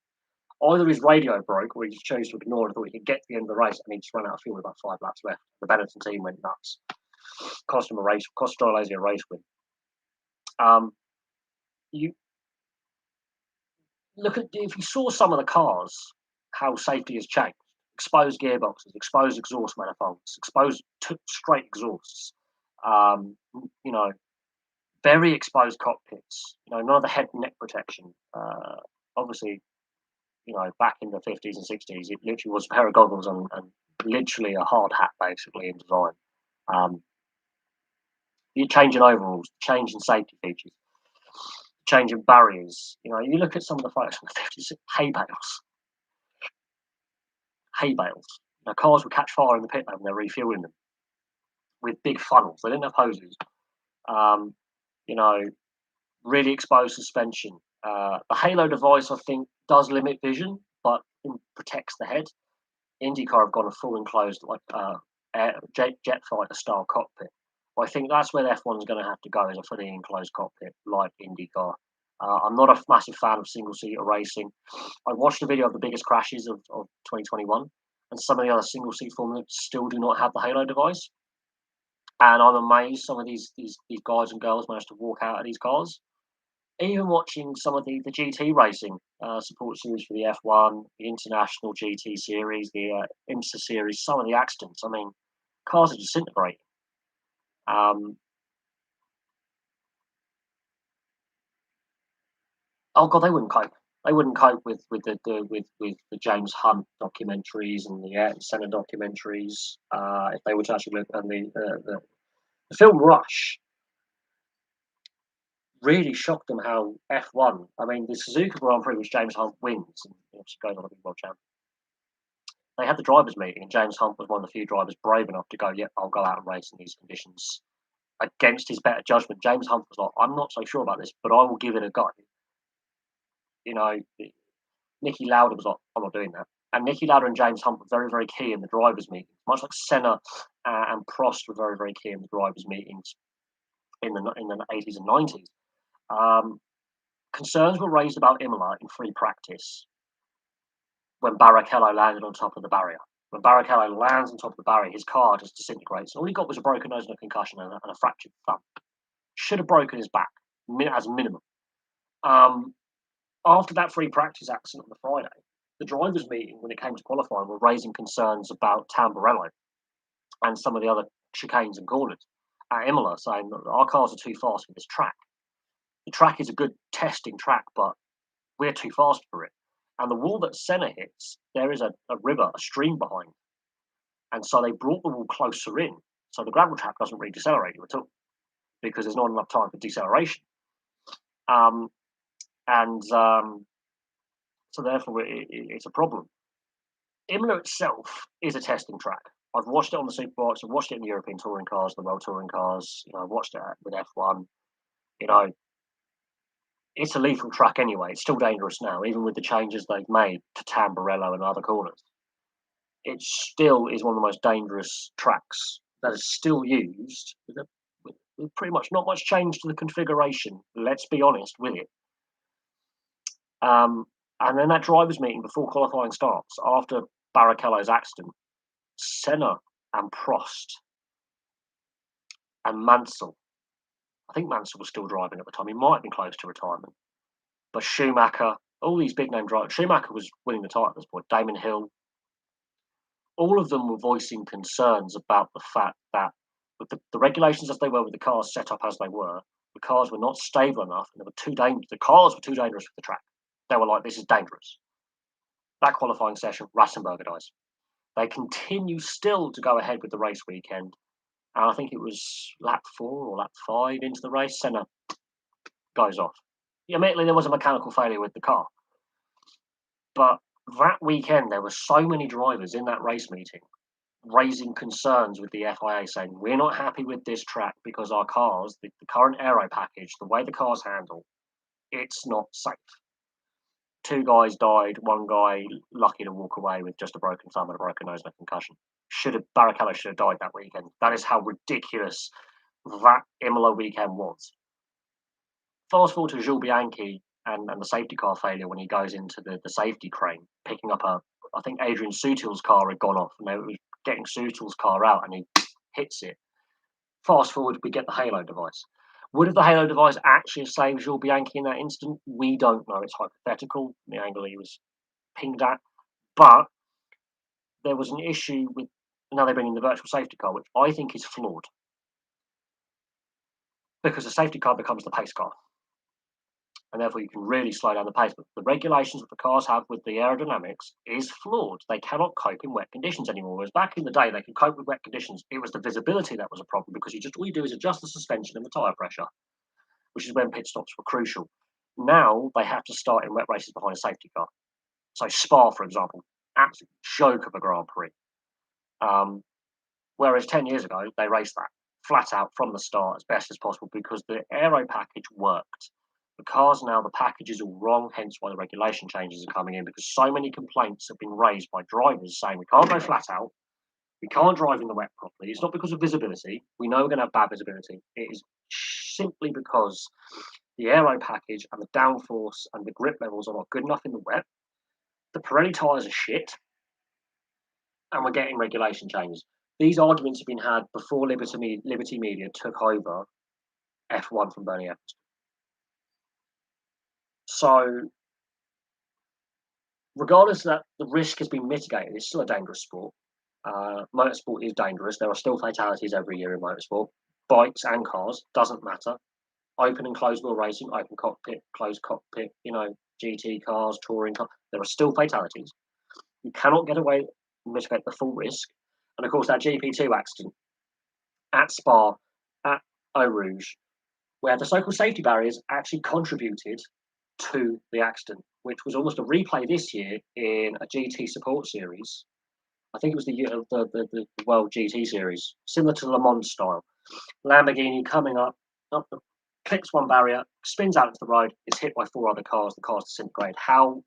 either his radio broke or he just chose to ignore it. Thought he could get to the end of the race, and he just ran out of fuel with about 5 laps left. The Benetton team went nuts. Cost Jean Alesi a race win. You look at, if you saw some of the cars, how safety has changed. Exposed gearboxes, exposed exhaust manifolds, exposed straight exhausts. Very exposed cockpits. None of the head and neck protection. Obviously, back in the 50s and 60s, it literally was a pair of goggles and literally a hard hat, basically, in design. You're changing overalls, changing safety features. changing barriers. You look at some of the photos from the 50s, hay bales. Cars would catch fire in the pit lane when they're refueling them with big funnels. They didn't have hoses. Um, you know, really exposed suspension. The halo device, I think, does limit vision, but it protects the head. IndyCar have gone a full enclosed, like jet fighter style cockpit. Well, I think that's where F1 is going to have to go, is a fully enclosed cockpit like IndyCar. I'm not a massive fan of single seater racing. I watched a video of the biggest crashes of 2021, and some of the other single seat formulas still do not have the halo device. And I'm amazed some of these guys and girls managed to walk out of these cars. Even watching some of the GT racing support series for the F1, the International GT series, the IMSA series, some of the accidents. I mean, cars are disintegrating. Oh god, they wouldn't cope. They wouldn't cope with the James Hunt documentaries and the Ayrton Senna documentaries. If they were to actually look, and the film Rush really shocked them how F1. I mean, the Suzuka Grand Prix, which James Hunt wins, and obviously goes on to be world champion. They had the drivers' meeting, and James Hunt was one of the few drivers brave enough to go, "Yep, I'll go out and race in these conditions." Against his better judgment, James Hunt was like, "I'm not so sure about this, but I will give it a go." You know, Nicky Lauda was like, "I'm not doing that." And Nicky Lauda and James Hunt were very, very key in the drivers' meetings, much like Senna and Prost were very, very key in the drivers' meetings in the 80s and 90s. Um, Concerns were raised about Imola in free practice when Barrichello landed on top of the barrier. When Barrichello lands on top of the barrier, his car just disintegrates. All he got was a broken nose and a concussion and a fractured thumb. Should have broken his back, as a minimum. After that free practice accident on the Friday, the drivers' meeting, when it came to qualifying, were raising concerns about Tamburello and some of the other chicanes and corners at Imola, saying that our cars are too fast for this track. The track is a good testing track, but we're too fast for it. And the wall that Senna hits, there is a river, a stream behind. And so they brought the wall closer in. So the gravel track doesn't really decelerate you at all because there's not enough time for deceleration. So therefore, it's a problem. Imola itself is a testing track. I've watched it on the Superbikes. I've watched it in the European touring cars, the World touring cars. I've watched it with F1. It's a lethal track anyway. It's still dangerous now, even with the changes they've made to Tamburello and other corners. It still is one of the most dangerous tracks that is still used with pretty much not much change to the configuration. Let's be honest with it. And then that drivers' meeting before qualifying starts, after Barrichello's accident, Senna and Prost and Mansell. I think Mansell was still driving at the time. He might have been close to retirement. But Schumacher, all these big name drivers. Schumacher was winning the title at this point. Damon Hill. All of them were voicing concerns about the fact that with the regulations as they were, with the cars set up as they were, the cars were not stable enough, and they were too dangerous. The cars were too dangerous for the track. They were like, "This is dangerous." That qualifying session, Ratzenberger dies. They continue still to go ahead with the race weekend. And I think it was lap 4 or lap 5 into the race, Senna goes off. Admittedly, there was a mechanical failure with the car. But that weekend, there were so many drivers in that race meeting raising concerns with the FIA, saying, "We're not happy with this track because our cars, the current aero package, the way the cars handle, it's not safe." 2 guys died, 1 guy lucky to walk away with just a broken thumb and a broken nose and a concussion. Barrichello should have died that weekend. That is how ridiculous that Imola weekend was. Fast forward to Jules Bianchi and the safety car failure when he goes into the safety crane, picking up I think Adrian Sutil's car had gone off, and they were getting Sutil's car out, and he hits it. Fast forward, we get the halo device. Would have the halo device actually saved Jules Bianchi in that instant? We don't know. It's hypothetical, the angle he was pinged at. But there was an issue with, now they bring in the virtual safety car, which I think is flawed. Because the safety car becomes the pace car. And therefore you can really slow down the pace. But the regulations that the cars have with the aerodynamics is flawed. They cannot cope in wet conditions anymore. Whereas back in the day, they could cope with wet conditions. It was the visibility that was a problem, because all you do is adjust the suspension and the tyre pressure, which is when pit stops were crucial. Now they have to start in wet races behind a safety car. So Spa, for example, absolute joke of a Grand Prix. Um, Whereas 10 years ago, they raced that flat out from the start as best as possible because the aero package worked. The cars now, the package is all wrong, hence why the regulation changes are coming in because so many complaints have been raised by drivers saying we can't go flat out, we can't drive in the wet properly. It's not because of visibility. We know we're going to have bad visibility. It is simply because the aero package and the downforce and the grip levels are not good enough in the wet. The Pirelli tyres are shit, and we're getting regulation changes. These arguments have been had before Liberty Media took over F1 from Bernie Ecclestone. So, regardless that the risk has been mitigated, it's still a dangerous sport. Motorsport is dangerous. There are still fatalities every year in motorsport. Bikes and cars, doesn't matter. Open and closed wheel racing, open cockpit, closed cockpit, GT cars, touring cars, there are still fatalities. You cannot get away and mitigate the full risk. And of course, that GP2 accident at Spa, at Eau Rouge, where the so-called safety barriers actually contributed to the accident, which was almost a replay this year in a GT support series. I think it was the World GT series, similar to Le Mans style. Lamborghini coming up, clicks one barrier, spins out into the road, is hit by four other cars, the car's disintegrated. How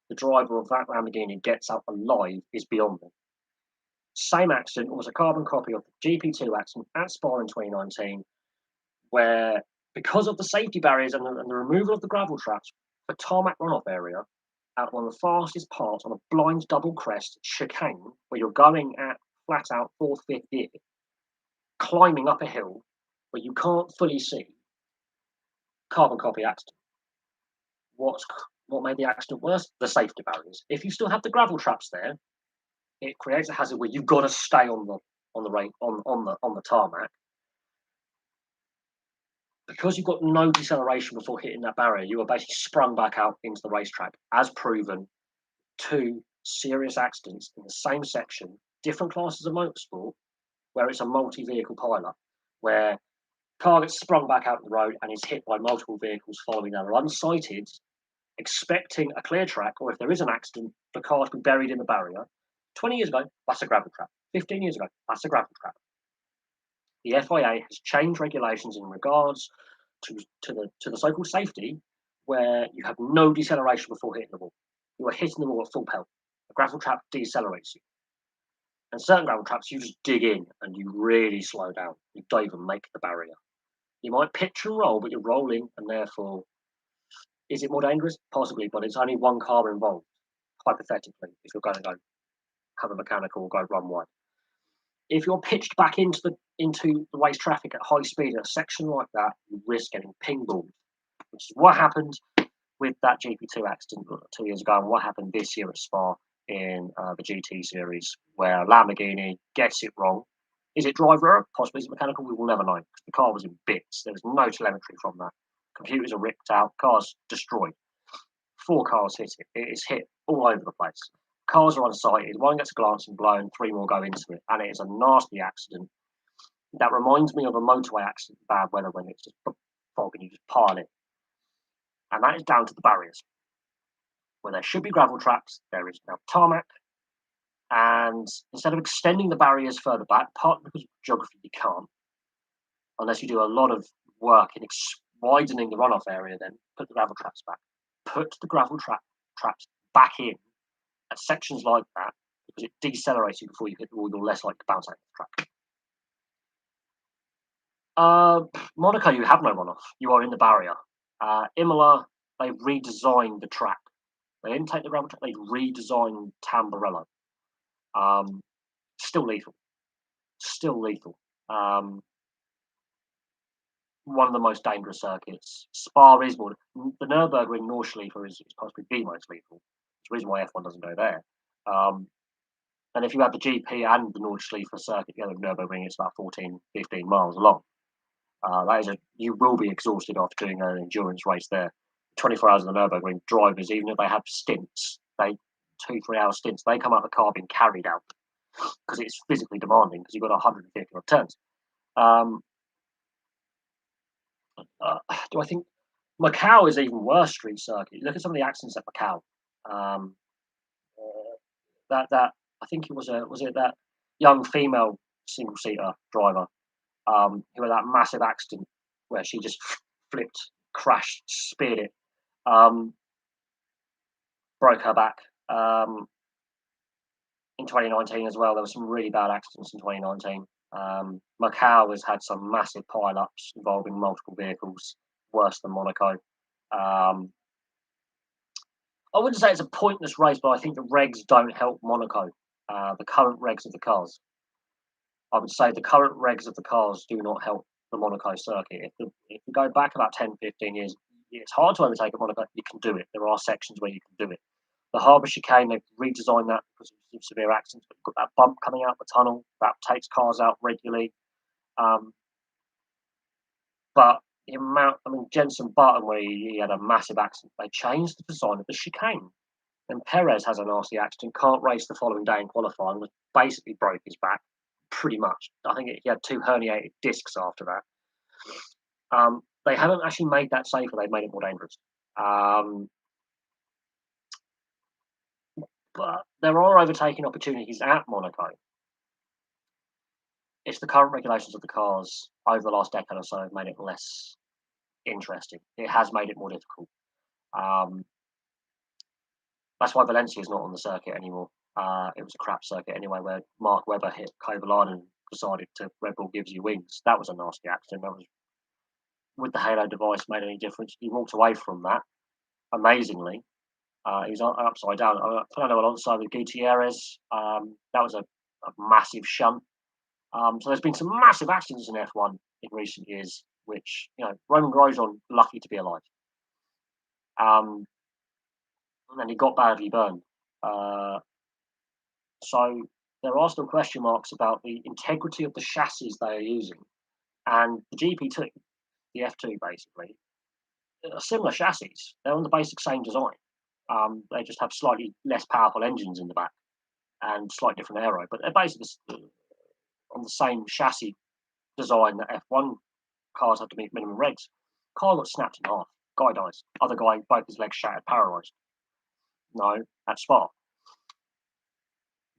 the driver of that Lamborghini gets out alive is beyond me. Same accident was a carbon copy of the GP2 accident at Spa in 2019, where because of the safety barriers and the removal of the gravel traps, the tarmac runoff area at one of the fastest parts on a blind double crest chicane, where you're going at flat out fourth, fifth gear, climbing up a hill where you can't fully see, carbon copy accident. What made the accident worse? The safety barriers. If you still have the gravel traps there, it creates a hazard where you've got to stay on the tarmac. Because you've got no deceleration before hitting that barrier, you are basically sprung back out into the racetrack, as proven. Two serious accidents in the same section, different classes of motorsport, where it's a multi-vehicle pileup, where car gets sprung back out the road and is hit by multiple vehicles following them, unsighted, expecting a clear track, or if there is an accident, the car to be buried in the barrier. 20 years ago, that's a gravel trap. 15 years ago, that's a gravel trap. The FIA has changed regulations in regards to the so-called safety, where you have no deceleration before hitting the wall. You are hitting the wall at full pelt. A gravel trap decelerates you. And certain gravel traps, you just dig in and you really slow down. You don't even make the barrier. You might pitch and roll, but you're rolling, and therefore, is it more dangerous? Possibly, but it's only one car involved, hypothetically, if you're going to go have a mechanical or go run wide. If you're pitched back into the race traffic at high speed at a section like that, you risk getting ping-balled, which is what happened with that GP2 accident 2 years ago, and what happened this year at Spa in the GT series, where Lamborghini gets it wrong. Is it driver error? Possibly. Is it mechanical? We will never know, because the car was in bits. There was no telemetry from that. Computers are ripped out. Cars destroyed. 4 cars hit it. It is hit all over the place. Cars are unsighted. One gets a glancing blow and 3 more go into it. And it is a nasty accident. That reminds me of a motorway accident, bad weather, when it's just fog and you just pile it. And that is down to the barriers. Where there should be gravel traps, there is now tarmac. And instead of extending the barriers further back, partly because of geography you can't, unless you do a lot of work in widening the runoff area, then put the gravel traps back. Put the gravel traps back in at sections like that, because it decelerates you before you hit the wall. You're less likely to bounce out of the track. Monaco, you have no runoff. You are in the barrier. Imola, they redesigned the track. They didn't take the gravel track. They redesigned Tamburello. Still lethal. Still lethal. One of the most dangerous circuits. Spa is more. The Nürburgring Nordschleife is possibly the most lethal. It's the reason why F1 doesn't go there. And if you have the GP and the Nordschleife circuit together with Nürburgring, it's about 14, 15 miles long. You will be exhausted after doing an endurance race there. 24 hours in the Nürburgring, drivers, even if they have stints, 2-3 hour stints, they come out of the car being carried out because it's physically demanding, because you've got 150 turns. Do I think Macau is even worse street circuit. Look at some of the accidents at Macau. Um, that I think it was it that young female single seater driver who had that massive accident where she just flipped, crashed, speared it, um, broke her back. Um, in 2019 as well, there were some really bad accidents in 2019. Macau has had some massive pile-ups involving multiple vehicles, worse than Monaco. I wouldn't say it's a pointless race, but I think the regs don't help Monaco. The current regs of the cars. I would say the current regs of the cars do not help the Monaco circuit. If you go back about 10, 15 years, it's hard to overtake at Monaco. You can do it. There are sections where you can do it. The harbour chicane, they've redesigned that because of severe accidents. But you've got that bump coming out the tunnel that takes cars out regularly. Um, but the amount, I mean, Jenson Button, where he had a massive accident, they changed the design of the chicane. And Perez has a nasty accident, can't race the following day in qualifying, was basically broke his back, pretty much. I think he had 2 herniated discs after that. They haven't actually made that safer, they've made it more dangerous. But there are overtaking opportunities at Monaco. It's the current regulations of the cars over the last decade or so have made it less interesting. It has made it more difficult. Um, that's why Valencia is not on the circuit anymore. It was a crap circuit anyway, where Mark Webber hit Kovalainen and decided to Red Bull gives you wings. That was a nasty accident. That was, would the Halo device made any difference? He walked away from that amazingly. He was upside down. Fernando Alonso with Gutierrez. That was a massive shunt. So there's been some massive accidents in F1 in recent years, which, you know, Roman Grosjean lucky to be alive. And then he got badly burned. So there are still question marks about the integrity of the chassis they are using. And the GP2, the F2 basically, are similar chassis. They're on the basic same design. They just have slightly less powerful engines in the back and slightly different aero, but they're basically on the same chassis design that F1 cars have to meet minimum regs. Car got snapped in half. Guy dies. Other guy, both his legs shattered, paralysed. No, that's Spa.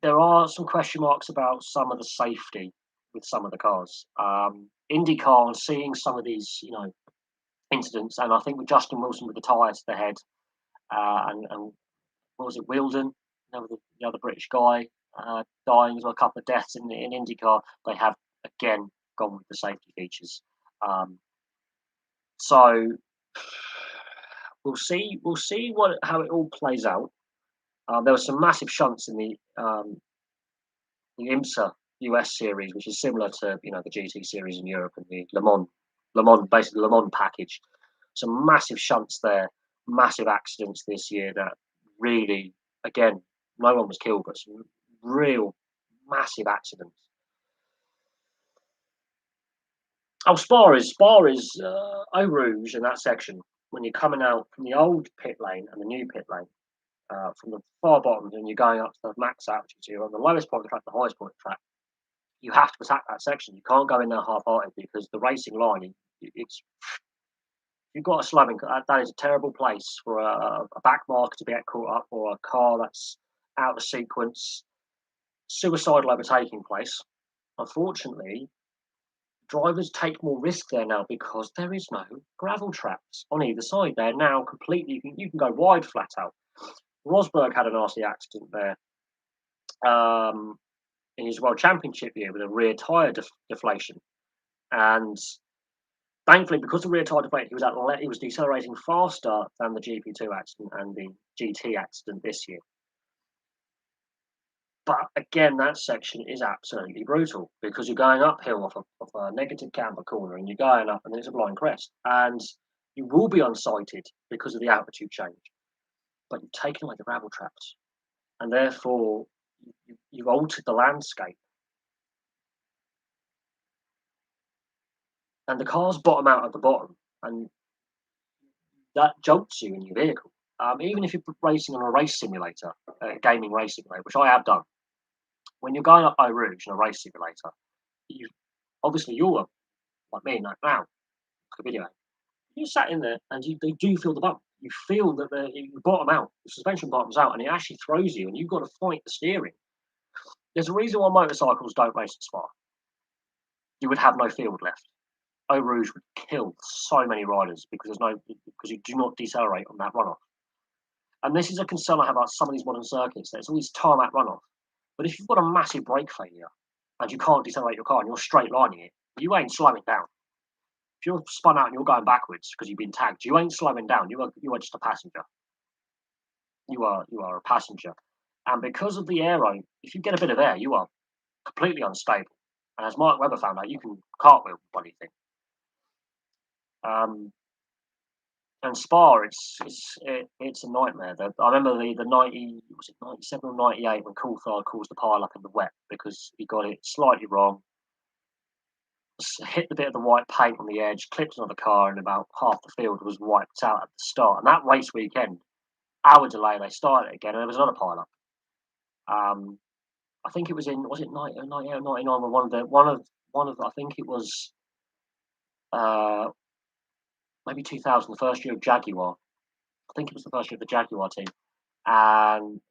There are some question marks about some of the safety with some of the cars. IndyCar, seeing some of these, you know, incidents, and I think with Justin Wilson with the tyre to the head, and what was it, Wilden, the other British guy, dying as well, a couple of deaths in IndyCar. They have again gone with the safety features. So we'll see how it all plays out. There were some massive shunts in the IMSA US series, which is similar to, you know, the GT series in Europe and the Le Mans, basically Le Mans package. Some massive shunts there, massive accidents this year that really, again, no one was killed, but some real massive accidents. Oh, Spa is Eau Rouge in that section when you're coming out from the old pit lane and the new pit lane. From the far bottom, and you're going up to the max altitude, so you're on the lowest point of the track, the highest point of the track. You have to attack that section. You can't go in there half-hearted because the racing line, it's you've got a slamming. That is a terrible place for a back marker to get caught up, or a car that's out of sequence. Suicidal overtaking place. Unfortunately, drivers take more risk there now because there is no gravel traps on either side. They're now completely. You can go wide flat out. Rosberg had a nasty accident there in his World Championship year with a rear tyre deflation, and thankfully, because the rear tyre deflated, he was decelerating faster than the GP2 accident and the GT accident this year. But again, that section is absolutely brutal because you're going uphill off a negative camber corner, and you're going up, and there's a blind crest, and you will be unsighted because of the altitude change. But you've taken away the gravel traps, and therefore you've altered the landscape. And the cars bottom out at the bottom, and that jolts you in your vehicle. Even if you're racing on a race simulator, gaming race simulator, which I have done, when you're going up Eau Rouge in a race simulator, you're like me now, video. You sat in there and they do feel the bump. You feel that you bottom out, the suspension bottoms out, and it actually throws you, and you've got to fight the steering. There's a reason why motorcycles don't race at Spa. You would have no field left. Eau Rouge would kill so many riders because you do not decelerate on that runoff. And this is a concern I have about some of these modern circuits. There's always tarmac runoff. But if you've got a massive brake failure and you can't decelerate your car and you're straight lining it, you ain't slowing down. If you're spun out and you're going backwards because you've been tagged, you ain't slowing down. You are just a passenger. You are a passenger. And because of the aero, if you get a bit of air, you are completely unstable. And as Mark Webber found out, you can cartwheel the bloody thing. And Spa, it's a nightmare. I remember the 97 or 98 when Coulthard caused the pile up in the wet because he got it slightly wrong, hit the bit of the white paint on the edge, clipped another car, and about half the field was wiped out at the start. And that race weekend, hour delay, they started it again, and there was another pile up. I think it was in, was it 98 or 99 when one of I think it was maybe 2000, the first year of Jaguar. I think it was the first year of the Jaguar team, and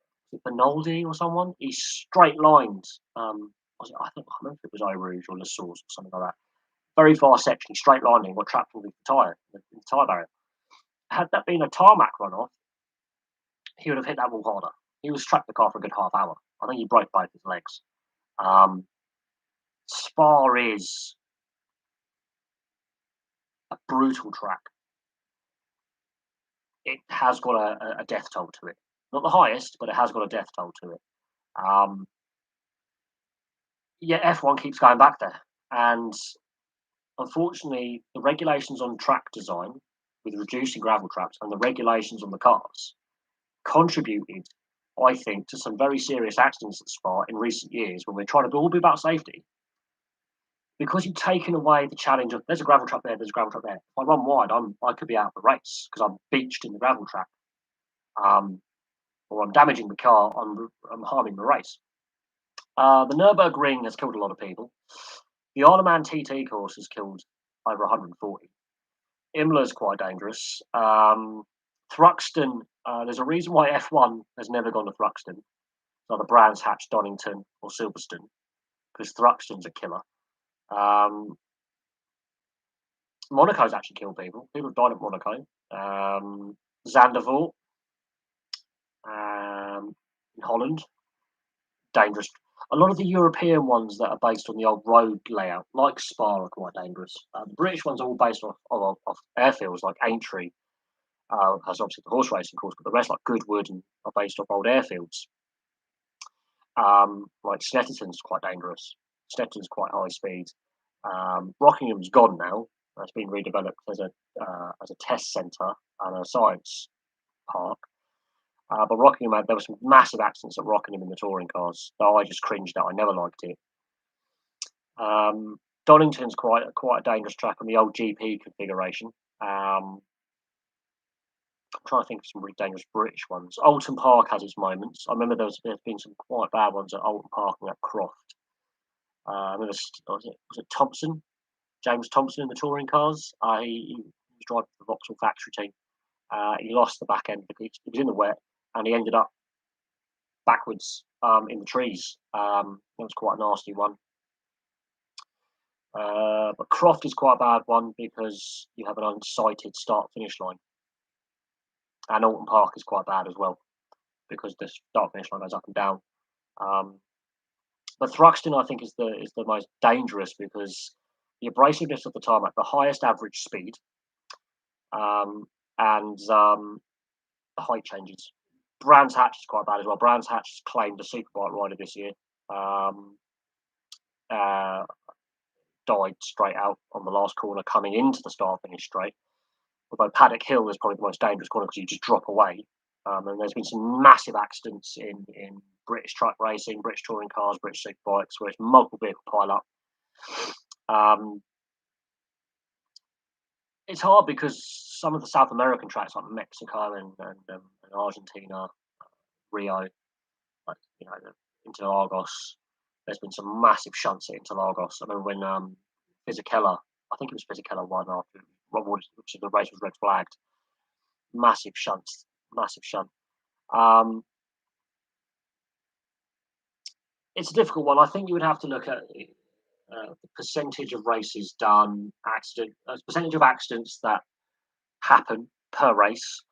Benaldi or someone, he straight lined. I think I remember if it was Eau Rouge or La Source or something like that. Very fast section, he straight lining, got trapped with the tyre barrier. Had that been a tarmac runoff, he would have hit that wall harder. He was trapped the car for a good half hour. I think he broke both his legs. Spa is a brutal track. It has got a death toll to it. Not the highest, but it has got a death toll to it. Yeah, F1 keeps going back there. And unfortunately, the regulations on track design with reducing gravel traps and the regulations on the cars contributed, I think, to some very serious accidents at Spa in recent years when we're trying to all be about safety. Because you've taken away the challenge of there's a gravel trap there, there's a gravel trap there. If I run wide, I could be out of the race because I'm beached in the gravel trap. Or I'm damaging the car, I'm harming the race. The Nürburgring has killed a lot of people. The Isle of Man TT course has killed over 140. Imola's quite dangerous. Thruxton, there's a reason why F1 has never gone to Thruxton. It's either Brands Hatch, Donington, or Silverstone, because Thruxton's a killer. Monaco's actually killed people. People have died at Monaco. Zandvoort in Holland, dangerous. A lot of the European ones that are based on the old road layout, like Spa, are quite dangerous. The British ones are all based off airfields, like Aintree has obviously the horse racing course, but the rest, like Goodwood, are based off old airfields. Like Snetterton's quite dangerous. Snetterton's quite high speed. Rockingham's gone now. It's been redeveloped as a test centre and a science park. But Rockingham, there were some massive accidents at Rockingham in the touring cars that I just cringed at. I never liked it. Donington's quite a dangerous track on the old GP configuration. I'm trying to think of some really dangerous British ones. Alton Park has its moments. I remember there's been some quite bad ones at Alton Park and at Croft. I remember, was it Thompson? James Thompson in the touring cars. He was driving for the Vauxhall factory team. He lost the back end. He was in the wet and he ended up backwards in the trees. That was quite a nasty one. But Croft is quite a bad one because you have an unsighted start-finish line. And Alton Park is quite bad as well because the start-finish line goes up and down. But Thruxton, I think, is the most dangerous because the abrasiveness of the tarmac, the highest average speed, and the height changes. Brands Hatch is quite bad as well. Brands Hatch has claimed a superbike rider this year. Died straight out on the last corner coming into the start-finish straight. Although Paddock Hill is probably the most dangerous corner because you just drop away. And there's been some massive accidents in British truck racing, British touring cars, British superbikes, where it's multiple vehicle pile up. It's hard because some of the South American tracks like Mexico and Argentina, Rio, like Interlagos, there's been some massive shunts at Interlagos. I remember when Fisichella, I think it was Fisichella won after which the race was red flagged. Massive shunts, massive shunt. Um, it's a difficult one. I think you would have to look at the percentage of races done, percentage of accidents that happen per race.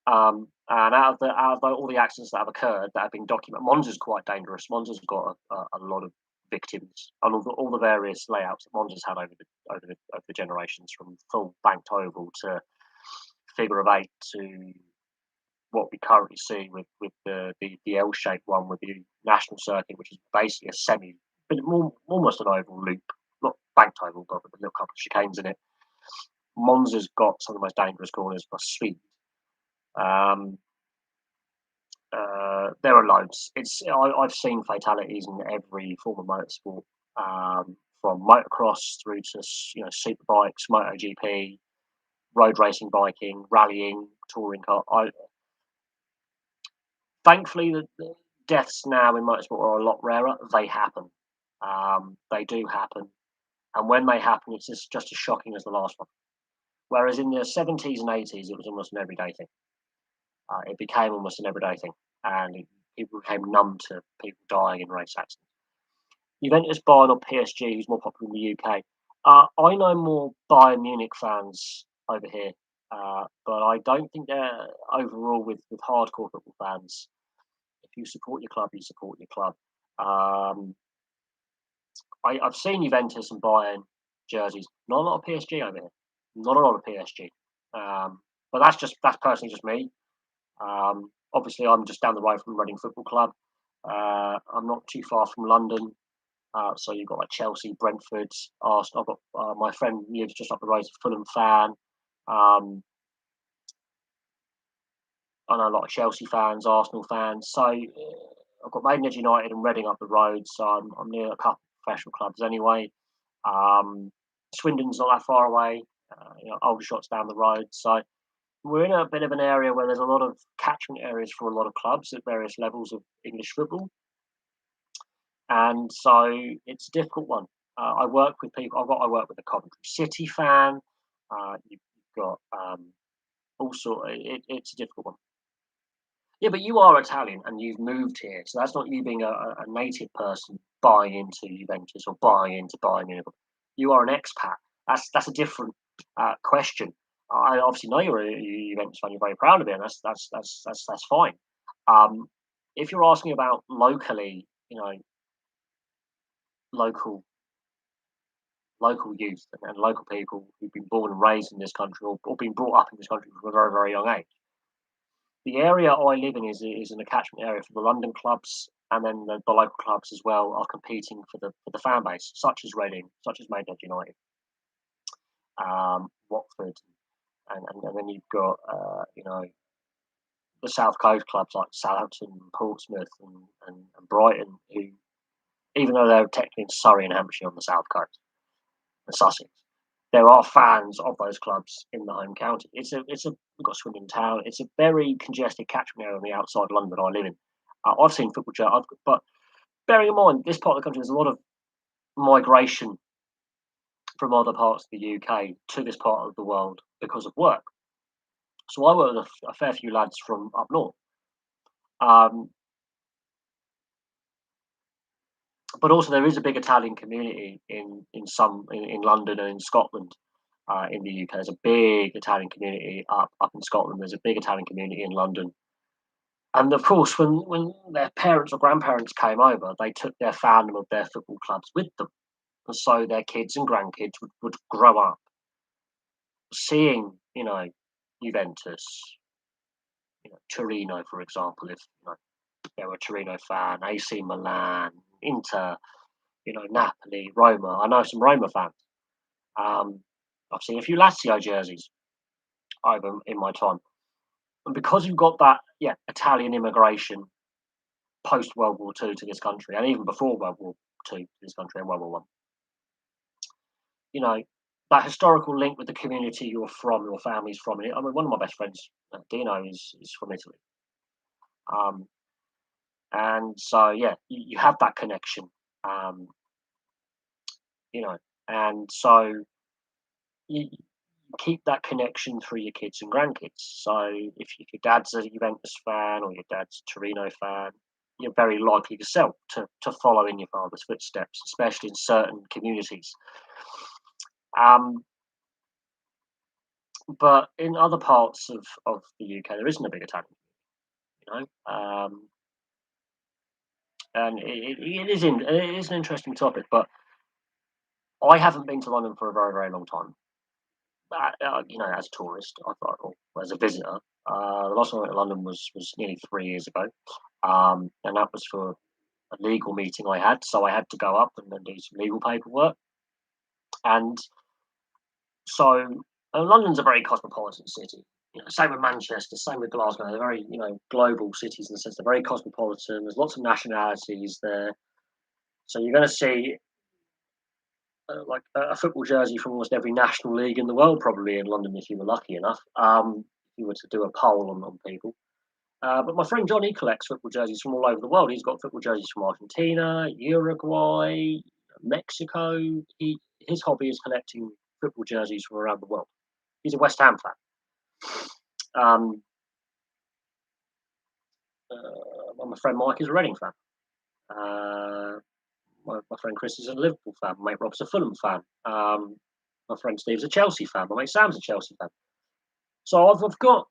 And out of all the accidents that have occurred that have been documented, Monza's quite dangerous. Monza's got a lot of victims, and all the various layouts that Monza's had over the generations, from full banked oval to figure of eight to what we currently see with the L-shaped one with the national circuit, which is basically a but almost an oval loop, not banked oval, but with a little couple of chicanes in it. Monza's got some of the most dangerous corners for speed. Um, there are loads. I've seen fatalities in every form of motorsport, from motocross through to superbikes, MotoGP, road racing, biking, rallying, touring car. Thankfully, the deaths now in motorsport are a lot rarer. They happen. They do happen, and when they happen, it's just as shocking as the last one. Whereas in the 70s and 80s, it was almost an everyday thing. It became almost an everyday thing, and people became numb to people dying in race accidents. Juventus, Bayern, or PSG, who's more popular in the UK? I know more Bayern Munich fans over here, but I don't think they're overall with hardcore football fans. If you support your club, you support your club. Um, I've seen Juventus and Bayern jerseys. Not a lot of PSG over here. Not a lot of PSG. But that's personally just me. Obviously, I'm just down the road from Reading Football Club. I'm not too far from London, so you've got like Chelsea, Brentford, Arsenal. I've got my friend lives just up the road, a Fulham fan. I know a lot of Chelsea fans, Arsenal fans. So I've got Maidenhead United and Reading up the road, so I'm near a couple of professional clubs anyway. Swindon's not that far away. Aldershot's down the road, so we're in a bit of an area where there's a lot of catchment areas for a lot of clubs at various levels of English football, and so it's a difficult one. I work with people. I work with a Coventry City fan. You've got also it's a difficult one. Yeah, but you are Italian and you've moved here, so that's not you being a native person buying into Juventus or buying into Bayern Munich. You are an expat. That's a different question. I obviously know you're a Juventus fan. You're very proud of it, and that's fine. Um, if you're asking about locally, local local youth and local people who've been born and raised in this country or been brought up in this country from a very very young age, the area I live in is in a catchment area for the London clubs, and then the local clubs as well are competing for the fan base, such as Reading, such as Maidenhead United, Watford, and then you've got the South Coast clubs like Southampton, Portsmouth, and Brighton, who, even though they're technically in Surrey and Hampshire on the South Coast and Sussex, there are fans of those clubs in the home county. We've got Swindon Town. It's a very congested catchment area on the outside of London I live in. I've seen football, but bearing in mind this part of the country, there's a lot of migration from other parts of the UK to this part of the world because of work. So I work with a fair few lads from up north. Um, but also there is a big Italian community in London and in Scotland. In the UK, there's a big Italian community up in Scotland. There's a big Italian community in London, and of course, when their parents or grandparents came over, they took their fandom of their football clubs with them, and so their kids and grandkids would grow up seeing, Juventus, Torino, for example, if they were a Torino fan, AC Milan, Inter, Napoli, Roma. I know some Roma fans. Um, I've seen a few Lazio jerseys over in my time. And because you've got that, Italian immigration post World War Two to this country, and even before World War Two to this country and World War One, you know, that historical link with the community you're from, your family's from. I mean, one of my best friends, Dino, is from Italy, um, and so you have that connection, um, you know, and so you keep that connection through your kids and grandkids. So if your dad's a Juventus fan or your dad's a Torino fan, you're very likely to follow in your father's footsteps, especially in certain communities. Um, but in other parts of the UK, there isn't a big Italian, you know, and it is an interesting topic. But I haven't been to London for a very very long time. As a tourist, I thought, or as a visitor. The last time I went to London was nearly 3 years ago, and that was for a legal meeting I had. So I had to go up and then do some legal paperwork. And so London's a very cosmopolitan city. Same with Manchester, same with Glasgow. They're very global cities in the sense they're very cosmopolitan. There's lots of nationalities there, so you're going to see like a football jersey from almost every national league in the world, probably in London if you were lucky enough. If you were to do a poll on people. But my friend John, he collects football jerseys from all over the world. He's got football jerseys from Argentina, Uruguay, Mexico. His hobby is collecting football jerseys from around the world. He's a West Ham fan. Um, my friend Mike is a Reading fan. My friend Chris is a Liverpool fan. My mate Rob's a Fulham fan. My friend Steve's a Chelsea fan. My mate Sam's a Chelsea fan. So I've got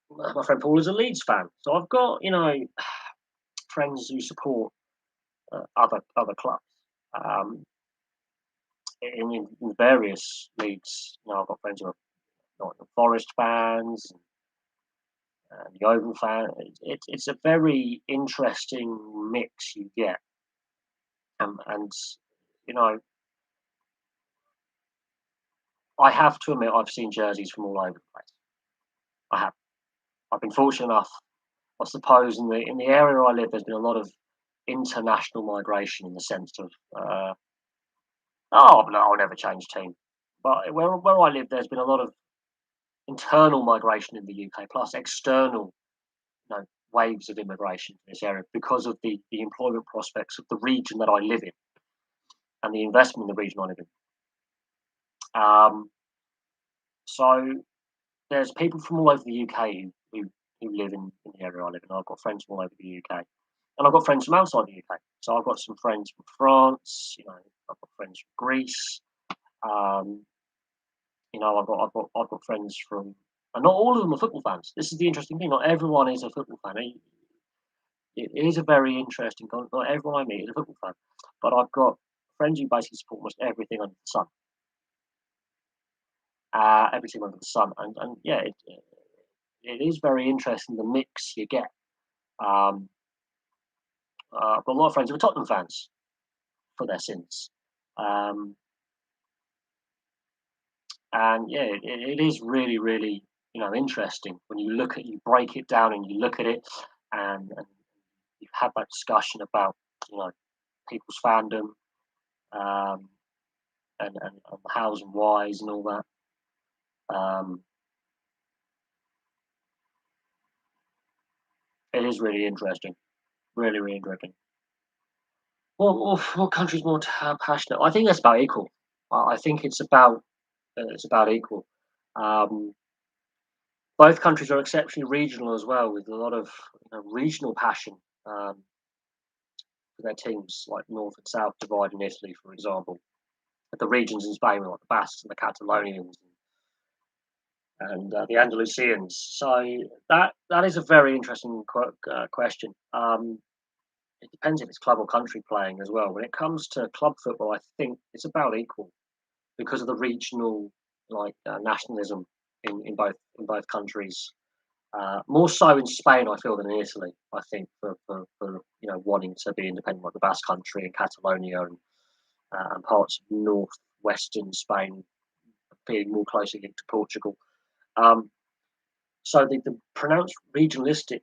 my friend Paul is a Leeds fan. So I've got friends who support other clubs in various leagues. I've got friends who are Nottingham Forest fans and Yeovil fan. It's a very interesting mix you get, and you know I have to admit I've seen jerseys from all over the place. I have. I've been fortunate enough, I suppose, in the area I live. There's been a lot of international migration in the sense of oh no, I'll never change team. But where I live, there's been a lot of internal migration in the UK, plus external, waves of immigration to this area because of the employment prospects of the region that I live in and the investment in the region I live in. Um, so there's people from all over the UK who live in the area I live in. I've got friends from all over the UK, and I've got friends from outside the UK. So I've got some friends from France. I've got friends from Greece. Um, I've got friends from, and not all of them are football fans. This is the interesting thing. Not everyone is a football fan. It is a very interesting. Not everyone I meet is a football fan, but I've got friends who basically support almost everything under the sun. Every team under the sun, and yeah, it is very interesting the mix you get. Um, I've got a lot of friends who are Tottenham fans for their sins. Um, and yeah, it is really, really, interesting when you break it down and you look at it, and you've had that discussion about, you know, people's fandom, um, and the hows and whys and all that. Um, it is really interesting, really, really interesting. What country's more passionate? I think that's about equal. I think it's about equal. Um, Both countries are exceptionally regional as well, with a lot of regional passion for their teams, like North and South divide in Italy, for example. But the regions in Spain, like the Basques and the Catalonians and the Andalusians. So that is a very interesting question. It depends if it's club or country playing as well. When it comes to club football, I think it's about equal because of the regional nationalism in both countries. More so in Spain, I feel, than in Italy. I think for wanting to be independent, like the Basque Country and Catalonia and parts of northwestern Spain being more closely linked to Portugal. Um, so the pronounced regionalistic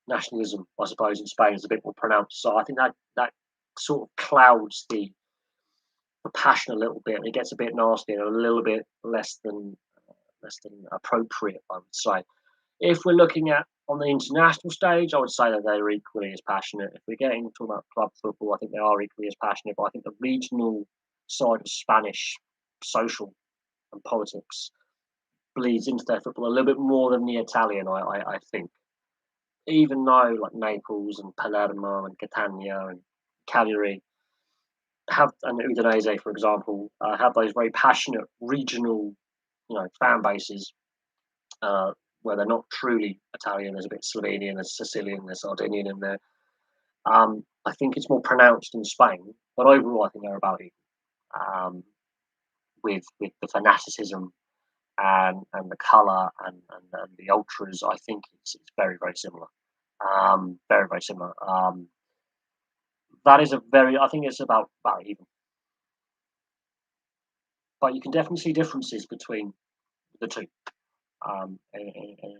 nationalism, I suppose, in Spain is a bit more pronounced. So I think that sort of clouds the passion a little bit, and it gets a bit nasty and a little bit less than appropriate, I would say. If we're looking at on the international stage, I would say that they're equally as passionate. If we're getting talking about club football, I think they are equally as passionate. But I think the regional side of Spanish social and politics bleeds into their football a little bit more than the Italian, I think. Even though like Naples and Palermo and Catania and Cagliari have, and Udinese, for example, have those very passionate regional, fan bases uh, where they're not truly Italian. There's a bit of Slovenian, there's Sicilian, there's Sardinian in there. I think it's more pronounced in Spain, but overall, I think they're about equal. With the fanaticism and the colour and the ultras, I think it's very very similar. Very very similar. That is a very, I think it's about even, but you can definitely see differences between the two, and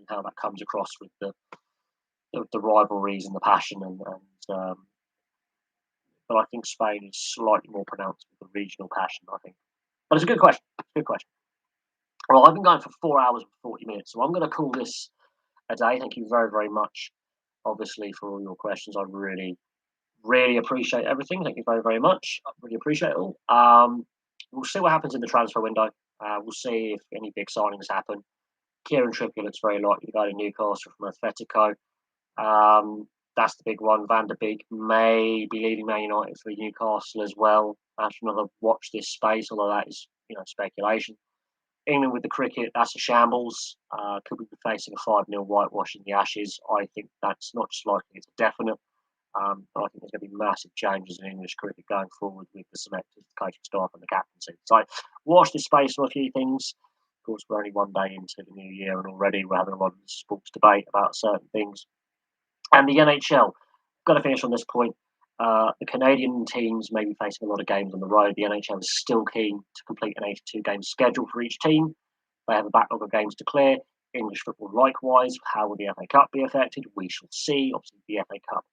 how that comes across with the rivalries and the passion and but I think Spain is slightly more pronounced with the regional passion. I think, but it's a good question. It's a good question. Well, I've been going for 4 hours and 40 minutes, so I'm going to call this a day. Thank you very very much, obviously, for all your questions. I really really appreciate everything. Thank you very very much. I really appreciate it all. We'll see what happens in the transfer window. We'll see if any big signings happen. Kieran Trippier looks very likely to go to Newcastle from Atletico. That's the big one. Van der Beek may be leaving Man United for Newcastle as well. That's another watch this space, although that is speculation. England with the cricket, that's a shambles. Could we be facing a 5-0 whitewash in the Ashes? I think that's not just likely, it's a definite. But I think there's going to be massive changes in English cricket going forward with the selectors, the coaching staff, and the captaincy. So watch this space for a few things. Of course, we're only one day into the new year, and already we're having a lot of sports debate about certain things. And the NHL, got to finish on this point. The Canadian teams may be facing a lot of games on the road. The NHL is still keen to complete an 82-game schedule for each team. They have a backlog of games to clear. English football likewise. How will the FA Cup be affected? We shall see. Obviously, the FA Cup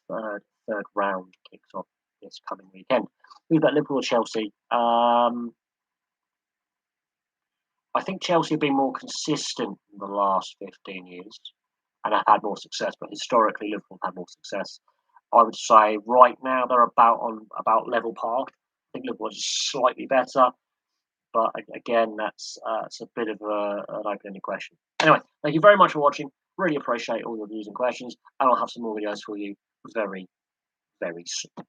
third round kicks off this coming weekend. Who's got Liverpool or Chelsea? I think Chelsea have been more consistent in the last 15 years and have had more success, but historically Liverpool have had more success. I would say right now they're about level par. I think Liverpool is slightly better, but again, that's it's a bit of an open-ended question. Anyway, thank you very much for watching. Really appreciate all your views and questions, and I'll have some more videos for you very, very soon.